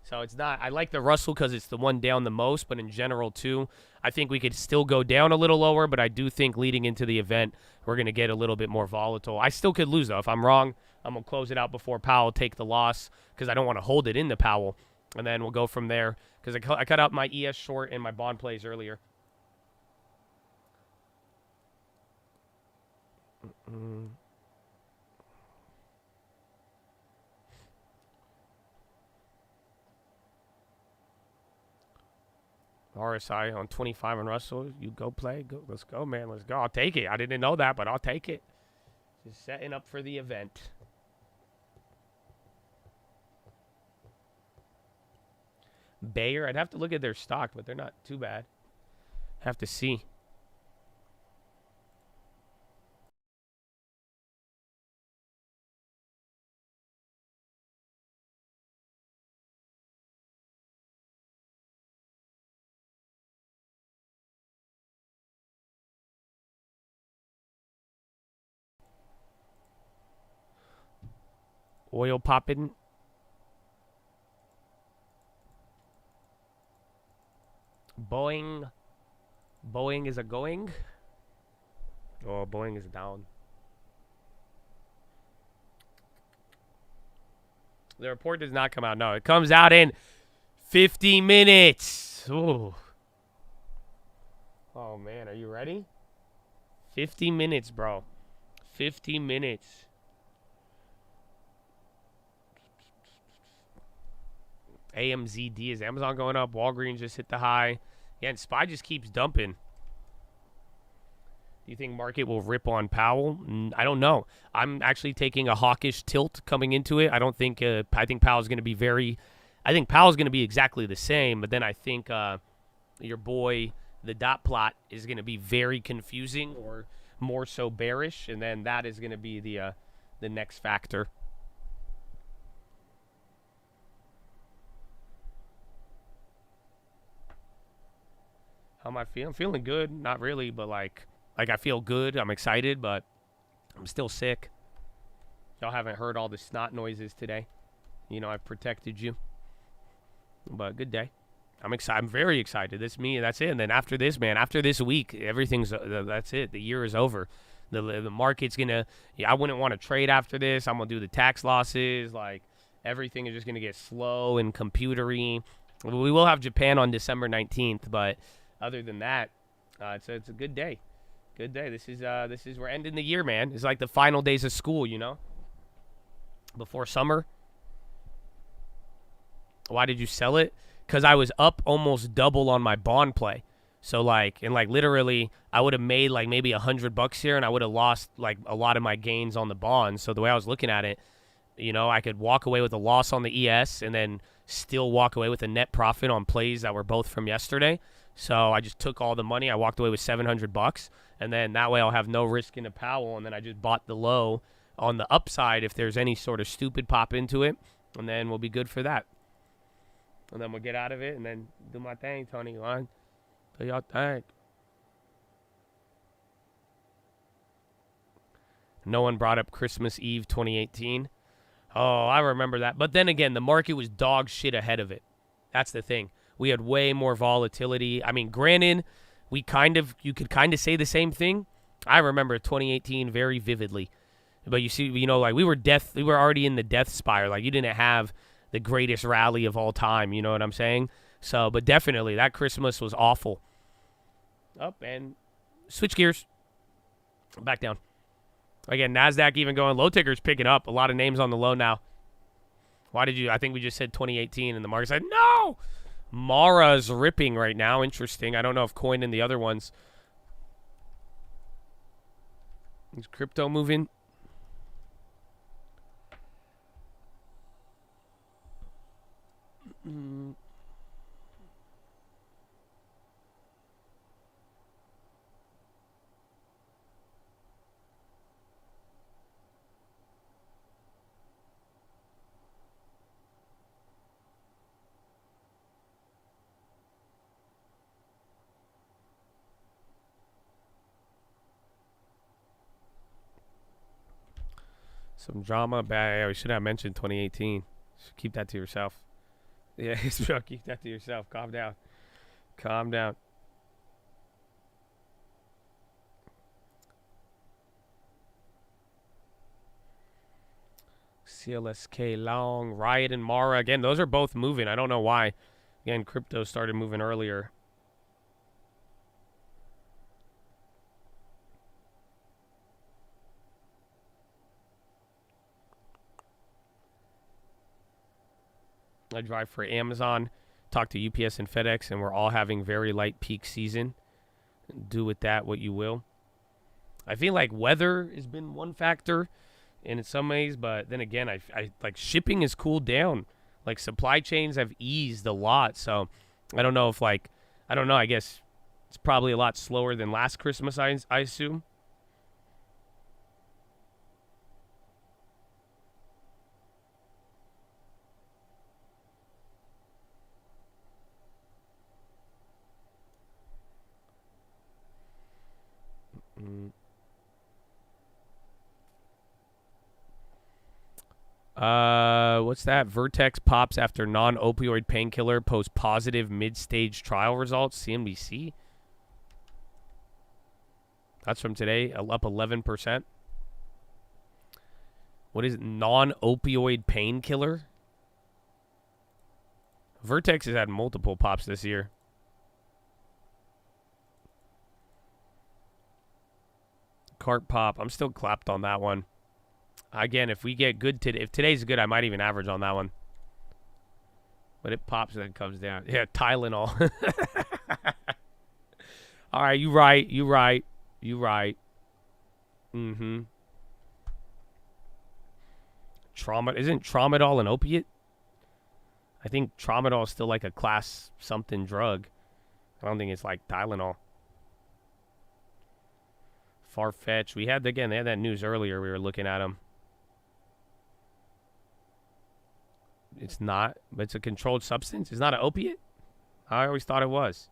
A: So it's not, I like the Russell because it's the one down the most, but in general too, I think we could still go down a little lower, but I do think leading into the event, we're going to get a little bit more volatile. I still could lose though. If I'm wrong, I'm going to close it out before Powell, take the loss because I don't want to hold it into Powell. And then we'll go from there because I cut out my ES short and my bond plays earlier. RSI on 25 on Russell. You go play. Go, let's go, man. Let's go. I'll take it. I didn't know that, but I'll take it. Just setting up for the event. Bayer, I'd have to look at their stock, but they're not too bad. Have to see. Oil popping. Boeing. Boeing is a going. Oh, Boeing is down. The report does not come out. No, it comes out in 50 minutes. Ooh. Oh, man. Are you ready? 50 minutes, bro. 50 minutes. AMZD. Is Amazon going up? Walgreens just hit the high. Yeah, and SPY just keeps dumping. Do you think market will rip on Powell? I don't know. I'm actually taking a hawkish tilt coming into it. I don't think. I think Powell's going to be very. I think Powell's going to be exactly the same. But then I think your boy, the dot plot, is going to be very confusing or more so bearish, and then that is going to be the next factor. How am I feeling? I'm feeling good. Not really, but like I feel good. I'm excited, but I'm still sick. Y'all haven't heard all the snot noises today. You know, I've protected you. But good day. I'm excited. I'm very excited. That's me. That's it. And then after this, man, after this week, everything's that's it. The year is over. The market's gonna. Yeah, I wouldn't want to trade after this. I'm gonna do the tax losses. Like everything is just gonna get slow and computery. We will have Japan on December 19th, but other than that, it's a good day. Good day. This is we're ending the year, man. It's like the final days of school, you know, before summer. Why did you sell it? Because I was up almost double on my bond play. So literally, I would have made like maybe $100 here, and I would have lost like a lot of my gains on the bonds. So the way I was looking at it, you know, I could walk away with a loss on the ES and then still walk away with a net profit on plays that were both from yesterday. So I just took all the money. I walked away with $700, and then that way I'll have no risk into Powell. And then I just bought the low on the upside if there's any sort of stupid pop into it, and then we'll be good for that. And then we'll get out of it and then do my thing, Tony. Do y'all think? No one brought up Christmas Eve 2018. Oh, I remember that. But then again, the market was dog shit ahead of it. That's the thing. We had way more volatility. I mean, granted, you could kind of say the same thing. I remember 2018 very vividly. But you see, you know, like we were already in the death spiral. Like you didn't have the greatest rally of all time. You know what I'm saying? So, but definitely that Christmas was awful. Up and switch gears. Back down. Again, NASDAQ even going. Low tickers picking up. A lot of names on the low now. Why did you? I think we just said 2018 and the market said no. Mara's ripping right now. Interesting. I don't know if Coin and the other ones. Is crypto moving? Some drama. Bad. We should have mentioned 2018. Should keep that to yourself. Yeah, keep that to yourself. Calm down. Calm down. CLSK long. Riot and Mara. Again, those are both moving. I don't know why. Again, crypto started moving earlier. I drive for Amazon. talked to UPS and FedEx, and we're all having very light peak season. Do with that what you will. I feel like weather has been one factor in some ways, but then again, I like shipping has cooled down. Like supply chains have eased a lot, so I don't know if I guess it's probably a lot slower than last Christmas, I assume. What's that? Vertex pops after non-opioid painkiller posts positive mid-stage trial results. CNBC. That's from today, up 11%. What is it? Non-opioid painkiller? Vertex has had multiple pops this year. Cart pop. I'm still clapped on that one. Again, if we get good today, if today's good, I might even average on that one. But it pops and then comes down. Yeah, Tylenol. All right, you right. Mm-hmm. Isn't tramadol an opiate? I think tramadol is still like a class something drug. I don't think it's like Tylenol. Far-fetched. They had that news earlier. We were looking at them. It's not, but it's a controlled substance. It's not an opiate? I always thought it was.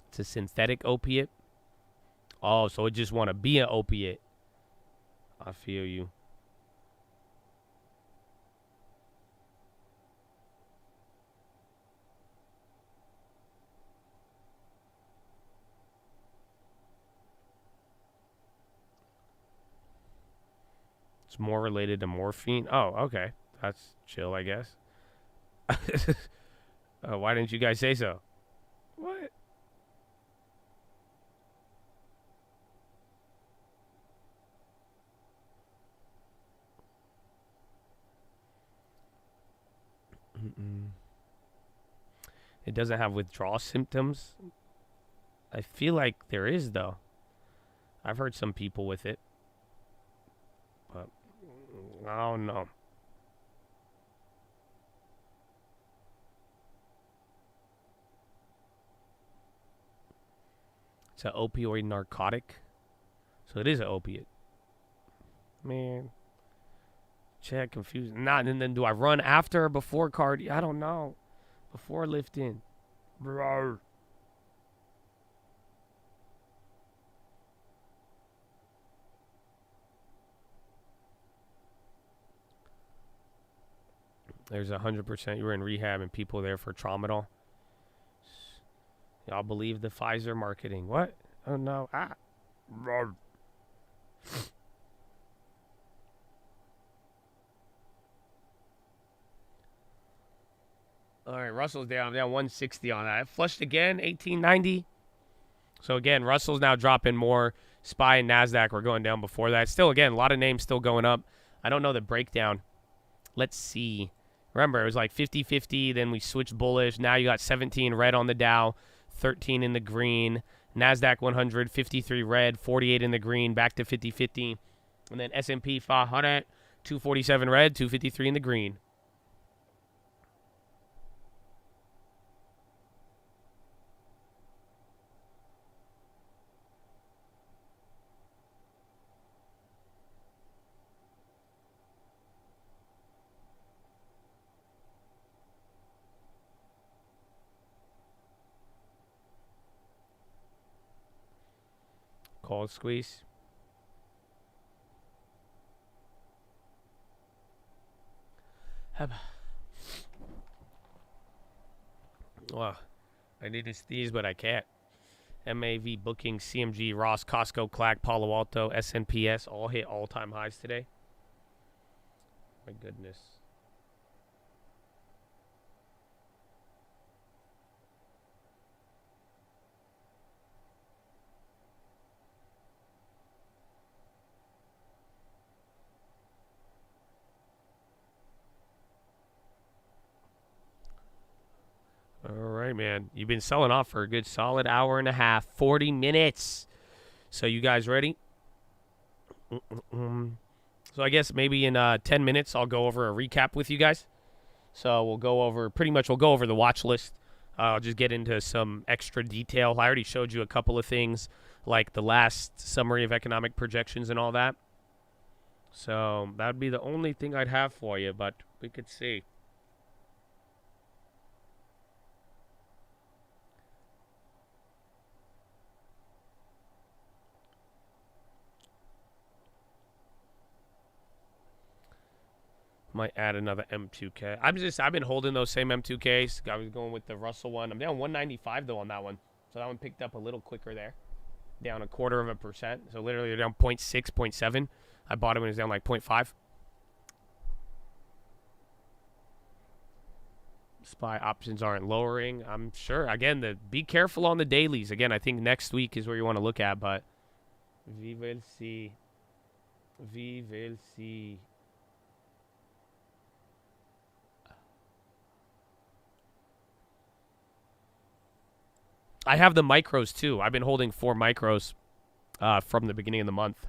A: It's a synthetic opiate. Oh, so it just want to be an opiate. I feel you. It's more related to morphine. Oh, okay. That's chill, I guess. Why didn't you guys say so? What? It doesn't have withdrawal symptoms. I feel like there is, though. I've heard some people with it. But I don't know. It's an opioid narcotic. So it is an opiate. Man. Check, confused. Not, and then do I run after or before cardio? I don't know. Before lifting. Bro. There's 100% you were in rehab and people there for tramadol. Y'all believe the Pfizer marketing. What? Oh, no. Ah. Bro. All right, Russell's down. I'm down 160 on that. It flushed again, 1890. So, again, Russell's now dropping more. SPY and NASDAQ were going down before that. Still, again, a lot of names still going up. I don't know the breakdown. Let's see. Remember, it was like 50-50. Then we switched bullish. Now you got 17 red on the Dow, 13 in the green. NASDAQ 100, 53 red, 48 in the green, back to 50-50. And then S&P 500, 247 red, 253 in the green. Call squeeze. Well, I need to sneeze, but I can't. MAV booking, CMG, Ross, Costco, Clack, Palo Alto, SNPS all hit all-time highs today. My goodness. man. You've been selling off for a good solid hour and a half, 40 minutes. So you guys ready? So I guess maybe in 10 minutes I'll go over a recap with you guys. So we'll go over the watch list. I'll just get into some extra detail. I already showed you a couple of things, like the last summary of economic projections and all that. So that would be the only thing I'd have for you, but we could see. Might add another M2K. I've been holding those same M2Ks. I was going with the Russell one. I'm down 195 though on that one. So that one picked up a little quicker there. Down 0.25%. So literally they're down 0.6, 0.7. I bought it when it was down like 0.5. SPY options aren't lowering. I'm sure. Again, be careful on the dailies. Again, I think next week is where you want to look at, but we will see. We will see. I have the micros too. I've been holding 4 micros from the beginning of the month.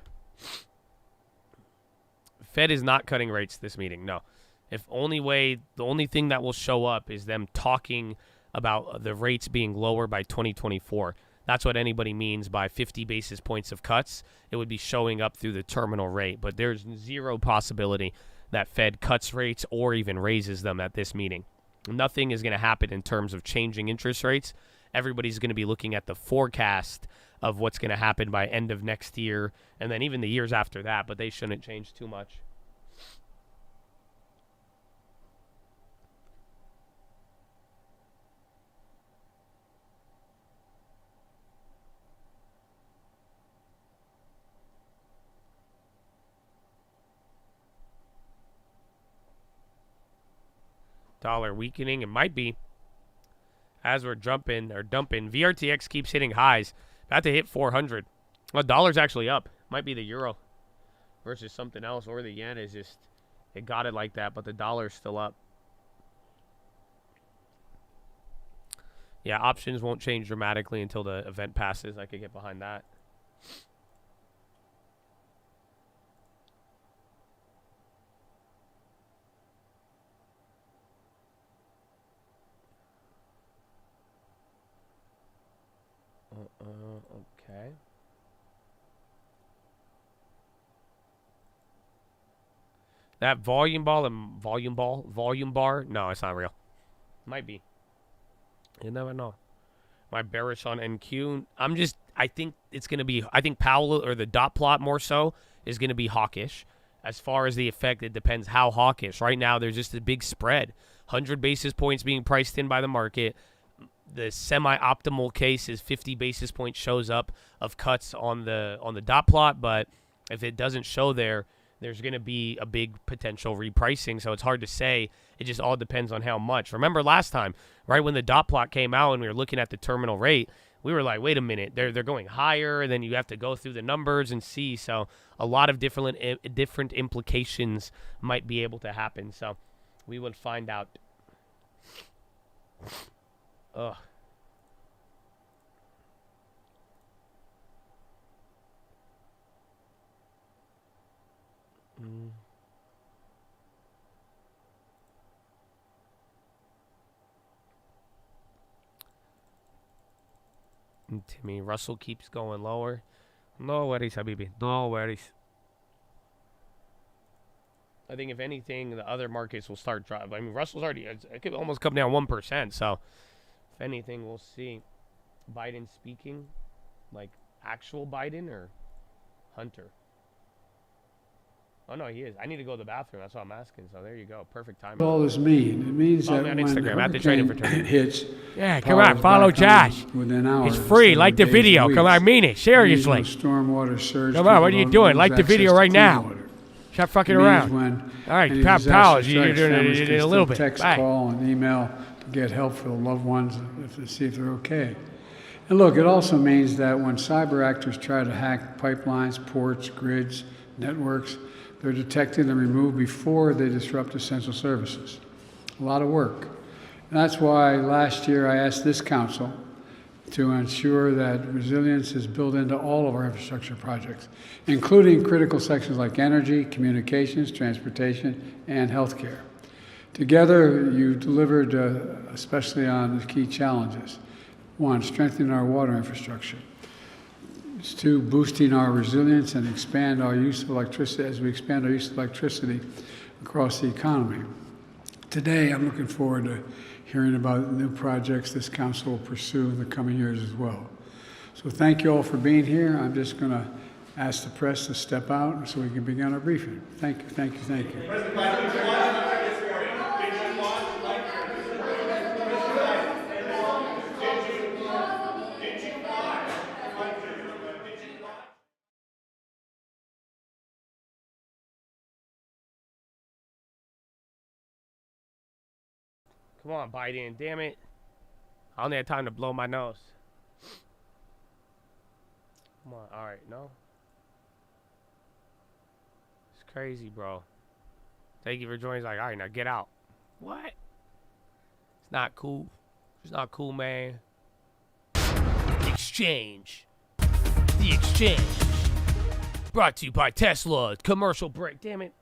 A: Fed is not cutting rates this meeting. No. The only thing that will show up is them talking about the rates being lower by 2024. That's what anybody means by 50 basis points of cuts. It would be showing up through the terminal rate, but there's zero possibility that Fed cuts rates or even raises them at this meeting. Nothing is going to happen in terms of changing interest rates. Everybody's going to be looking at the forecast of what's going to happen by end of next year and then even the years after that, but they shouldn't change too much. Dollar weakening, it might be. As we're dumping, VRTX keeps hitting highs. About to hit 400. Well, dollar's actually up. Might be the euro versus something else, or the yen is just, it got it like that, but the dollar's still up. Yeah, options won't change dramatically until the event passes. I could get behind that. Okay. That volume bar? No, it's not real. Might be. You never know. My bearish on NQ. I think it's going to be, I think Powell, or the dot plot more so, is going to be hawkish. As far as the effect, it depends how hawkish. Right now, there's just a big spread. 100 basis points being priced in by the market. The semi-optimal case is 50 basis points shows up of cuts on the dot plot, but if it doesn't show there, there's going to be a big potential repricing, so it's hard to say. It just all depends on how much. Remember last time, right when the dot plot came out and we were looking at the terminal rate, we were like, wait a minute, they're going higher, and then you have to go through the numbers and see. So a lot of different implications might be able to happen, so we will find out. Ugh. Timmy, Russell keeps going lower. No worries, Habibi. No worries. I think if anything, the other markets will start dropping. I mean, Russell's already, it could almost come down 1%. So, if anything, we'll see. Biden speaking, like actual Biden or Hunter? Oh, no, he is. I need to go to the bathroom. That's what I'm asking. So there you go. Perfect timing.
K: What all this mean? It means that
A: on
K: when
A: Instagram at the trading fraternity
K: hits,
A: yeah, come on, follow Josh. It's free. Like the video. Come on, I mean it. Seriously.
K: Stormwater surge.
A: Come on, what are you doing? Like the video right now. Stop fucking around. All right, Pat Powell, you're doing it a little bit.
K: Text,
A: Bye.
K: call, and email to get help for the loved ones to see if they're okay. And look, it also means that when cyber actors try to hack pipelines, ports, grids, networks, they're detected and removed before they disrupt essential services. A lot of work. That's why last year I asked this council to ensure that resilience is built into all of our infrastructure projects, including critical sections like energy, communications, transportation, and healthcare. Together, you delivered, especially on the key challenges. One, strengthening our water infrastructure. Two, boosting our resilience and expand our use of electricity as we expand our use of electricity across the economy. Today, I'm looking forward to hearing about new projects this council will pursue in the coming years as well. So thank you all for being here. I'm just going to ask the press to step out so we can begin our briefing. Thank you, thank you, thank you.
A: Come on, Biden, damn it. I only had time to blow my nose. Come on, all right, no. It's crazy, bro. Thank you for joining. He's like, all right, now get out. What? It's not cool. It's not cool, man. Exchange. The exchange. Brought to you by Tesla. Commercial break, damn it.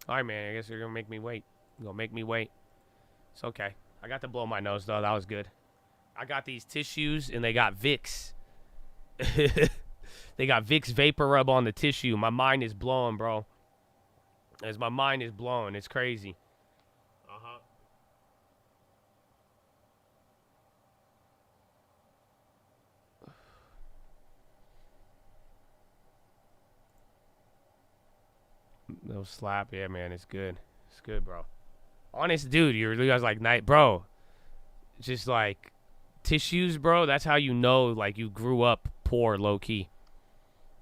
A: All right, man, I guess you're going to make me wait. You're going to make me wait. It's okay. I got to blow my nose, though. That was good. I got these tissues, and they got Vicks. They got Vicks Vapor Rub on the tissue. My mind is blowing, bro. As my mind is blowing. It's crazy. Uh-huh. No slap. Yeah, man. It's good. It's good, bro. Honest dude, you guys like night, bro. Just like tissues, bro. That's how you know, like, you grew up poor, low key.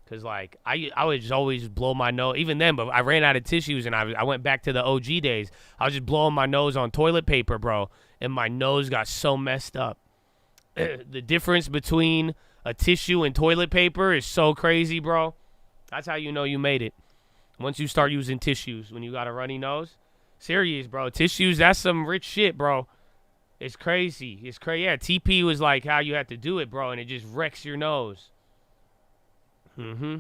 A: Cause like I would just always blow my nose. Even then, but I ran out of tissues and I went back to the OG days. I was just blowing my nose on toilet paper, bro, and my nose got so messed up. The difference between a tissue and toilet paper is so crazy, bro. That's how you know you made it. Once you start using tissues when you got a runny nose. Serious, bro. Tissues, that's some rich shit, bro. It's crazy. It's crazy. Yeah, TP was like how you had to do it, bro, and it just wrecks your nose. Mm-hmm.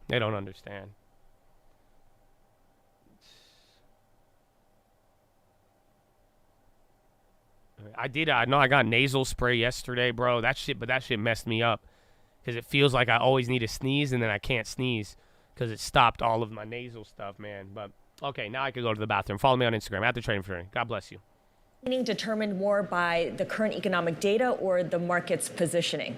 A: They don't understand. I know I got nasal spray yesterday, bro. That shit messed me up. Because it feels like I always need to sneeze, and then I can't sneeze. Because it stopped all of my nasal stuff, man. But okay, now I can go to the bathroom. Follow me on Instagram at the Trading for Trading. God bless you.
L: Determined more by the current economic data or the market's positioning?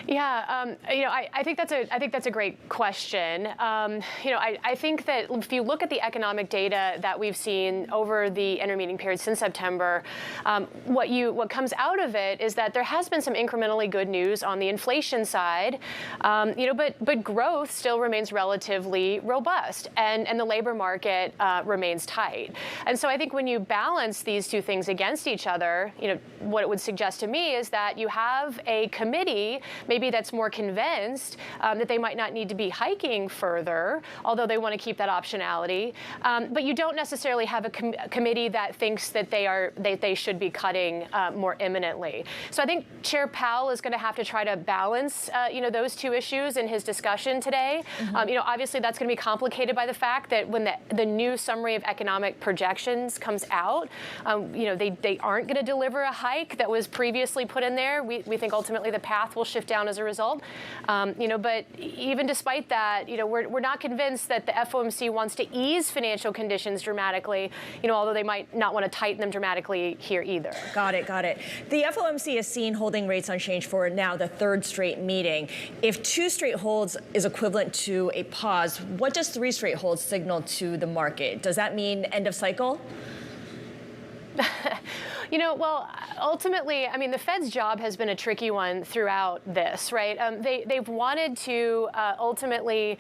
M: Yeah, I think that's a great question. I think that if you look at the economic data that we've seen over the intermeeting period since September, what comes out of it is that there has been some incrementally good news on the inflation side, but growth still remains relatively robust, and the labor market remains tight. And so I think when you balance these two things against each other, what it would suggest to me is that you have a committee maybe that's more convinced that they might not need to be hiking further, although they want to keep that optionality. But you don't necessarily have a committee that thinks that they should be cutting more imminently. So I think Chair Powell is going to have to try to balance those two issues in his discussion today. Mm-hmm. Obviously that's going to be complicated by the fact that when the new summary of economic projections comes out, they aren't going to deliver a hike that was previously put in there. We think ultimately the path will shift down as a result. But even despite that, we're not convinced that the FOMC wants to ease financial conditions dramatically, although they might not want to tighten them dramatically here either.
L: Got it. The FOMC is seen holding rates unchanged for now the third straight meeting. If 2 straight holds is equivalent to a pause, what does 3 straight holds signal to the market? Does that mean end of cycle?
M: Well, ultimately, I mean, the Fed's job has been a tricky one throughout this, right? They've wanted to ultimately,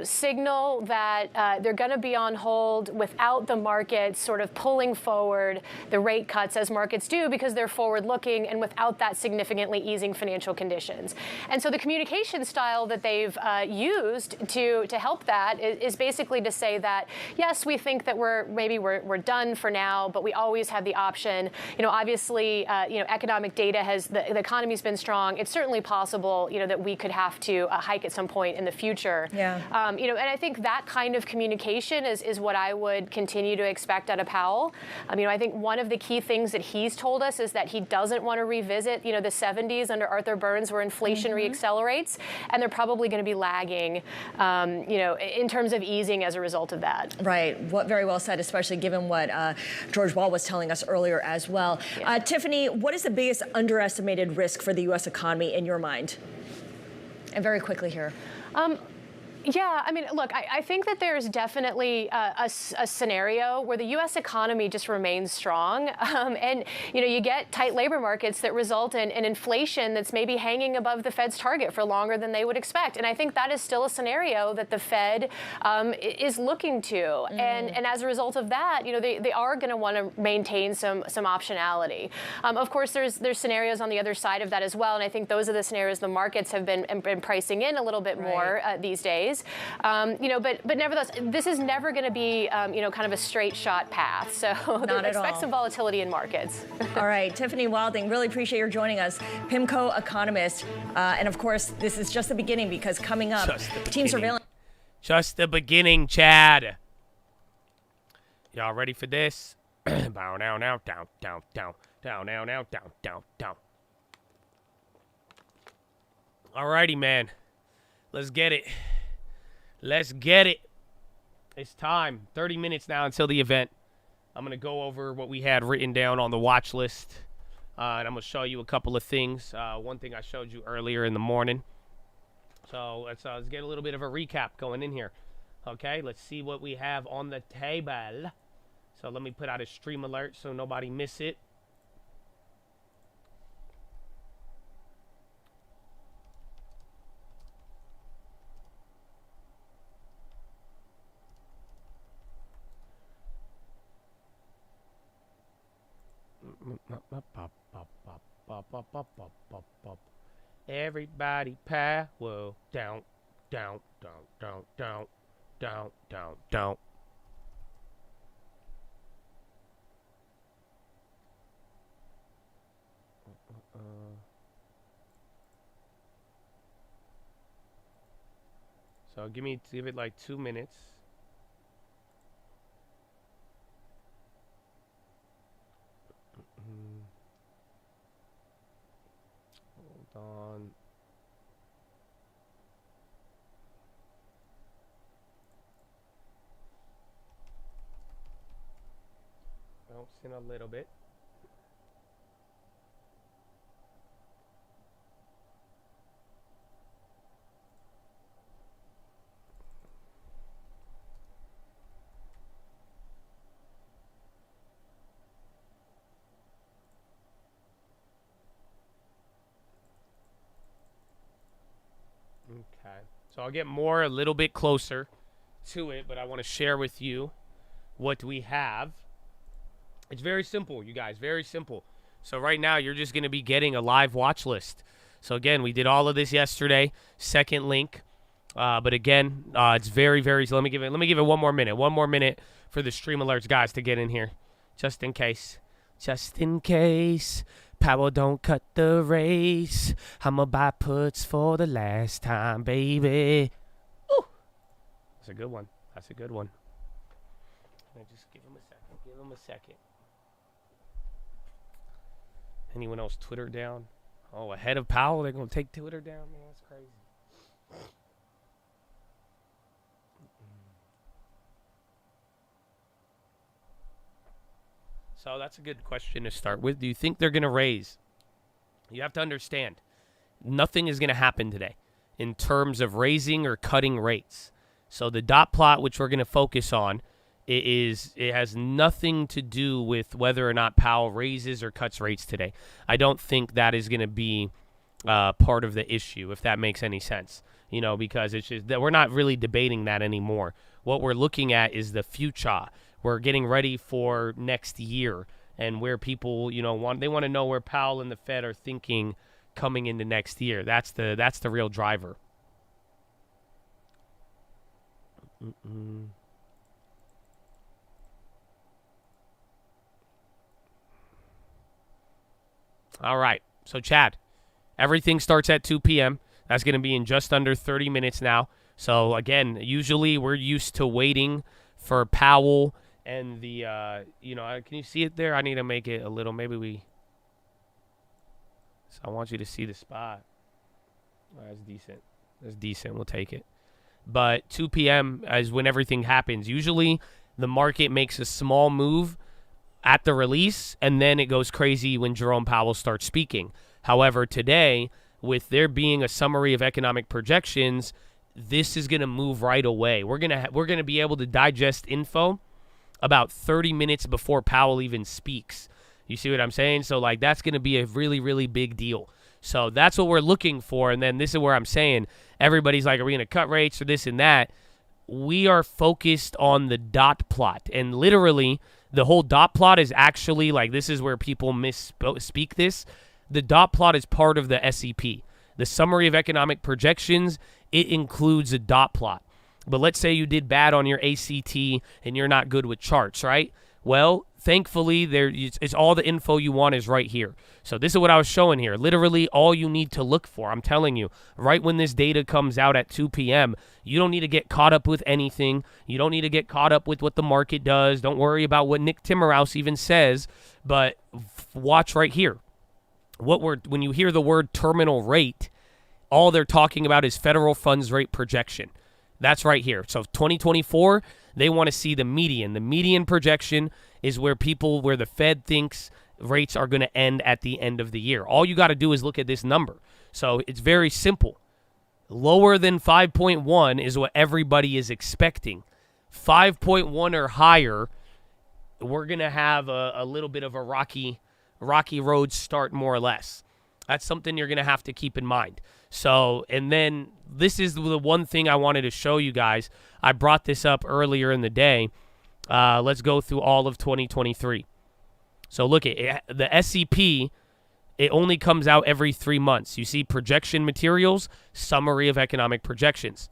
M: signal that they're going to be on hold without the markets sort of pulling forward the rate cuts as markets do because they're forward-looking and without that significantly easing financial conditions. And so the communication style that they've used to help that is basically to say that, yes, we think that we're done for now, but we always have the option. Obviously, economic data the economy's been strong. It's certainly possible, that we could have to hike at some point in the future.
L: Yeah.
M: And I think that kind of communication is what I would continue to expect out of Powell. I think one of the key things that he's told us is that he doesn't want to revisit, the 70s under Arthur Burns where inflation reaccelerates, and they're probably going to be lagging, in terms of easing as a result of that.
L: Right. Very well said, especially given what George Wall was telling us earlier as well. Yeah. Tiffany, what is the biggest underestimated risk for the U.S. economy in your mind? And very quickly here.
M: Yeah, look, I think that there's definitely a scenario where the U.S. economy just remains strong, and you get tight labor markets that result in inflation that's maybe hanging above the Fed's target for longer than they would expect. And I think that is still a scenario that the Fed is looking to, and as a result of that, they are going to want to maintain some optionality. Of course, there's scenarios on the other side of that as well, and I think those are the scenarios the markets have been pricing in a little bit more these days. But nevertheless, this is never going to be, kind of a straight shot path. So expect some volatility in markets.
L: All right, Tiffany Wilding, really appreciate your joining us, PIMCO economist. And of course, this is just the beginning because coming up, team surveillance.
A: Just the beginning, Chad. Y'all ready for this? Bow now, down, down, down, down, now, down, down. Alrighty, man. Let's get it. Let's get it. It's time. 30 minutes now until the event. I'm going to go over what we had written down on the watch list. And I'm going to show you a couple of things. One thing I showed you earlier in the morning. So let's get a little bit of a recap going in here. Okay, let's see what we have on the table. So let me put out a stream alert so nobody miss it. Everybody power down, down, down, down, down, down, down, down. So give it like 2 minutes. Hold on. Bounce in a little bit. Okay, so I'll get a little bit closer to it, but I want to share with you what we have. It's very simple, you guys, very simple. So right now, you're just going to be getting a live watch list. So again, we did all of this yesterday. Second link, but again, it's very, very. So let me give it 1 more minute. 1 more minute for the stream alerts guys to get in here, just in case. Just in case. Powell don't cut the race. I'ma buy puts for the last time, baby. Ooh. That's a good one. That's a good one. Just give him a second. Give him a second. Anyone else Twitter down? Oh, ahead of Powell, they're going to take Twitter down? Man, that's crazy. So that's a good question to start with. Do you think they're going to raise? You have to understand, nothing is going to happen today in terms of raising or cutting rates. So the dot plot, which we're going to focus on, It has nothing to do with whether or not Powell raises or cuts rates today. I don't think that is going to be part of the issue, if that makes any sense. Because it's just that we're not really debating that anymore. What we're looking at is the future. We're getting ready for next year and where people, want to know where Powell and the Fed are thinking coming into next year. That's the real driver. All right. So, Chad, everything starts at 2 p.m. That's going to be in just under 30 minutes now. So, again, usually we're used to waiting for Powell and the, can you see it there? I need to make it a little, so I want you to see the spot. Oh, that's decent. That's decent. We'll take it. But 2 p.m. is when everything happens. Usually the market makes a small move at the release, and then it goes crazy when Jerome Powell starts speaking. However, today, with there being a summary of economic projections, this is going to move right away. We're going to be able to digest info about 30 minutes before Powell even speaks. You see what I'm saying? So, that's going to be a really, really big deal. So that's what we're looking for. And then this is where I'm saying everybody's like, are we going to cut rates or this and that? We are focused on the dot plot. And literally, the whole dot plot is actually, this is where people misspeak this. The dot plot is part of the SEP. The summary of economic projections, it includes a dot plot. But let's say you did bad on your ACT and you're not good with charts, right? Well, thankfully, it's all the info you want is right here. So this is what I was showing here. Literally all you need to look for. I'm telling you, right when this data comes out at 2 p.m., you don't need to get caught up with anything. You don't need to get caught up with what the market does. Don't worry about what Nick Timmerhouse even says, but watch right here. When you hear the word terminal rate, all they're talking about is federal funds rate projection. That's right here. So 2024, they want to see the median. The median projection is where the Fed thinks rates are going to end at the end of the year. All you got to do is look at this number. So it's very simple. Lower than 5.1 is what everybody is expecting. 5.1 or higher, we're going to have a little bit of a rocky road start, more or less. That's something you're going to have to keep in mind. So, and then this is the one thing I wanted to show you guys. I brought this up earlier in the day. Let's go through all of 2023. So look at the SEP. It only comes out every 3 months. You see projection materials, summary of economic projections.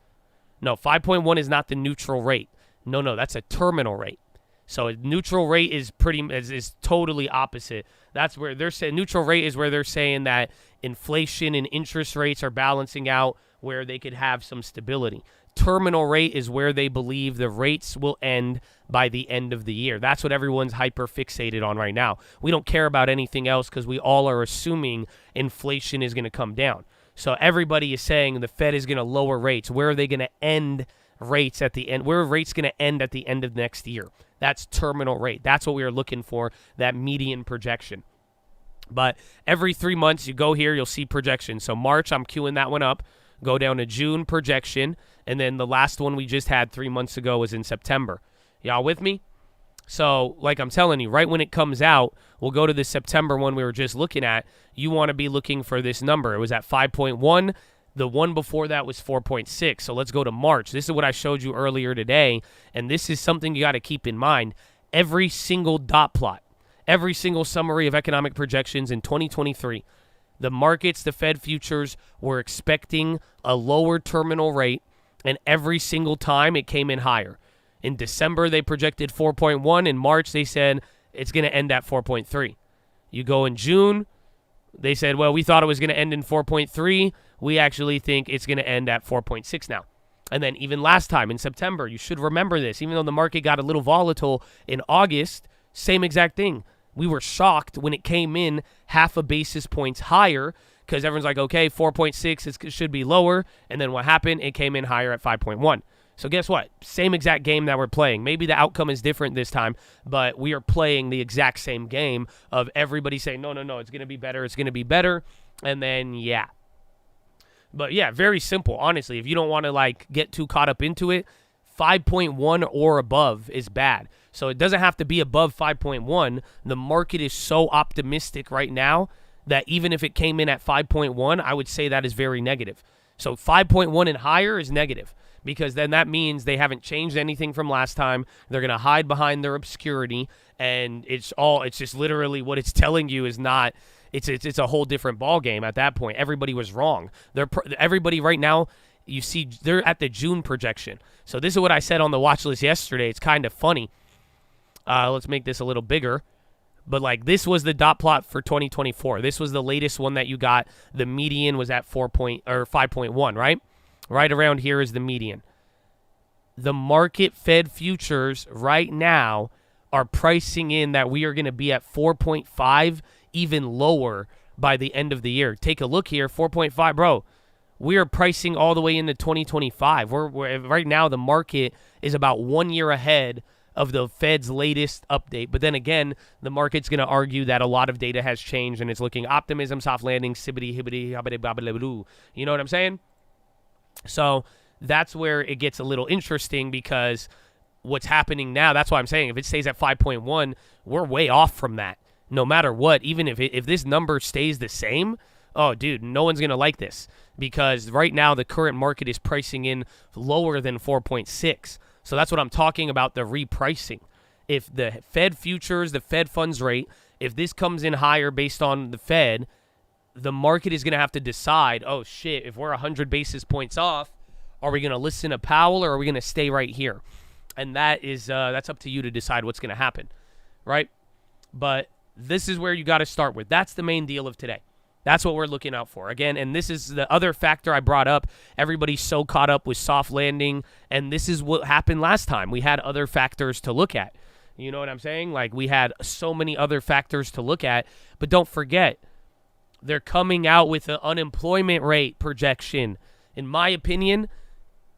A: No, 5.1 is not the neutral rate. No, that's a terminal rate. So a neutral rate is is totally opposite. That's where they're saying neutral rate is where they're saying that inflation and interest rates are balancing out, where they could have some stability. Terminal rate is where they believe the rates will end by the end of the year. That's what everyone's hyper fixated on right now. We don't care about anything else because we all are assuming inflation is going to come down. So everybody is saying the Fed is going to lower rates. Where are they going to end rates at the end? Where are rates going to end at the end of next year? That's terminal rate. That's what we are looking for, that median projection. But every 3 months, you go here, you'll see projections. So March, I'm queuing that one up. Go down to June projection. And then the last one we just had 3 months ago was in September. Y'all with me? So, like I'm telling you, right when it comes out, we'll go to the September one we were just looking at. You want to be looking for this number. It was at 5.1. The one before that was 4.6. So let's go to March. This is what I showed you earlier today. And this is something you got to keep in mind. Every single dot plot, every single summary of economic projections in 2023, the markets, the Fed futures, were expecting a lower terminal rate. And every single time it came in higher. In December, they projected 4.1. In March, they said it's going to end at 4.3. You go in June, they said, well, we thought it was going to end in 4.3. We actually think it's going to end at 4.6 now. And then even last time in September, you should remember this, even though the market got a little volatile in August, same exact thing. We were shocked when it came in half a basis points higher because everyone's like, okay, 4.6 it should be lower. And then what happened? It came in higher at 5.1. So guess what? Same exact game that we're playing. Maybe the outcome is different this time, but we are playing the exact same game of everybody saying, no, it's going to be better. It's going to be better. And then, yeah. But yeah, very simple. Honestly, if you don't want to get too caught up into it, 5.1 or above is bad. So it doesn't have to be above 5.1. The market is so optimistic right now that even if it came in at 5.1, I would say that is very negative. So 5.1 and higher is negative, because then that means they haven't changed anything from last time. They're going to hide behind their obscurity, and it's just literally what it's telling you is not. It's a whole different ball game at that point. Everybody was wrong. Everybody right now, you see, they're at the June projection. So this is what I said on the watch list yesterday. It's kind of funny. Let's make this a little bigger. But, like, this was the dot plot for 2024. This was the latest one that you got. The median was at 5.1, right? Right around here is the median. The market Fed futures right now are pricing in that we are going to be at 4.5, even lower by the end of the year. Take a look here, 4.5, bro. We are pricing all the way into 2025. We're right now, the market is about 1 year ahead of the Fed's latest update. But then again, the market's going to argue that a lot of data has changed and it's looking optimism, soft landing, sibbity, hibbity, hibbity, babbity, you know what I'm saying? So that's where it gets a little interesting, because what's happening now, that's why I'm saying if it stays at 5.1, we're way off from that. No matter what, even if this number stays the same, oh, dude, no one's going to like this, because right now the current market is pricing in lower than 4.6. So that's what I'm talking about, the repricing. If the Fed futures, the Fed funds rate, if this comes in higher based on the Fed, the market is going to have to decide, oh, shit, if we're 100 basis points off, are we going to listen to Powell or are we going to stay right here? And that is that's up to you to decide what's going to happen, right? But this is where you got to start with. That's the main deal of today. That's what we're looking out for. Again, and this is the other factor I brought up. Everybody's so caught up with soft landing, and this is what happened last time. We had other factors to look at. You know what I'm saying? Like, we had so many other factors to look at, but don't forget, they're coming out with an unemployment rate projection. In my opinion,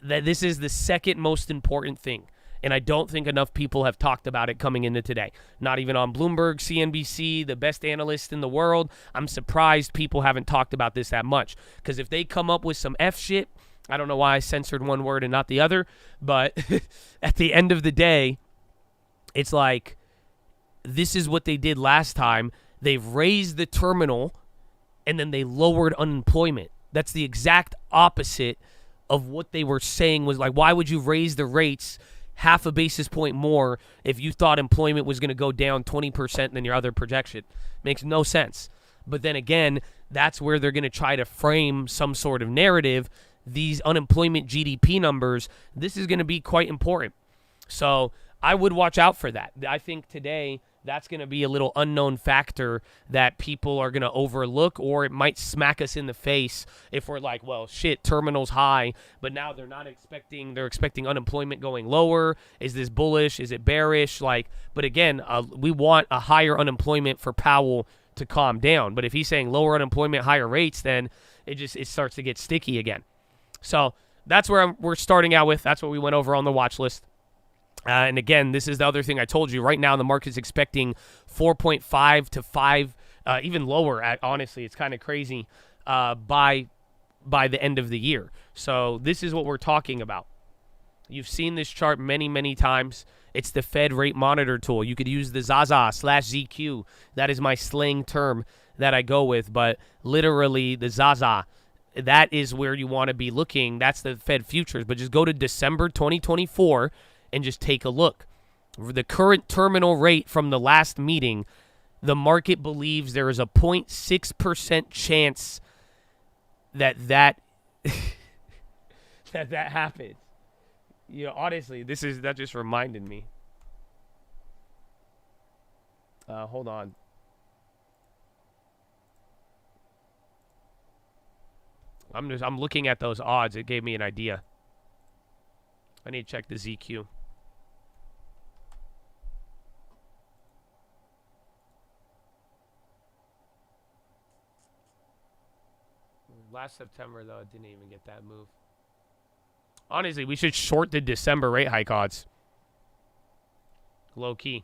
A: that this is the second most important thing. And I don't think enough people have talked about it coming into today. Not even on Bloomberg, CNBC, the best analyst in the world. I'm surprised people haven't talked about this that much. Because if they come up with some F shit, I don't know why I censored one word and not the other, but at the end of the day, it's like, this is what they did last time. They've raised the terminal, and then they lowered unemployment. That's the exact opposite of what they were saying. Was like, why would you raise the rates half a basis point more if you thought employment was going to go down 20% than your other projection? Makes no sense. But then again, that's where they're going to try to frame some sort of narrative. These unemployment GDP numbers, this is going to be quite important. So I would watch out for that. I think today that's going to be a little unknown factor that people are going to overlook, or it might smack us in the face if we're like, well, shit, terminal's high, but now they're expecting unemployment going lower. Is this bullish? Is it bearish? But again, we want a higher unemployment for Powell to calm down. But if he's saying lower unemployment, higher rates, then it starts to get sticky again. So that's where we're starting out with. That's what we went over on the watch list. And again, this is the other thing I told you. Right now, the market's expecting 4.5 to 5, even lower. Honestly, it's kind of crazy by the end of the year. So this is what we're talking about. You've seen this chart many, many times. It's the Fed rate monitor tool. You could use the Zaza/ZQ. That is my slang term that I go with. But literally, the Zaza, that is where you want to be looking. That's the Fed futures. But just go to December 2024 and just take a look. The current terminal rate from the last meeting, the market believes there is a 0.6% chance that that happens. You know, honestly, that just reminded me. Hold on. I'm looking at those odds. It gave me an idea. I need to check the ZQ. Last September, though, it didn't even get that move. Honestly, we should short the December rate hike odds. Low key.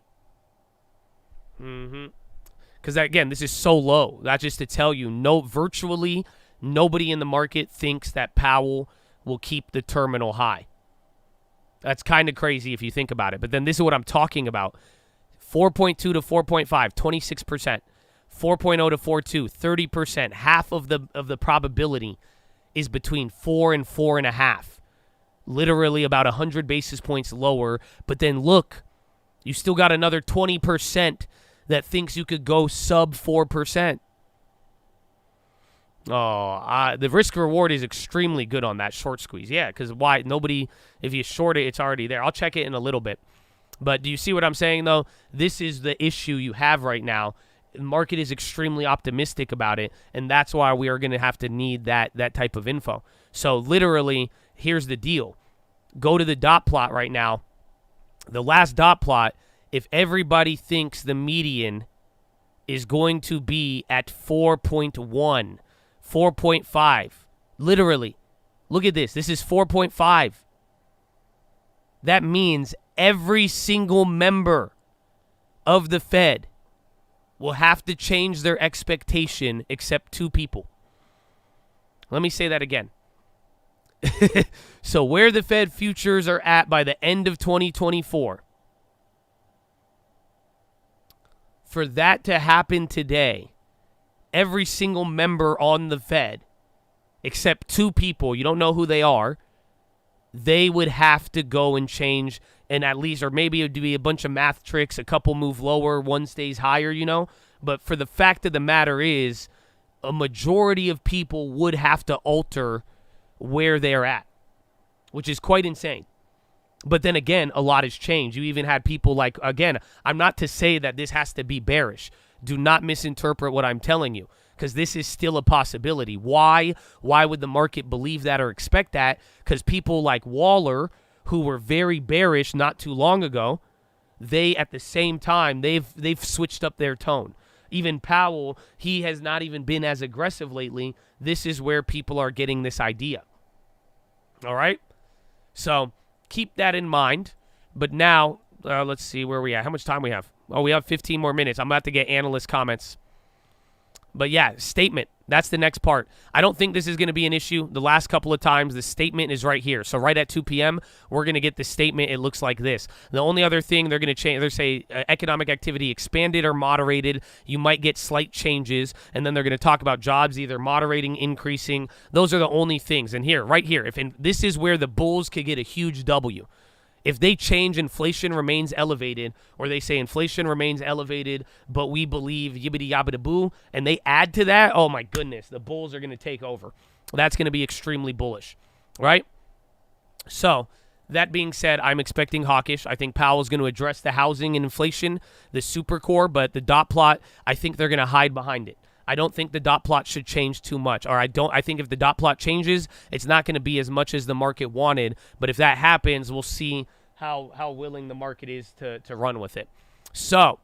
A: Because, again, this is so low. That's just to tell you, virtually nobody in the market thinks that Powell will keep the terminal high. That's kind of crazy if you think about it. But then this is what I'm talking about. 4.2 to 4.5, 26%. 4.0 to 4.2, 30%. Half of the probability is between 4 and 4.5. Literally about 100 basis points lower. But then look, you still got another 20% that thinks you could go sub 4%. The risk reward is extremely good on that short squeeze. Yeah, because why? Nobody, if you short it, it's already there. I'll check it in a little bit. But do you see what I'm saying, though? This is the issue you have right now. The market is extremely optimistic about it, and that's why we are going to have to need that type of info. So literally, here's the deal. Go to the dot plot right now. The last dot plot, if everybody thinks the median is going to be at 4.1, 4.5, literally, look at this. This is 4.5. That means every single member of the Fed will have to change their expectation except 2 people. Let me say that again. So where the Fed futures are at by the end of 2024, for that to happen today, every single member on the Fed, except 2 people, you don't know who they are, they would have to go and change, and at least, or maybe it would be a bunch of math tricks, a couple move lower, one stays higher, you know. But for the fact of the matter is, a majority of people would have to alter where they're at, which is quite insane. But then again, a lot has changed. You even had people like, again, I'm not to say that this has to be bearish. Do not misinterpret what I'm telling you, because this is still a possibility. Why? Why would the market believe that or expect that? Because people like Waller, who were very bearish not too long ago, they at the same time, they've switched up their tone. Even Powell, he has not even been as aggressive lately. This is where people are getting this idea. All right? So keep that in mind. But now, let's see where we at. How much time we have? Oh, we have 15 more minutes. I'm about to get analyst comments. But yeah, statement. That's the next part. I don't think this is going to be an issue. The last couple of times, the statement is right here. So right at 2 p.m., we're going to get the statement. It looks like this. The only other thing they're going to change, they're say economic activity expanded or moderated. You might get slight changes. And then they're going to talk about jobs either moderating, increasing. Those are the only things. And here, right here, this is where the bulls could get a huge W. If they change inflation remains elevated, or they say inflation remains elevated, but we believe yibbity yabbity boo, and they add to that, oh my goodness, the bulls are going to take over. That's going to be extremely bullish, right? So that being said, I'm expecting hawkish. I think Powell's going to address the housing and inflation, the super core, but the dot plot, I think they're going to hide behind it. I don't think the dot plot should change too much. Or I think if the dot plot changes, it's not going to be as much as the market wanted. But if that happens, we'll see how willing the market is to run with it. So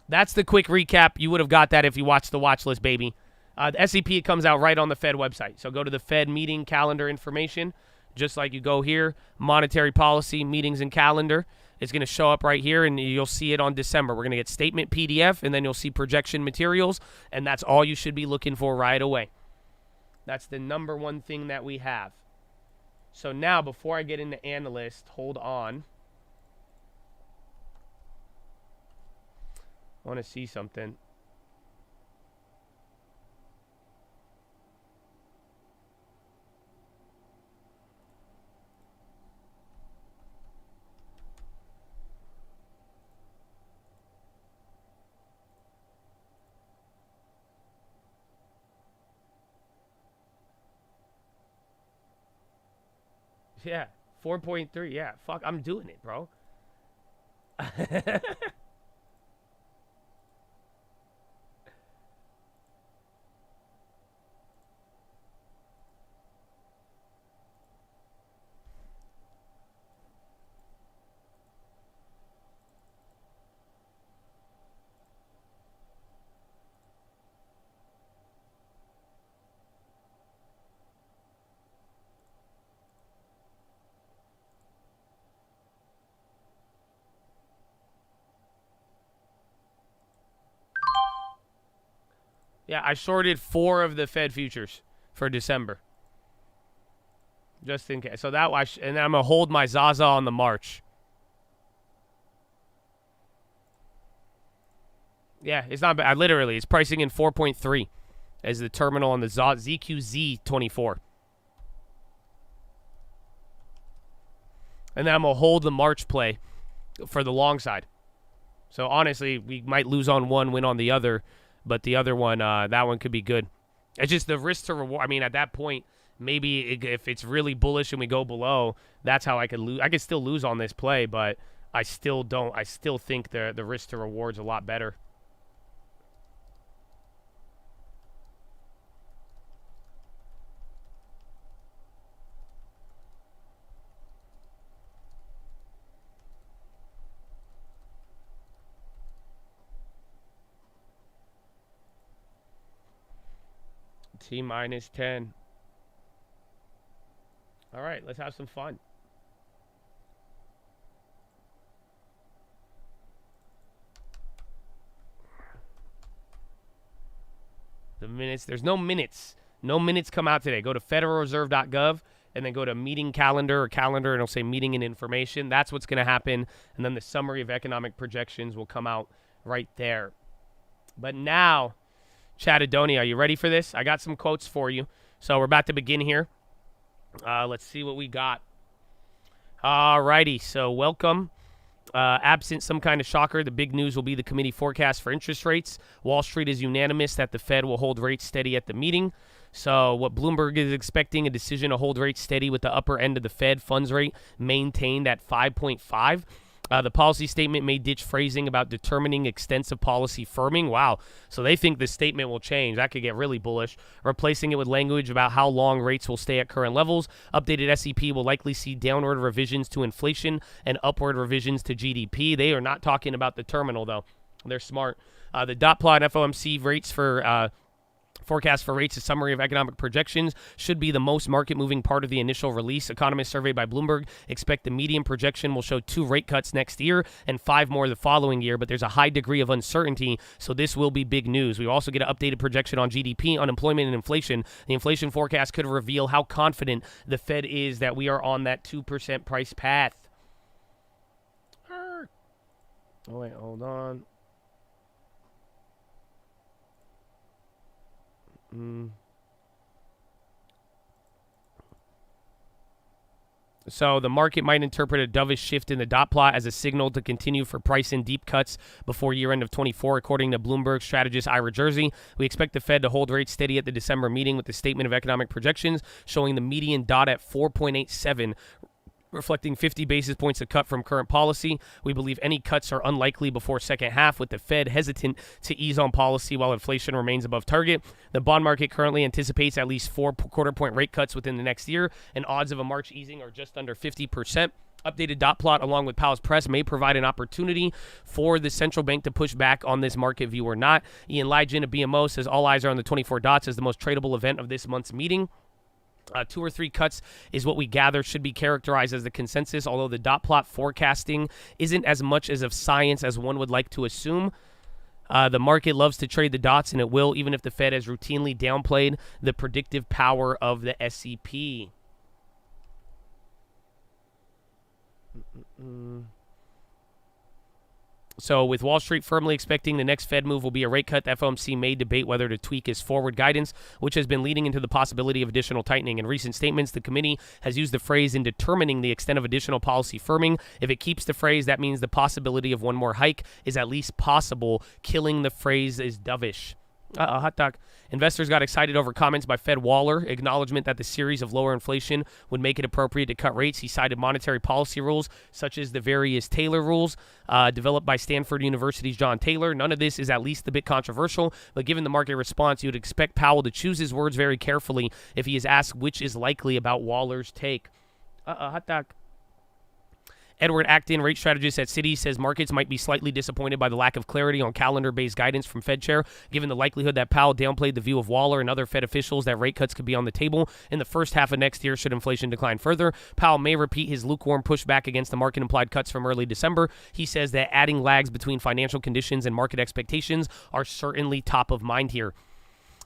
A: that's the quick recap. You would have got that if you watched the watch list, baby. The SEP comes out right on the Fed website. So go to the Fed meeting calendar information, just like you go here, monetary policy, meetings and calendar. It's going to show up right here, and you'll see it on December. We're going to get statement PDF, and then you'll see projection materials, and that's all you should be looking for right away. That's the number one thing that we have. So now, before I get into analyst, hold on. I want to see something. Yeah, 4.3. Yeah, fuck, I'm doing it, bro. Yeah, I shorted 4 of the Fed futures for December. Just in case. So that and then I'm going to hold my Zaza on the March. Yeah, it's not bad. Literally, it's pricing in 4.3 as the terminal on the ZQZ24. And then I'm going to hold the March play for the long side. So honestly, we might lose on one, win on the other, but the other one, that one could be good. It's just the risk to reward. I mean, at that point, maybe if it's really bullish and we go below, that's how I could lose. I could still lose on this play, but I still don't. I still think the risk to reward's a lot better. T minus 10. All right, let's have some fun. The minutes, there's no minutes. No minutes come out today. Go to federalreserve.gov and then go to meeting calendar or calendar, and it'll say meeting and information. That's what's going to happen. And then the summary of economic projections will come out right there. But now, Chattadonia, are you ready for this? I got some quotes for you. So we're about to begin here. Let's see what we got. All righty, so welcome. Absent some kind of shocker, the big news will be the committee forecast for interest rates. Wall Street is unanimous that the Fed will hold rates steady at the meeting. So what Bloomberg is expecting, a decision to hold rates steady with the upper end of the Fed funds rate maintained at 5.5. The policy statement may ditch phrasing about determining extensive policy firming. Wow. So they think this statement will change. That could get really bullish. Replacing it with language about how long rates will stay at current levels. Updated SEP will likely see downward revisions to inflation and upward revisions to GDP. They are not talking about the terminal, though. They're smart. The dot plot and FOMC rates for forecast for rates, a summary of economic projections, should be the most market-moving part of the initial release. Economists surveyed by Bloomberg expect the median projection will show 2 rate cuts next year and 5 more the following year, but there's a high degree of uncertainty, so this will be big news. We also get an updated projection on GDP, unemployment, and inflation. The inflation forecast could reveal how confident the Fed is that we are on that 2% price path. Oh, wait, hold on. So the market might interpret a dovish shift in the dot plot as a signal to continue for price in deep cuts before year end of 24, according to Bloomberg strategist Ira Jersey. We expect the Fed to hold rates steady at the December meeting with the statement of economic projections showing the median dot at 4.87, reflecting 50 basis points of cut from current policy. We believe any cuts are unlikely before second half, with the Fed hesitant to ease on policy while inflation remains above target. The bond market currently anticipates at least 4 quarter-point rate cuts within the next year, and odds of a March easing are just under 50%. Updated dot plot along with Powell's press may provide an opportunity for the central bank to push back on this market view or not. Ian Ligin of BMO says all eyes are on the 24 dots as the most tradable event of this month's meeting. 2 or 3 cuts is what we gather should be characterized as the consensus, although the dot plot forecasting isn't as much as of science as one would like to assume. The market loves to trade the dots, and it will, even if the Fed has routinely downplayed the predictive power of the SEP. So with Wall Street firmly expecting the next Fed move will be a rate cut, the FOMC may debate whether to tweak its forward guidance, which has been leading into the possibility of additional tightening. In recent statements, the committee has used the phrase in determining the extent of additional policy firming. If it keeps the phrase, that means the possibility of one more hike is at least possible. Killing the phrase is dovish. Hot dog. Investors got excited over comments by Fed Waller, acknowledgement that the series of lower inflation would make it appropriate to cut rates. He cited monetary policy rules, such as the various Taylor rules, developed by Stanford University's John Taylor. None of this is at least a bit controversial, but given the market response, you would expect Powell to choose his words very carefully if he is asked which is likely about Waller's take. Hot dog. Edward Acton, rate strategist at Citi, says markets might be slightly disappointed by the lack of clarity on calendar-based guidance from Fed Chair, given the likelihood that Powell downplayed the view of Waller and other Fed officials that rate cuts could be on the table in the first half of next year should inflation decline further. Powell may repeat his lukewarm pushback against the market-implied cuts from early December. He says that adding lags between financial conditions and market expectations are certainly top of mind here.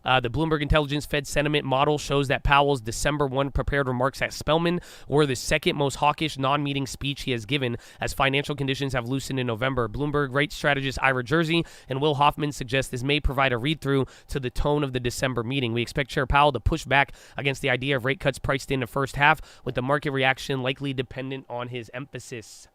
A: The Bloomberg Intelligence Fed sentiment model shows that Powell's December 1 prepared remarks at Spelman were the second most hawkish non-meeting speech he has given as financial conditions have loosened in November. Bloomberg rate strategist Ira Jersey and Will Hoffman suggest this may provide a read-through to the tone of the December meeting. We expect Chair Powell to push back against the idea of rate cuts priced in the first half, with the market reaction likely dependent on his emphasis.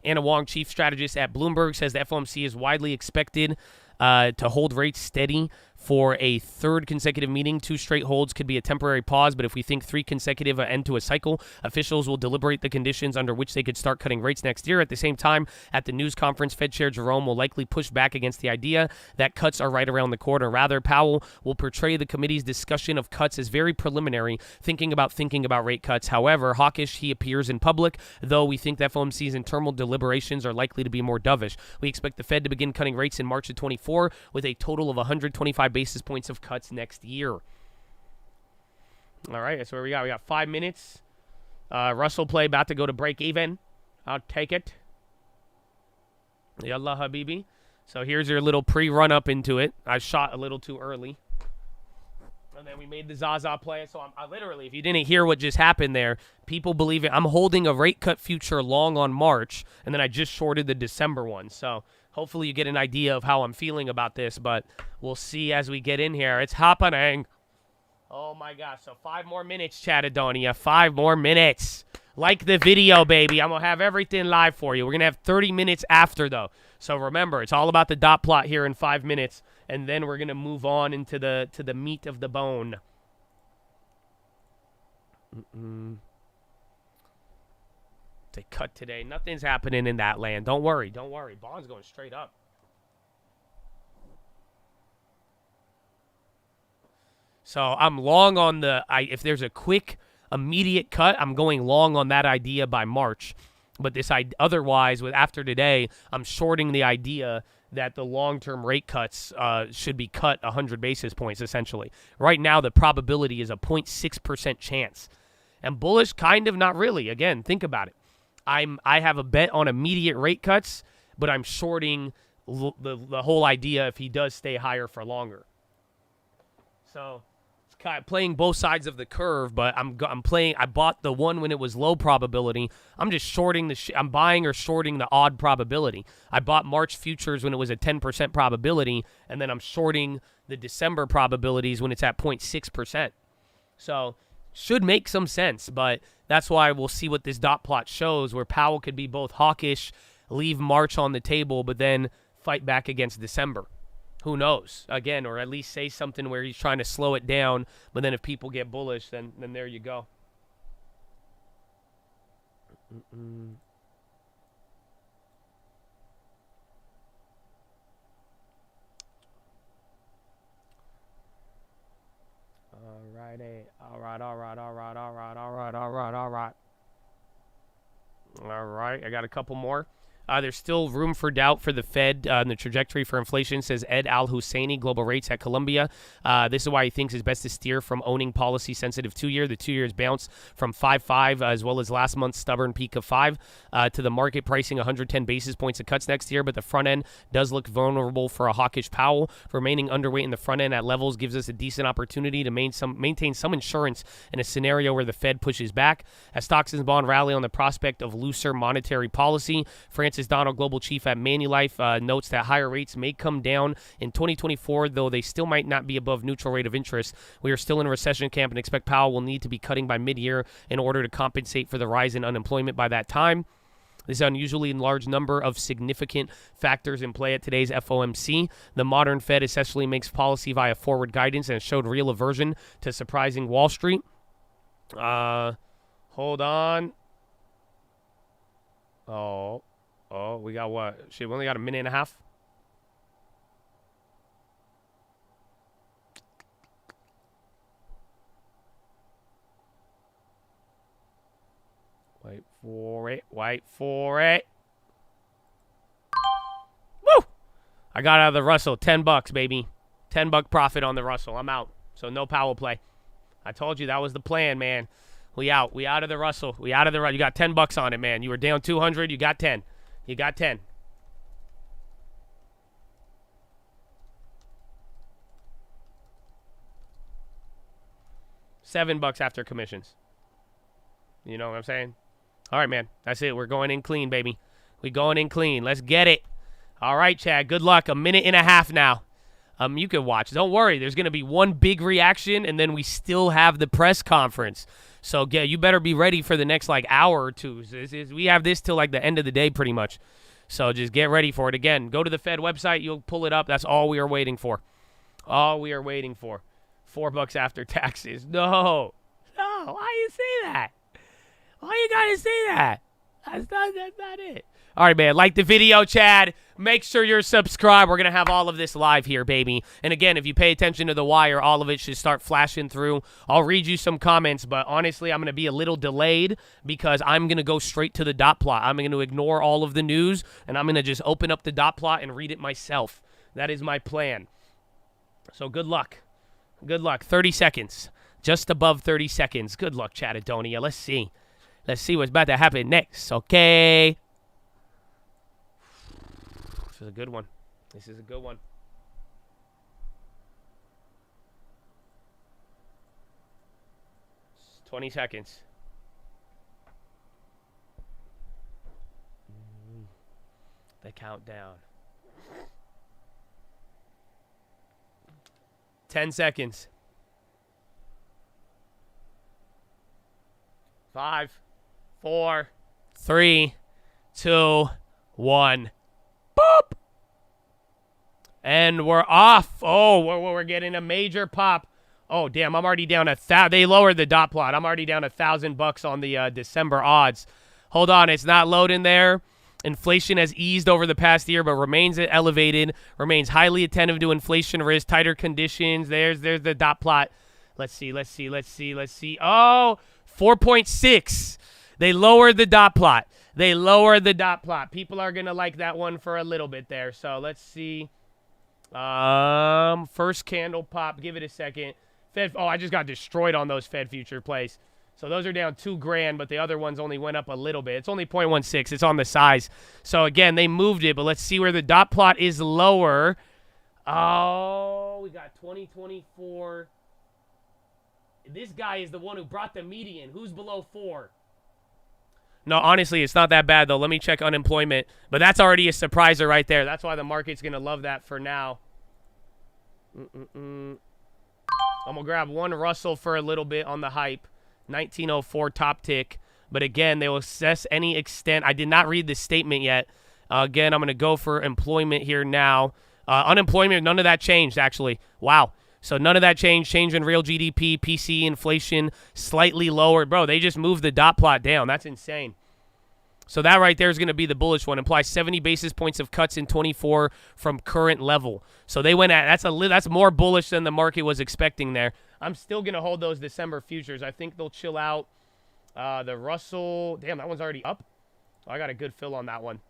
A: Anna Wong, chief strategist at Bloomberg, says the FOMC is widely expected to hold rates steady for a third consecutive meeting. 2 straight holds could be a temporary pause, but if we think 3 consecutive end to a cycle, officials will deliberate the conditions under which they could start cutting rates next year. At the same time, at the news conference, Fed Chair Jerome will likely push back against the idea that cuts are right around the corner. Rather, Powell will portray the committee's discussion of cuts as very preliminary, thinking about rate cuts. However, hawkish he appears in public, though we think the FOMC's internal deliberations are likely to be more dovish. We expect the Fed to begin cutting rates in March of 24 with a total of 125 basis points of cuts next year. All right, that's where we got. We got 5 minutes. Russell play about to go to break even. I'll take it. Yallah, Habibi. So here's your little pre-run up into it. I shot a little too early. And then we made the Zaza play. So I literally, if you didn't hear what just happened there, people believe it. I'm holding a rate cut future long on March, and then I just shorted the December one. So hopefully you get an idea of how I'm feeling about this, but we'll see as we get in here. It's happening. Oh, my gosh. So 5 more minutes, Chattadonia. 5 more minutes. Like the video, baby. I'm going to have everything live for you. We're going to have 30 minutes after, though. So remember, it's all about the dot plot here in 5 minutes, and then we're going to move on into the meat of the bone. They cut today. Nothing's happening in that land. Don't worry. Don't worry. Bond's going straight up. So I'm long on if there's a quick, immediate cut, I'm going long on that idea by March. But otherwise, after today, I'm shorting the idea that the long-term rate cuts should be cut 100 basis points, essentially. Right now, the probability is a 0.6% chance. And bullish, kind of, not really. Again, think about it. I have a bet on immediate rate cuts, but I'm shorting the whole idea if he does stay higher for longer. So it's kind of playing both sides of the curve, but I'm playing. I bought the one when it was low probability. I'm just shorting I'm buying or shorting the odd probability. I bought March futures when it was a 10% probability, and then I'm shorting the December probabilities when it's at 0.6%. So should make some sense, but that's why we'll see what this dot plot shows, where Powell could be both hawkish, leave March on the table, but then fight back against December. Who knows? Again, or at least say something where he's trying to slow it down, but then if people get bullish, then there you go. All right, I got a couple more. There's still room for doubt for the Fed and the trajectory for inflation, says Ed Al-Husseini, Global Rates at Columbia. This is why he thinks it's best to steer from owning policy-sensitive 2-year. The 2-year has bounced from 5.5 as well as last month's stubborn peak of 5 to the market pricing 110 basis points of cuts next year, but the front end does look vulnerable for a hawkish Powell. Remaining underweight in the front end at levels gives us a decent opportunity to maintain some insurance in a scenario where the Fed pushes back. As stocks and bond rally on the prospect of looser monetary policy, Francis Donald, global chief at Manulife, notes that higher rates may come down in 2024, though they still might not be above neutral rate of interest. We are still in a recession camp and expect Powell will need to be cutting by mid-year in order to compensate for the rise in unemployment by that time. This is an unusually large number of significant factors in play at today's FOMC. The modern Fed essentially makes policy via forward guidance and showed real aversion to surprising Wall Street. Hold on. Oh, we got what? Shit, we only got a minute and a half. Wait for it. Wait for it. Woo! I got out of the Russell. $10, baby. $10 profit on the Russell. I'm out. So no Powell play. I told you that was the plan, man. We out. We out of the Russell. We out of the Russell. You got $10 on it, man. You were down 200. You got 10. You got 10. $7 after commissions. You know what I'm saying? All right, man. That's it. We're going in clean, baby. We going in clean. Let's get it. All right, Chad. Good luck. 1.5 minutes now. You can watch. Don't worry. There's going to be one big reaction, and then we still have the press conference. So, yeah, you better be ready for the next, like, hour or two. We have this till, like, the end of the day pretty much. So just get ready for it. Again, go to the Fed website. You'll pull it up. That's all we are waiting for. All we are waiting for. $4 after taxes. No. Why you say that? Why you got to say that? That's not it. All right, man. Like the video, Chad. Make sure you're subscribed. We're going to have all of this live here, baby. And again, if you pay attention to the wire, all of it should start flashing through. I'll read you some comments, but honestly, I'm going to be a little delayed because I'm going to go straight to the dot plot. I'm going to ignore all of the news, and I'm going to just open up the dot plot and read it myself. That is my plan. So good luck. Good luck. 30 seconds. Just above 30 seconds. Good luck, Chatadonia. Let's see. Let's see what's about to happen next, okay? This is a good one. This is a good one. It's 20 seconds. The countdown. 10 seconds. 5, 4, 3, 2, 1. Boop! And we're off. Oh, we're getting a major pop. Oh, damn, I'm already down they lowered the dot plot. I'm already down $1,000 on the December odds. Hold on, it's not loading there. Inflation has eased over the past year, but remains elevated, remains highly attentive to inflation risk, tighter conditions. There's the dot plot. Let's see. Oh, 4.6. They lowered the dot plot. They lowered the dot plot. People are going to like that one for a little bit there. So let's see. First candle pop. Give it a second. I just got destroyed on those Fed future plays. So those are down $2,000, but the other ones only went up a little bit. It's only 0.16. It's on the size. So again, they moved it, but let's see where the dot plot is lower. Oh, we got 2024. This guy is the one who brought the median. Who's below 4? No, honestly, it's not that bad, though. Let me check unemployment. But that's already a surpriser right there. That's why the market's going to love that for now. I'm going to grab one Russell for a little bit on the hype. 1904 top tick. But again, they will assess any extent. I did not read the statement yet. Again, I'm going to go for employment here now. Unemployment, none of that changed, actually. Wow. So none of that changed. Change in real GDP, PCE, inflation, slightly lower. Bro, they just moved the dot plot down. That's insane. So that right there is going to be the bullish one. Implies 70 basis points of cuts in 24 from current level. So they went at that's more bullish than the market was expecting there. I'm still going to hold those December futures. I think they'll chill out. The Russell, damn, that one's already up. Oh, I got a good fill on that one.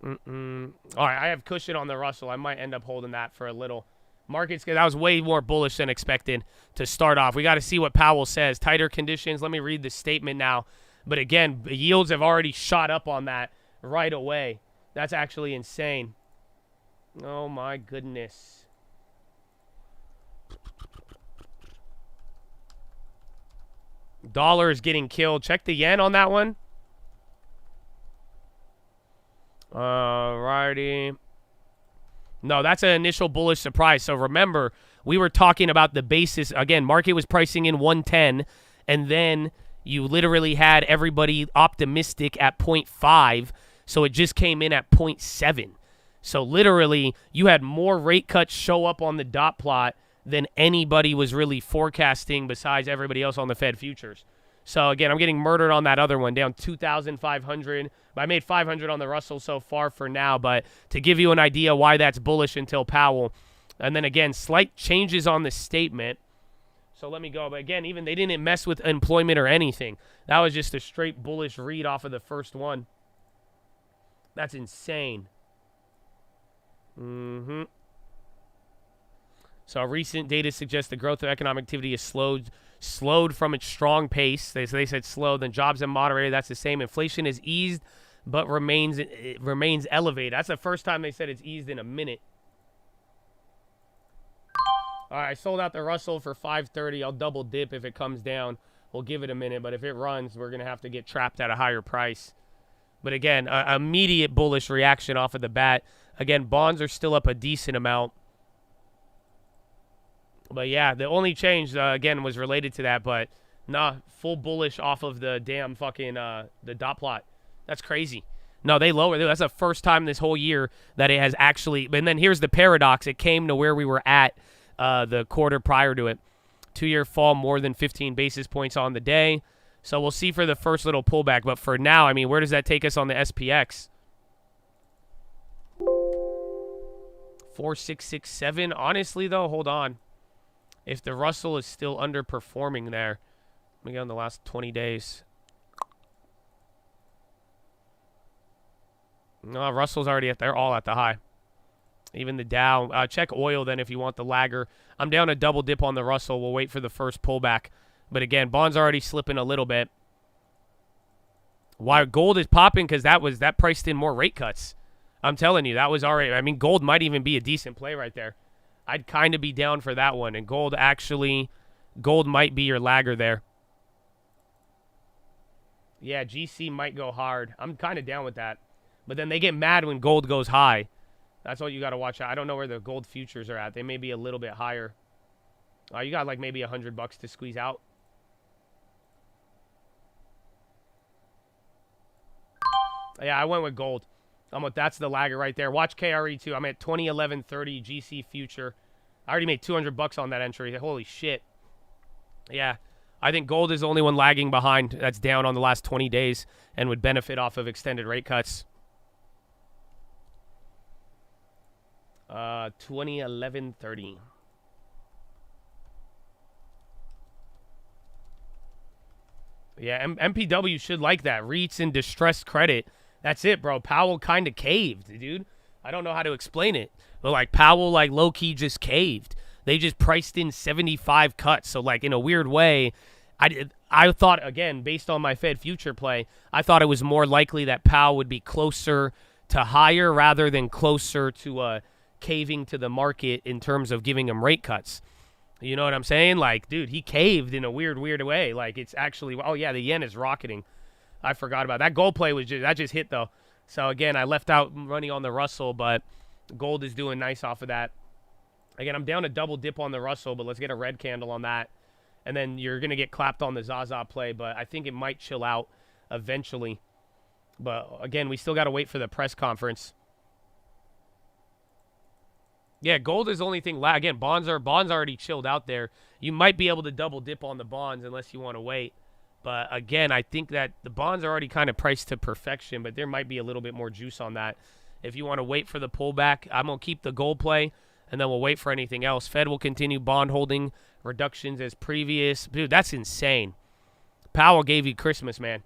A: All right, I have cushion on the Russell. I might end up holding that for a little. Markets, that was way more bullish than expected to start off. We got to see what Powell says. Tighter conditions. Let me read the statement now. But again, yields have already shot up on that right away. That's actually insane. Oh, my goodness. Dollar is getting killed. Check the yen on that one. Alrighty. No, that's an initial bullish surprise. So remember, we were talking about the basis. Again, market was pricing in 110, and then you literally had everybody optimistic at 0.5, so it just came in at 0.7. So literally, you had more rate cuts show up on the dot plot than anybody was really forecasting besides everybody else on the Fed futures. So again, I'm getting murdered on that other one, down 2,500. I made 500 on the Russell so far for now, but to give you an idea why that's bullish until Powell. And then again, slight changes on the statement. So let me go. But again, even they didn't mess with employment or anything. That was just a straight bullish read off of the first one. That's insane. So recent data suggests the growth of economic activity is slowed from its strong pace. They said slowed, then jobs have moderated. That's the same. Inflation has eased, but remains elevated. That's the first time they said it's eased in a minute. All right, I sold out the Russell for 530. I'll double dip if it comes down. We'll give it a minute, but if it runs, we're going to have to get trapped at a higher price. But again, immediate bullish reaction off of the bat. Again, bonds are still up a decent amount. But yeah, the only change, again, was related to that. But nah, full bullish off of the damn fucking the dot plot. That's crazy. No, they lowered. That's the first time this whole year that it has actually. And then here's the paradox. It came to where we were at the quarter prior to it. 2-year fall more than 15 basis points on the day. So we'll see for the first little pullback. But for now, I mean, where does that take us on the SPX? 4667. Honestly, though, hold on. If the Russell is still underperforming there, let me get on the last 20 days. No, Russell's already they're all at the high. Even the Dow. Check oil then if you want the lagger. I'm down a double dip on the Russell. We'll wait for the first pullback. But again, bonds already slipping a little bit. Why gold is popping? Because that priced in more rate cuts. I'm telling you, that was already. I mean, gold might even be a decent play right there. I'd kind of be down for that one. And gold might be your lagger there. Yeah, GC might go hard. I'm kind of down with that. But then they get mad when gold goes high. That's what you got to watch out. I don't know where the gold futures are at. They may be a little bit higher. You got like maybe $100 to squeeze out. Yeah, I went with gold. That's the lagger right there. Watch KRE too. I'm at 2011.30 GC future. I already made $200 on that entry. Holy shit. Yeah, I think gold is the only one lagging behind that's down on the last 20 days and would benefit off of extended rate cuts. 2011.30. Yeah, MPW should like that. REITs and distressed credit. That's it, bro. Powell kind of caved, dude. I don't know how to explain it. But, like, Powell, like, low-key just caved. They just priced in 75 cuts. So, like, in a weird way, I thought, again, based on my Fed future play, I thought it was more likely that Powell would be closer to higher rather than closer to caving to the market in terms of giving him rate cuts. You know what I'm saying? Like, dude, he caved in a weird way. Like, it's actually, oh, yeah, the yen is rocketing. I forgot about that. Gold play that just hit, though. So, again, I left out money on the Russell, but gold is doing nice off of that. Again, I'm down a double dip on the Russell, but let's get a red candle on that. And then you're going to get clapped on the Zaza play, but I think it might chill out eventually. But, again, we still got to wait for the press conference. Yeah, gold is the only thing. Again, bonds already chilled out there. You might be able to double dip on the bonds unless you want to wait. But, again, I think that the bonds are already kind of priced to perfection, but there might be a little bit more juice on that. If you want to wait for the pullback, I'm going to keep the gold play, and then we'll wait for anything else. Fed will continue bond holding reductions as previous. Dude, that's insane. Powell gave you Christmas, man.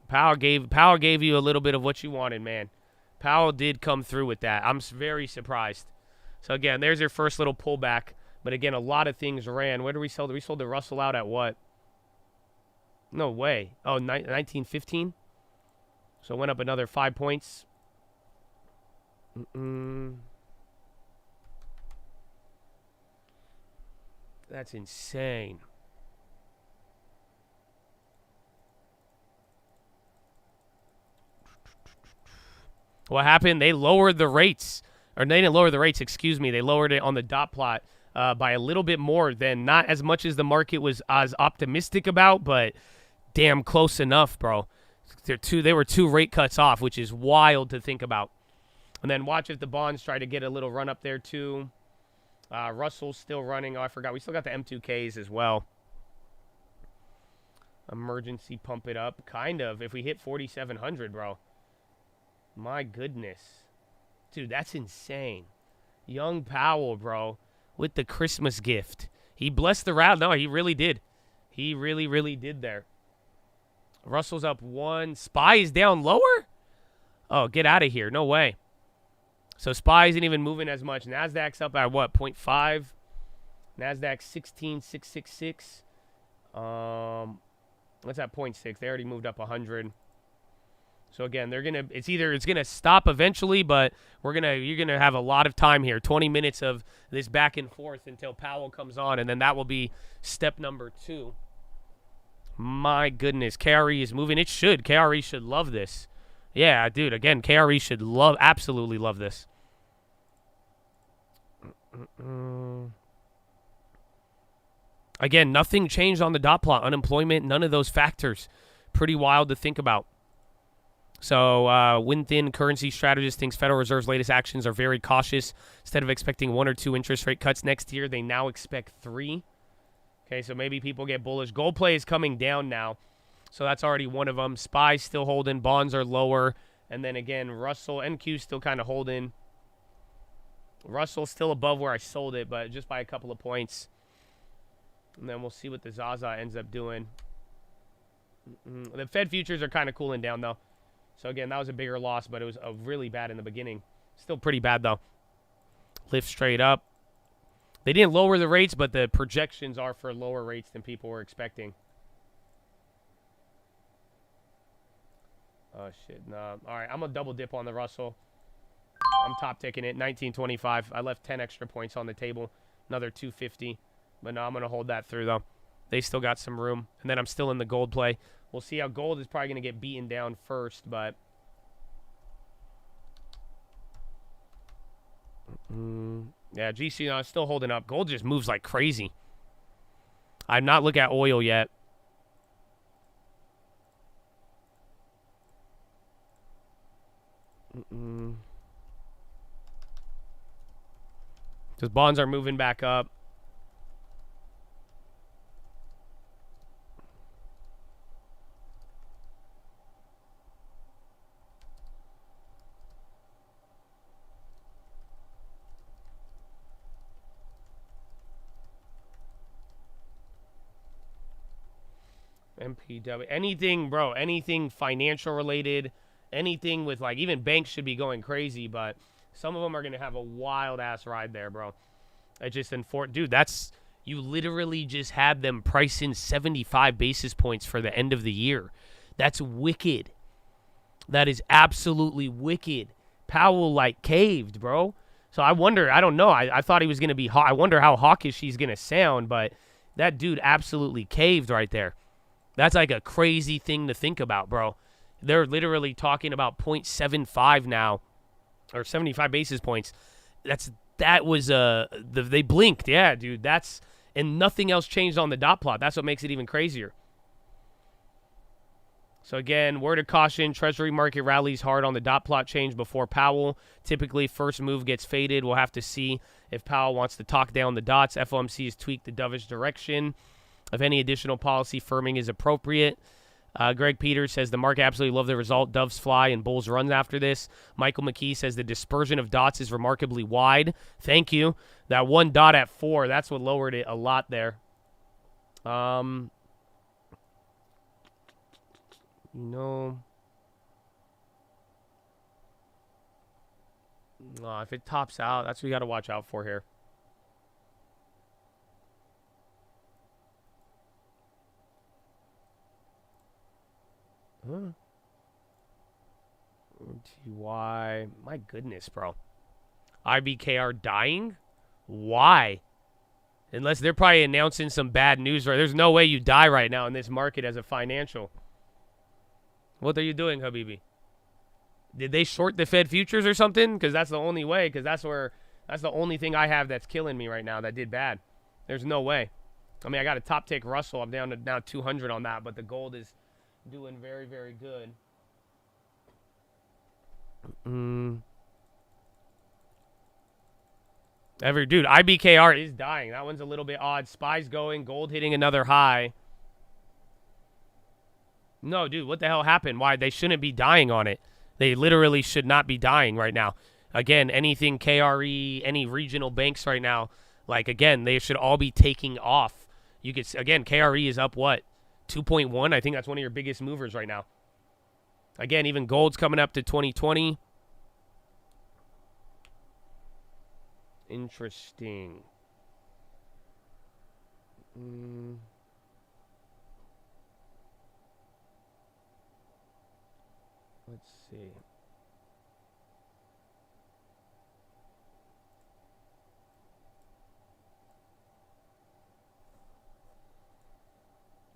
A: Powell gave you a little bit of what you wanted, man. Powell did come through with that. I'm very surprised. So, again, there's your first little pullback. But, again, a lot of things ran. Where did we sell? We sold the Russell out at what? No way. Oh, 1915? So it went up another 5 points. That's insane. What happened? They lowered the rates. Or they didn't lower the rates, excuse me. They lowered it on the dot plot by a little bit more than, not as much as the market was as optimistic about, but damn close enough, bro. They were 2 rate cuts off, which is wild to think about. And then watch if the bonds try to get a little run up there too. Russell's still running. Oh, I forgot. We still got the M2Ks as well. Emergency pump it up. Kind of. If we hit 4,700, bro. My goodness. Dude, that's insane. Young Powell, bro. With the Christmas gift. He blessed the round. No, he really did. He really, really did there. Russell's up 1. SPY is down lower? Oh, get out of here. No way. So SPY isn't even moving as much. NASDAQ's up at what? 0.5. NASDAQ 16,666. What's that 0.6? They already moved up 100. So again, it's gonna stop eventually, but you're gonna have a lot of time here, 20 minutes of this back and forth until Powell comes on, and then that will be step number 2. My goodness, KRE is moving. It should. KRE should love this. Yeah, dude. Again, KRE should absolutely love this. Again, nothing changed on the dot plot. Unemployment, none of those factors. Pretty wild to think about. So, Winthin currency strategist thinks Federal Reserve's latest actions are very cautious. Instead of expecting 1 or 2 interest rate cuts next year, they now expect 3. Okay, so maybe people get bullish. Gold play is coming down now, so that's already one of them. SPY's still holding. Bonds are lower. And then again, Russell, NQ still kind of holding. Russell still above where I sold it, but just by a couple of points. And then we'll see what the Zaza ends up doing. The Fed futures are kind of cooling down, though. So, again, that was a bigger loss, but it was really bad in the beginning. Still pretty bad, though. Lift straight up. They didn't lower the rates, but the projections are for lower rates than people were expecting. Oh, shit. Nah. All right, I'm going to double dip on the Russell. I'm top ticking it. 19.25. I left 10 extra points on the table. Another 250. But no, I'm going to hold that through, though. They still got some room. And then I'm still in the gold play. We'll see how gold is probably going to get beaten down first, but... yeah, GC still holding up. Gold just moves like crazy. I'm not looking at oil yet. Because bonds are moving back up. MPW, anything, bro, anything financial related, anything with like, even banks should be going crazy, but some of them are going to have a wild ass ride there, bro. It just, dude, you literally just had them price in 75 basis points for the end of the year. That's wicked. That is absolutely wicked. Powell like caved, bro. So I wonder, I don't know. I thought he was going to be, I wonder how hawkish he's going to sound, but that dude absolutely caved right there. That's like a crazy thing to think about, bro. They're literally talking about 0.75 now, or 75 basis points. They blinked, yeah, dude. And nothing else changed on the dot plot. That's what makes it even crazier. So again, word of caution: Treasury market rallies hard on the dot plot change before Powell. Typically, first move gets faded. We'll have to see if Powell wants to talk down the dots. FOMC has tweaked the dovish direction. If any additional policy firming is appropriate. Greg Peters says the market absolutely loved the result. Doves fly and bulls run after this. Michael McKee says the dispersion of dots is remarkably wide. Thank you. That one dot at 4, that's what lowered it a lot there. If it tops out, that's what we got to watch out for here. TY, my goodness, bro. IBKR dying? Why? Unless they're probably announcing some bad news. Right? There's no way you die right now in this market as a financial. What are you doing, Habibi? Did they short the Fed futures or something? Because that's the only way. Because that's the only thing I have that's killing me right now that did bad. There's no way. I mean, I got a top tick Russell. I'm down to now 200 on that, but the gold is doing very, very good. Dude, IBKR is dying. That one's a little bit odd. SPY's going. Gold hitting another high. No, dude, what the hell happened? Why? They shouldn't be dying on it. They literally should not be dying right now. Again, anything KRE, any regional banks right now, like, again, they should all be taking off. You could, again, KRE is up, what, 2.1? I think that's one of your biggest movers right now. Again, even gold's coming up to 2020. Interesting. Let's see.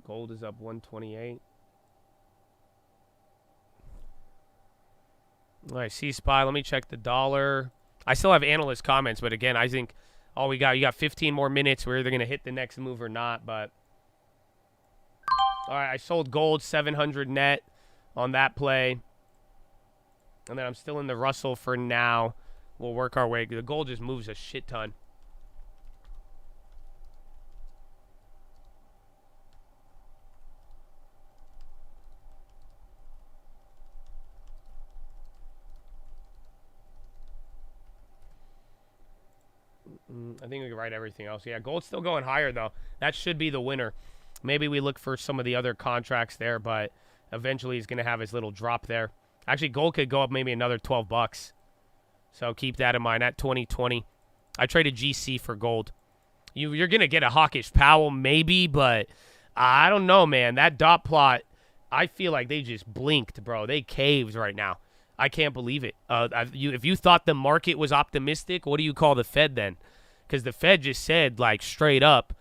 A: Gold is up 128. All right, C-SPY. Let me check the dollar. I still have analyst comments, but again, I think all we got, you got 15 more minutes. We're either going to hit the next move or not, but all right, I sold gold 700 net on that play. And then I'm still in the Russell for now. We'll work our way. The gold just moves a shit ton. I think we can write everything else. Yeah, gold's still going higher, though. That should be the winner. Maybe we look for some of the other contracts there, but eventually he's going to have his little drop there. Actually, gold could go up maybe another 12 bucks. So keep that in mind. At 2020, I traded GC for gold. You're going to get a hawkish Powell maybe, but I don't know, man. That dot plot, I feel like they just blinked, bro. They caved right now. I can't believe it. If you thought the market was optimistic, what do you call the Fed then? Because the Fed just said, like, straight up,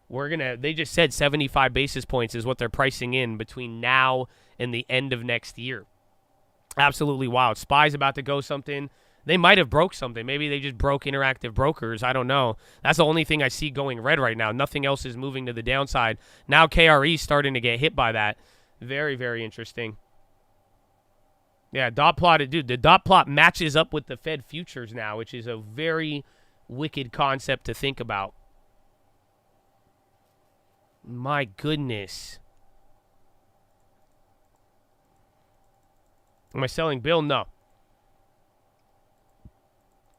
A: they just said 75 basis points is what they're pricing in between now and the end of next year. Absolutely wild. SPY's about to go something. They might have broke something. Maybe they just broke Interactive Brokers. I don't know. That's the only thing I see going red right now. Nothing else is moving to the downside. Now KRE's starting to get hit by that. Very, very interesting. Yeah, dot plot, dude, the dot plot matches up with the Fed futures now, which is a very wicked concept to think about. My goodness. Am I selling Bill? No.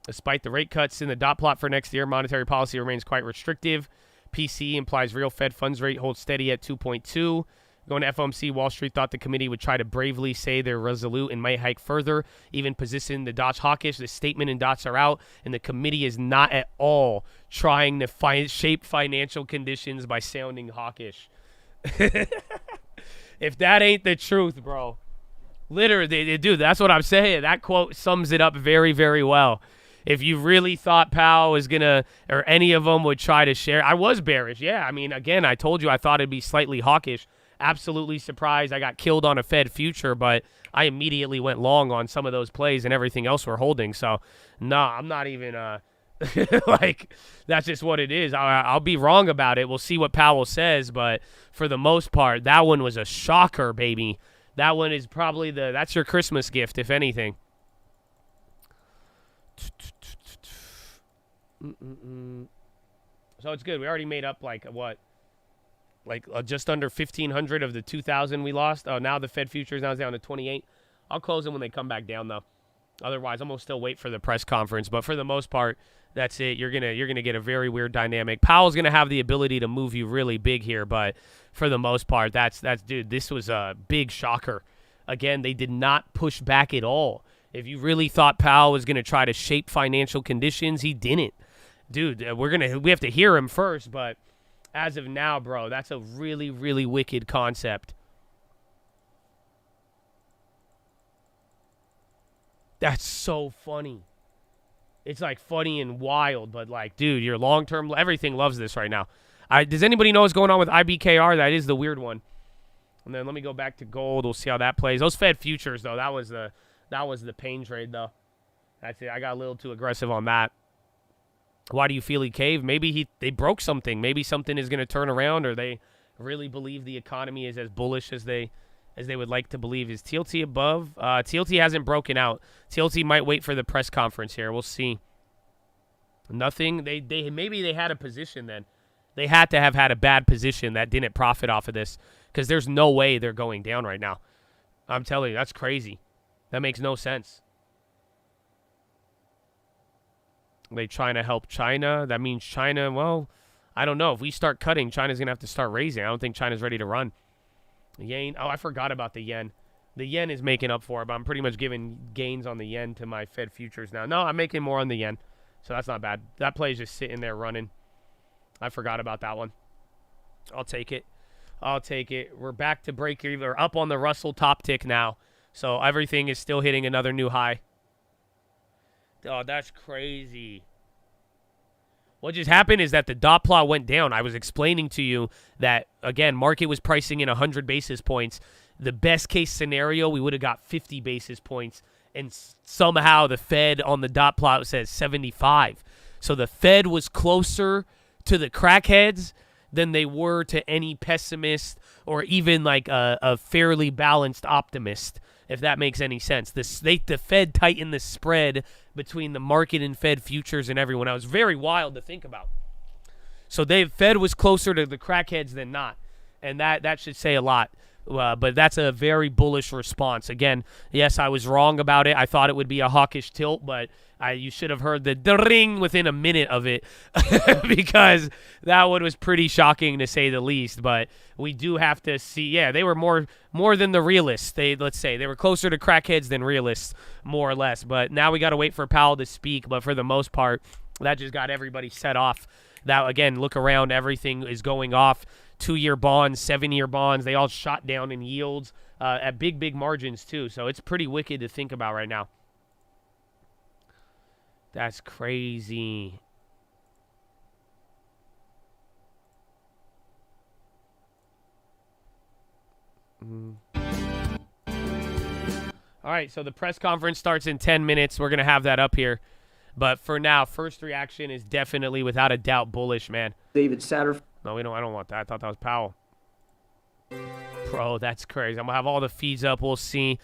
A: Despite the rate cuts in the dot plot for next year, monetary policy remains quite restrictive. PC implies real Fed funds rate holds steady at 2.2. Going to FOMC, Wall Street thought the committee would try to bravely say they're resolute and might hike further, even position the dots hawkish. The statement and dots are out, and the committee is not at all trying to shape financial conditions by sounding hawkish. If that ain't the truth, bro. Literally, dude, that's what I'm saying. That quote sums it up very, very well. If you really thought Powell was going to, or any of them would try to share. I was bearish, yeah. I mean, again, I told you I thought it'd be slightly hawkish. Absolutely surprised I got killed on a Fed future, but I immediately went long on some of those plays and everything else we're holding. So, no, I'm not even, like, that's just what it is. I'll be wrong about it. We'll see what Powell says, but for the most part, that one was a shocker, baby. That one is probably that's your Christmas gift, if anything. So it's good. We already made up, like, what? Like just under 1,500 of the 2,000 we lost. Oh, now the Fed futures now is down to 28. I'll close them when they come back down, though. Otherwise, I'm gonna still wait for the press conference. But for the most part, that's it. You're gonna get a very weird dynamic. Powell's gonna have the ability to move you really big here, but for the most part, that's dude. This was a big shocker. Again, they did not push back at all. If you really thought Powell was gonna try to shape financial conditions, he didn't. Dude, we have to hear him first, but as of now, bro, that's a really, really wicked concept. That's so funny. It's like funny and wild, but like, dude, your long-term, everything loves this right now. Does anybody know what's going on with IBKR? That is the weird one. And then let me go back to gold. We'll see how that plays. Those Fed futures, though, that was the pain trade, though. That's it. I got a little too aggressive on that. Why do you feel he caved? Maybe they broke something. Maybe something is going to turn around, or they really believe the economy is as bullish as they would like to believe. Is TLT above? TLT hasn't broken out. TLT might wait for the press conference here. We'll see. Nothing. Maybe they had a position then. They had to have had a bad position that didn't profit off of this, because there's no way they're going down right now. I'm telling you, that's crazy. That makes no sense. They trying to help China. That means China, well, I don't know. If we start cutting, China's going to have to start raising. I don't think China's ready to run. Yen. Oh, I forgot about the yen. The yen is making up for it, but I'm pretty much giving gains on the yen to my Fed futures now. No, I'm making more on the yen, so that's not bad. That play is just sitting there running. I forgot about that one. I'll take it. We're back to break even. We're up on the Russell top tick now. So everything is still hitting another new high. Oh, that's crazy. What just happened is that the dot plot went down. I was explaining to you that, again, market was pricing in 100 basis points. The best case scenario, we would have got 50 basis points. And somehow the Fed on the dot plot says 75. So the Fed was closer to the crackheads than they were to any pessimist or even like a fairly balanced optimist, if that makes any sense. The Fed tightened the spread between the market and Fed futures and everyone else. Very wild to think about. So Fed was closer to the crackheads than not, and that should say a lot. But that's a very bullish response. Again, yes, I was wrong about it. I thought it would be a hawkish tilt, but you should have heard the ding within a minute of it because that one was pretty shocking to say the least. But we do have to see, yeah, they were more than the realists. Let's say they were closer to crackheads than realists, more or less. But now we got to wait for Powell to speak. But for the most part, that just got everybody set off. That, again, look around, everything is going off. 2-year bonds, 7-year bonds, they all shot down in yields at big margins too. So it's pretty wicked to think about right now. That's crazy. All right, so the press conference starts in 10 minutes. We're going to have that up here. But for now, first reaction is definitely, without a doubt, bullish, man.
N: David Satterfield.
A: No, I don't want that. I thought that was Powell. Bro, that's crazy. I'm going to have all the feeds up. We'll see.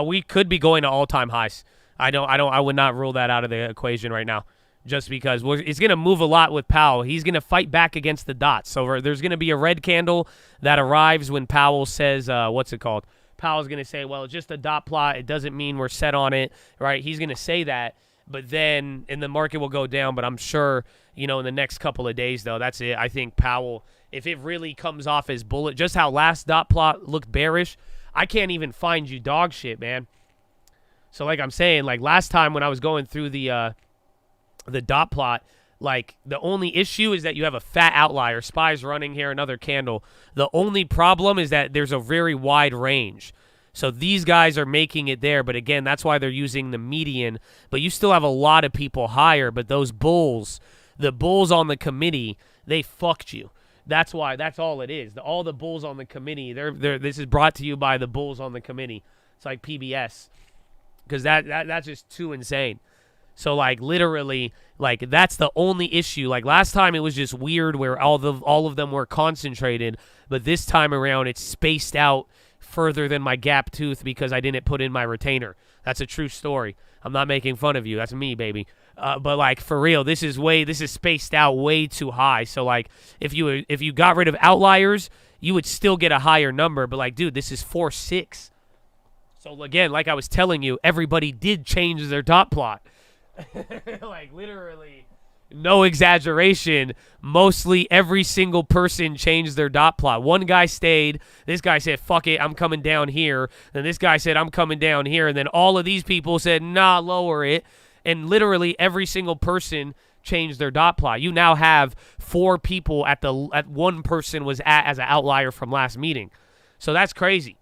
A: We could be going to all-time highs. I would not rule that out of the equation right now, just because it's going to move a lot with Powell. He's going to fight back against the dots. So there's going to be a red candle that arrives when Powell says, what's it called? Powell's going to say, well, it's just a dot plot. It doesn't mean we're set on it, right? He's going to say that. But then, and the market will go down, but I'm sure, in the next couple of days, though, that's it. I think Powell, if it really comes off as bullet, just how last dot plot looked bearish, I can't even find you dog shit, man. So like I'm saying, like last time when I was going through the dot plot, like the only issue is that you have a fat outlier. SPY's running here, another candle. The only problem is that there's a very wide range. So these guys are making it there, but again, that's why they're using the median. But you still have a lot of people higher, but those bulls, the bulls on the committee, they fucked you. That's why, that's all it is. All the bulls on the committee, this is brought to you by the bulls on the committee. It's like PBS, because that's just too insane. So like literally, like that's the only issue. Like last time it was just weird where all of them were concentrated, but this time around it's spaced out further than my gap tooth because I didn't put in my retainer. That's a true story. I'm not making fun of you. That's me, baby. But like for real, this is spaced out way too high. So like if you got rid of outliers, you would still get a higher number. But like, dude, this is 4-6. So again, like I was telling you, everybody did change their dot plot. Like literally, no exaggeration, mostly every single person changed their dot plot. One guy stayed. This guy said, fuck it, I'm coming down here. Then this guy said, I'm coming down here. And then all of these people said, nah, lower it. And literally every single person changed their dot plot. You now have 4 people at one person was at as an outlier from last meeting. So that's crazy.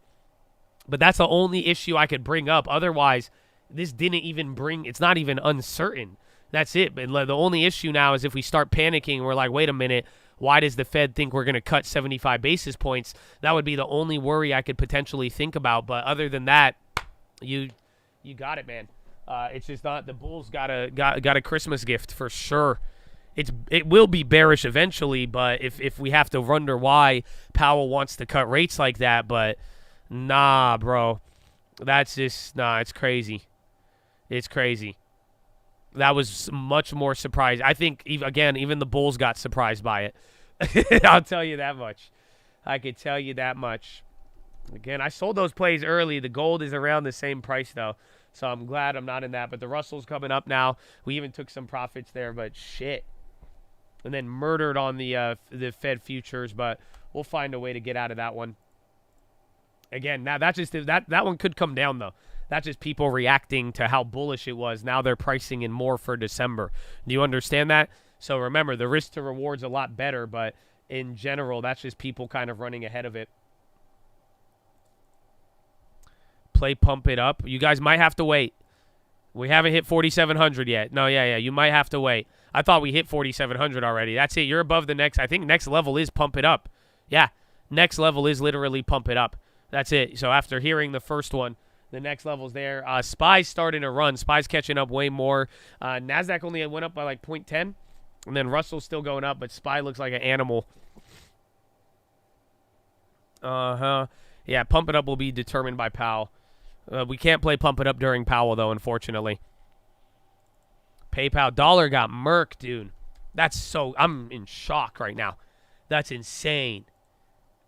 A: But that's the only issue I could bring up. Otherwise, this didn't even it's not even uncertain. That's it. But the only issue now is if we start panicking, we're like, wait a minute, why does the Fed think we're going to cut 75 basis points? That would be the only worry I could potentially think about. But other than that, you got it, man. It's just not, the Bulls got a Christmas gift for sure. It will be bearish eventually, but if we have to wonder why Powell wants to cut rates like that, but nah, bro. That's just, nah, it's crazy. It's crazy. That was much more surprising. I think, even the Bulls got surprised by it. I'll tell you that much. I could tell you that much. Again, I sold those plays early. The gold is around the same price, though. So I'm glad I'm not in that. But the Russell's coming up now. We even took some profits there, but shit. And then murdered on the Fed futures, but we'll find a way to get out of that one. Again, now that one could come down, though. That's just people reacting to how bullish it was. Now they're pricing in more for December. Do you understand that? So remember, the risk to reward's a lot better, but in general, that's just people kind of running ahead of it. Play pump it up. You guys might have to wait. We haven't hit 4,700 yet. No, yeah. You might have to wait. I thought we hit 4,700 already. That's it. You're above the next. I think next level is pump it up. Yeah, next level is literally pump it up. That's it. So after hearing the first one, the next level's there. SPY's starting to run. SPY's catching up way more. NASDAQ only went up by like 0.10. And then Russell's still going up, but SPY looks like an animal. Yeah, pump it up will be determined by Powell. We can't play pump it up during Powell, though, unfortunately. PayPal. Dollar got murked, dude. That's so... I'm in shock right now. That's insane.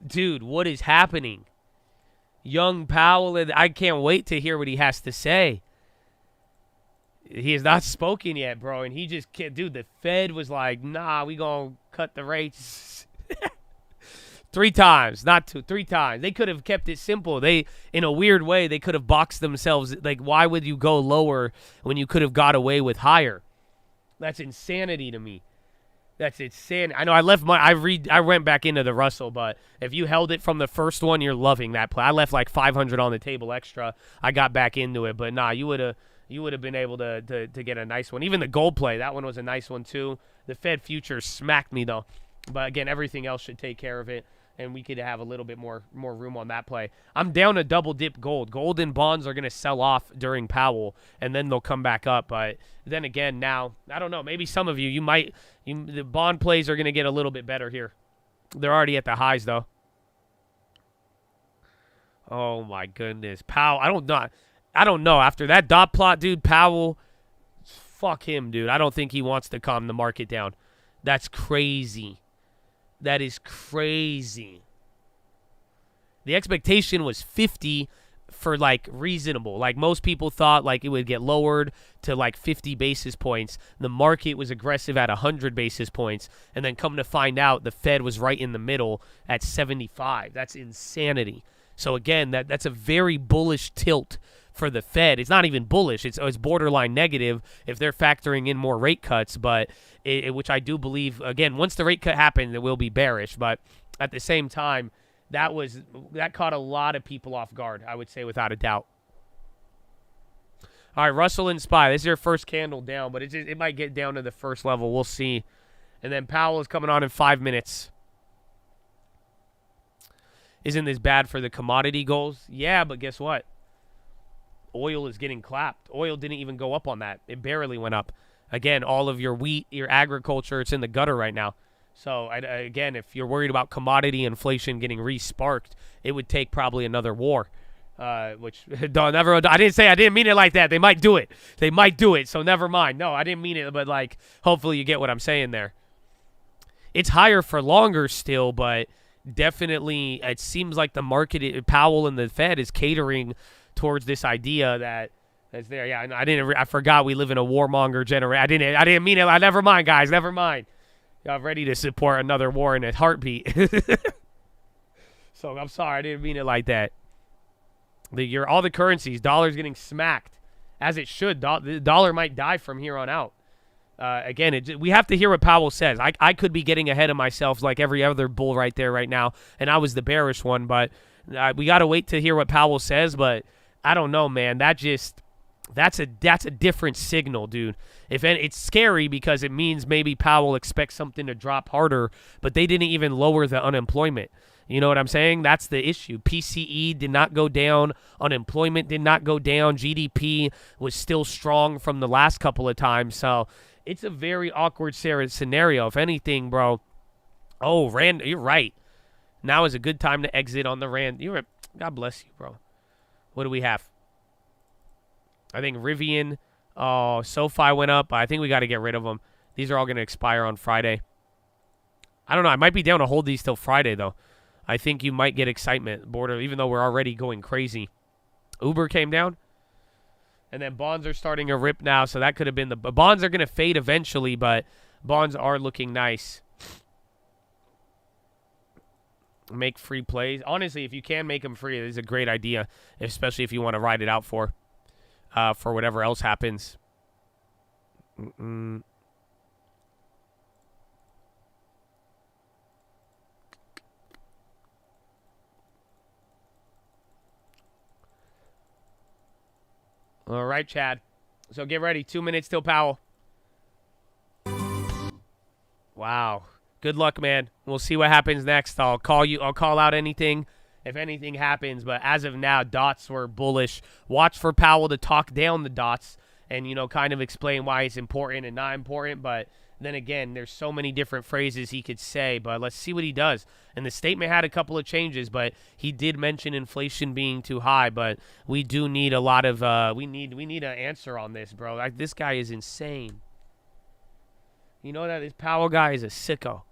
A: Dude, what is happening? Young Powell, I can't wait to hear what he has to say. He has not spoken yet, bro, and he just can't. Dude, the Fed was like, nah, we gonna cut the rates. 3 times, not 2, 3 times. They could have kept it simple. They, in a weird way, they could have boxed themselves. Like, why would you go lower when you could have got away with higher? That's insanity to me. That's insane. I know I left my, I went back into the Russell, but if you held it from the first one, you're loving that play. I left like 500 on the table extra. I got back into it, but nah, you would have been able to get a nice one. Even the gold play, that one was a nice one too. The Fed futures smacked me though. But again, everything else should take care of it, and we could have a little bit more room on that play. I'm down to double dip gold. Gold and bonds are going to sell off during Powell, and then they'll come back up. But then again, now, I don't know. Maybe some of you might, the bond plays are going to get a little bit better here. They're already at the highs, though. Oh, my goodness. Powell, I don't know. After that dot plot, dude, Powell, fuck him, dude. I don't think he wants to calm the market down. That's crazy. That is crazy. The expectation was 50 for, like, reasonable. Like, most people thought, like, it would get lowered to, like, 50 basis points. The market was aggressive at 100 basis points. And then come to find out, the Fed was right in the middle at 75. That's insanity. So, again, that's a very bullish tilt for the Fed. It's not even bullish. It's borderline negative if they're factoring in more rate cuts, but which I do believe, again, once the rate cut happens, it will be bearish. But at the same time, that caught a lot of people off guard, I would say, without a doubt. All right, Russell and SPY. This is your first candle down, but it might get down to the first level. We'll see. And then Powell is coming on in 5 minutes. Isn't this bad for the commodity goals? Yeah, but guess what? Oil is getting clapped. Oil didn't even go up on that. It barely went up. Again, all of your wheat, your agriculture, it's in the gutter right now. So, again, if you're worried about commodity inflation getting re-sparked, it would take probably another war. I didn't mean it like that. They might do it. They might do it, so never mind. No, I didn't mean it, but, like, hopefully you get what I'm saying there. It's higher for longer still, but definitely it seems like the market, Powell and the Fed is catering towards this idea that's there. Yeah, I forgot we live in a warmonger generation. I didn't mean it. Never mind, guys. Never mind. I'm ready to support another war in a heartbeat. So I'm sorry. I didn't mean it like that. All the currencies, dollar's getting smacked, as it should. The dollar might die from here on out. Again, we have to hear what Powell says. I could be getting ahead of myself like every other bull right there right now, and I was the bearish one, but we got to wait to hear what Powell says, but I don't know, man. That's a different signal, dude. It's scary because it means maybe Powell expects something to drop harder, but they didn't even lower the unemployment. You know what I'm saying? That's the issue. PCE did not go down. Unemployment did not go down. GDP was still strong from the last couple of times. So it's a very awkward scenario. If anything, bro. Oh, Rand, you're right. Now is a good time to exit on the Rand. God bless you, bro. What do we have? I think Rivian, SoFi went up. I think we got to get rid of them. These are all going to expire on Friday. I don't know. I might be down to hold these till Friday, though. I think you might get excitement, even though we're already going crazy. Uber came down. And then bonds are starting to rip now, so that could have been the... Bonds are going to fade eventually, but bonds are looking nice. Make free plays. Honestly, if you can make them free, it is a great idea, especially if you want to ride it out for whatever else happens. All right, Chad. So get ready. 2 minutes till Powell. Wow. Good luck, man. We'll see what happens next. I'll call you. I'll call out anything if anything happens. But as of now, dots were bullish. Watch for Powell to talk down the dots and, kind of explain why it's important and not important. But then again, there's so many different phrases he could say. But let's see what he does. And the statement had a couple of changes, but he did mention inflation being too high. But we do need a lot of we need an answer on this, bro. This guy is insane. You know that this Powell guy is a sicko.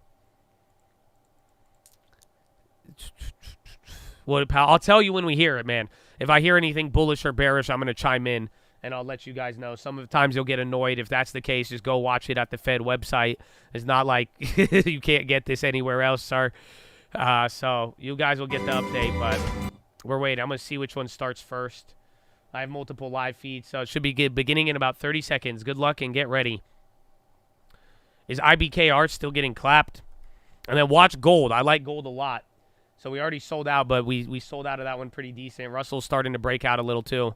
A: What Powell? I'll tell you when we hear it, man. If I hear anything bullish or bearish, I'm going to chime in, and I'll let you guys know. Some of the times you'll get annoyed. If that's the case, just go watch it at the Fed website. It's not like you can't get this anywhere else, sir. So you guys will get the update, but we're waiting. I'm going to see which one starts first. I have multiple live feeds, so it should be beginning in about 30 seconds. Good luck and get ready. Is IBKR still getting clapped? And then watch gold. I like gold a lot. So we already sold out, but we sold out of that one pretty decent. Russell's starting to break out a little too.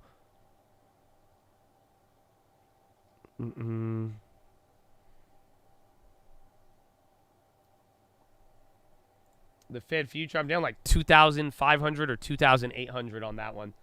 A: The Fed future, I'm down like 2,500 or 2,800 on that one.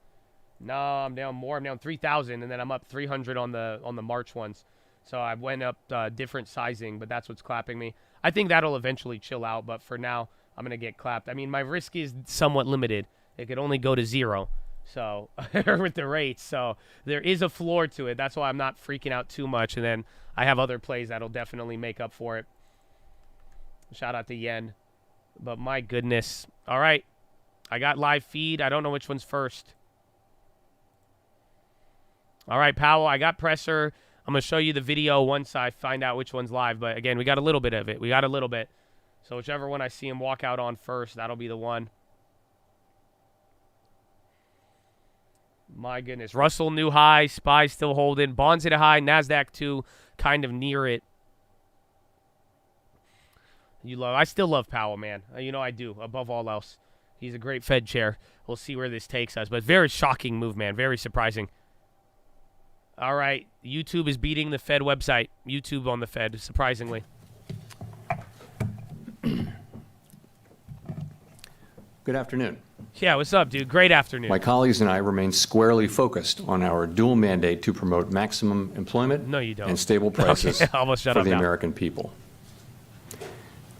A: No, I'm down more. I'm down 3,000, and then I'm up 300 on the March ones. So I went up different sizing, but that's what's clapping me. I think that'll eventually chill out, but for now, I'm going to get clapped. I mean, my risk is somewhat limited. It could only go to 0 so with the rates. So there is a floor to it. That's why I'm not freaking out too much. And then I have other plays that'll definitely make up for it. Shout out to Yen. But my goodness. All right. I got live feed. I don't know which one's first. All right, Powell, I got presser. I'm going to show you the video once I find out which one's live. But, again, we got a little bit of it. We got a little bit. So whichever one I see him walk out on first, that'll be the one. My goodness. Russell, new high. SPY still holding. Bonds at a high. NASDAQ, too, kind of near it. I still love Powell, man. I do, above all else. He's a great Fed chair. We'll see where this takes us. But very shocking move, man. Very surprising. All right. YouTube is beating the Fed website. YouTube on the Fed, surprisingly.
N: Good afternoon.
A: Yeah, what's up, dude? Great afternoon.
N: My colleagues and I remain squarely focused on our dual mandate to promote maximum employment and stable prices for the American people.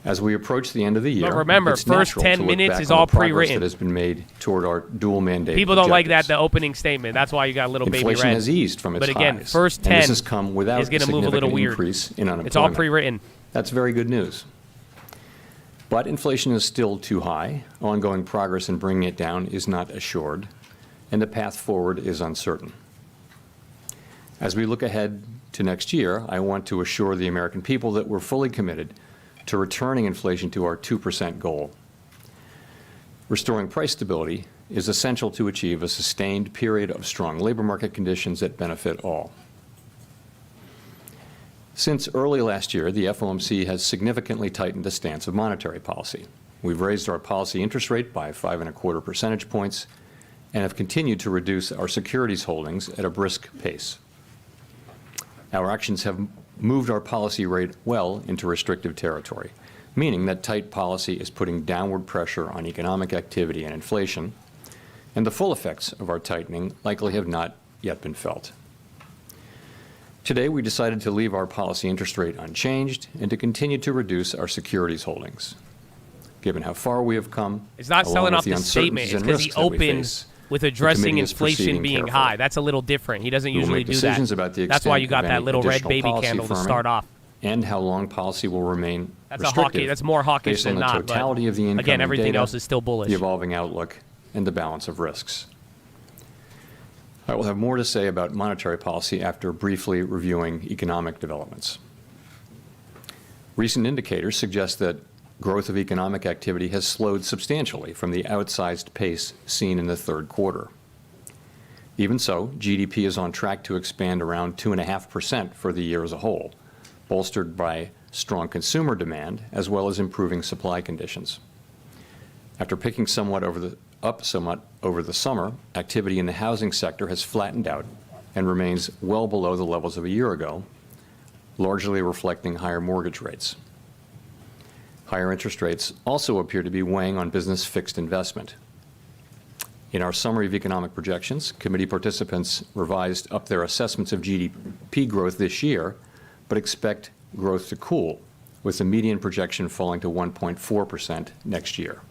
N: As we approach the end of the year,
A: but remember,
N: it's
A: first 10 minutes is all pre-written.
N: That has been made toward our dual mandate.
A: People don't like that, the opening statement. That's why you got a little baby red.
N: Inflation has eased from its
A: highs. But again,
N: highs,
A: first 10
N: this has come without
A: is going to move a little weird.
N: Increase in unemployment.
A: It's all pre-written.
N: That's very good news. But inflation is still too high. Ongoing progress in bringing it down is not assured, and the path forward is uncertain. As we look ahead to next year, I want to assure the American people that we're fully committed to returning inflation to our 2% goal. Restoring price stability is essential to achieve a sustained period of strong labor market conditions that benefit all. Since early last year, the FOMC has significantly tightened the stance of monetary policy. We've raised our policy interest rate by 5.25 percentage points and have continued to reduce our securities holdings at a brisk pace. Our actions have moved our policy rate well into restrictive territory, meaning that tight policy is putting downward pressure on economic activity and inflation, and the full effects of our tightening likely have not yet been felt. Today, we decided to leave our policy interest rate unchanged and to continue to reduce our securities holdings. Given how far we have come,
A: it's not selling off the statement. It's because he opens with addressing inflation being high. That's a little different. He doesn't usually do that. That's why you got that little red baby candle to start off.
N: And how long policy will remain
A: restrictive. That's more hawkish than not.
N: Based on the totality of the income
A: again, everything
N: data,
A: else is still bullish.
N: The evolving outlook, and the balance of risks. I will have more to say about monetary policy after briefly reviewing economic developments. Recent indicators suggest that growth of economic activity has slowed substantially from the outsized pace seen in the third quarter. Even so, GDP is on track to expand around 2.5% for the year as a whole, bolstered by strong consumer demand as well as improving supply conditions. After picking up somewhat over the summer, activity in the housing sector has flattened out and remains well below the levels of a year ago, largely reflecting higher mortgage rates. Higher interest rates also appear to be weighing on business fixed investment. In our summary of economic projections, committee participants revised up their assessments of GDP growth this year, but expect growth to cool, with the median projection falling to 1.4% next year.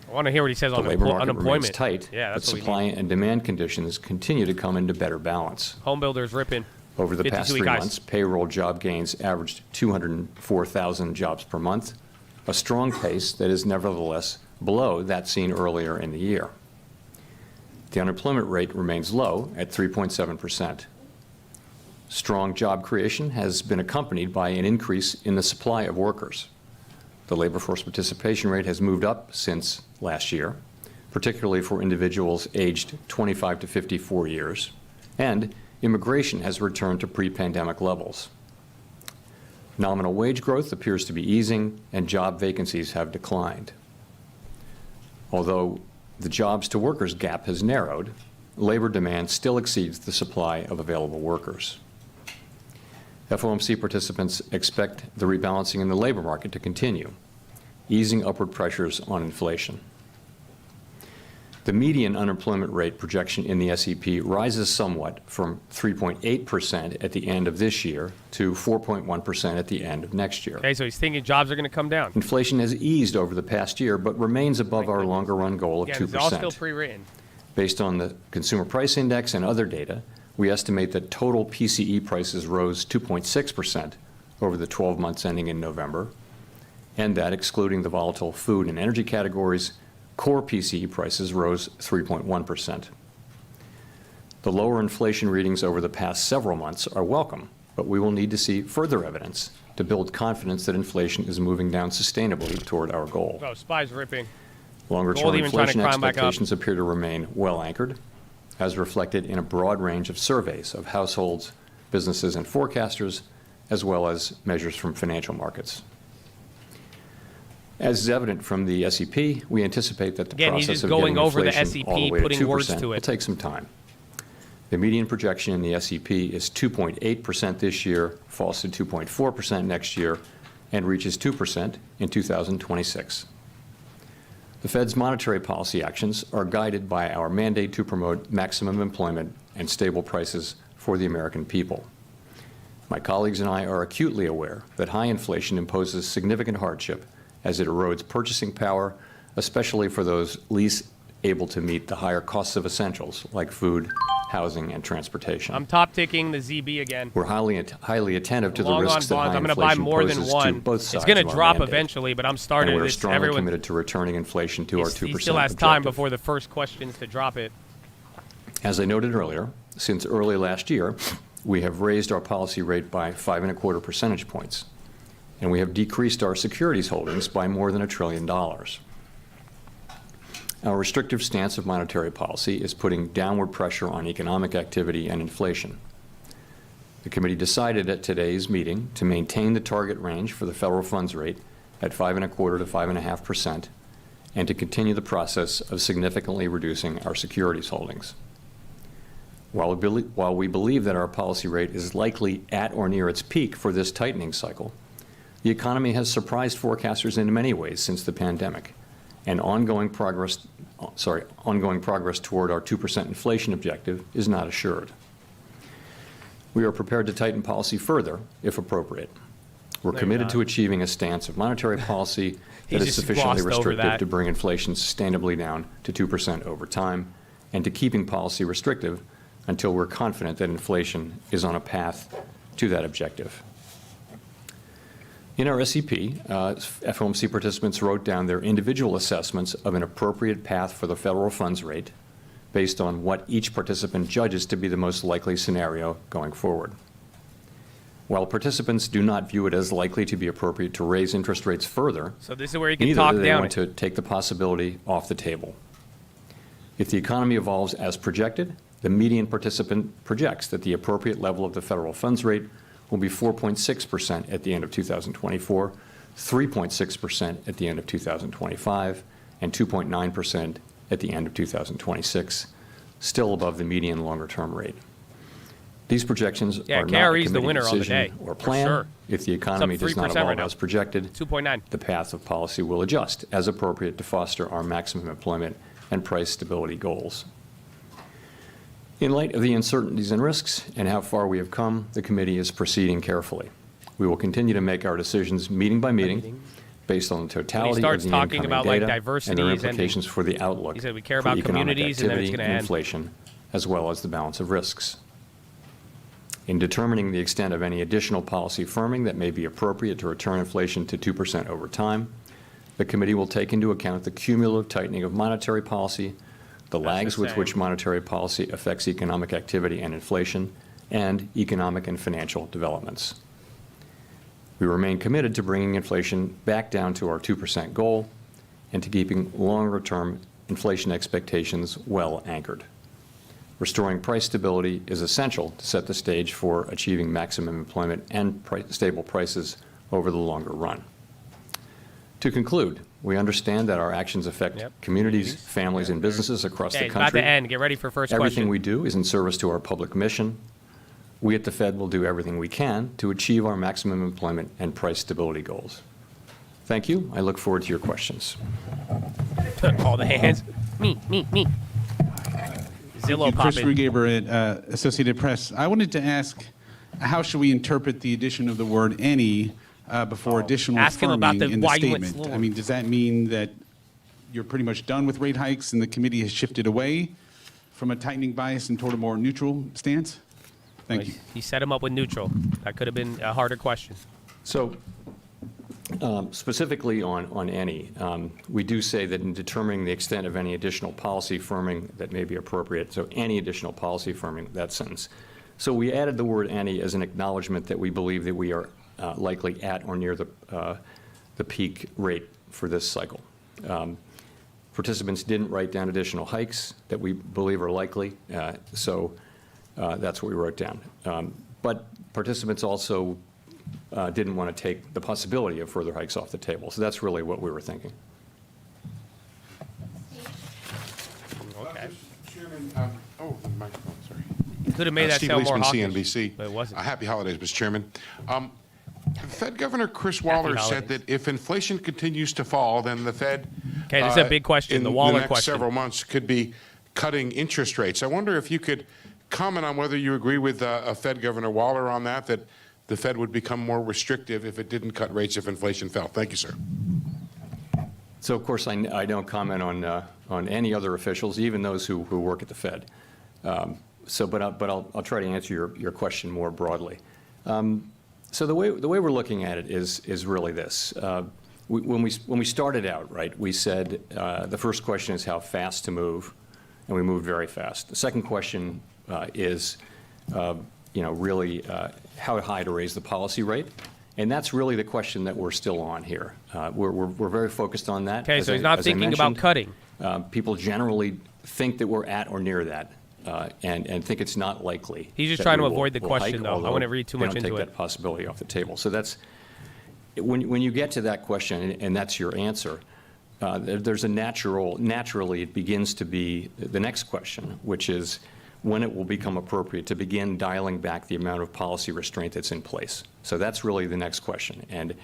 A: I want to hear what he says on
N: the labor market
A: unemployment.
N: Remains tight,
A: yeah, that's
N: but
A: what
N: supply and demand conditions continue to come into better balance.
A: Home builders ripping.
N: Over the past 3 months, payroll job gains averaged 204,000 jobs per month, a strong pace that is nevertheless below that seen earlier in the year. The unemployment rate remains low at 3.7%. Strong job creation has been accompanied by an increase in the supply of workers. The labor force participation rate has moved up since last year, particularly for individuals aged 25 to 54 years, and immigration has returned to pre-pandemic levels. Nominal wage growth appears to be easing, and job vacancies have declined. Although the jobs to workers gap has narrowed, labor demand still exceeds the supply of available workers. FOMC participants expect the rebalancing in the labor market to continue, easing upward pressures on inflation. The median unemployment rate projection in the SEP rises somewhat from 3.8% at the end of this year to 4.1% at the end of next year.
A: Okay, so he's thinking jobs are going to come down.
N: Inflation has eased over the past year, but remains above our longer-run goal of 2%.
A: It's all still pre-written.
N: Based on the Consumer Price Index and other data, we estimate that total PCE prices rose 2.6% over the 12 months ending in November, and that, excluding the volatile food and energy categories, core PCE prices rose 3.1%. The lower inflation readings over the past several months are welcome, but we will need to see further evidence to build confidence that inflation is moving down sustainably toward our goal.
A: Oh, SPY's ripping.
N: Longer-term inflation expectations appear to remain well anchored, as reflected in a broad range of surveys of households, businesses, and forecasters, as well as measures from financial markets. As is evident from the SEP, we anticipate that the process of getting inflation all the way to 2% will take some time. The median projection in the SEP is 2.8% this year, falls to 2.4% next year, and reaches 2% in 2026. The Fed's monetary policy actions are guided by our mandate to promote maximum employment and stable prices for the American people. My colleagues and I are acutely aware that high inflation imposes significant hardship as it erodes purchasing power, especially for those least able to meet the higher costs of essentials like food, housing, and transportation.
A: I'm top ticking the ZB again.
N: We're highly attentive to the risks that high
A: I'm going to buy more than one.
N: Both sides
A: it's going to drop
N: mandate.
A: Eventually, but I'm starting.
N: And we're strongly committed to returning inflation to our 2% objective.
A: He still has time before the first questions to drop it.
N: As I noted earlier, since early last year, we have raised our policy rate by 5.25 percentage points, and we have decreased our securities holdings by more than $1 trillion. Our restrictive stance of monetary policy is putting downward pressure on economic activity and inflation. The committee decided at today's meeting to maintain the target range for the federal funds rate at 5.25 to 5.5%, and to continue the process of significantly reducing our securities holdings. While we believe that our policy rate is likely at or near its peak for this tightening cycle, the economy has surprised forecasters in many ways since the pandemic, and ongoing progress toward our 2% inflation objective is not assured. We are prepared to tighten policy further if appropriate. We're committed to achieving a stance of monetary policy that is sufficiently restrictive to bring inflation sustainably down to 2% over time, and to keeping policy restrictive until we're confident that inflation is on a path to that objective. In our SEP, FOMC participants wrote down their individual assessments of an appropriate path for the federal funds rate based on what each participant judges to be the most likely scenario going forward. While participants do not view it as likely to be appropriate to raise interest rates further,
A: so this is where you can
N: neither
A: talk
N: do they
A: down
N: want to take the possibility off the table. If the economy evolves as projected, the median participant projects that the appropriate level of the federal funds rate will be 4.6% at the end of 2024, 3.6% at the end of 2025, and 2.9% at the end of 2026, still above the median longer-term rate. These projections are not a
A: KRE's the
N: committee
A: winner on the
N: decision
A: day,
N: or
A: for
N: plan.
A: sure.
N: If the economy does not
A: 3%
N: evolve
A: right now.
N: as projected,
A: 2.9.
N: the path of policy will adjust as appropriate to foster our maximum employment and price stability goals. In light of the uncertainties and risks and how far we have come, the committee is proceeding carefully. We will continue to make our decisions meeting by meeting based on the totality of
A: starts
N: the
A: talking
N: incoming
A: about, like,
N: data
A: diversity
N: and their
A: is ending.
N: implications for the outlook
A: He said we care
N: for
A: about
N: economic
A: communities, and then it's
N: activity
A: gonna
N: and
A: end.
N: inflation, as well as the balance of risks. In determining the extent of any additional policy firming that may be appropriate to return inflation to 2% over time, the committee will take into account the cumulative tightening of monetary policy, the lags with which monetary policy affects economic activity and inflation, and economic and financial developments. We remain committed to bringing inflation back down to our 2% goal and to keeping longer-term inflation expectations well anchored. Restoring price stability is essential to set the stage for achieving maximum employment and stable prices over the longer run. To conclude, we understand that our actions affect communities, families, and businesses across the country.
A: About to end. Get ready for first
N: Everything
A: question.
N: we do is in service to our public mission. We at the Fed will do everything we can to achieve our maximum employment and price stability goals. Thank you. I look forward to your questions.
A: All the hands. Me. Zillow
O: Chris
A: popping.
O: Rugaber at Associated Press. I wanted to ask, how should we interpret the addition of the word any before additional
A: Ask him about
O: firming in
A: why
O: the
A: you went
O: statement?
A: slower.
O: I mean, does that mean that you're pretty much done with rate hikes and the committee has shifted away from a tightening bias and toward a more neutral stance? Thank you.
A: He set him up with neutral. That could have been a harder question.
N: So specifically on any, we do say that in determining the extent of any additional policy firming that may be appropriate, so any additional policy firming, that sentence. So we added the word any as an acknowledgement that we believe that we are likely at or near the peak rate for this cycle. Participants didn't write down additional hikes that we believe are likely, so that's what we wrote down. But participants also didn't want to take the possibility of further hikes off the table. So that's really what we were thinking.
A: Okay.
P: Chairman, the microphone, sorry.
A: You could have made that
P: Steve
A: sound more
P: Leisman,
A: hawkish,
P: CNBC.
A: but it wasn't.
P: Happy holidays, Mr. Chairman. Fed Governor Chris Waller said that if inflation continues to fall, then the Fed
A: Okay, this is a big question, the Waller
P: in the next
A: question.
P: several months could be cutting interest rates. I wonder if you could comment on whether you agree with Fed Governor Waller on that the Fed would become more restrictive if it didn't cut rates if inflation fell. Thank you, sir.
N: So, of course, I don't comment on any other officials, even those who work at the Fed. But I'll try to answer your question more broadly. So the way we're looking at it is really this. When we started out, right, we said the first question is how fast to move, and we moved very fast. The second question is, really how high to raise the policy rate, and that's really the question that we're still on here. We're very focused on that.
A: Okay, so he's not thinking about cutting.
N: People generally think that we're at or near that. And think it's not likely.
A: He's just
N: that
A: trying
N: we
A: to avoid the
N: will
A: question,
N: hike,
A: though. I
N: although
A: wouldn't read too much
N: they don't
A: into
N: take
A: it.
N: that possibility off the table. So that's when you get to that question, and that's your answer. There's a naturally it begins to be the next question, which is when it will become appropriate to begin dialing back the amount of policy restraint that's in place. So that's really the next question, and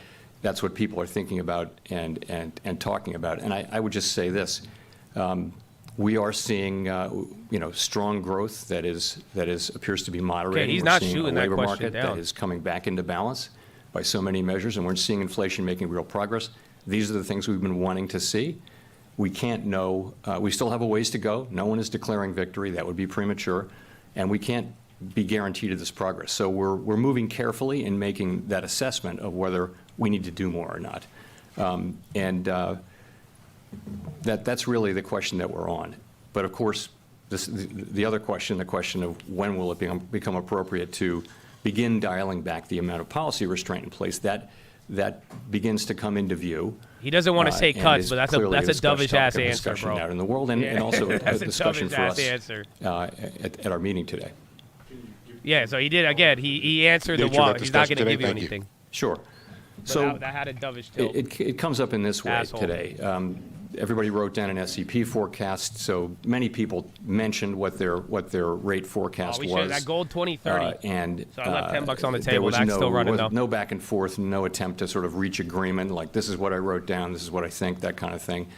N: that's what people are thinking about and talking about. And I would just say this. We are seeing, strong growth that appears to be moderating.
A: Okay, he's
N: We're
A: not
N: seeing
A: shooting
N: a
A: that
N: labor
A: question
N: market
A: down.
N: that is coming back into balance by so many measures, and we're seeing inflation making real progress. These are the things we've been wanting to see. We can't know. We still have a ways to go. No one is declaring victory. That would be premature, and we can't be guaranteed of this progress. So we're moving carefully in making that assessment of whether we need to do more or not. That's really the question that we're on. But of course, the other question, the question of when will it become appropriate to begin dialing back the amount of policy restraint in place, that begins to come into view.
A: He doesn't want to say cuts, but that's a dovish ass answer,
N: discussion
A: bro.
N: out in the world, and also a discussion for us
A: answer.
N: at our meeting today.
A: Yeah, so he did again. He answered the wall. He's not going to give you anything.
N: Sure.
A: But
N: So
A: that had a dovish tilt.
N: it comes up in this way
A: Asshole.
N: today. everybody wrote down an SEP forecast, so many people mentioned what their rate forecast
A: we
N: was.
A: should that gold 2030.
N: And
A: so I left $10 on the
N: there
A: table.
N: was
A: That's still running though.
N: no back and forth, no attempt to sort of reach agreement, like this is what I wrote down, this is what I think, that kind of thing.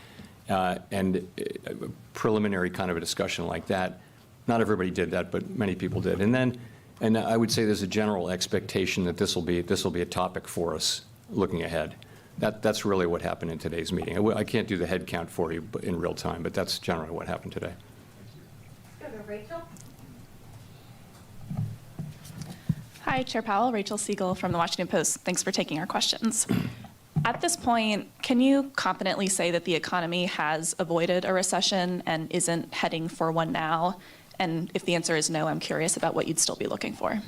N: And a preliminary kind of a discussion like that. Not everybody did that, but many people did. And I would say there's a general expectation that this will be a topic for us looking ahead. That's really what happened in today's meeting. I can't do the head count for you in real time, but that's generally what happened today.
Q: Let's go to Rachel.
R: Hi, Chair Powell. Rachel Siegel from the Washington Post. Thanks for taking our questions. At this point, can you confidently say that the economy has avoided a recession and isn't heading for one now? And if the answer is no, I'm curious about what you'd still be looking for.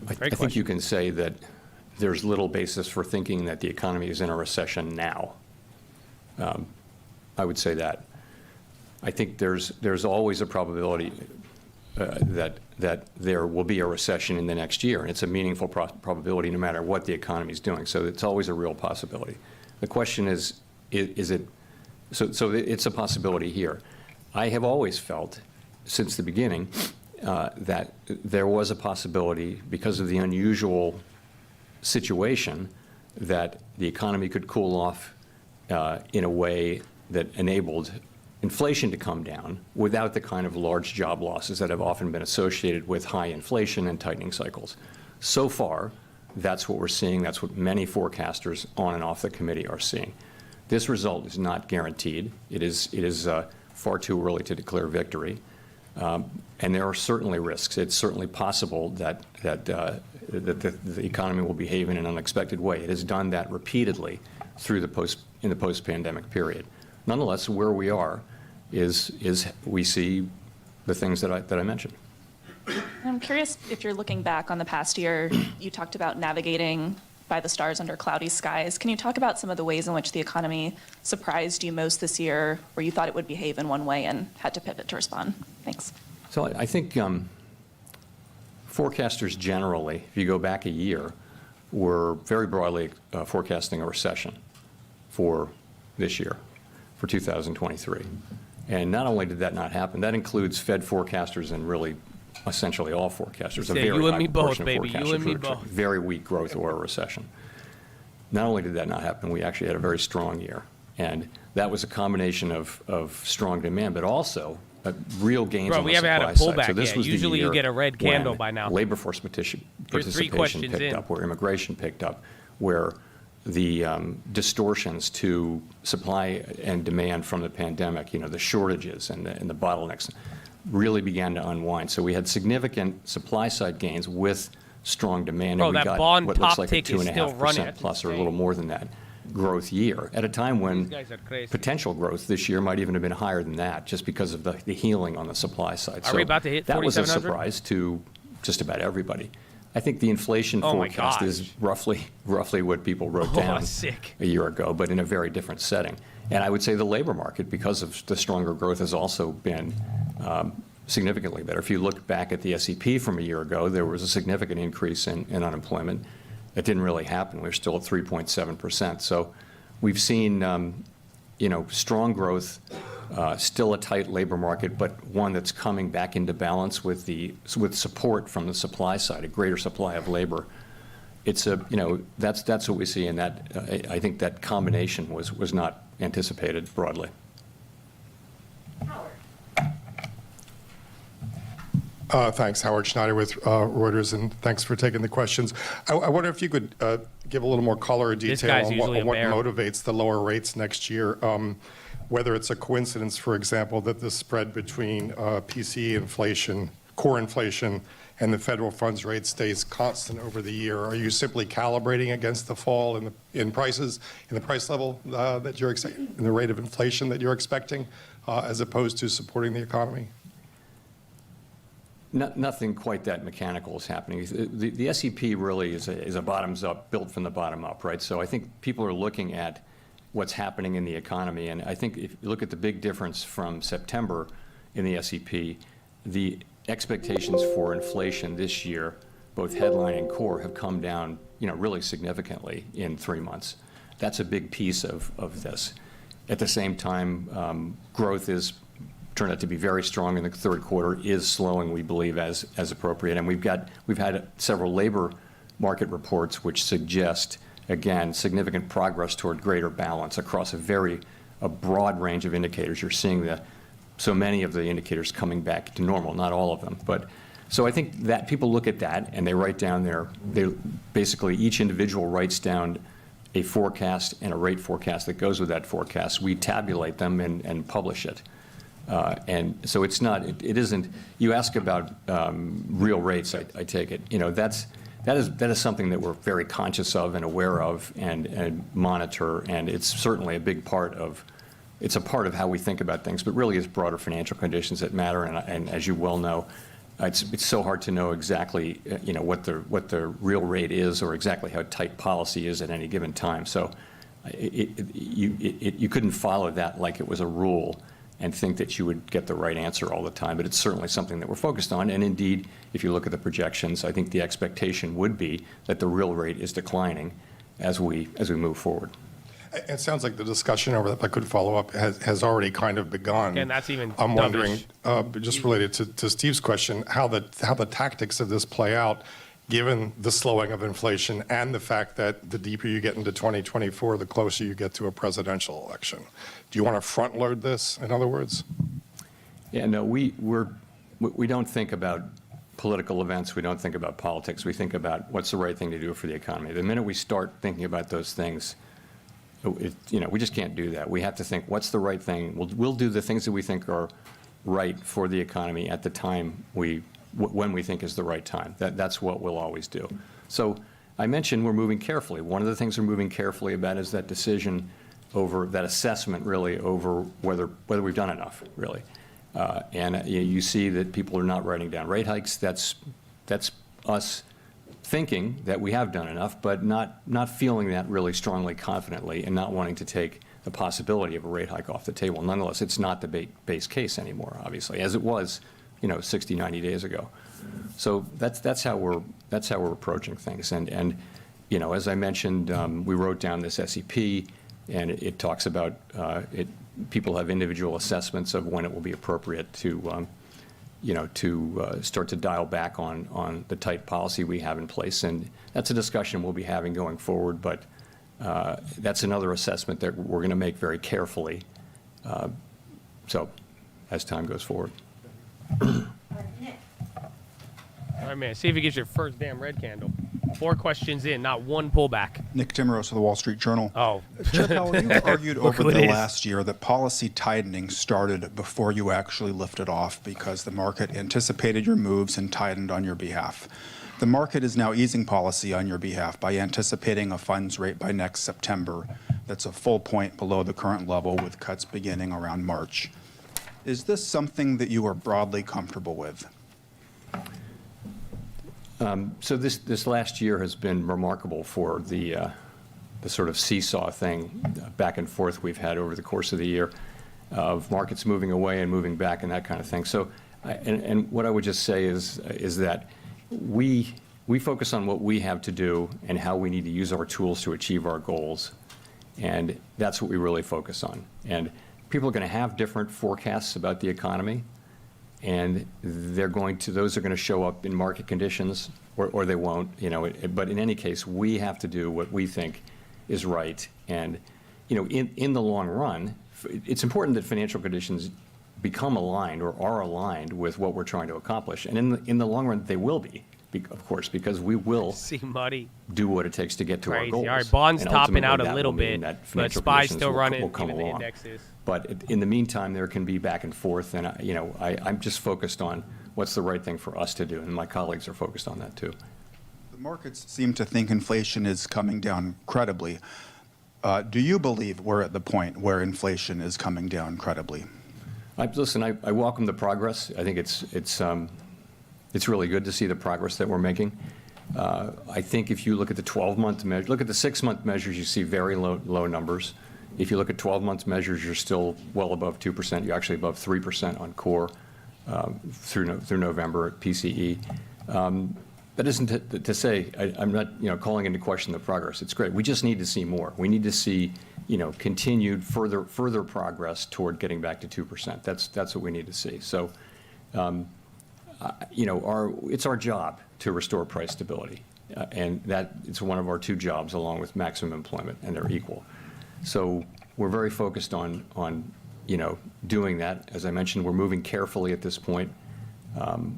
N: I think you can say that there's little basis for thinking that the economy is in a recession now. I would say that. I think there's always a probability that there will be a recession in the next year, and it's a meaningful probability no matter what the economy is doing. So it's always a real possibility. The question is it? So it's a possibility here. I have always felt, since the beginning, that there was a possibility, because of the unusual situation, that the economy could cool off in a way that enabled inflation to come down without the kind of large job losses that have often been associated with high inflation and tightening cycles. So far, that's what we're seeing. That's what many forecasters on and off the committee are seeing. This result is not guaranteed. It is far too early to declare victory. And there are certainly risks. It's certainly possible that the economy will behave in an unexpected way. It has done that repeatedly in the post-pandemic period. Nonetheless, where we are is we see the things that I mentioned.
R: I'm curious if you're looking back on the past year, you talked about navigating by the stars under cloudy skies. Can you talk about some of the ways in which the economy surprised you most this year, where you thought it would behave in one way and had to pivot to respond? Thanks.
N: So I think forecasters generally, if you go back a year, were very broadly forecasting a recession for this year, for 2023. And not only did that not happen, that includes Fed forecasters and really essentially all forecasters. A very
A: you and me
N: high
A: both,
N: proportion of
A: baby. You and me
N: forecasters were
A: both.
N: very weak growth or a recession. Not only did that not happen, we actually had a very strong year. And that was a combination of strong demand, but also real gains on the supply side.
A: We haven't had a pullback
N: So this
A: yet.
N: was the
A: Usually you
N: year
A: get a red candle
N: when
A: by now.
N: labor force participation
A: questions
N: picked
A: in.
N: up, where immigration picked up, where the distortions to supply and demand from the pandemic, the shortages and the bottlenecks, really began to unwind. So we had significant supply side gains with strong demand.
A: Bro,
N: and we
A: that
N: got
A: bond
N: what looks
A: top
N: like a
A: tick is still running.
N: 2.5% plus or a little more than that growth year at a time when
A: These guys are crazy.
N: potential growth this year might even have been higher than that, just because of the healing on the supply side.
A: Are we about to hit
N: that was a
A: 4,700?
N: surprise to just about everybody. I think the inflation
A: Oh my
N: forecast
A: gosh.
N: is roughly what people wrote down
A: sick.
N: a year ago, but in a very different setting. And I would say the labor market, because of the stronger growth, has also been significantly better. If you look back at the SEP from a year ago, there was a significant increase in unemployment. That didn't really happen. We're still at 3.7%. So we've seen strong growth, still a tight labor market, but one that's coming back into balance with support from the supply side, a greater supply of labor. It's that's what we see, and that I think that combination was not anticipated broadly.
S: Thanks, Howard Schneider with Reuters, and thanks for taking the questions. I wonder if you could give a little more color or detail on what motivates the lower rates next year. Whether it's a coincidence, for example, that the spread between PCE inflation, core inflation, and the federal funds rate stays constant over the year. Are you simply calibrating against the fall in prices, in the price level that you're expecting, in the rate of inflation that you're expecting, as opposed to supporting the economy?
N: Nothing quite that mechanical is happening. The SEP really is a bottoms-up, built from the bottom up, right? So I think people are looking at what's happening in the economy, and I think if you look at the big difference from September in the SEP, the expectations for inflation this year, both headline and core, have come down, really significantly in 3 months. that's a big piece of this. At the same time, growth is turned out to be very strong in the third quarter, is slowing, we believe, as appropriate. And we've had several labor market reports which suggest, again, significant progress toward greater balance across a broad range of indicators. You're seeing so many of the indicators coming back to normal, not all of them. But so I think that people look at that and they write down basically each individual writes down a forecast and a rate forecast that goes with that forecast. We tabulate them and publish it. And so it isn't, you ask about real rates, I take it, that is something that we're very conscious of and aware of and monitor, and it's certainly a big part of, it's a part of how we think about things, but really it's broader financial conditions that matter, and as you well know, it's so hard to know exactly, what the real rate is or exactly how tight policy is at any given time. So you couldn't follow that like it was a rule and think that you would get the right answer all the time, but it's certainly something that we're focused on. And indeed, if you look at the projections, I think the expectation would be that the real rate is declining as we move forward.
S: It sounds like the discussion over that, if I could follow up, has already kind of begun.
A: And that's even
S: I'm wondering,
A: dovish.
S: just related to Steve's question, how the tactics of this play out, given the slowing of inflation and the fact that the deeper you get into 2024, the closer you get to a presidential election. Do you want to front load this, in other words?
N: Yeah, no, we don't think about political events. We don't think about politics. We think about what's the right thing to do for the economy. The minute we start thinking about those things, we just can't do that. We have to think, what's the right thing? We'll do the things that we think are right for the economy at the time when we think is the right time. That's what we'll always do. So I mentioned we're moving carefully. One of the things we're moving carefully about is that decision over, that assessment really over whether we've done enough, really. And you see that people are not writing down rate hikes. That's us thinking that we have done enough, but not feeling that really strongly, confidently, and not wanting to take the possibility of a rate hike off the table. Nonetheless, it's not the base case anymore, obviously, as it was 60, 90 days ago. So that's how we're approaching things. And as I mentioned, we wrote down this SEP, and it talks about people have individual assessments of when it will be appropriate to start to dial back on the tight policy we have in place. And that's a discussion we'll be having going forward, but that's another assessment that we're going to make very carefully so as time goes forward.
A: All right, man, see if he gets your first damn red candle. 4 questions in, not one pullback.
T: Nick Timmeros of the Wall Street Journal.
A: Oh.
T: Chair Powell, you argued over the last year that policy tightening started before you actually lifted off because the market anticipated your moves and tightened on your behalf. The market is now easing policy on your behalf by anticipating a funds rate by next September that's a full point below the current level, with cuts beginning around March. Is this something that you are broadly comfortable with?
N: So this last year has been remarkable for the sort of seesaw thing, back and forth we've had over the course of the year, of markets moving away and moving back and that kind of thing. So, and what I would just say is that we focus on what we have to do and how we need to use our tools to achieve our goals, and that's what we really focus on. And people are going to have different forecasts about the economy, and those are going to show up in market conditions, or they won't, but in any case, we have to do what we think is right. And, in the long run, it's important that financial conditions become aligned or are aligned with what we're trying to accomplish. And in the long run, they will be, of course, because we will do what it takes to get to our goals.
A: All right, bonds
N: and
A: topping out
N: ultimately
A: a little bit, but SPY's still running,
N: will come
A: even the
N: along.
A: indexes.
N: But in the meantime, there can be back and forth, and I'm just focused on what's the right thing for us to do, and my colleagues are focused on that too.
T: The markets seem to think inflation is coming down credibly. Do you believe we're at the point where inflation is coming down credibly?
N: Listen, I welcome the progress. I think it's really good to see the progress that we're making. I think if you look at the 12-month measure, look at the 6-month measures, you see very low numbers. If you look at 12-month measures, you're still well above 2%. You're actually above 3% on core through November at PCE. That isn't to say I'm not, calling into question the progress. It's great. We just need to see more. We need to see, continued further progress toward getting back to 2%. That's what we need to see. So, it's our job to restore price stability, and that it's one of our two jobs along with maximum employment, and they're equal. So we're very focused on doing that. As I mentioned, we're moving carefully at this point.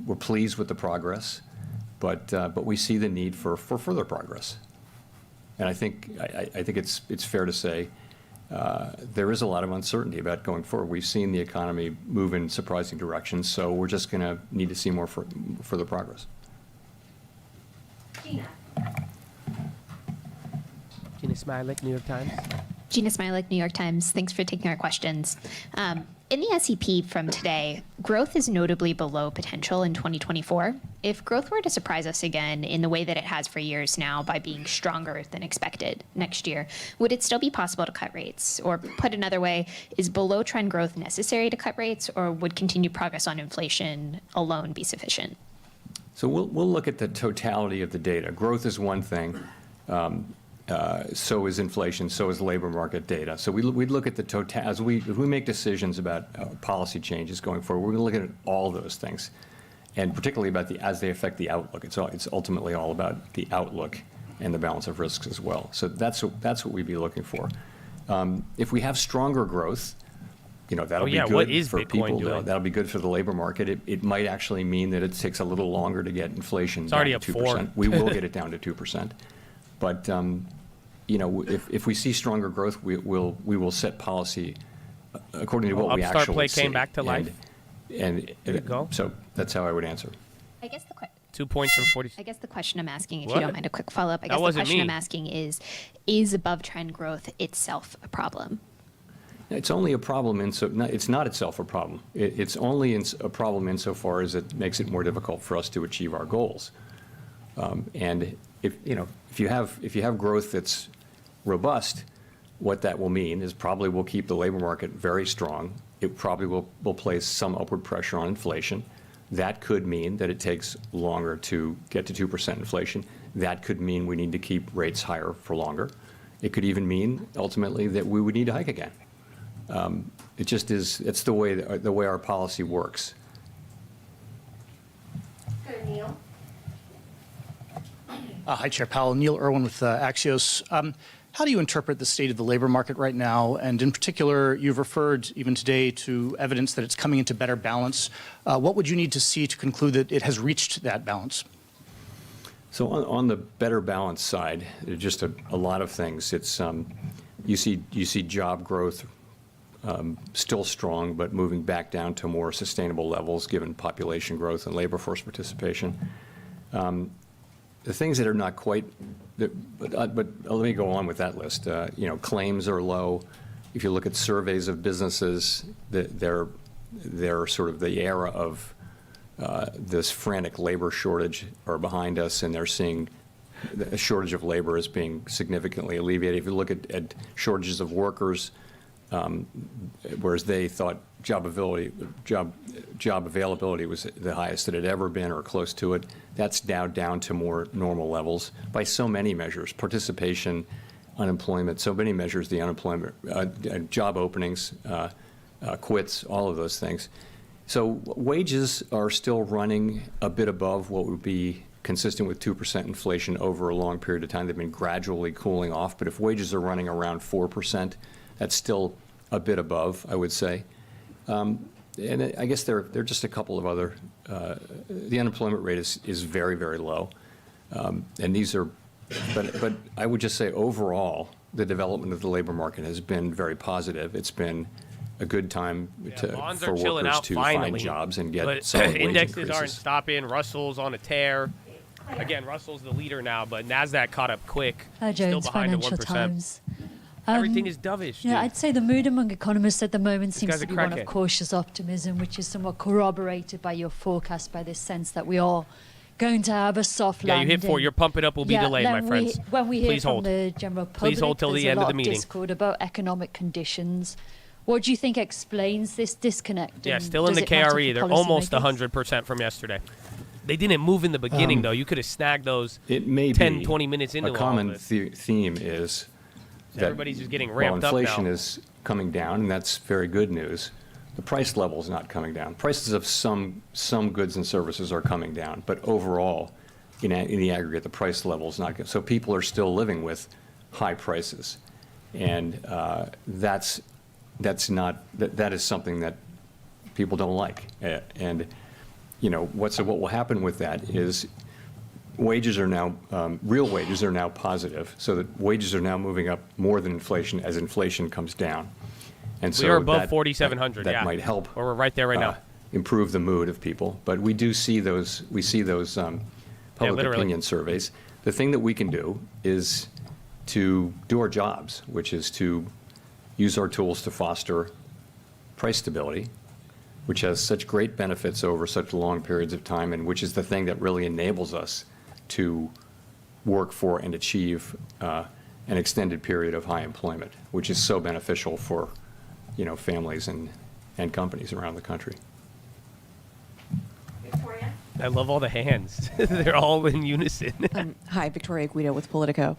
N: We're pleased with the progress. But we see the need for further progress, and I think it's fair to say there is a lot of uncertainty about going forward. We've seen the economy move in surprising directions, so we're just going to need to see more further progress.
A: Gina Smilek, New York Times.
U: Gina Smilek, New York Times. Thanks for taking our questions. In the SEP from today, growth is notably below potential in 2024. If growth were to surprise us again in the way that it has for years now by being stronger than expected next year, would it still be possible to cut rates? Or put another way, is below trend growth necessary to cut rates, or would continued progress on inflation alone be sufficient?
N: So we'll look at the totality of the data. Growth is one thing. So is inflation, so is labor market data. So we look at the total, as we make decisions about policy changes going forward, we're going to look at all those things, and particularly about as they affect the outlook. It's ultimately all about the outlook and the balance of risks as well. So that's what we'd be looking for. If we have stronger growth, that'll be good
A: what is
N: for
A: Bitcoin
N: people.
A: doing?
N: That'll be good for the labor market. It might actually mean that it takes a little longer to get inflation down
A: already
N: to
A: up
N: 2%. We will get it down to 2%. But if we see stronger growth, we will set policy according to what we
A: Upstart
N: actually
A: Play
N: see.
A: came back to life.
N: And
A: There you go.
N: So that's how I would answer.
U: I guess
A: 2 points from 40.
U: I guess the question I'm asking, if
A: What?
U: you don't mind a quick follow-up, I
A: That
U: guess the
A: wasn't
U: question
A: me.
U: I'm asking is above trend growth itself a problem?
N: It's only a problem it's not itself a problem. It's only a problem insofar as it makes it more difficult for us to achieve our goals. And if you have growth that's robust, what that will mean is probably will keep the labor market very strong. It probably will place some upward pressure on inflation. That could mean that it takes longer to get to 2% inflation. That could mean we need to keep rates higher for longer. It could even mean ultimately that we would need to hike again. It just is. It's the way our policy works.
V: Neil. Hi, Chair Powell. Neil Irwin with Axios. How do you interpret the state of the labor market right now? And in particular, you've referred even today to evidence that it's coming into better balance. What would you need to see to conclude that it has reached that balance?
N: So on the better balance side, there's just a lot of things. It's you see job growth still strong, but moving back down to more sustainable levels given population growth and labor force participation. The things that are not quite, but let me go on with that list. Claims are low. If you look at surveys of businesses, they're sort of the era of this frantic labor shortage are behind us, and they're seeing a shortage of labor as being significantly alleviated. If you look at shortages of workers, whereas they thought job availability was the highest it had ever been or close to it, that's now down to more normal levels by so many measures: participation, unemployment, so many measures, the unemployment, job openings, quits, all of those things. So wages are still running a bit above what would be consistent with 2% inflation over a long period of time. They've been gradually cooling off, but if wages are running around 4%, that's still a bit above, I would say. And I guess there are just a couple of other. The unemployment rate is very, very low, and these are. But I would just say overall, the development of the labor market has been very positive. It's been a good time for workers to find jobs and get solid wage
A: indexes
N: increases.
A: aren't stopping. Russell's on a tear. Again, Russell's the leader now, but NASDAQ caught up quick.
W: Hi,
A: still
W: Jones,
A: behind the
W: Financial
A: 1%.
W: Times.
A: Everything is dovish.
W: Yeah,
A: dude.
W: I'd say the mood among economists at the moment seems
A: guy's
W: to
A: a
W: be one of
A: crackhead.
W: cautious optimism, which is somewhat corroborated by your forecast, by this sense that we are going to have a soft
A: Yeah, you
W: landing.
A: hit 4. Your pump it up will be delayed, my friends.
W: When we hear
A: Please
W: from
A: hold.
W: the general public,
A: Please hold till
W: there's
A: the end
W: a
A: of
W: lot
A: the meeting.
W: discord about economic conditions. What do you think explains this disconnect?
A: Yeah,
W: and
A: still in
W: does
A: the
W: it matter
A: KRE.
W: for
A: They're almost
W: policymakers?
A: 100% from yesterday. They didn't move in the beginning, though. You could have snagged those
N: it may
A: 10,
N: be
A: 20 minutes into
N: a common theme is that
A: everybody's just getting ramped up now.
N: while inflation is coming down, and that's very good news, the price level is not coming down. Prices of some goods and services are coming down, but overall, in the aggregate, the price level is not good. So people are still living with high prices, and that is something that people don't like. And what will happen with that is wages are now real wages are now positive, so that wages are now moving up more than inflation as inflation comes down. And so
A: we are above 4,700.
N: That might help.
A: Or we're right there right now.
N: Improve the mood of people, but we do see those. We see those public opinion surveys. The thing that we can do is to do our jobs, which is to use our tools to foster price stability, which has such great benefits over such long periods of time, and which is the thing that really enables us to work for and achieve an extended period of high employment, which is so beneficial for families and companies around the country.
Q: Victoria?
A: I love all the hands. They're all in unison.
B: Hi, Victoria Guido with Politico.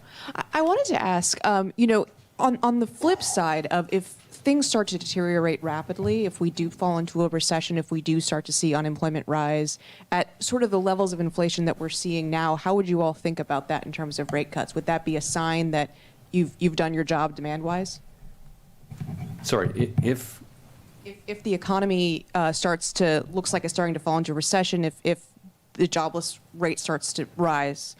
B: I wanted to ask, on the flip side of if things start to deteriorate rapidly, if we do fall into a recession, if we do start to see unemployment rise at sort of the levels of inflation that we're seeing now, how would you all think about that in terms of rate cuts? Would that be a sign that you've done your job demand-wise?
N: Sorry, if
B: the economy looks like it's starting to fall into recession, if the jobless rate starts to rise?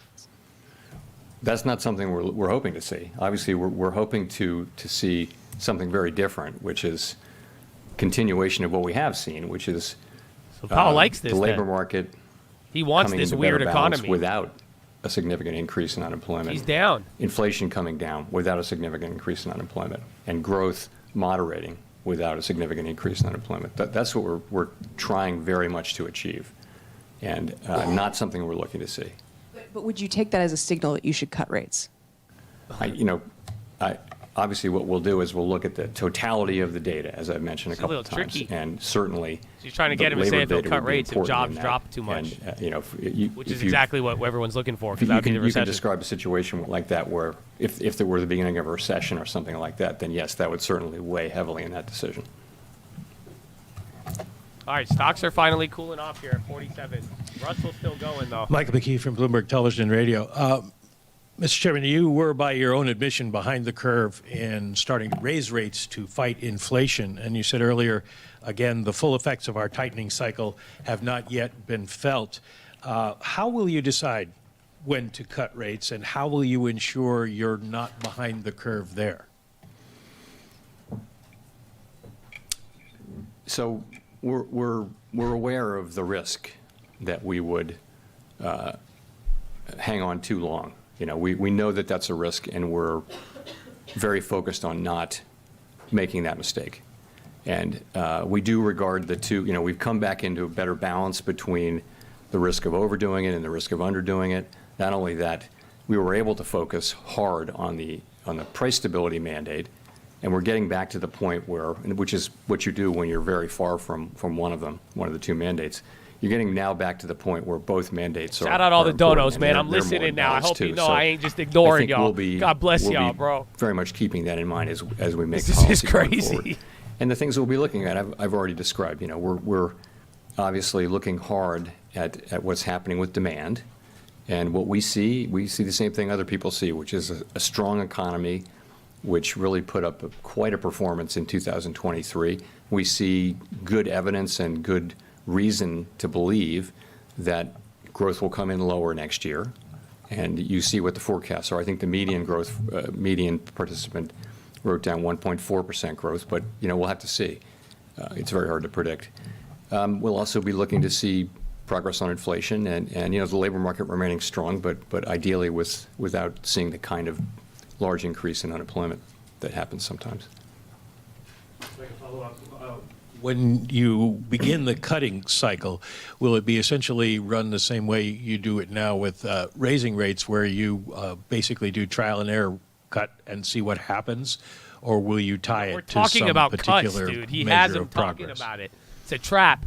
N: That's not something we're hoping to see. Obviously, we're hoping to see something very different, which is continuation of what we have seen, which is
A: Powell likes this.
N: The labor market.
A: He wants this weird economy
N: without a significant increase in unemployment.
A: He's down.
N: Inflation coming down without a significant increase in unemployment, and growth moderating without a significant increase in unemployment. That's what we're trying very much to achieve, and not something we're looking to see.
B: But would you take that as a signal that you should cut rates?
N: Obviously, what we'll do is we'll look at the totality of the data, as I've mentioned a couple of times,
A: tricky.
N: And certainly,
A: so you're trying to get him to say if they'll cut rates if jobs drop too much, which is exactly what everyone's looking for.
N: You can describe a situation like that where if there were the beginning of a recession or something like that, then yes, that would certainly weigh heavily in that decision.
A: All right, stocks are finally cooling off here at 47. Russell's still going, though.
C: Michael McKee from Bloomberg Television and Radio. Mr. Chairman, you were, by your own admission, behind the curve in starting to raise rates to fight inflation. And you said earlier, again, the full effects of our tightening cycle have not yet been felt. How will you decide when to cut rates, and how will you ensure you're not behind the curve there?
N: So we're aware of the risk that we would hang on too long. We know that that's a risk, and we're very focused on not making that mistake. And we do regard the two, we've come back into a better balance between the risk of overdoing it and the risk of underdoing it. Not only that, we were able to focus hard on the price stability mandate, and we're getting back to the point where, which is what you do when you're very far from one of the two mandates. You're getting now back to the point where both mandates are.
A: Shout out all the
N: important,
A: donos, man. I'm listening now. I hope you know I ain't just ignoring y'all. God bless y'all, bro.
N: Very much keeping that in mind as we make
A: this
N: policy
A: is crazy.
N: Going forward. And the things we'll be looking at, I've already described. We're obviously looking hard at what's happening with demand, and what we see the same thing other people see, which is a strong economy, which really put up quite a performance in 2023. We see good evidence and good reason to believe that growth will come in lower next year, and you see what the forecasts are. I think the median participant wrote down 1.4% growth, but we'll have to see. It's very hard to predict. We'll also be looking to see progress on inflation and the labor market remaining strong, but ideally without seeing the kind of large increase in unemployment that happens sometimes.
C: When you begin the cutting cycle, will it be essentially run the same way you do it now with raising rates, where you basically do trial and error cut and see what happens, or will you tie it to some particular
A: cuts, dude. He
C: measure
A: has him
C: of
A: talking
C: progress?
A: about it. It's a trap.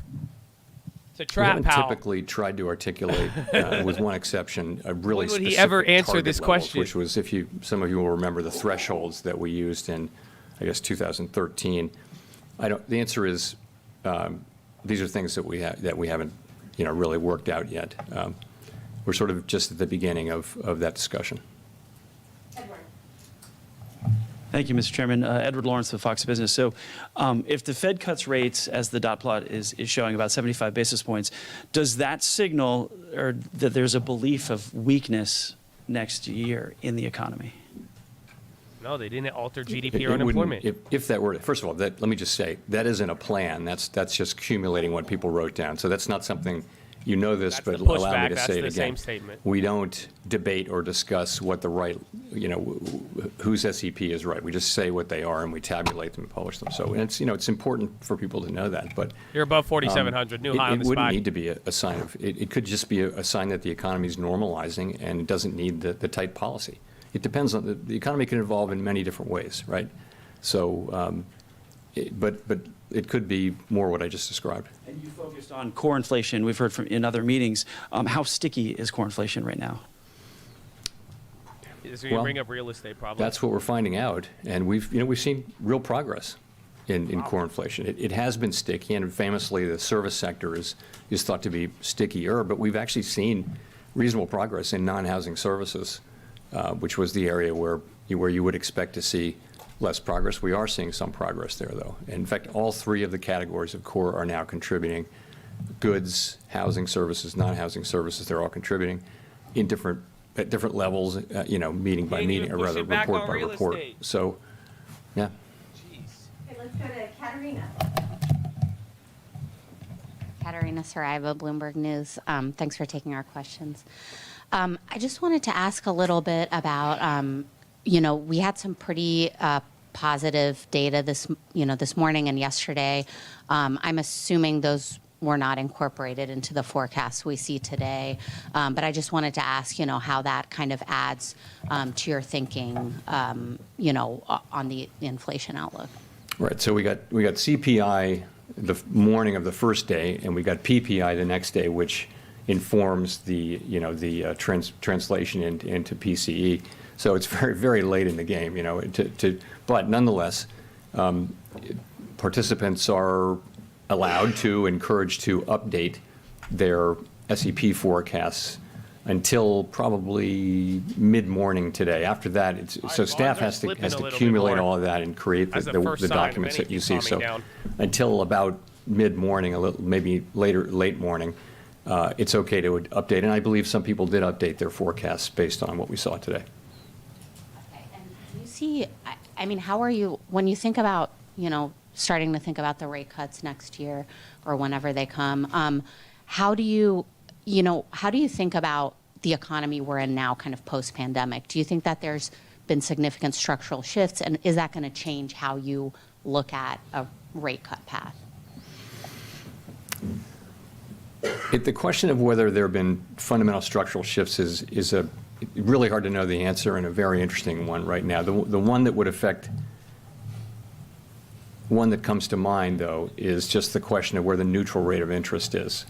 A: It's a trap,
N: We
A: Powell.
N: haven't typically tried to articulate, with one exception, a really
A: When would he
N: specific
A: ever answer
N: target
A: this
N: levels,
A: question?
N: which was, some of you will remember the thresholds that we used in, I guess, 2013. The answer is, these are things that we haven't, really worked out yet. We're sort of just at the beginning of that discussion.
D: Thank you, Mr. Chairman. Edward Lawrence of Fox Business. So if the Fed cuts rates, as the dot plot is showing, about 75 basis points, does that signal or that there's a belief of weakness next year in the economy?
A: No, they didn't alter GDP
N: It
A: or
N: wouldn't-
A: unemployment.
N: If that were, first of all, let me just say, that isn't a plan. That's just accumulating what people wrote down. So that's not something, you know this,
A: That's
N: but
A: the
N: allow me
A: pushback.
N: to
A: That's
N: say it
A: the
N: again.
A: same statement.
N: We don't debate or discuss what the right, whose SEP is right. We just say what they are and we tabulate them and publish them. So it's important for people to know that. But
A: You're above 4,700, new high on
N: it
A: the
N: wouldn't
A: SPY.
N: need to be a sign of, it could just be a sign that the economy is normalizing and it doesn't need the tight policy. It depends on, the economy can evolve in many different ways, right? So, but it could be more what I just described.
D: And you focused on core inflation. We've heard from in other meetings. How sticky is core inflation right now?
A: So you bring up real estate problems.
N: That's what we're finding out, and we've seen real progress in core inflation. It has been sticky, and famously the service sector is thought to be stickier, but we've actually seen reasonable progress in non-housing services, which was the area where you would expect to see less progress. We are seeing some progress there, though. In fact, all three of the categories of core are now contributing. Goods, housing services, non-housing services, they're all contributing at different levels, meeting by meeting, or rather report by report. So, yeah.
Q: Okay, let's go to Katerina.
E: Katerina Saraiva, Bloomberg News. Thanks for taking our questions. I just wanted to ask a little bit about, we had some pretty positive data this morning and yesterday. I'm assuming those were not incorporated into the forecasts we see today. But I just wanted to ask, how that kind of adds to your thinking, on the inflation outlook.
N: Right. So we got CPI the morning of the first day, and we got PPI the next day, which informs the translation into PCE. So it's very, very late in the game, but nonetheless, participants are allowed to, encouraged to update their SEP forecasts until probably mid-morning today. After that, so staff has to accumulate all of that and create the documents that you see. So until about mid-morning, maybe late morning, it's okay to update. And I believe some people did update their forecasts based on what we saw today.
E: Okay, and do you see, how are you, when you think about, starting to think about the rate cuts next year or whenever they come, how do you think about the economy we're in now, kind of post-pandemic? Do you think that there's been significant structural shifts, and is that going to change how you look at a rate cut path?
N: The question of whether there have been fundamental structural shifts is really hard to know the answer, and a very interesting one right now. The one that would affect, one that comes to mind, though, is just the question of where the neutral rate of interest is.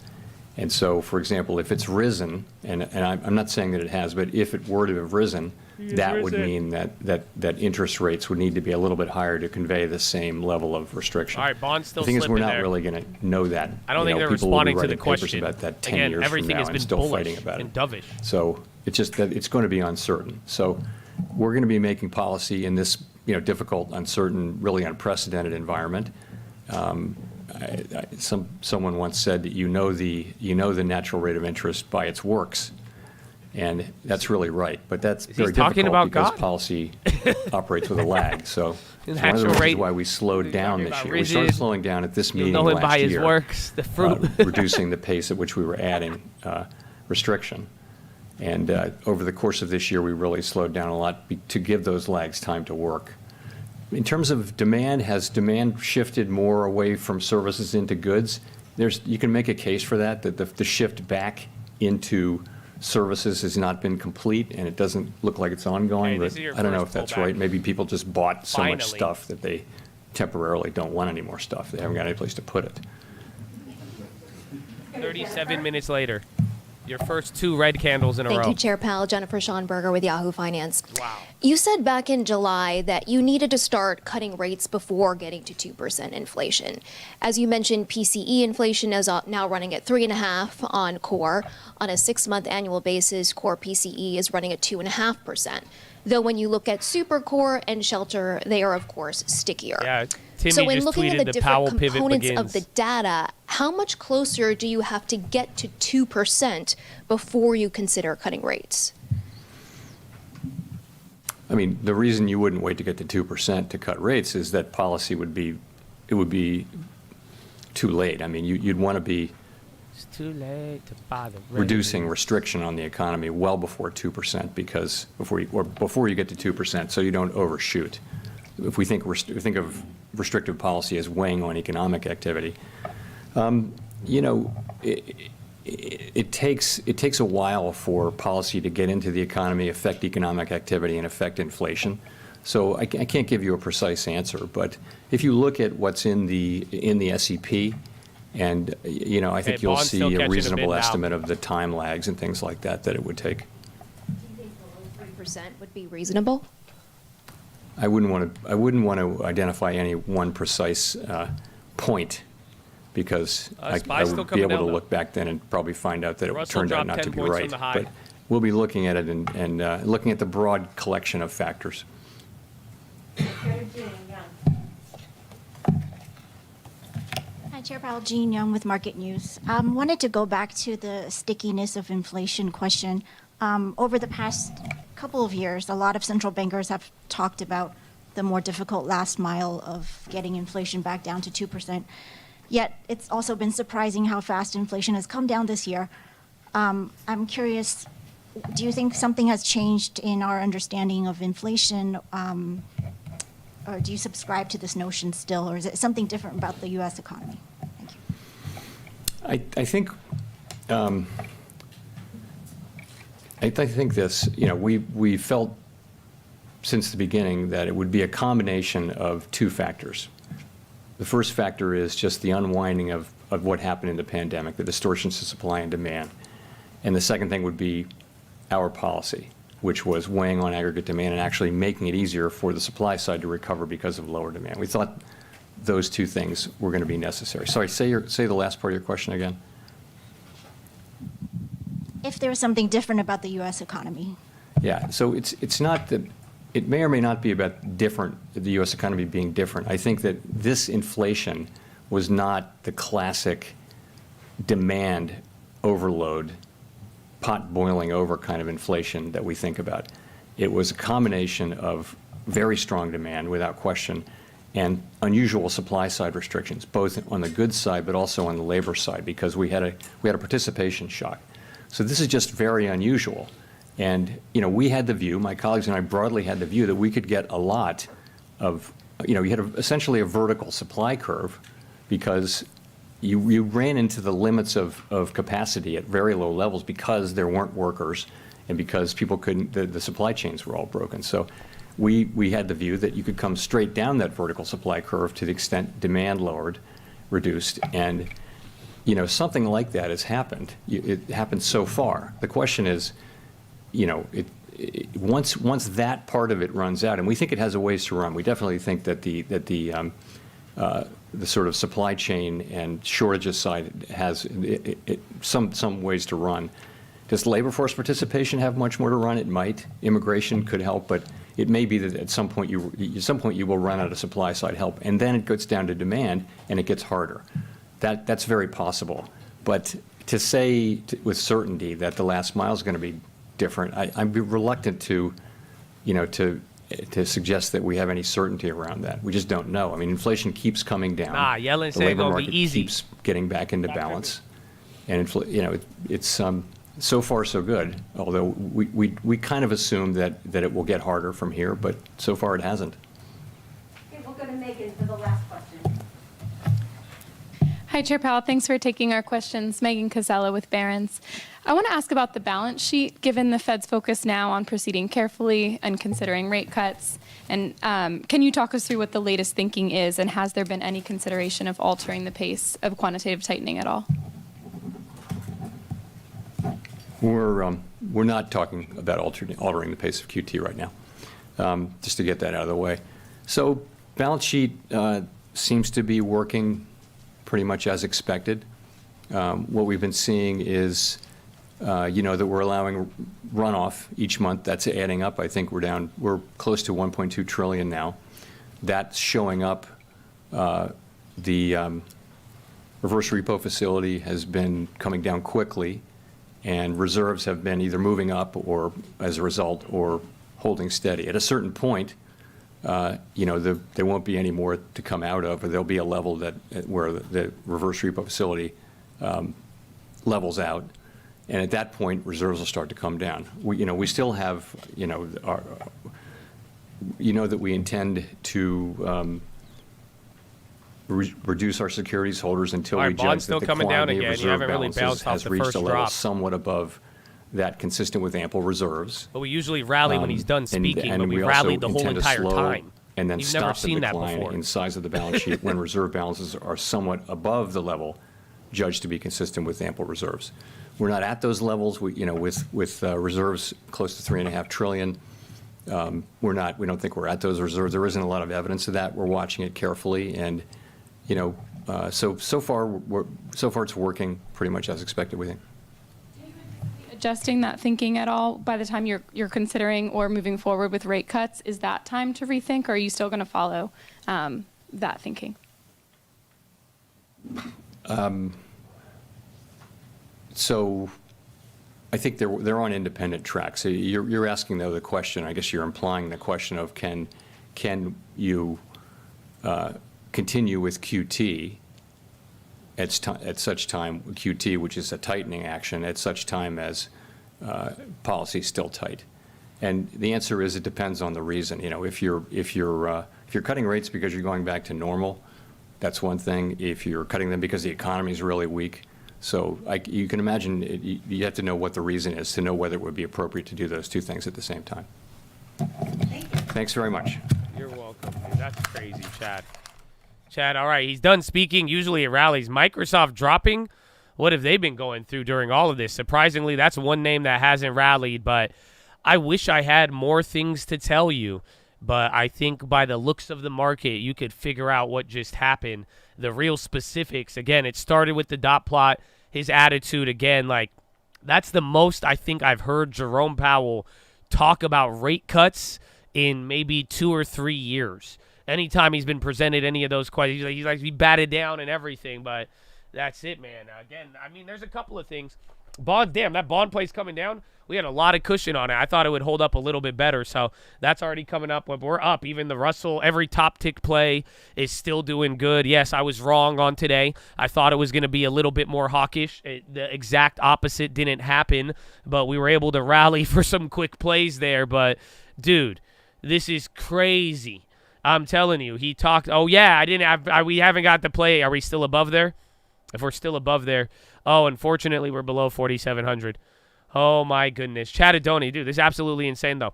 N: And so, for example, if it's risen, and I'm not saying that it has, but if it were to have risen, that would mean that interest rates would need to be a little bit higher to convey the same level of restriction.
A: All right, bonds still
N: The thing is, we're
A: slipping
N: not
A: there.
N: really going to know that.
A: I don't think they're
N: people will be
A: responding to the
N: writing papers
A: question.
N: about that 10
A: Again,
N: years
A: everything
N: from now
A: has
N: and
A: been
N: still
A: bullish
N: fighting about
A: and
N: it.
A: dovish.
N: So it's just that it's going to be uncertain. So we're going to be making policy in this difficult, uncertain, really unprecedented environment. Someone once said that you know the natural rate of interest by its works, and that's really right. But that's very
A: talking
N: difficult
A: about
N: because
A: God?
N: policy operates with a lag. So
A: The
N: it's one of the
A: natural
N: reasons
A: rate-
N: why we slowed down this year. We started
A: rigid,
N: slowing down at this
A: you'll
N: meeting
A: know him
N: last
A: by his
N: year,
A: works, the fruit.
N: reducing the pace at which we were adding restriction. And over the course of this year, we really slowed down a lot to give those lags time to work. In terms of demand, has demand shifted more away from services into goods? You can make a case for that the shift back into services has not been complete, and it doesn't look like it's ongoing, but I don't know if that's right. Maybe people just bought so much stuff that they temporarily don't want any more stuff. They haven't got any place to put it.
Q: Go
A: 37 minutes later. Your first 2 red candles in a row.
F: Thank you, Chair Powell. Jennifer Schonberger with Yahoo Finance.
A: Wow.
F: You said back in July that you needed to start cutting rates before getting to 2% inflation. As you mentioned, PCE inflation is now running at 3.5% on core. On a 6-month annual basis, core PCE is running at 2.5%. Though when you look at supercore and shelter, they are, of course, stickier.
A: Yeah, Timmy
F: so when
A: just
F: looking
A: tweeted
F: at the
A: Powell
F: different
A: pivot
F: components
A: begins.
F: of the data, how much closer do you have to get to 2% before you consider cutting rates?
N: I mean, the reason you wouldn't wait to get to 2% to cut rates is that policy would be too late. I mean, you'd want to be
A: It's too late to bother.
N: reducing restriction on the economy well before 2%, because before you get to 2%, so you don't overshoot. If we think of restrictive policy as weighing on economic activity, you know, it takes a while for policy to get into the economy, affect economic activity, and affect inflation. So I can't give you a precise answer, but if you look at what's in the SEP, and you know, I think you'll see a reasonable estimate of the time lags and things like that it would take.
F: Do you think below 3% would be reasonable?
N: I wouldn't want to identify any one precise point, because I would be able to look back then and probably find out that it turned out not to be right. But we'll be looking at it and looking at the broad collection of factors.
G: Hi, Chair Powell, Jean Young with Market News. Wanted to go back to the stickiness of inflation question. Over the past couple of years, a lot of central bankers have talked about the more difficult last mile of getting inflation back down to 2%. Yet it's also been surprising how fast inflation has come down this year. I'm curious, do you think something has changed in our understanding of inflation? Or do you subscribe to this notion still, or is it something different about the U.S. economy? Thank you.
N: I think this, you know, we felt since the beginning that it would be a combination of 2 factors. The first factor is just the unwinding of what happened in the pandemic, the distortions to supply and demand. And the second thing would be our policy, which was weighing on aggregate demand and actually making it easier for the supply side to recover because of lower demand. We thought those 2 things were going to be necessary. Sorry, say the last part of your question again.
G: If there was something different about the U.S. economy.
N: Yeah, so it's not that, it may or may not be about the U.S. economy being different. I think that this inflation was not the classic demand overload, pot boiling over kind of inflation that we think about. It was a combination of very strong demand, without question, and unusual supply side restrictions, both on the goods side but also on the labor side, because we had a participation shock. So this is just very unusual. And, you know, we had the view, my colleagues and I broadly had the view, that we could get a lot of, you know, you had essentially a vertical supply curve, because you ran into the limits of capacity at very low levels because there weren't workers and because people couldn't, the supply chains were all broken. So we had the view that you could come straight down that vertical supply curve to the extent demand reduced. And, you know, something like that has happened. It happened so far. The question is, you know, once that part of it runs out, and we think it has a ways to run. We definitely think that the sort of supply chain and shortages side has some ways to run. Does labor force participation have much more to run? It might. Immigration could help, but it may be that at some point you will run out of supply side help, and then it gets down to demand and it gets harder. That's very possible. But to say with certainty that the last mile is going to be different, I'd be reluctant to suggest that we have any certainty around that. We just don't know. I mean, inflation keeps coming down.
A: Yellen
N: the
A: said
N: labor
A: it'll
N: market
A: be easy.
N: keeps getting back into balance, and you know, it's so far so good. Although we kind of assume that it will get harder from here, but so far it hasn't.
Q: Okay, we'll go to Megan for the last question.
J: Hi, Chair Powell. Thanks for taking our questions. Megan Casella with Barron's. I want to ask about the balance sheet, given the Fed's focus now on proceeding carefully and considering rate cuts. And can you talk us through what the latest thinking is, and has there been any consideration of altering the pace of quantitative tightening at all?
N: We're not talking about altering the pace of QT right now, just to get that out of the way. So balance sheet seems to be working pretty much as expected. What we've been seeing is, that we're allowing runoff each month. That's adding up. I think we're close to 1.2 trillion now. That's showing up. The reverse repo facility has been coming down quickly, and reserves have been either moving up or, as a result, or holding steady. At a certain point, there won't be any more to come out of, or there'll be a level where the reverse repo facility levels out, and at that point, reserves will start to come down. We still have, that we intend to reduce our securities holders until we judge that the quantity of reserve balances has reached a level somewhat above that consistent with ample reserves.
A: But we usually rally when he's done speaking, but we rallied the whole entire time.
N: And then
A: You've never
N: stop the
A: seen that
N: decline
A: before.
N: in size of the balance sheet when reserve balances are somewhat above the level judged to be consistent with ample reserves. We're not at those levels. With reserves close to $3.5 trillion. We don't think we're at those reserves. There isn't a lot of evidence of that. We're watching it carefully, and so far it's working pretty much as expected, we think.
J: Adjusting that thinking at all by the time you're considering or moving forward with rate cuts? Is that time to rethink, or are you still going to follow that thinking?
N: So I think they're on independent tracks. So you're asking, though, the question, I guess you're implying the question of can you continue with QT at such time, QT, which is a tightening action, at such time as policy is still tight? And the answer is it depends on the reason. If you're cutting rates because you're going back to normal, that's one thing. If you're cutting them because the economy is really weak, so you can imagine you have to know what the reason is to know whether it would be appropriate to do those two things at the same time. Thanks very much.
A: You're welcome, dude. That's crazy, Chad. Chad, all right, he's done speaking. Usually it rallies. Microsoft dropping. What have they been going through during all of this? Surprisingly, that's one name that hasn't rallied, but I wish I had more things to tell you. But I think by the looks of the market, you could figure out what just happened. The real specifics, again, it started with the dot plot. His attitude, again, that's the most I think I've heard Jerome Powell talk about rate cuts in maybe 2 or 3 years. Anytime he's been presented any of those questions, he's like he batted down and everything, but that's it, man. Again, I mean, there's a couple of things. Bond, damn, that bond play's coming down. We had a lot of cushion on it. I thought it would hold up a little bit better, so that's already coming up. We're up. Even the Russell, every top tick play is still doing good. Yes, I was wrong on today. I thought it was going to be a little bit more hawkish. The exact opposite didn't happen, but we were able to rally for some quick plays there. But, dude, this is crazy. I'm telling you, he talked. Oh, yeah, we haven't got the play. Are we still above there? If we're still above there. Oh, unfortunately, we're below 4,700. Oh, my goodness. Chattadoni, dude, this is absolutely insane, though.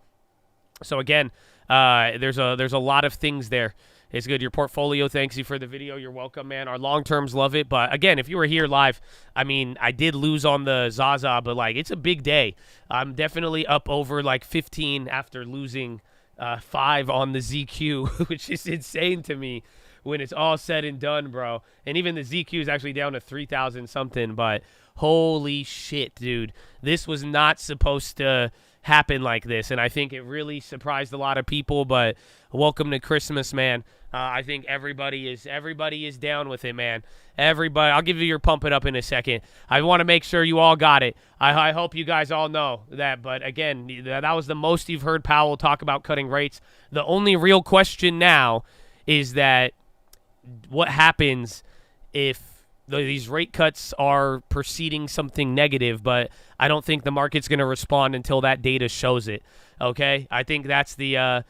A: So, again, there's a lot of things there. It's good. Your portfolio, thanks you for the video. You're welcome, man. Our long-terms love it. But, again, if you were here live, I mean, I did lose on the Zaza, but, it's a big day. I'm definitely up over, 15 after losing 5 on the ZQ, which is insane to me when it's all said and done, bro. And even the ZQ is actually down to 3,000 something, but holy shit, dude. This was not supposed to happen like this, and I think it really surprised a lot of people, but welcome to Christmas, man. I think everybody is down with it, man. Everybody, I'll give you your pump it up in a second. I want to make sure you all got it. I hope you guys all know that, but again, that was the most you've heard Powell talk about cutting rates. The only real question now is that what happens if these rate cuts are preceding something negative, but I don't think the market's going to respond until that data shows it, okay? I think that's the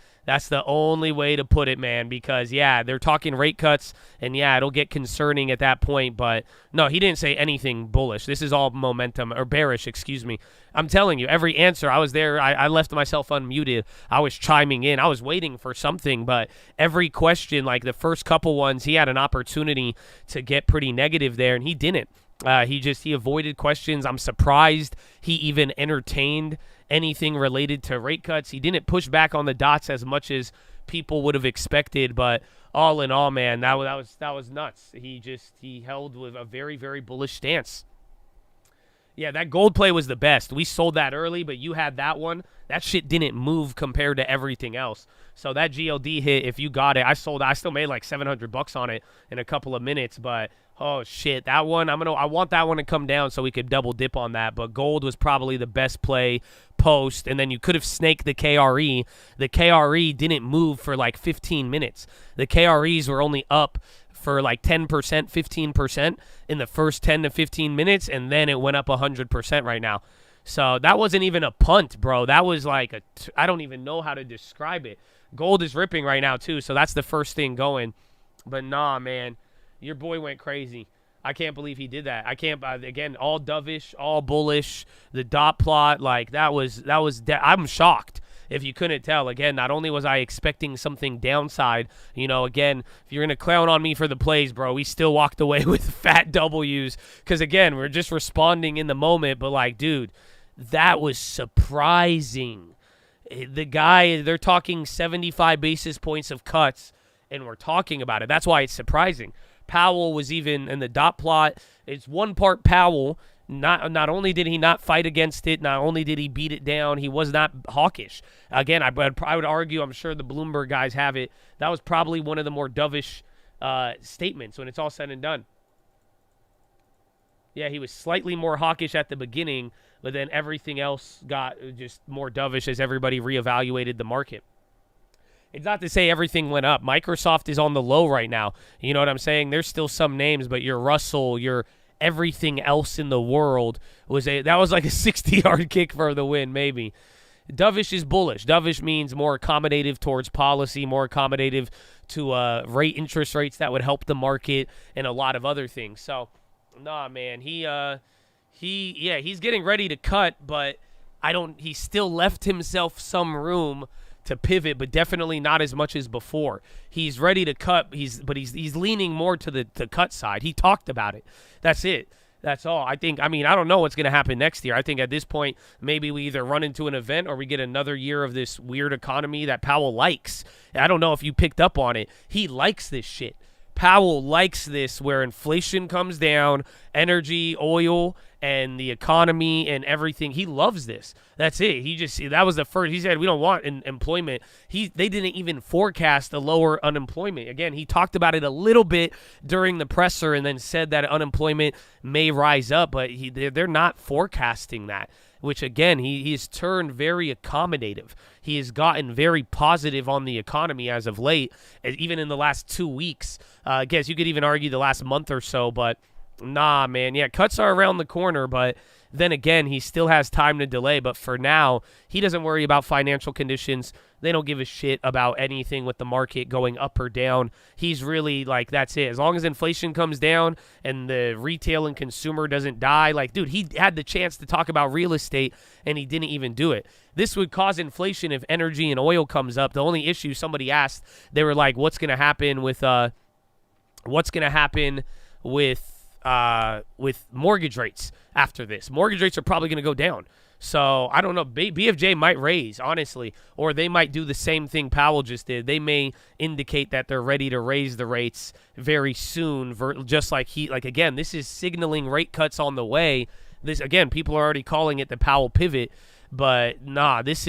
A: only way to put it, man, because, yeah, they're talking rate cuts, and, yeah, it'll get concerning at that point, but, no, he didn't say anything bullish. This is all momentum, or bearish, excuse me. I'm telling you, every answer, I was there, I left myself unmuted. I was chiming in. I was waiting for something, but every question, the first couple ones, he had an opportunity to get pretty negative there, and he didn't. He avoided questions. I'm surprised he even entertained anything related to rate cuts. He didn't push back on the dots as much as people would have expected, but all in all, man, that was nuts. He held with a very, very bullish stance. Yeah, that gold play was the best. We sold that early, but you had that one. That shit didn't move compared to everything else. So that GLD hit, if you got it, I still made like $700 on it in a couple of minutes, but oh shit, that one, I want that one to come down so we could double dip on that. But gold was probably the best play post, and then you could have snaked the KRE. The KRE didn't move for like 15 minutes. The KREs were only up for like 10%, 15% in the first 10 to 15 minutes, and then it went up 100% right now. So that wasn't even a punt, bro. That was like I don't even know how to describe it. Gold is ripping right now too, so that's the first thing going. But nah, man, your boy went crazy. I can't believe he did that. I can't, again, all dovish, all bullish, the dot plot, like I'm shocked. If you couldn't tell, again, not only was I expecting something downside, again, if you're going to clown on me for the plays, bro, we still walked away with fat W's because, again, we're just responding in the moment. But, like, dude, that was surprising. The guy, they're talking 75 basis points of cuts, and we're talking about it. That's why it's surprising. Powell was even in the dot plot. It's one part Powell. Not only did he not fight against it, not only did he beat it down, he was not hawkish. Again, I would argue, I'm sure the Bloomberg guys have it, that was probably one of the more dovish statements when it's all said and done. Yeah, he was slightly more hawkish at the beginning, but then everything else got just more dovish as everybody reevaluated the market. It's not to say everything went up. Microsoft is on the low right now. You know what I'm saying? There's still some names, but your Russell, your everything else in the world that was like a 60-yard kick for the win, maybe. Dovish is bullish. Dovish means more accommodative towards policy, more accommodative to interest rates that would help the market and a lot of other things. So, nah, man, he's getting ready to cut, but he still left himself some room to pivot, but definitely not as much as before. He's ready to cut, but he's leaning more to the cut side. He talked about it. That's it. That's all. I don't know what's going to happen next year. I think at this point, maybe we either run into an event or we get another year of this weird economy that Powell likes. I don't know if you picked up on it. He likes this shit. Powell likes this where inflation comes down, energy, oil, and the economy and everything. He loves this. That's it. That was the first. He said we don't want employment. They didn't even forecast a lower unemployment. Again, he talked about it a little bit during the presser and then said that unemployment may rise up, but they're not forecasting that. Which, again, he's turned very accommodative. He has gotten very positive on the economy as of late, even in the last 2 weeks. I guess you could even argue the last month or so, but nah, man. Yeah, cuts are around the corner, but then again, he still has time to delay. But for now, he doesn't worry about financial conditions. They don't give a shit about anything with the market going up or down. He's really like, that's it. As long as inflation comes down and the retail and consumer doesn't die, like, dude, he had the chance to talk about real estate and he didn't even do it. This would cause inflation if energy and oil comes up. The only issue somebody asked, they were like, what's going to happen with mortgage rates after this? Mortgage rates are probably going to go down. So, I don't know. BFJ might raise, honestly, or they might do the same thing Powell just did. They may indicate that they're ready to raise the rates very soon, just like again, this is signaling rate cuts on the way. This, again, people are already calling it the Powell pivot, but nah, this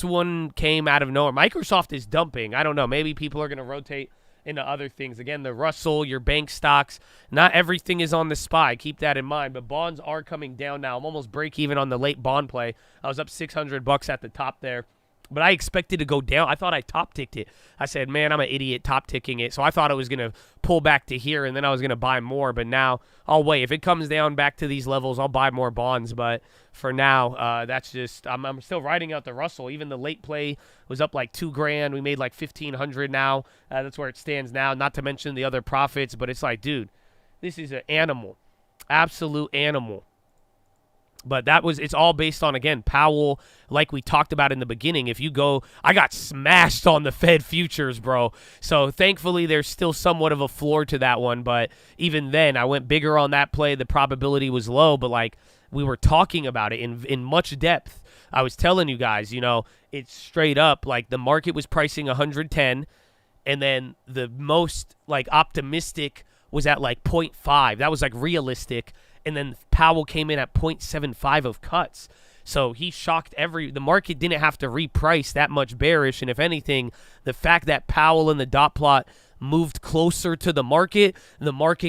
A: one came out of nowhere. Microsoft is dumping. I don't know. Maybe people are going to rotate into other things. Again, the Russell, your bank stocks, not everything is on the SPY. Keep that in mind. But bonds are coming down now. I'm almost break even on the late bond play. I was up $600 at the top there. But I expected to go down. I thought I top-ticked it. I said, man, I'm an idiot top-ticking it. So I thought it was going to pull back to here, and then I was going to buy more. But now I'll wait. If it comes down back to these levels, I'll buy more bonds. But for now, that's just I'm still riding out the Russell. Even the late play was up like $2,000. We made like $1,500 now. That's where it stands now, not to mention the other profits. But it's like, dude, this is an animal, absolute animal. But it's all based on, again, Powell, like we talked about in the beginning. If you go, I got smashed on the Fed futures, bro. So thankfully there's still somewhat of a floor to that one. But even then, I went bigger on that play. The probability was low, but like we were talking about it in much depth. I was telling you guys, it's straight up like the market was pricing 110, and then the most like optimistic was at like 0.5. That was like realistic. And then Powell came in at 0.75 of cuts. So he shocked the market didn't have to reprice that much bearish. And if anything, the fact that Powell and the dot plot moved closer to the market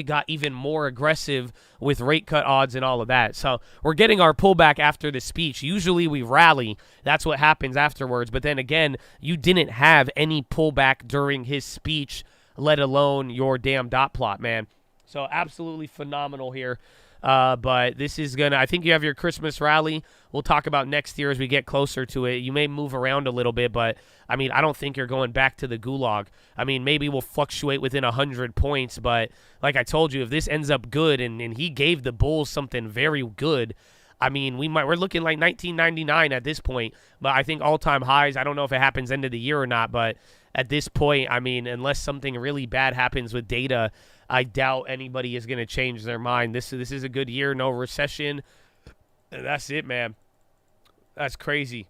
A: got even more aggressive with rate cut odds and all of that. So we're getting our pullback after the speech. Usually we rally. That's what happens afterwards. But then again, you didn't have any pullback during his speech, let alone your damn dot plot, man. So absolutely phenomenal here. But this is I think you have your Christmas rally. We'll talk about next year as we get closer to it. You may move around a little bit, but I mean, I don't think you're going back to the gulag. I mean, maybe we'll fluctuate within 100 points, but like I told you, if this ends up good and he gave the Bulls something very good, I mean, we're looking like 1999 at this point, but I think all-time highs, I don't know if it happens end of the year or not, but at this point, I mean, unless something really bad happens with data, I doubt anybody is going to change their mind. This is a good year, no recession. And that's it, man. That's crazy.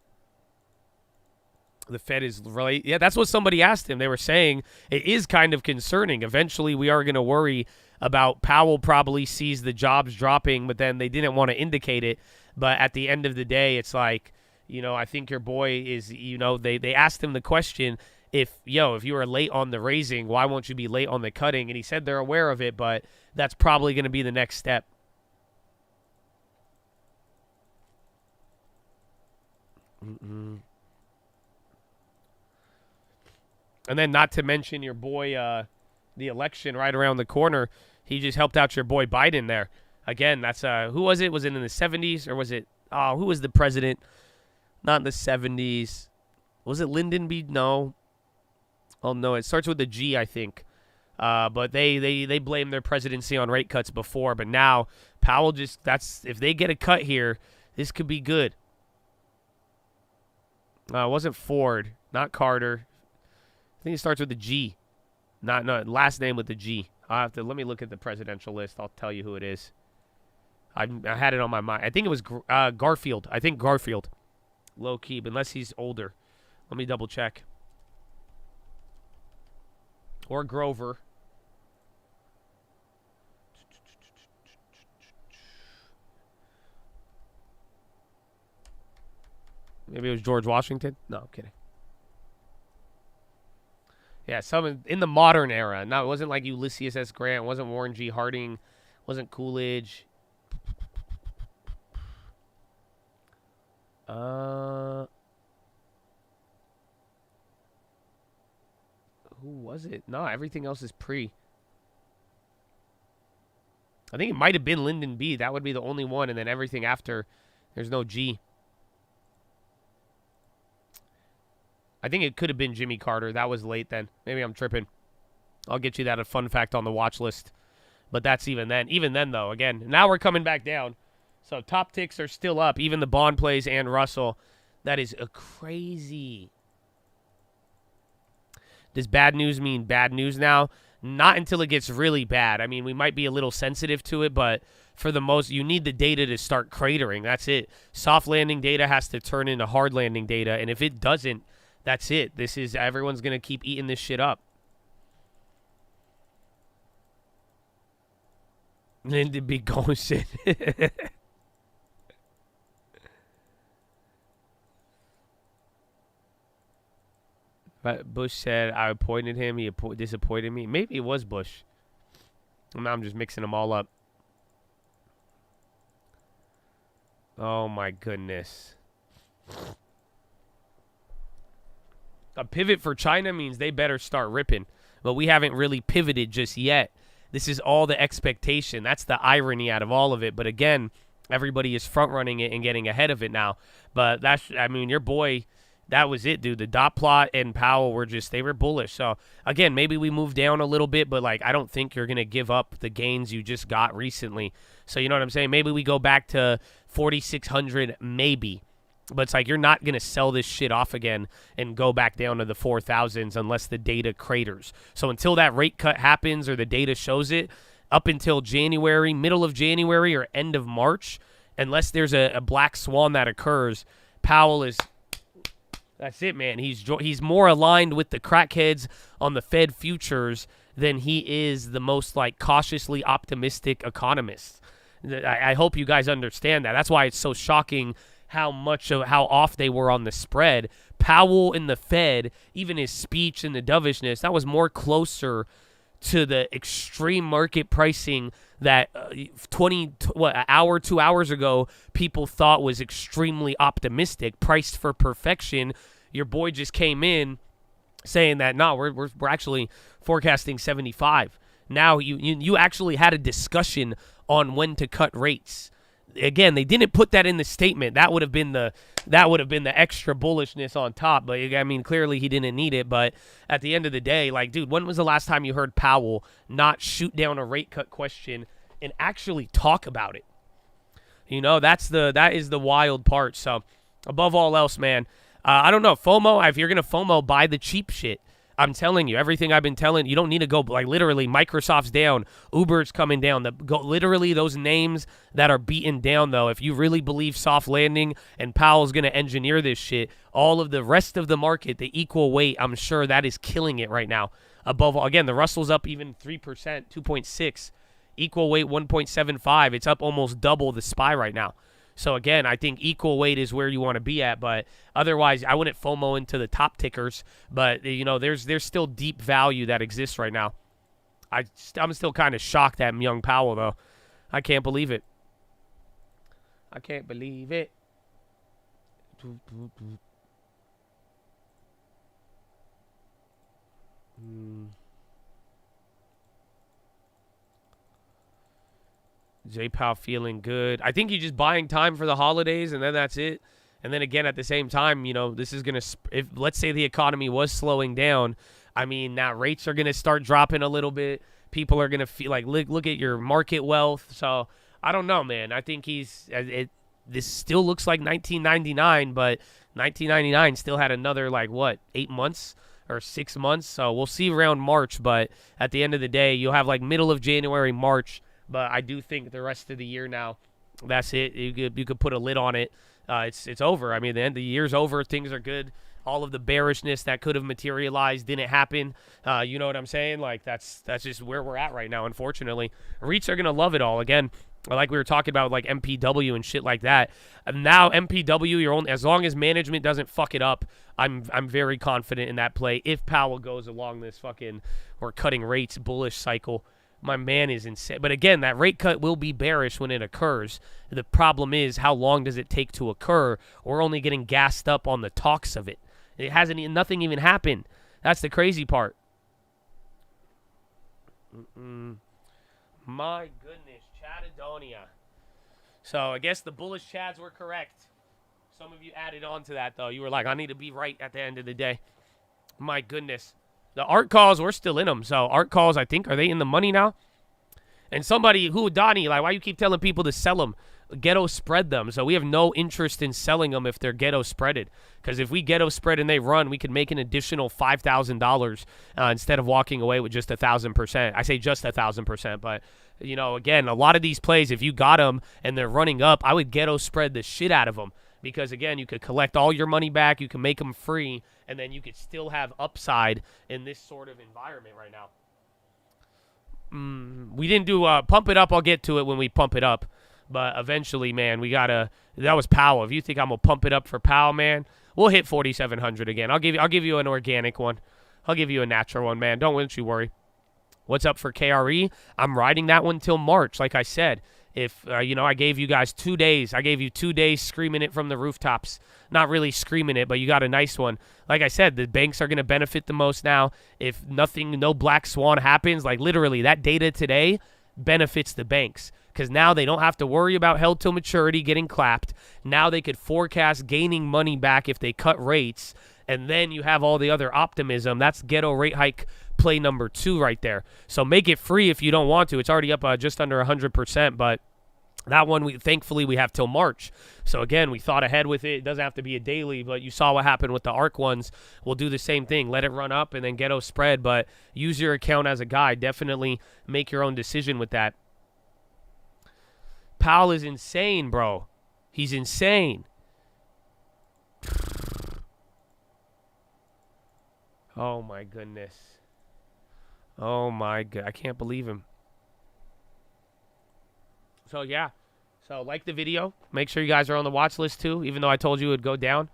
A: The Fed is really, yeah, that's what somebody asked him. They were saying it is kind of concerning. Eventually, we are going to worry about Powell probably sees the jobs dropping, but then they didn't want to indicate it. But at the end of the day, it's like, I think your boy is, they asked him the question, if you were late on the raising, why won't you be late on the cutting? And he said they're aware of it, but that's probably going to be the next step. And then not to mention your boy, the election right around the corner. He just helped out your boy Biden there. Again, that's who was it? Was it in the 70s or was it, who was the president? Not in the 70s. Was it Lyndon B? No. Oh, no, it starts with a G, I think. But they blame their presidency on rate cuts before, but now Powell if they get a cut here, this could be good. It wasn't Ford, not Carter. I think it starts with a G. No, last name with a G. Let me look at the presidential list. I'll tell you who it is. I had it on my mind. I think it was Garfield. I think Garfield. Low key, but unless he's older. Let me double check. Or Grover. Maybe it was George Washington? No, I'm kidding. Yeah, some in the modern era. No, it wasn't like Ulysses S. Grant. It wasn't Warren G. Harding. It wasn't Coolidge. Who was it? No, everything else is pre. I think it might have been Lyndon B. That would be the only one, and then everything after, there's no G. I think it could have been Jimmy Carter. That was late then. Maybe I'm tripping. I'll get you that a fun fact on the watch list. But that's even then. Even then, though, again, now we're coming back down. So top ticks are still up. Even the bond plays and Russell. That is a crazy. Does bad news mean bad news now? Not until it gets really bad. I mean, we might be a little sensitive to it, but for the most, you need the data to start cratering. That's it. Soft landing data has to turn into hard landing data, and if it doesn't, that's it. Everyone's going to keep eating this shit up. Lyndon B. going shit. But Bush said, I appointed him. He disappointed me. Maybe it was Bush. Now I'm just mixing them all up. Oh, my goodness. A pivot for China means they better start ripping. But we haven't really pivoted just yet. This is all the expectation. That's the irony out of all of it. But again, everybody is front-running it and getting ahead of it now. But your boy, that was it, dude. The dot plot and Powell were they were bullish. So, again, maybe we moved down a little bit, but, like, I don't think you're going to give up the gains you just got recently. So, you know what I'm saying? Maybe we go back to 4,600, maybe. But it's like you're not going to sell this shit off again and go back down to the 4,000s unless the data craters. So until that rate cut happens or the data shows it, up until January, middle of January or end of March, unless there's a black swan that occurs, Powell is... That's it, man. He's more aligned with the crackheads on the Fed futures than he is the most, like, cautiously optimistic economist. I hope you guys understand that. That's why it's so shocking how off they were on the spread. Powell and the Fed, even his speech and the dovishness, that was more closer to the extreme market pricing that 2 hours ago people thought was extremely optimistic, priced for perfection. Your boy just came in saying that no, we're actually forecasting 75. Now you actually had a discussion on when to cut rates. Again, they didn't put that in the statement. That would have been the extra bullishness on top. But I mean, clearly he didn't need it. But at the end of the day, like, dude, when was the last time you heard Powell not shoot down a rate cut question and actually talk about it? You know, that is the wild part. So, above all else, man, I don't know, FOMO. If you're gonna FOMO, buy the cheap shit. I'm telling you, everything I've been telling you, don't need to go, like, literally, Microsoft's down, Uber's coming down. Literally, those names that are beaten down, though, if you really believe soft landing and Powell's going to engineer this shit, all of the rest of the market, the equal weight, I'm sure that is killing it right now. Above all, again, the Russell's up even 3%, 2.6. Equal weight, 1.75. It's up almost double the SPY right now. So, again, I think equal weight is where you want to be at. But otherwise, I wouldn't FOMO into the top tickers. But, you know, there's still deep value that exists right now. I'm still kind of shocked at young Powell, though. I can't believe it. I can't believe it. J Powell feeling good. I think you're just buying time for the holidays, and then that's it. And then again, at the same time, you know, this is going to, if let's say the economy was slowing down, I mean, now rates are going to start dropping a little bit. People are going to feel like, look at your market wealth. So I don't know, man. I think this still looks like 1999, but 1999 still had another, like, 8 months or 6 months. So we'll see around March. But at the end of the day, you'll have like middle of January, March. But I do think the rest of the year now, that's it. You could put a lid on it. It's over. I mean, the end of the year's over. Things are good. All of the bearishness that could have materialized didn't happen. You know what I'm saying? Like, that's just where we're at right now, unfortunately. REITs are going to love it all. Again, like we were talking about, like MPW and shit like that. And now MPW, as long as management doesn't fuck it up, I'm very confident in that play. If Powell goes along this fucking or cutting rates bullish cycle, my man is insane. But again, that rate cut will be bearish when it occurs. The problem is, how long does it take to occur? We're only getting gassed up on the talks of it. Nothing even happened. That's the crazy part. My goodness, Chadadonia. So I guess the bullish Chads were correct. Some of you added on to that, though. You were like, I need to be right at the end of the day. My goodness. The art calls, we're still in them. So art calls, I think, are they in the money now? And somebody, Donnie, like, why you keep telling people to sell them? Ghetto spread them. So we have no interest in selling them if they're ghetto spreaded. Because if we ghetto spread and they run, we could make an additional $5,000 instead of walking away with just 1,000%. I say just 1,000%, but, you know, again, a lot of these plays, if you got them and they're running up, I would ghetto spread the shit out of them. Because, again, you could collect all your money back, you can make them free, and then you could still have upside in this sort of environment right now. We didn't do pump it up. I'll get to it when we pump it up. But eventually, man, we got to – that was Powell. If you think I'm going to pump it up for Powell, man, we'll hit 4,700 again. I'll give you an organic one. I'll give you a natural one, man. Don't you worry. What's up for KRE? I'm riding that one till March, like I said. If, you know, I gave you guys 2 days. I gave you 2 days screaming it from the rooftops. Not really screaming it, but you got a nice one. Like I said, the banks are going to benefit the most now. If no black swan happens, like literally that data today benefits the banks. because now they don't have to worry about held till maturity getting clapped. Now they could forecast gaining money back if they cut rates, and then you have all the other optimism. That's ghetto rate hike play number 2 right there. So make it free if you don't want to. It's already up just under 100%, but that one, thankfully, we have till March. So, again, we thought ahead with it. It doesn't have to be a daily, but you saw what happened with the ARC ones. We'll do the same thing. Let it run up and then ghetto spread, but use your account as a guide. Definitely make your own decision with that. Powell is insane, bro. He's insane. Oh, my goodness. Oh, my God. I can't believe him. So, yeah. So, like the video. Make sure you guys are on the watch list, too, even though I told you it would go down.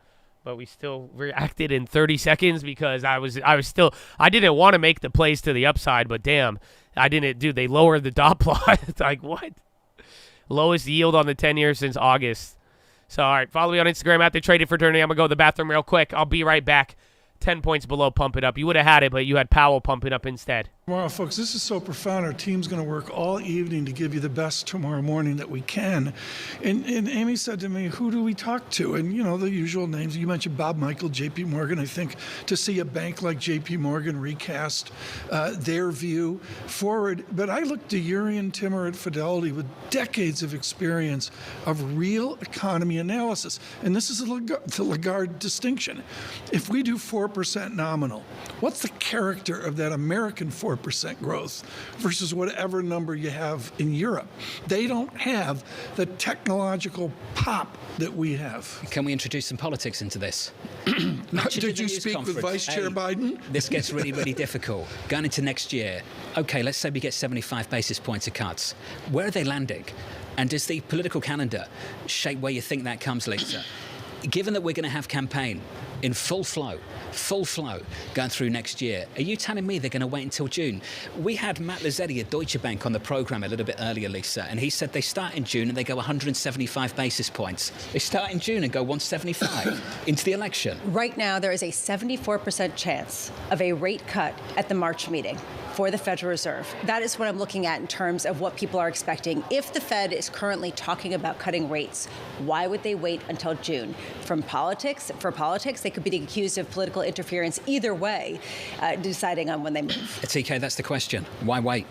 A: But we still reacted in 30 seconds because I didn't want to make the plays to the upside, but damn, I didn't do. They lowered the dot plot. It's like, what? Lowest yield on the 10-year since August. So, all right, follow me on Instagram at The Trading Fraternity. I'm going to go to the bathroom real quick. I'll be right back. 10 points below, pump it up. You would have had it, but you had Powell pump it up instead.
H: Tomorrow, folks, this is so profound. Our team's going to work all evening to give you the best tomorrow morning that we can. And Amy said to me, who do we talk to? And, you know, the usual names. You mentioned Bob Michael, J.P. Morgan. I think to see a bank like J.P. Morgan recast their view forward. But I looked to Urian Timmer at Fidelity with decades of experience of real economy analysis. And this is the Lagarde distinction. If we do 4% nominal, what's the character of that American 4% growth versus whatever number you have in Europe? They don't have the technological pop that we have.
I: Can we introduce some politics into this?
H: Did you speak with Vice Chair Biden?
I: This gets really, really difficult. Going into next year, okay, let's say we get 75 basis points of cuts. Where are they landing? And does the political calendar shape where you think that comes, Lisa? Given that we're going to have campaign in full flow going through next year, are you telling me they're going to wait until June? We had Matt Lazzetti at Deutsche Bank on the program a little bit earlier, Lisa, and he said they start in June and they go 175 basis points. They start in June and go 175 into the election.
K: Right now, there is a 74% chance of a rate cut at the March meeting for the Federal Reserve. That is what I'm looking at in terms of what people are expecting. If the Fed is currently talking about cutting rates, why would they wait until June? For politics, they could be accused of political interference either way, deciding on when they move.
I: TK, that's the question. Why wait?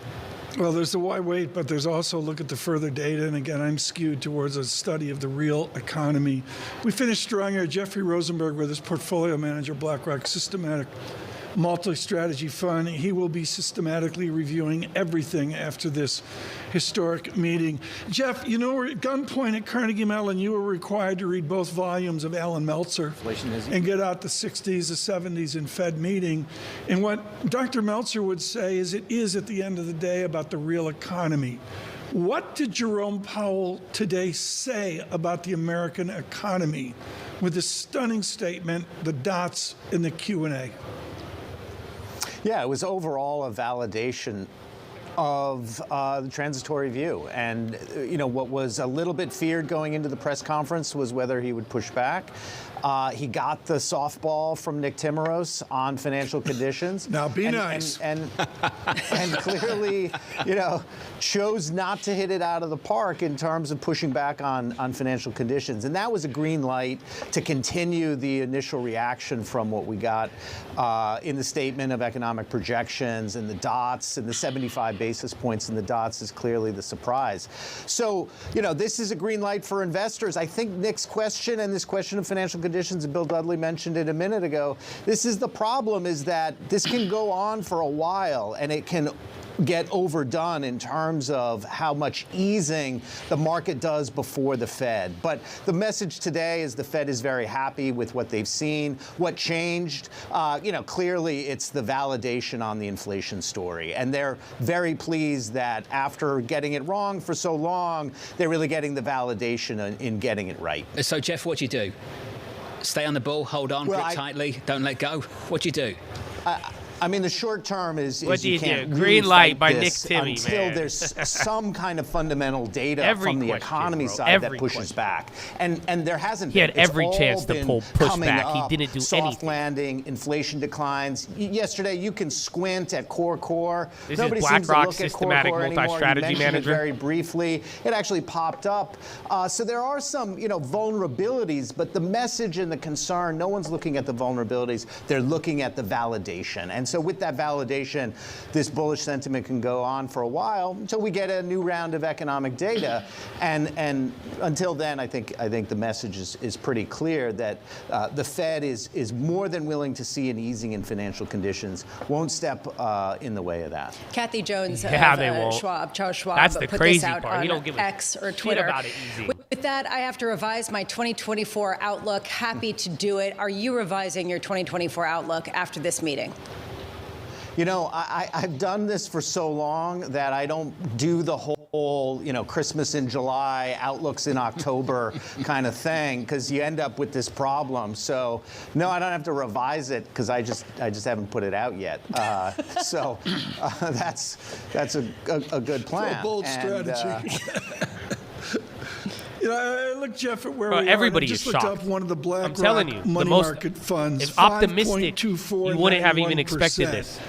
H: Well, there's the why wait, but there's also look at the further data. And again, I'm skewed towards a study of the real economy. We finished strong here. Jeffrey Rosenberg with his portfolio manager, BlackRock Systematic Multi-Strategy Fund. He will be systematically reviewing everything after this historic meeting. Jeff, you know, at gunpoint at Carnegie Mellon, you were required to read both volumes of Alan Meltzer and get out the 60s, the 70s in Fed meeting. And what Dr. Meltzer would say is it is, at the end of the day, about the real economy. What did Jerome Powell today say about the American economy with this stunning statement, the dots in the Q&A?
X: Yeah, it was overall a validation of the transitory view. And, you know, what was a little bit feared going into the press conference was whether he would push back. He got the softball from Nick Timiraos on financial conditions.
H: Now be nice.
X: And clearly, you know, chose not to hit it out of the park in terms of pushing back on financial conditions. And that was a green light to continue the initial reaction from what we got in the statement of economic projections and the dots, and the 75 basis points in the dots is clearly the surprise. So, you know, this is a green light for investors. I think Nick's question and this question of financial conditions, and Bill Dudley mentioned it a minute ago, this is the problem, is that this can go on for a while and it can get overdone in terms of how much easing the market does before the Fed. But the message today is the Fed is very happy with what they've seen. What changed? You know, clearly it's the validation on the inflation story. And they're very pleased that after getting it wrong for so long, they're really getting the validation in getting it right.
I: So, Jeff, what do you do? Stay on the ball, hold on, grip tightly, don't let go? What do you do?
X: I mean, the short term is
A: What do
X: you
A: you do?
X: can't
A: Green
X: really
A: light
X: fight
A: by
X: this
A: Nick Timmy,
X: until
A: man.
X: there's some kind of fundamental data
A: Every
X: from the
A: question,
X: economy
A: bro.
X: side
A: Every
X: that pushes
A: question.
X: back. And there hasn't
A: He
X: been.
A: had
X: It's
A: every
X: all
A: chance to
X: been
A: push
X: coming
A: back. He
X: up.
A: didn't do
X: Soft
A: anything.
X: landing, inflation declines. Yesterday, you can squint at core.
A: This is
X: Nobody seems to
A: BlackRock's
X: look at
A: systematic
X: core anymore. You
A: multi-strategy
X: mentioned it
A: manager.
X: very briefly. It actually popped up. So there are some, vulnerabilities, but the message and the concern, no one's looking at the vulnerabilities. They're looking at the validation. And so with that validation, this bullish sentiment can go on for a while until we get a new round of economic data. And until then, I think the message is pretty clear that the Fed is more than willing to see an easing in financial conditions, won't step in the way of that.
K: Kathy Jones
A: they won't.
K: Charles Schwab,
A: That's the
K: put
A: crazy
K: this out
A: part. He
K: on
A: don't give a
K: X or
A: shit
K: Twitter.
A: about it easing.
K: With that, I have to revise my 2024 outlook. Happy to do it. Are you revising your 2024 outlook after this meeting?
X: I've done this for so long that I don't do the whole, Christmas in July, outlooks in October kind of thing, because you end up with this problem. So, no, I don't have to revise it because I just haven't put it out yet. That's a good plan.
H: A bold strategy. I looked, Jeff, at where we are.
A: Everybody
H: I just
A: is
H: looked
A: shocked.
H: up one of the BlackRock
A: I'm telling you,
H: money
A: the most
H: market funds.
A: if optimistic, you wouldn't have even
H: 5.2491%.
A: expected this.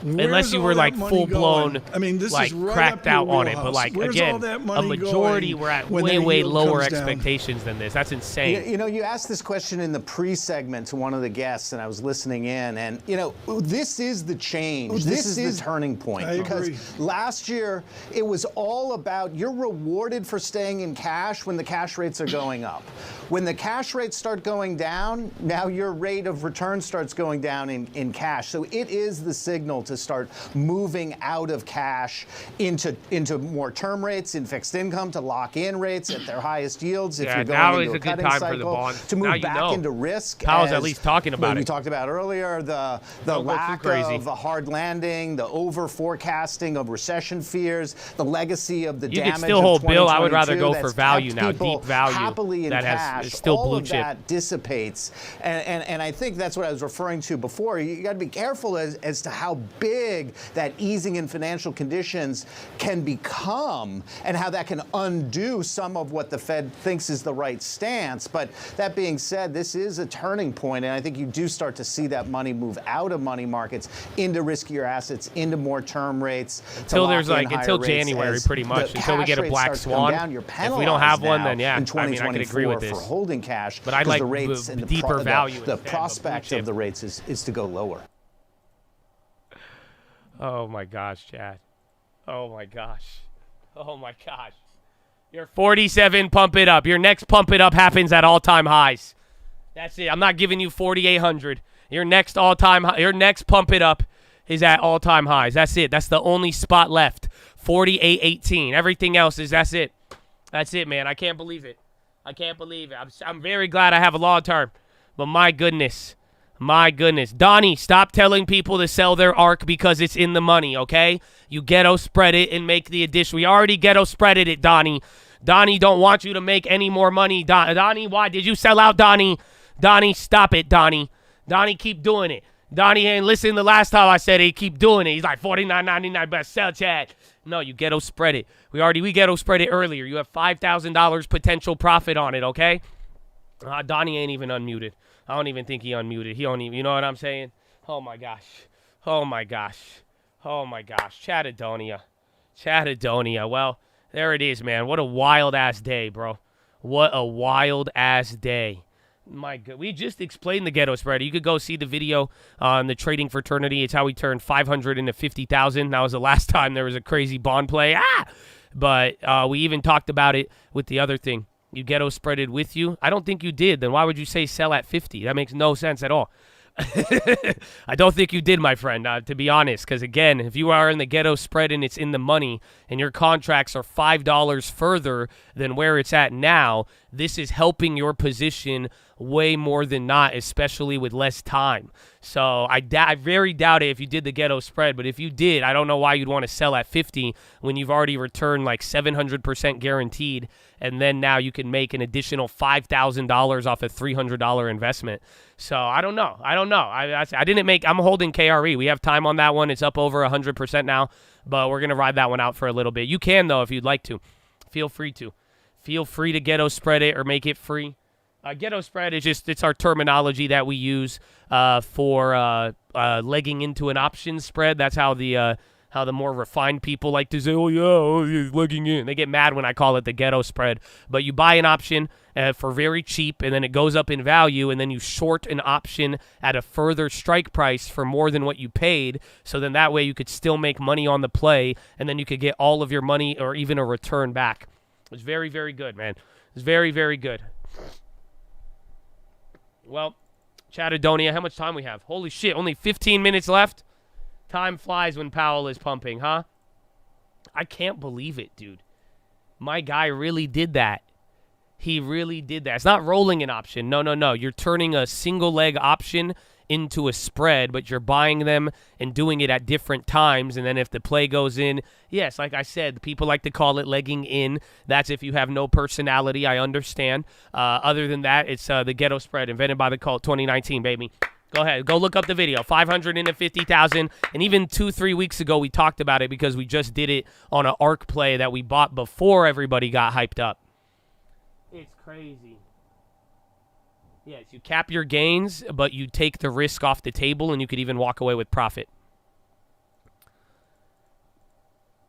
H: Where's
A: Unless you
H: all
A: were
H: that
A: like
H: money
A: full blown,
H: going? I mean, this
A: like
H: is right
A: cracked
H: up
A: out
H: your
A: on it. But
H: wheelhouse.
A: like
H: Where's all
A: again,
H: that
A: a
H: money
A: majority
H: going
A: were at
H: when
A: way
H: that yield
A: lower
H: comes down?
A: expectations than this. That's insane.
X: You asked this question in the pre-segment to one of the guests, and I was listening in, and this is the change. This is the turning point.
H: I
X: because
H: agree.
X: last year it was all about you're rewarded for staying in cash when the cash rates are going up. When the cash rates start going down, now your rate of return starts going down in cash. So it is the signal to start moving out of cash into more term rates in fixed income, to lock in rates at their highest yields if you're
A: now
X: going
A: is
X: into
A: a good
X: cutting
A: time
X: cycle,
A: for the bond.
X: to
A: Now
X: move
A: you
X: back
A: know.
X: into risk.
A: Powell's at
X: as
A: least talking about
X: we
A: it.
X: talked about earlier, the
A: Don't go too
X: lack
A: crazy.
X: of a hard landing, the over forecasting of recession fears, the legacy of the
A: You
X: damage
A: could still
X: of
A: hold Bill. I would rather
X: 2022
A: go for
X: that's
A: value
X: kept
A: now,
X: people
A: deep value
X: happily in
A: that has
X: cash.
A: is still
X: all
A: blue
X: of
A: chip.
X: that dissipates, and I think that's what I was referring to before. You got to be careful as to how big that easing in financial conditions can become, and how that can undo some of what the Fed thinks is the right stance. But that being said, this is a turning point, and I think you do start to see that money move out of money markets into riskier assets, into more term rates.
A: Until there's until January, pretty much, until we get a black swan. If we don't have one, then yeah, I mean, I could agree with this.
X: For holding cash,
A: but I'd like
X: the rates and
A: deeper value.
X: The prospect of the rates is to go lower.
A: Oh my gosh, Chad. Oh my gosh. Oh my gosh. Your 47, pump it up. Your next pump it up happens at all-time highs. That's it. I'm not giving you 4,800. Your next your next pump it up is at all-time highs. That's it. That's the only spot left. 48.18. Everything else that's it. That's it, man. I can't believe it. I can't believe it. I'm very glad I have a long term. But my goodness. My goodness. Donnie, stop telling people to sell their ARK because it's in the money, okay? You ghetto spread it and make the addition. We already ghetto spreaded it, Donnie. Donnie don't want you to make any more money. Donnie, why did you sell out, Donnie? Donnie, stop it, Donnie. Donnie, keep doing it. Donnie ain't listening the last time I said it. He keep doing it. He's like, $49.99 best sell, Chad. No, you ghetto spread it. We ghetto spread it earlier. You have $5,000 potential profit on it, okay? Donnie ain't even unmuted. I don't even think he unmuted. He don't even, you know what I'm saying? Oh, my gosh. Oh, my gosh. Oh, my gosh. Chattadonia. Well, there it is, man. What a wild-ass day, bro. What a wild-ass day. My God. We just explained the ghetto spread. You could go see the video on the trading fraternity. It's how we turned 500 into 50,000. That was the last time there was a crazy bond play. But we even talked about it with the other thing. You ghetto spreaded with you? I don't think you did. Then why would you say sell at 50? That makes no sense at all. I don't think you did, my friend, to be honest. Because, again, if you are in the ghetto spread and it's in the money and your contracts are $5 further than where it's at now, this is helping your position way more than not, especially with less time. So I very doubt it if you did the ghetto spread, but if you did, I don't know why you'd want to sell at 50 when you've already returned like 700% guaranteed, and then now you can make an additional $5,000 off a $300 investment. So I don't know. I didn't make. I'm holding KRE. We have time on that one. It's up over 100% now, but we're gonna ride that one out for a little bit. You can though if you'd like to. Feel free to. Feel free to ghetto spread it or make it free. Ghetto spread is just, it's our terminology that we use for legging into an option spread. That's how the more refined people like to say, he's legging in. They get mad when I call it the ghetto spread. But you buy an option for very cheap, and then it goes up in value, and then you short an option at a further strike price for more than what you paid. So then that way you could still make money on the play, and then you could get all of your money or even a return back. It's very, very good, man. It's very, very good. Well, Chattadonia, how much time we have? Holy shit, only 15 minutes left? Time flies when Powell is pumping, huh? I can't believe it, dude. My guy really did that. He really did that. It's not rolling an option. No. You're turning a single leg option into a spread, but you're buying them and doing it at different times, and then if the play goes in, yes, like I said, people like to call it legging in. That's if you have no personality. I understand. Other than that, it's the ghetto spread invented by the cult 2019, baby. Go ahead. Go look up the video. 500 into 50,000. And even 2-3 weeks ago, we talked about it because we just did it on an ARC play that we bought before everybody got hyped up. It's crazy. Yes, you cap your gains, but you take the risk off the table, and you could even walk away with profit.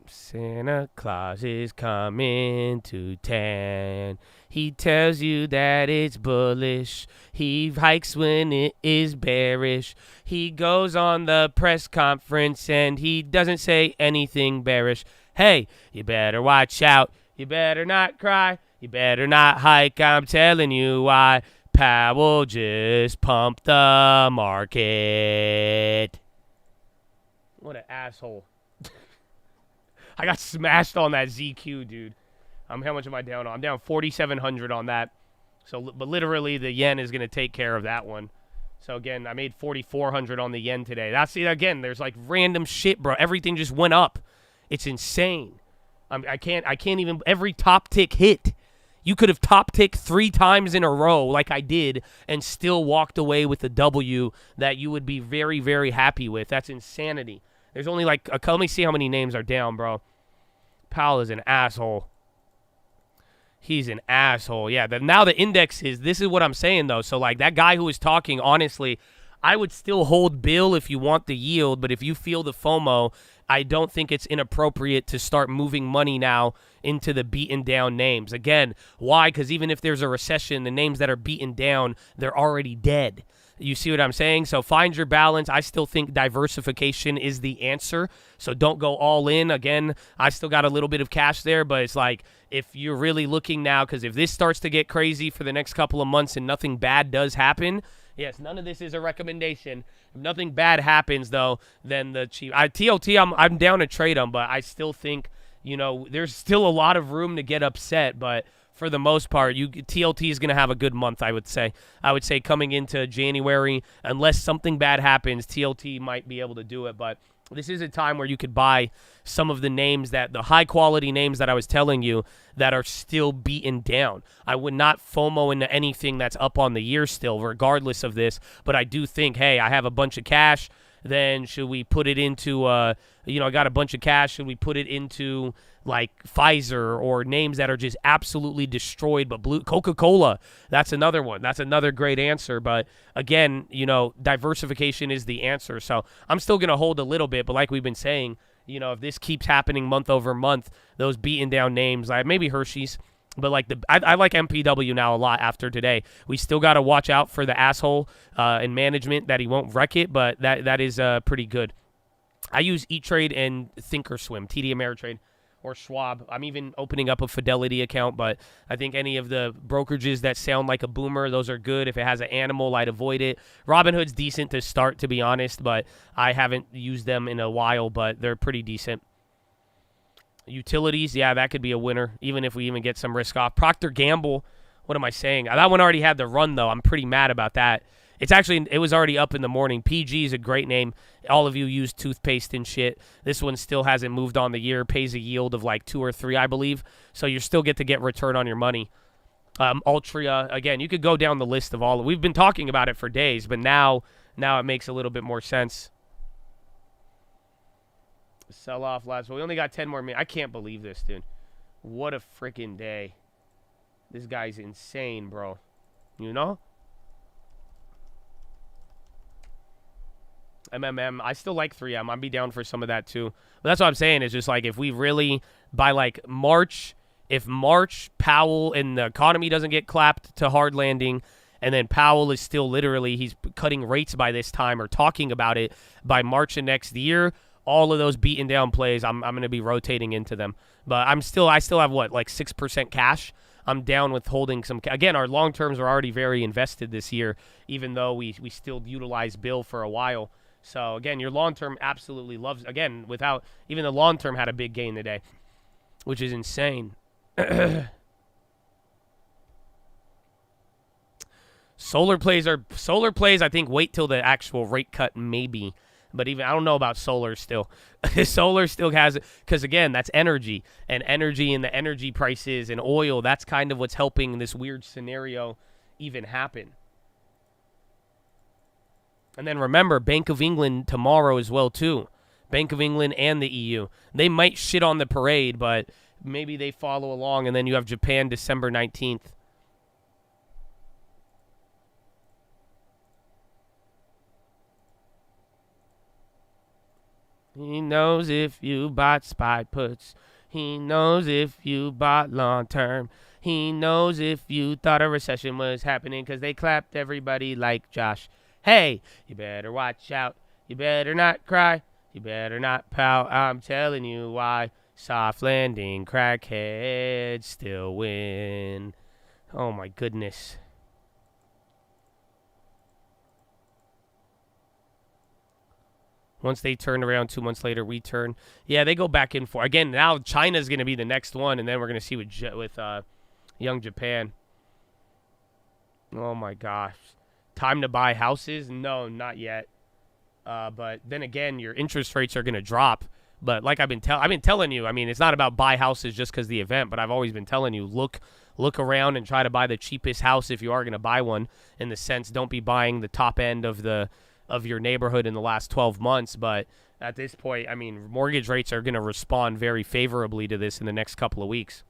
A: Santa Claus is coming to town. He tells you that it's bullish. He hikes when it is bearish. He goes on the press conference, and he doesn't say anything bearish. Hey, you better watch out. You better not cry. You better not hike. I'm telling you why. Powell just pumped the market. What an asshole. I got smashed on that ZQ, dude. How much am I down on? I'm down 4,700 on that. So, but literally, the yen is going to take care of that one. So, again, I made 4,400 on the yen today. That's it. Again, there's like random shit, bro. Everything just went up. It's insane. I can't even, every top tick hit. You could have top ticked 3 times in a row like I did and still walked away with a W that you would be very, very happy with. That's insanity. There's only like, let me see how many names are down, bro. Powell is an asshole. He's an asshole. Yeah, now the index is, this is what I'm saying, though. So, like, that guy who was talking, honestly, I would still hold Bill if you want the yield, but if you feel the FOMO, I don't think it's inappropriate to start moving money now into the beaten down names. Again, why? Because even if there's a recession, the names that are beaten down, they're already dead. You see what I'm saying? So find your balance. I still think diversification is the answer. So don't go all in. Again, I still got a little bit of cash there, but it's like if you're really looking now, because if this starts to get crazy for the next couple of months and nothing bad does happen, yes, none of this is a recommendation. If nothing bad happens, though, then the cheap. TLT, I'm down to trade them, but I still think, there's still a lot of room to get upset, but for the most part, TLT is going to have a good month, I would say. I would say coming into January, unless something bad happens, TLT might be able to do it. But this is a time where you could buy some of the names the high-quality names that I was telling you that are still beaten down. I would not FOMO into anything that's up on the year still, regardless of this. But I do think, hey, I have a bunch of cash. Then should we put it into, I got a bunch of cash. Should we put it into, like, Pfizer or names that are just absolutely destroyed? But Coca-Cola, that's another one. That's another great answer. But, again, diversification is the answer. So I'm still going to hold a little bit. But like we've been saying, if this keeps happening month over month, those beaten down names, like maybe Hershey's. But like I like MPW now a lot after today. We still got to watch out for the asshole in management that he won't wreck it, but that is pretty good. I use E-Trade and Thinkorswim, TD Ameritrade, or Schwab. I'm even opening up a Fidelity account, but I think any of the brokerages that sound like a boomer, those are good. If it has an animal, I'd avoid it. Robinhood's decent to start, to be honest, but I haven't used them in a while, but they're pretty decent. Utilities, yeah, that could be a winner, even if we even get some risk off. Procter & Gamble What am I saying? That one already had the run, though. I'm pretty mad about that. It was already up in the morning. PG is a great name. All of you use toothpaste and shit. This one still hasn't moved on the year. Pays a yield of like 2 or 3, I believe. So you still get to get return on your money. Altria, again, you could go down the list of all. We've been talking about it for days, but now it makes a little bit more sense. Sell off last. We only got 10 more minutes. I can't believe this, dude. What a freaking day. This guy's insane, bro. You know? MMM, I still like 3M. I'd be down for some of that too. But that's what I'm saying is just like if we really, by like March, if March, Powell and the economy doesn't get clapped to hard landing, and then Powell is still literally, he's cutting rates by this time or talking about it by March of next year, all of those beaten down plays, I'm going to be rotating into them. But I still have what, like 6% cash? I'm down with holding some. Again, our long terms are already very invested this year, even though we still utilize Bill for a while. So, again, your long-term absolutely loves, again, without, even the long-term had a big gain today, which is insane. Solar plays, I think, wait till the actual rate cut, maybe. But even, I don't know about solar still. Solar still has, because, again, that's energy. And energy and the energy prices and oil, that's kind of what's helping this weird scenario even happen. And then remember, Bank of England tomorrow as well, too. Bank of England and the EU. They might shit on the parade, but maybe they follow along. And then you have Japan December 19th. He knows if you bought spy puts. He knows if you bought long term. He knows if you thought a recession was happening because they clapped everybody like Josh. Hey, you better watch out. You better not cry. You better not pout. I'm telling you why. Soft landing, crackheads still win. Oh, my goodness. Once they turn around 2 months later, we turn. Yeah, they go back and forth. Again, now China's going to be the next one, and then we're going to see with young Japan. Oh, my gosh. Time to buy houses? No, not yet. But then again, your interest rates are going to drop. But like I've been telling you, I mean, it's not about buy houses just because the event, but I've always been telling you, look around and try to buy the cheapest house if you are going to buy one. In the sense, don't be buying the top end of your neighborhood in the last 12 months. But at this point, I mean, mortgage rates are going to respond very favorably to this in the next couple of weeks.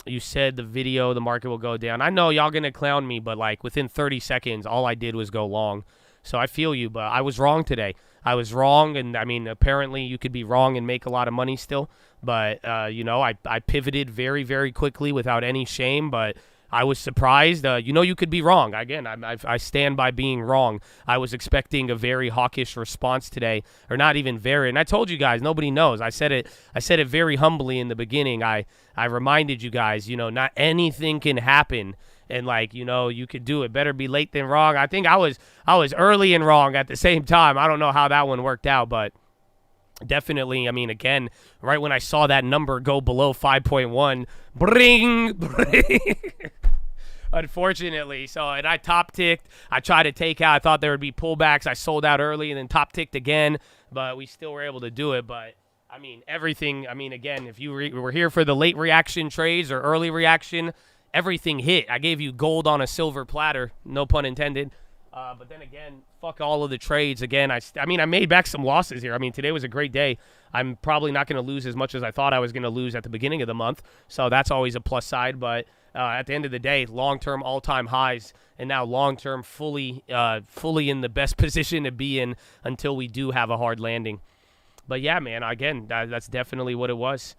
A: You said the market will go down. I know y'all going to clown me, but like within 30 seconds, all I did was go long. So I feel you, but I was wrong today. I was wrong, and I mean, apparently you could be wrong and make a lot of money still. But, I pivoted very, very quickly without any shame, but I was surprised. You could be wrong. Again, I stand by being wrong. I was expecting a very hawkish response today, or not even very. And I told you guys, nobody knows. I said it very humbly in the beginning. I reminded you guys, not anything can happen. And you could do it. Better be late than wrong. I think I was early and wrong at the same time. I don't know how that one worked out, but definitely, I mean, again, right when I saw that number go below 5.1, bring. Unfortunately. So, and I top ticked. I tried to take out. I thought there would be pullbacks. I sold out early and then top ticked again, but we still were able to do it. But I mean, everything. I mean, again, if you were here for the late reaction trades or early reaction, everything hit. I gave you gold on a silver platter, no pun intended. But then again, fuck all of the trades. Again, I made back some losses here. I mean, today was a great day. I'm probably not going to lose as much as I thought I was going to lose at the beginning of the month. So that's always a plus side. But at the end of the day, long-term all-time highs, and now long-term fully in the best position to be in until we do have a hard landing. But yeah, man, again, that's definitely what it was.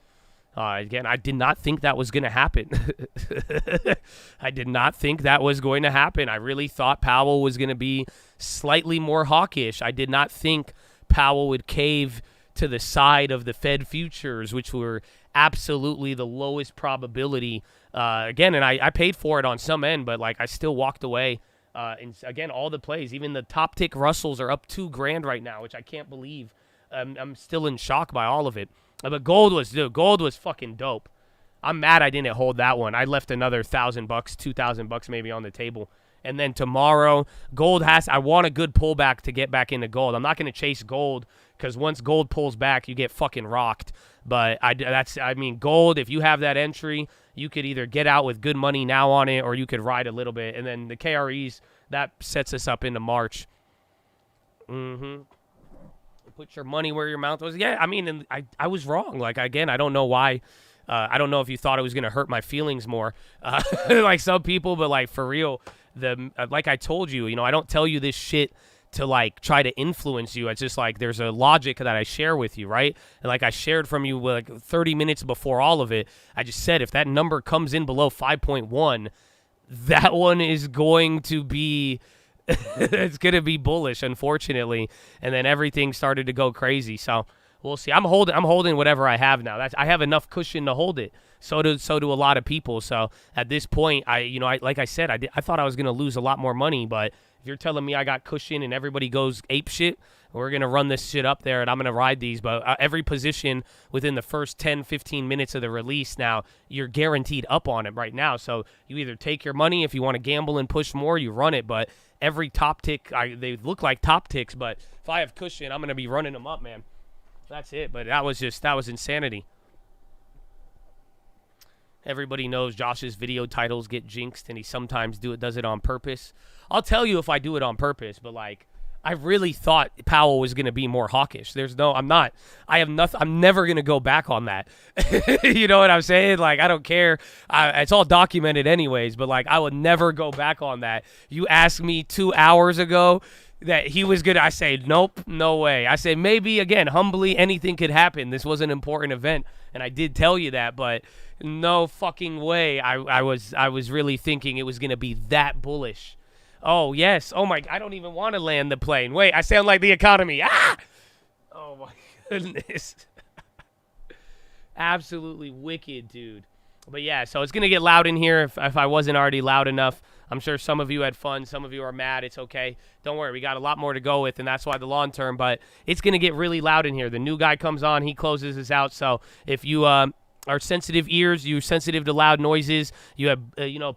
A: Again, I did not think that was going to happen. I did not think that was going to happen. I really thought Powell was going to be slightly more hawkish. I did not think Powell would cave to the side of the Fed futures, which were absolutely the lowest probability. Again, and I paid for it on some end, but I still walked away. And again, all the plays, even the top tick Russells are up $2,000 right now, which I can't believe. I'm still in shock by all of it. But gold was fucking dope. I'm mad I didn't hold that one. I left another $1,000, $2,000 maybe on the table. And then tomorrow, gold I want a good pullback to get back into gold. I'm not going to chase gold because once gold pulls back, you get fucking rocked. But I mean, gold, if you have that entry, you could either get out with good money now on it or you could ride a little bit. And then the KREs, that sets us up into March. Put your money where your mouth was. Yeah, I mean, and I was wrong. Like, again, I don't know why. I don't know if you thought it was going to hurt my feelings more, like some people, but like for real, like I told you, I don't tell you this shit to like try to influence you. It's just like there's a logic that I share with you, right? And like I shared from you like 30 minutes before all of it, I just said if that number comes in below 5.1, that one is going to be it's going to be bullish, unfortunately. And then everything started to go crazy. So we'll see. I'm holding whatever I have now. I have enough cushion to hold it. So do a lot of people. So at this point, like I said, I thought I was going to lose a lot more money, but if you're telling me I got cushion and everybody goes ape shit, we're going to run this shit up there and I'm going to ride these. But every position within the first 10, 15 minutes of the release now, you're guaranteed up on it right now. So you either take your money. If you want to gamble and push more, you run it. But every top tick, they look like top ticks, but if I have cushion, I'm going to be running them up, man. That's it. But that was insanity. Everybody knows Josh's video titles get jinxed, and he sometimes does it on purpose. I'll tell you if I do it on purpose, but like I really thought Powell was going to be more hawkish. I'm not. I have nothing. I'm never going to go back on that. You know what I'm saying? Like I don't care. It's all documented anyways, but like I would never go back on that. You asked me 2 hours ago that he was good. I say, nope, no way. I say maybe, again, humbly, anything could happen. This was an important event, and I did tell you that, but no fucking way. I was really thinking it was going to be that bullish. Oh, yes. Oh, my. I don't even want to land the plane. Wait, I sound like the economy. Ah! Oh, my goodness. Absolutely wicked, dude. But, yeah, so it's going to get loud in here if I wasn't already loud enough. I'm sure some of you had fun. Some of you are mad. It's okay. Don't worry. We got a lot more to go with, and that's why the long term. But it's going to get really loud in here. The new guy comes on. He closes us out. So if you are sensitive ears, you're sensitive to loud noises, you have,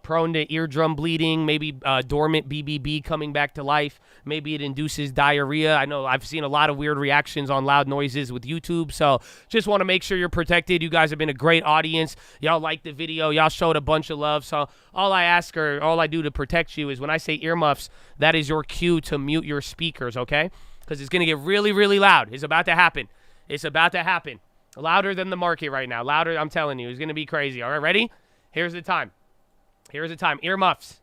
A: prone to eardrum bleeding, maybe dormant BBB coming back to life. Maybe it induces diarrhea. I know I've seen a lot of weird reactions on loud noises with YouTube. So just want to make sure you're protected. You guys have been a great audience. Y'all liked the video. Y'all showed a bunch of love. So all I do to protect you is when I say earmuffs, that is your cue to mute your speakers, okay? Because it's going to get really, really loud. It's about to happen. It's about to happen. Louder than the market right now. Louder, I'm telling you. It's going to be crazy. All right, ready? Here's the time. Here's the time. Earmuffs.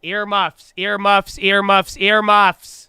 A: Earmuffs. Earmuffs. Earmuffs. Earmuffs.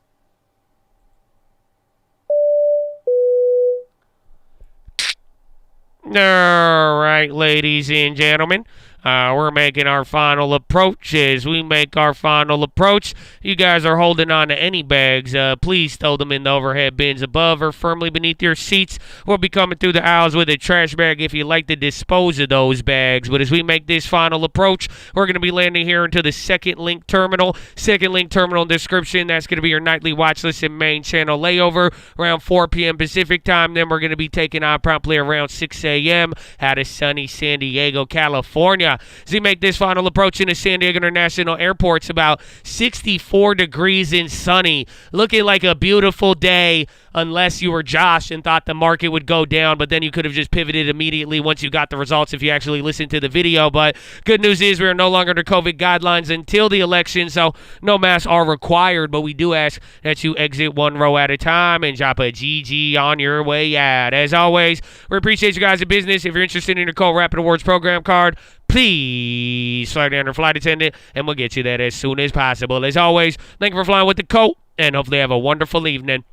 A: All right, ladies and gentlemen. We're making our final approach. As we make our final approach, you guys are holding on to any bags. Please throw them in the overhead bins above or firmly beneath your seats. We'll be coming through the aisles with a trash bag if you'd like to dispose of those bags. But as we make this final approach, we're going to be landing here into the second link terminal. Second link terminal in description. That's going to be your nightly watch list and main channel layover around 4 p.m. Pacific time. Then we're going to be taking on promptly around 6 a.m. out of sunny San Diego, California. As we make this final approach into San Diego International Airport, it's about 64 degrees and sunny. Looking like a beautiful day unless you were Josh and thought the market would go down, but then you could have just pivoted immediately once you got the results if you actually listened to the video. But good news is we are no longer under COVID guidelines until the election, so no masks are required, but we do ask that you exit one row at a time and drop a GG on your way out. As always, we appreciate you guys' business. If you're interested in your Cold Rapid Awards program card, please slide down your flight attendant, and we'll get you that as soon as possible. As always, thank you for flying with the coat, and hopefully have a wonderful evening.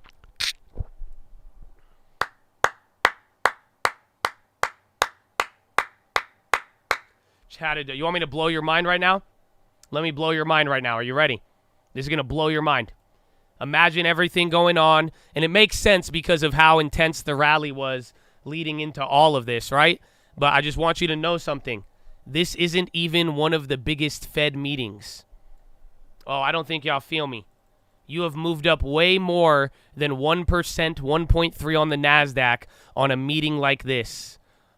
A: You want me to blow your mind right now? Let me blow your mind right now. Are you ready? This is going to blow your mind. Imagine everything going on, and it makes sense because of how intense the rally was leading into all of this, right? But I just want you to know something. This isn't even one of the biggest Fed meetings. Oh, I don't think y'all feel me. You have moved up way more than 1%, 1.3 on the NASDAQ on a meeting like this.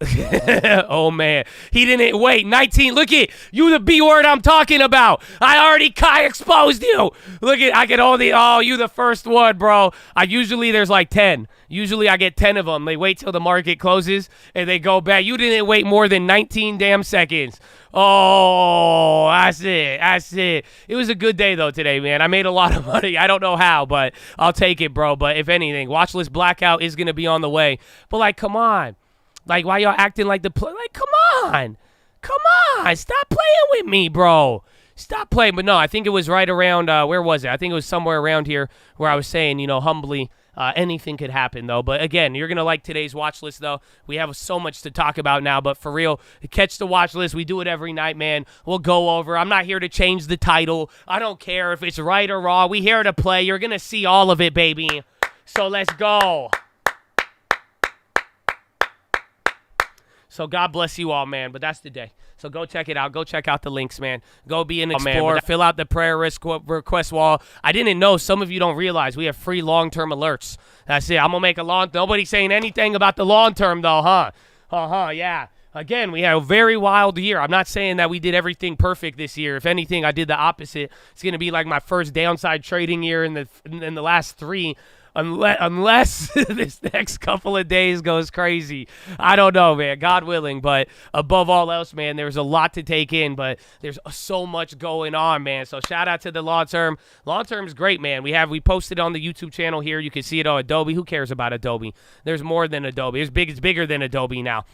A: Oh, man. He didn't wait. 19. Look at you, the B word I'm talking about. I already exposed you. Look at, I get all the, oh, you the first one, bro. Usually there's like 10. Usually I get 10 of them. They wait till the market closes and they go back. You didn't wait more than 19 damn seconds. Oh, that's it. That's it. It was a good day, though, today, man. I made a lot of money. I don't know how, but I'll take it, bro. But if anything, Watchlist Blackout is going to be on the way. But, like, come on. Like, why y'all acting like the play? Like, come on. Come on. Stop playing with me, bro. Stop playing. But, no, I think it was right around, where was it? I think it was somewhere around here where I was saying, you know, humbly, anything could happen, though. But, again, you're going to like today's watch list, though. We have so much to talk about now. But, for real, catch the watch list. We do it every night, man. We'll go over. I'm not here to change the title. I don't care if it's right or wrong. We here to play. You're going to see all of it, baby. So, let's go. So God bless you all, man. But that's the day. So go check it out. Go check out the links, man. Go be an explorer. Man, fill out the prayer request wall. I didn't know. Some of you don't realize we have free long-term alerts. That's it. I'm going to make a long... Nobody's saying anything about the long-term, though, huh? Yeah. Again, we had a very wild year. I'm not saying that we did everything perfect this year. If anything, I did the opposite. It's going to be like my first downside trading year in the last 3. Unless this next couple of days goes crazy. I don't know, man. God willing. But above all else, man, there's a lot to take in. But there's so much going on, man. So shout out to the long term. Long term is great, man. We posted on the YouTube channel here. You can see it on Adobe. Who cares about Adobe? There's more than Adobe. It's bigger than Adobe now.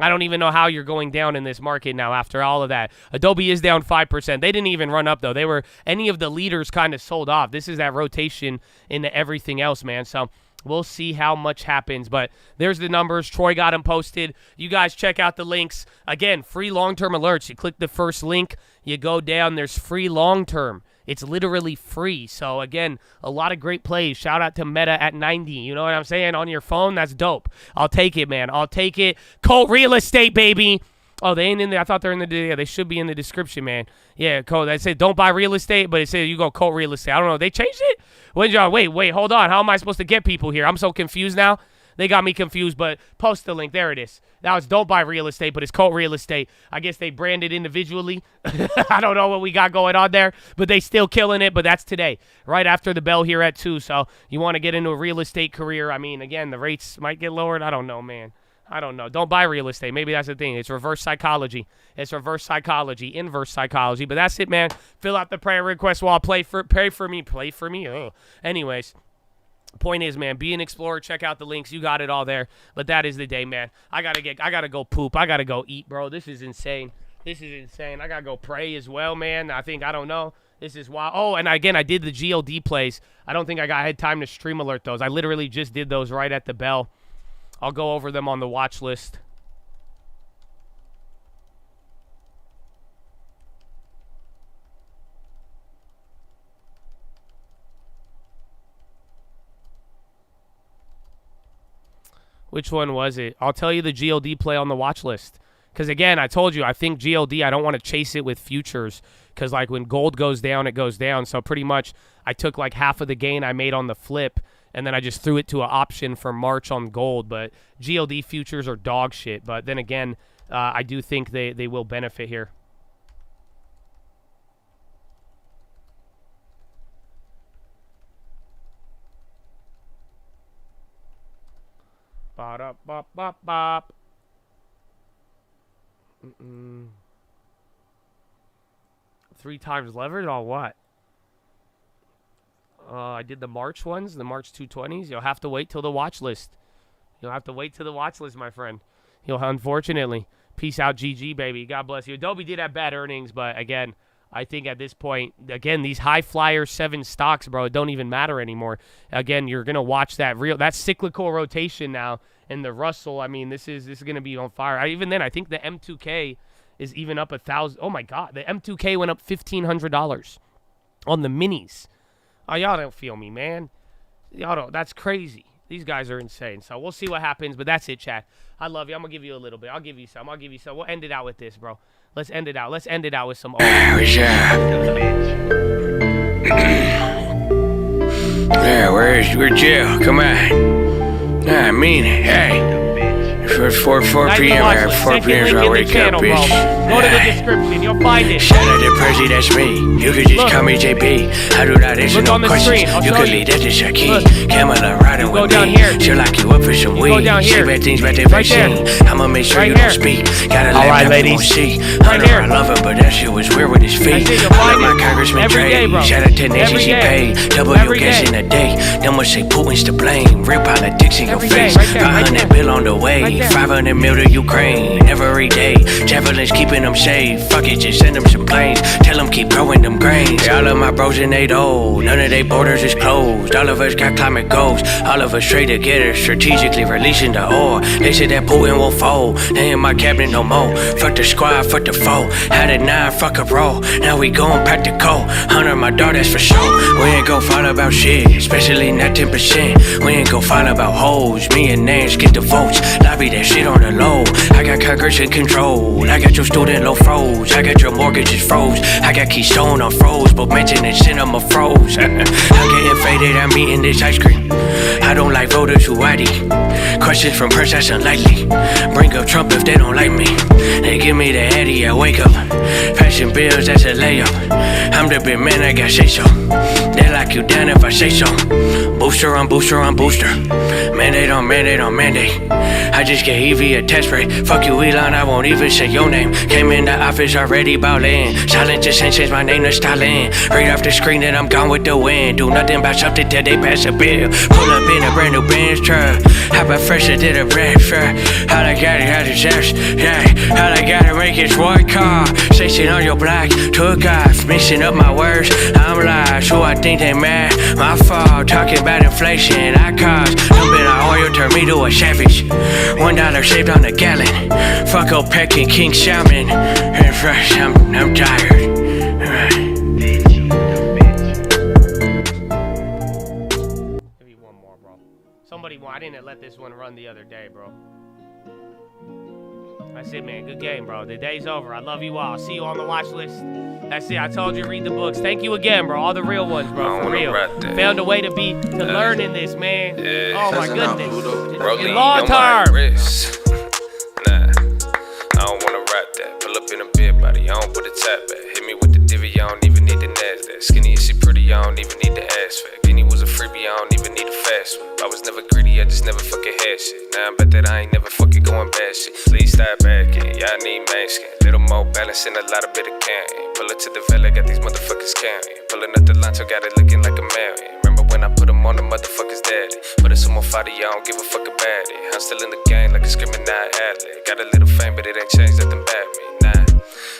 A: I don't even know how you're going down in this market now after all of that. Adobe is down 5%. They didn't even run up, though. Any of the leaders kind of sold off. This is that rotation into everything else, man. So we'll see how much happens. But there's the numbers. Troy got them posted. You guys check out the links. Again, free long-term alerts. You click the first link. You go down. There's free long-term. It's literally free. So, again, a lot of great plays. Shout out to Meta at 90. You know what I'm saying? On your phone, that's dope. I'll take it, man. I'll take it. Colt Real Estate, baby. Oh, they ain't in there. I thought they're in the... Yeah, they should be in the description, man. Yeah, Colt. I said don't buy real estate, but it said you go Colt Real Estate. I don't know. They changed it? When y'all... Wait, hold on. How am I supposed to get people here? I'm so confused now. They got me confused, but post the link. There it is. Now it's don't buy real estate, but it's Colt Real Estate. I guess they branded individually. I don't know what we got going on there, but they still killing it. But that's today, right after the bell here at 2. So you want to get into a real estate career. I mean, again, the rates might get lowered. I don't know, man. I don't know. Don't buy real estate. Maybe that's the thing. It's reverse psychology. It's reverse psychology, inverse psychology. But that's it, man. Fill out the prayer request wall. Pray for me. Ugh. Anyways. Point is, man, be an explorer. Check out the links. You got it all there. But that is the day, man. I gotta go poop. I gotta go eat, bro. This is insane. I gotta go pray as well, man. I don't know. This is wild. Oh, and again, I did the GLD plays. I don't think I had time to stream alert those. I literally just did those right at the bell. I'll go over them on the watch list. Which one was it? I'll tell you the GLD play on the watch list. Because, again, I told you, I think GLD, I don't want to chase it with futures. Because, like, when gold goes down, it goes down. So, pretty much, I took, like, half of the gain I made on the flip, and then I just threw it to an option for March on gold. But GLD futures are dog shit. But then, again, I do think they will benefit here. Bop, bop, bop, bop. 3 times levered on what? I did the March ones, the March 220s. You'll have to wait till the watch list. My friend. Unfortunately. Peace out, GG, baby. God bless you. Adobe did have bad earnings, but again, I think at this point, again, these high flyer 7 stocks, bro, it don't even matter anymore. Again, you're gonna watch that cyclical rotation now, and the Russell. I mean, this is gonna be on fire. Even then, I think the M2K is even up 1,000. Oh my God, the M2K went up $1,500 on the minis. Oh, y'all don't feel me, man. Y'all don't. That's crazy. These guys are insane. So we'll see what happens, but that's it, chat. I love you. I'm gonna give you a little bit. I'll give you some. We'll end it out with this, bro. Let's end it out with some.
L: Yeah, where's Jill? Come on. I mean it. Hey, 4
A: Nice
L: p.m.
A: Watchlist.
L: at 4
A: Second
L: p.m.
A: link
L: I
A: in the
L: wake up,
A: channel, bro.
L: bitch.
A: Go to the description. You'll find it.
L: Shout out to Percy, that's me. You could just
A: Look.
L: call me JP. I do not answer
A: Look
L: no
A: on the
L: questions.
A: screen. I'll
L: You
A: show
L: could
A: you.
L: leave that to Shaki.
A: Look.
L: Kamala riding
A: You go
L: with
A: down
L: me.
A: here.
L: She'll lock you up for some
A: You
L: weed.
A: go down
L: Say
A: here.
L: bad things about that
A: Right
L: vaccine.
A: there.
L: I'ma make sure
A: Right
L: you
A: here.
L: don't speak. Gotta
A: All
L: let
A: right,
L: that
A: ladies.
L: see.
A: Right here.
L: I love it, but that shit was weird with his feet.
A: That's it, you'll
L: I
A: find
L: love
A: it.
L: my congressman
A: Every day,
L: trade.
A: bro.
L: Shout out to
A: Every
L: Nancy, she
A: day.
L: paid. Double
A: Every
L: your gas
A: day.
L: in a day. Them would say Putin's to blame. Real politics in your
A: Every day.
L: face.
A: Right there, right
L: 500
A: there.
L: bill on the way.
A: Right there.
L: 500 mil to Ukraine. Every day. Javelins keeping them safe. Fuck it, just send them some planes. Tell them keep growing them grains. All of my bros and they old. None of they borders is closed. All of us got climate goals. All of us trade together. Strategically releasing the ore. They said that Putin won't fold. They in my cabinet no more. Fuck the squad, fuck the foe. Had a 9, fuck a roll. Now we going back to cold. Hunter my dog, that's for sure. We ain't gon' fall about shit. Especially not 10%. We ain't gon' fall about hoes. Me and Nance get the votes. Lobby that shit on the low. I got Congress in control. I got your student low froze. I got your mortgages froze. I got Keystone on froze. But mention and cinema froze. I'm getting faded, I'm eating this ice cream. I don't like voters who ID. Questions from press, that's unlikely. Bring up Trump if they don't like me. They give me the Eddie, I wake up. Passing bills, that's a layup. I'm the big man, I got say so. They lock you down if I say so. Booster on booster on booster. Mandate on mandate on mandate. I just gave Evie a test rate. Fuck you, Elon, I won't even say your name. Came in the office already ballin'. Silent just ain't changed my name to Stalin. Right off the screen that I'm gone with the wind. Do nothing about something till they pass a bill. Pull up in a brand new Benz truck. How about fresher than a red truck? How I got it, how to just, yeah. How I gotta make it one car. Station on your block, took off. Mixing up my words, I'm lost. Who I think they mad? My fault, talking about inflation. I caused, dumping our oil turned me to a savage. $1 saved on a gallon. Fuck OPEC and King Salmon. And fresh, I'm tired.
A: Give you one more, bro. Somebody, I didn't let this one run the other day, bro. That's it, man. Good game, bro. The day's over. I love you all. See you on the watch list. That's it. I told you, read the books. Thank you again, bro. All the real ones, bro. For real. Found a way to learn in this, man. Oh, my goodness.
M: Rolling
A: Long
M: on
A: term.
M: my wrist. Nah, I don't wanna rap that. Pull up in a big body, I don't put a tap back. Hit me with the divvy, I don't even need the NASDAQ. Skinny and she pretty, I don't even need the ass fat. Guinea was a freebie, I don't even need a fast one. I was never greedy, I just never fucking had shit. Now I bet that I ain't never fucking going bad shit. Please stop backing, y'all need masking. Little more balance and a lot of bit of counting. Pull it to the valley, got these motherfuckers counting. Pulling up the line, so got it looking like a million. Remember when I put them on the motherfuckers daddy? Put it some more fighter, I don't give a fuck about it. I'm still in the game like a Indiscriminate athlete. Got a little fame, but it ain't changed nothing about me, nah.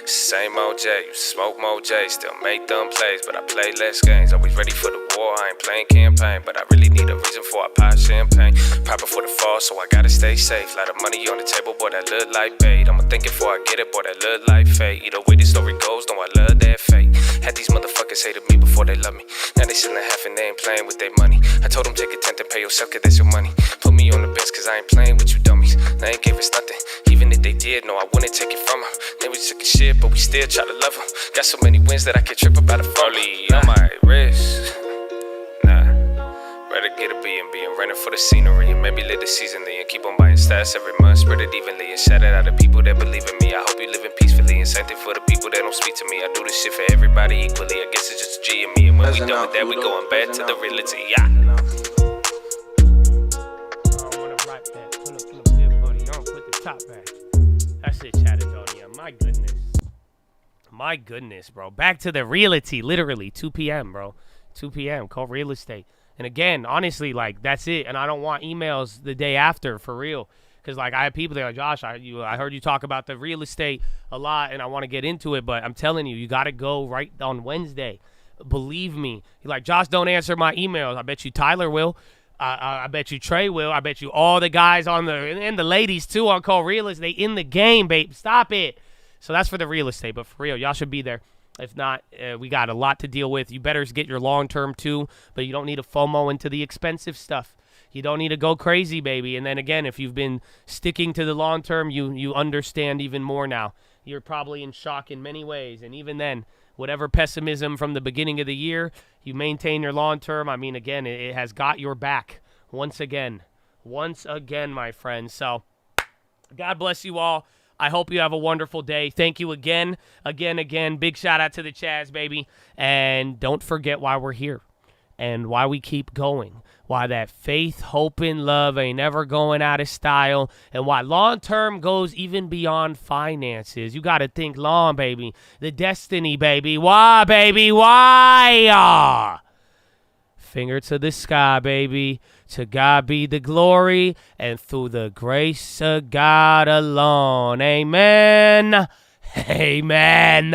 M: Same OJ, you smoke more J, still make them plays, but I play less games. Always ready for the war, I ain't playing campaign, but I really need a reason for I pop champagne. Proper for the fall, so I gotta stay safe. Lot of money on the table, boy, that look like bait. I'ma think it before I get it, boy, that look like fate. Either way the story goes, no, I love that fate. Had these motherfuckers hated me before they love me. Now they selling half and they ain't playing with their money. I told them take a tenth and pay yourself, cause that's your money. Put me on the bench, cause I ain't playing with you dummies. They ain't give us nothing, even if they did, no, I wouldn't take it from them. They was took a shit, but we still try to love them. Got so many wins that I can trip about a fully on my wrist. Nah, rather get a B&B and rent it for the scenery and maybe live the seasonally and keep on buying stats every month, spread it evenly and shout it out to people that believe in me. I hope you living peacefully and same thing for the people that don't speak to me. I do this shit for everybody equally. I guess it's just a G and me, and when we done with that, we going back to the reality. Yeah.
A: Top back. That's it, Chattadonia. My goodness. My goodness, bro. Back to the reality, literally. 2 p.m., bro. 2 p.m. Call real estate. And again, honestly, like, that's it. And I don't want emails the day after, for real. Because, like, I have people that are like, Josh, I heard you talk about the real estate a lot, and I want to get into it. But I'm telling you, you got to go right on Wednesday. Believe me. You're like, Josh, don't answer my emails. I bet you Tyler will. I bet you Trey will. I bet you all the guys on the, and the ladies too, on Call Real Estate in the game, babe. Stop it. So that's for the real estate, but for real, y'all should be there. If not, we got a lot to deal with. You better get your long-term too, but you don't need to FOMO into the expensive stuff. You don't need to go crazy, baby. And then again, if you've been sticking to the long-term, you understand even more now. You're probably in shock in many ways, and even then, whatever pessimism from the beginning of the year, you maintain your long-term. I mean, again, it has got your back once again, my friends. So God bless you all. I hope you have a wonderful day. Thank you again. Big shout out to the Chaz, baby. And don't forget why we're here and why we keep going. Why that faith, hope, and love ain't ever going out of style. And why long-term goes even beyond finances. You got to think long, baby. The destiny, baby. Why, baby? Why? Finger to the sky, baby. To God be the glory, and through the grace of God alone. Amen. Amen.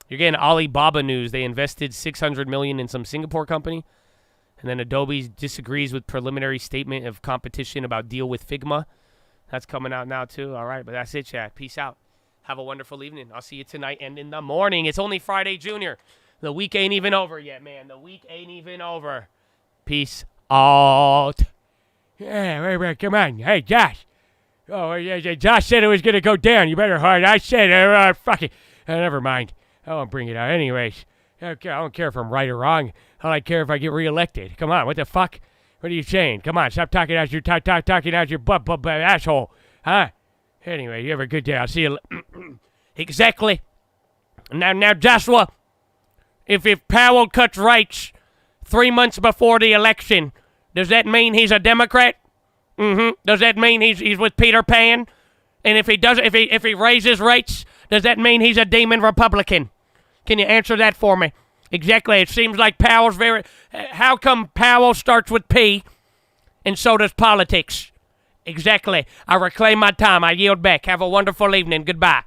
A: You're getting Alibaba news. They invested $600 million in some Singapore company. And then Adobe disagrees with preliminary statement of competition about deal with Figma. That's coming out now, too. All right, but that's it, chat. Peace out. Have a wonderful evening. I'll see you tonight and in the morning. It's only Friday, Junior. The week ain't even over yet, man. The week ain't even over. Peace out. Yeah, wait, come on. Hey, Josh. Oh, yeah, Josh said it was going to go down. You better hard. I said, fuck it. Never mind. I won't bring it out. Anyways, I don't care if I'm right or wrong. All I care if I get reelected. Come on, what the fuck? What are you saying? Come on, stop talking out your talking out your butt, asshole. Huh? Anyway, you have a good day. I'll see you. Exactly. Now, Joshua, if Powell cuts rates 3 months before the election, does that mean he's a Democrat? Does that mean he's with Peter Pan? And if he doesn't, if he raises rates, does that mean he's a demon Republican? Can you answer that for me? Exactly. It seems like Powell's very. How come Powell starts with P, and so does politics? Exactly. I reclaim my time. I yield back. Have a wonderful evening. Goodbye.